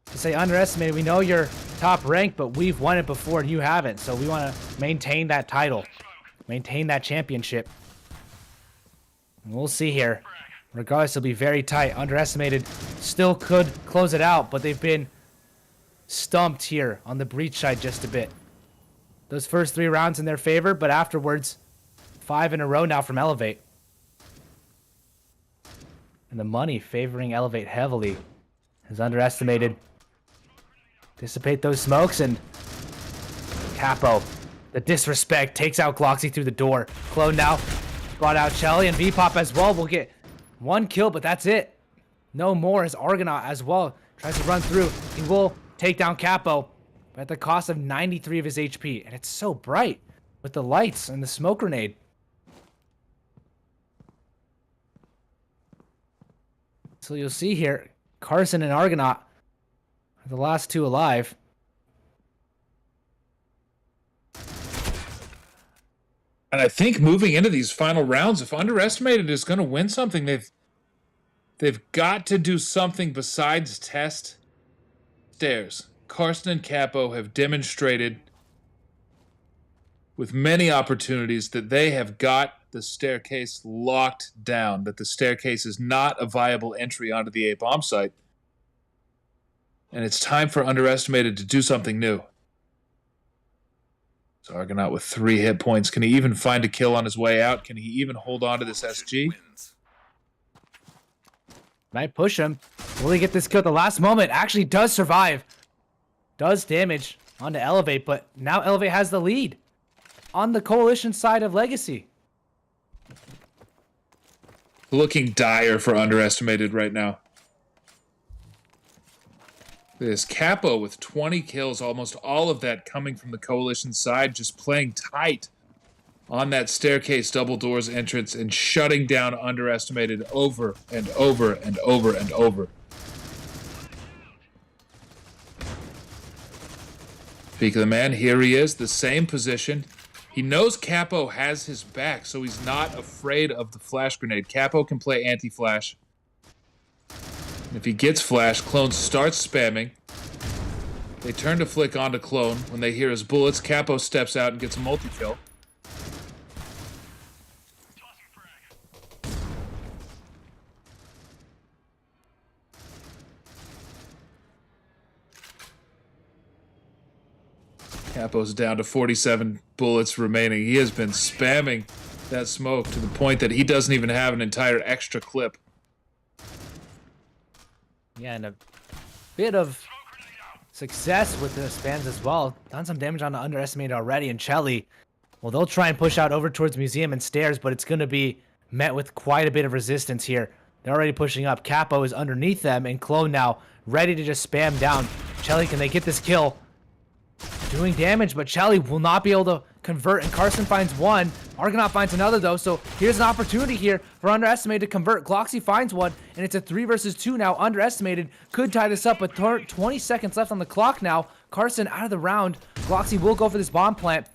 To say Underestimated, we know you're top ranked, but we've won it before and you haven't. So we want to maintain that title. Maintain that championship. And we'll see here. Regardless, it'll be very tight. Underestimated still could close it out, but they've been stumped here on the breach side just a bit. Those first 3 rounds in their favor, but afterwards, 5 in a row now from Elevate. And the money favoring Elevate heavily is Underestimated. Dissipate those smokes, and Capo, the disrespect, takes out Gloxy through the door. Clone now brought out Shelly, and VPop as well will get 1 kill, but that's it. No more as Argonaut as well tries to run through. He will take down Capo, but at the cost of 93 of his HP. And it's so bright with the lights and the smoke grenade. So you'll see here, Carson and Argonaut are the last 2 alive. And I think moving into these final rounds, if Underestimated is going to win something, they've got to do something besides test stairs. Carson and Capo have demonstrated with many opportunities that they have got the staircase locked down, that the staircase is not a viable entry onto the A bomb site. And it's time for Underestimated to do something new. So Argonaut with 3 hit points. Can he even find a kill on his way out? Can he even hold on to this SG? Might push him. Will he get this kill at the last moment? Actually does survive. Does damage onto Elevate, but now Elevate has the lead on the Coalition side of Legacy. Looking dire for Underestimated right now. This Capo with 20 kills, almost all of that coming from the Coalition side, just playing tight on that staircase double doors entrance and shutting down Underestimated over and over and over and over. Speak of the man, here he is, the same position. He knows Capo has his back, so he's not afraid of the flash grenade. Capo can play anti-flash. If he gets flash, Clone starts spamming. They turn to flick onto Clone. When they hear his bullets, Capo steps out and gets a multi-kill. Capo's down to 47 bullets remaining. He has been spamming that smoke to the point that he doesn't even have an entire extra clip. Yeah, and a bit of success with the spams as well. Done some damage on the Underestimated already. And Chelly, well, they'll try and push out over towards Museum and Stairs, but it's going to be met with quite a bit of resistance here. They're already pushing up. Capo is underneath them, and Clone now ready to just spam down. Chelly, can they get this kill? Doing damage, but Chelly will not be able to convert, and Carson finds 1. Argonaut finds another, though, so here's an opportunity here for Underestimated to convert. Gloxy finds 1, and it's a 3 versus 2 now. Underestimated could tie this up, but 20 seconds left on the clock now. Carson out of the round. Gloxy will go for this bomb plant,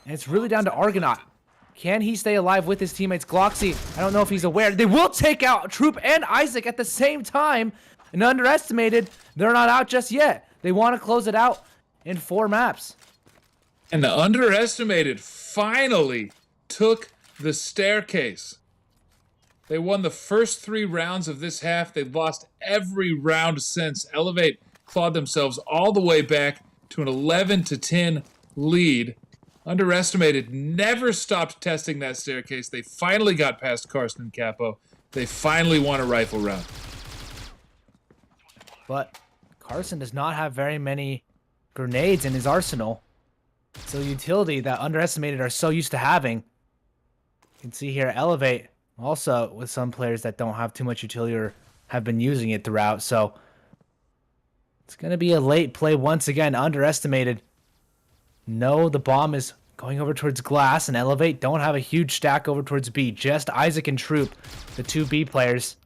and it's really down to Argonaut. Can he stay alive with his teammates? Gloxy, I don't know if he's aware. They will take out Troop and Isaac at the same time, and Underestimated, they're not out just yet. They want to close it out in 4 maps. And the Underestimated finally took the staircase. They won the first 3 rounds of this half. They've lost every round since. Elevate clawed themselves all the way back to an 11-10 lead. Underestimated never stopped testing that staircase. They finally got past Carson and Capo. They finally won a rifle round. But Carson does not have very many grenades in his arsenal. So utility that Underestimated are so used to having. You can see here Elevate also with some players that don't have too much utility or have been using it throughout. So it's going to be a late play once again. Underestimated. No, the bomb is going over towards Glass, and Elevate don't have a huge stack over towards B. Just Isaac and Troop, the two B players.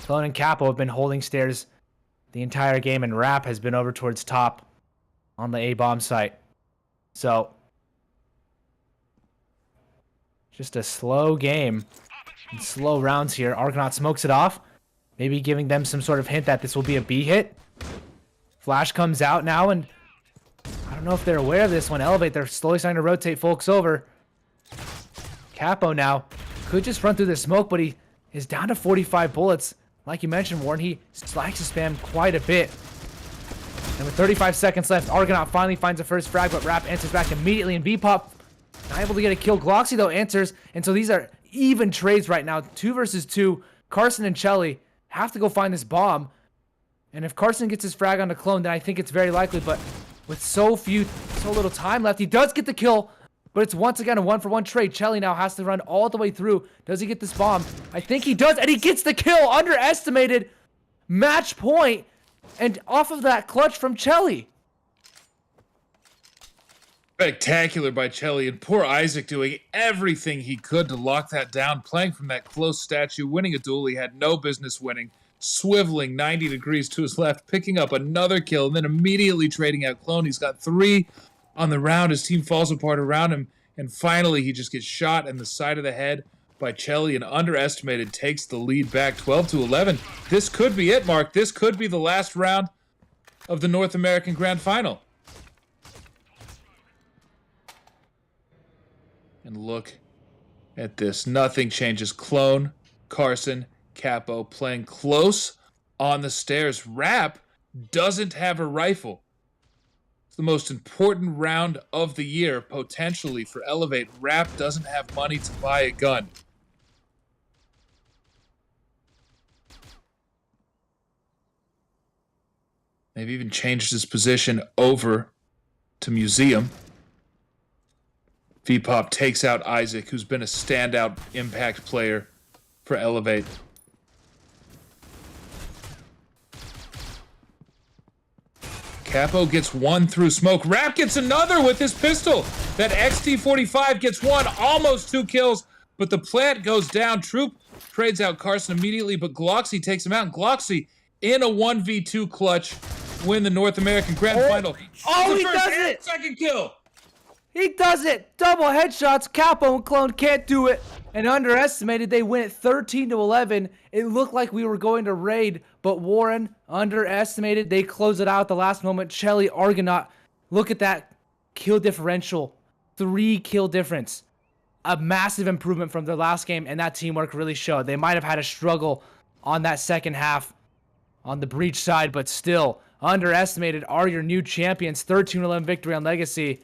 Clone and Capo have been holding stairs the entire game, and Rap has been over towards top on the A bomb site. So just a slow game and slow rounds here. Argonaut smokes it off, maybe giving them some sort of hint that this will be a B hit. Flash comes out now, and I don't know if they're aware of this one. Elevate, they're slowly starting to rotate folks over. Capo now could just run through the smoke, but he is down to 45 bullets. Like you mentioned, Warren, he likes to spam quite a bit. And with 35 seconds left, Argonaut finally finds the first frag, but Rap answers back immediately, and Vpop not able to get a kill. Gloxy, though, answers, and so these are even trades right now. 2 versus 2. Carson and Chelly have to go find this bomb. And if Carson gets his frag on the Clone, then I think it's very likely, but with so little time left, he does get the kill, but it's once again a 1-for-1 trade. Chelly now has to run all the way through. Does he get this bomb? I think he does, and he gets the kill. Underestimated. Match point. And off of that clutch from Chelly. Spectacular by Chelly, and poor Isaac doing everything he could to lock that down, playing from that close statue, winning a duel he had no business winning, swiveling 90 degrees to his left, picking up another kill, and then immediately trading out Clone. He's got 3 on the round. His team falls apart around him, and finally he just gets shot in the side of the head by Chelly, and Underestimated takes the lead back 12-11. This could be it, Mark. This could be the last round of the North American Grand Final. And look at this. Nothing changes. Clone, Carson, Capo playing close on the stairs. Rap doesn't have a rifle. It's the most important round of the year, potentially, for Elevate. Rap doesn't have money to buy a gun. They've even changed his position over to Museum. Vpop takes out Isaac, who's been a standout impact player for Elevate. Capo gets 1 through smoke. Rap gets another with his pistol. That XT45 gets 1, almost 2 kills, but the plant goes down. Troop trades out Carson immediately, but Gloxy takes him out. And Gloxy, in a 1v2 clutch, win the North American Grand Final. Oh, he does it! Second kill! He does it! Double headshots. Capo and Clone can't do it. And Underestimated, they win it 13-11. It looked like we were going to raid, but Warren, Underestimated, they close it out at the last moment. Chelly, Argonaut, look at that kill differential. 3 kill difference. A massive improvement from their last game, and that teamwork really showed. They might have had a struggle on that second half on the breach side, but still, Underestimated are your new champions. 13-11 victory on Legacy,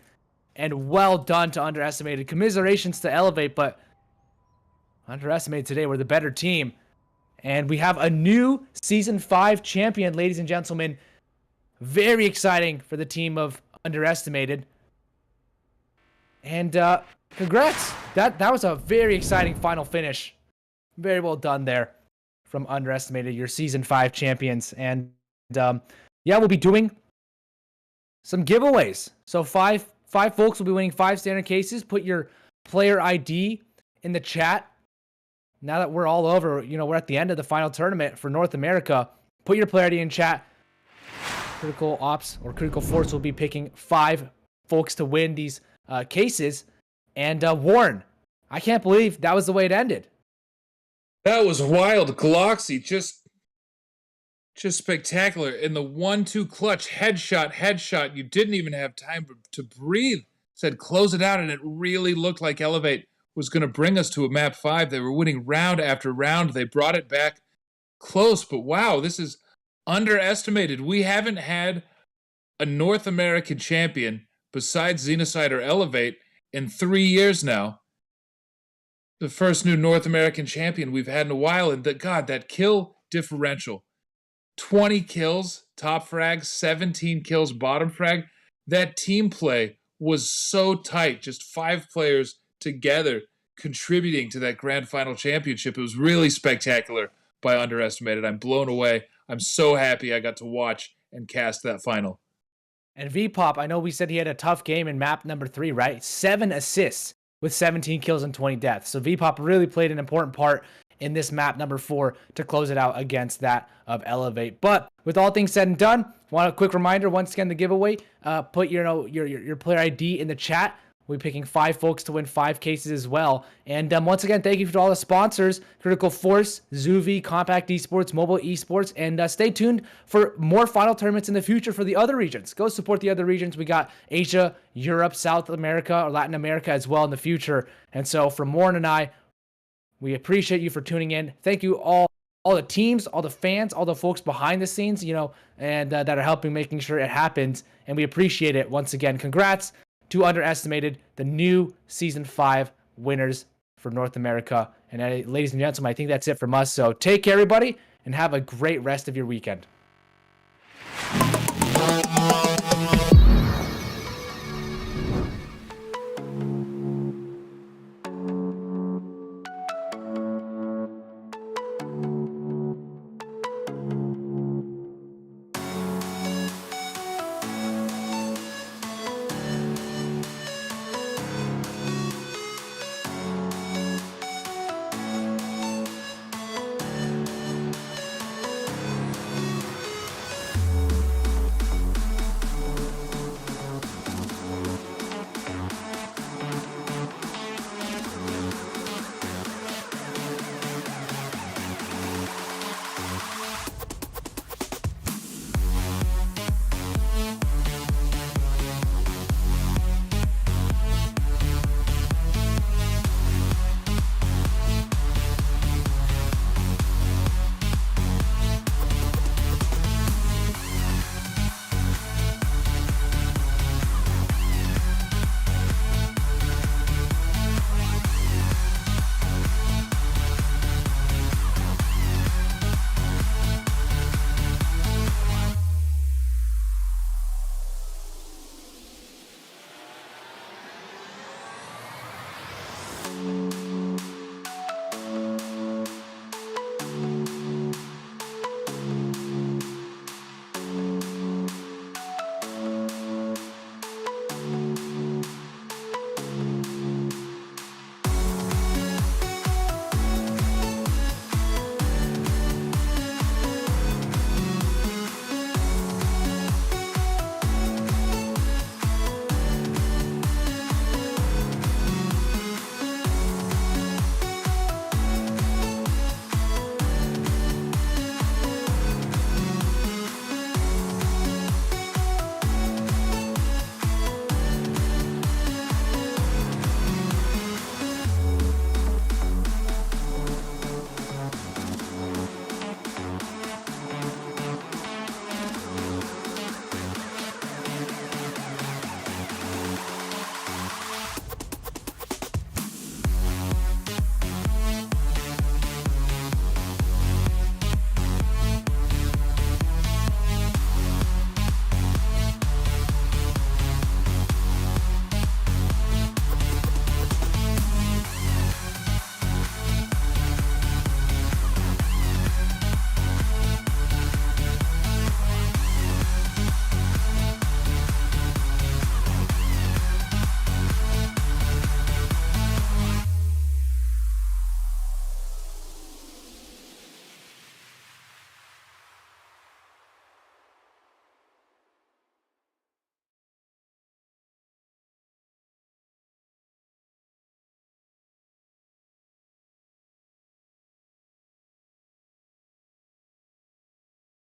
and well done to Underestimated. Commiserations to Elevate, but Underestimated today were the better team. And we have a new Season 5 champion, ladies and gentlemen. Very exciting for the team of Underestimated. And congrats. That was a very exciting final finish. Very well done there from Underestimated, your Season 5 champions. And yeah, we'll be doing some giveaways. So five folks will be winning 5 standard cases. Put your player ID in the chat. Now that we're all over, we're at the end of the final tournament for North America. Put your player ID in chat. Critical Ops or Critical Force will be picking 5 folks to win these cases. And Warren, I can't believe that was the way it ended. That was wild. Gloxy just spectacular. In the 1-2 clutch, headshot. You didn't even have time to breathe. Said close it out, and it really looked like Elevate was going to bring us to a map 5. They were winning round after round. They brought it back close, but wow, this is underestimated. We haven't had a North American champion besides Xenocide or Elevate in 3 years now. The first new North American champion we've had in a while, and that kill differential. 20 kills, top frag, 17 kills, bottom frag. That team play was so tight, just 5 players together contributing to that grand final championship. It was really spectacular by Underestimated. I'm blown away. I'm so happy I got to watch and cast that final. And VPop, I know we said he had a tough game in map number 3, right? 7 assists with 17 kills and 20 deaths. So VPop really played an important part in this map number 4 to close it out against that of Elevate. But with all things said and done, want a quick reminder once again, the giveaway, put your player ID in the chat. We're picking 5 folks to win 5 cases as well. And once again, thank you to all the sponsors, Critical Force, Zuvi, Compact Esports, Mobile Esports, and stay tuned for more final tournaments in the future for the other regions. Go support the other regions. We got Asia, Europe, South America, or Latin America as well in the future. And so from Warren and I, we appreciate you for tuning in. Thank you all the teams, all the fans, all the folks behind the scenes, and that are helping making sure it happens. And we appreciate it once again. Congrats to Underestimated, the new Season 5 winners for North America. And ladies and gentlemen, I think that's it from us. So take care, everybody, and have a great rest of your weekend.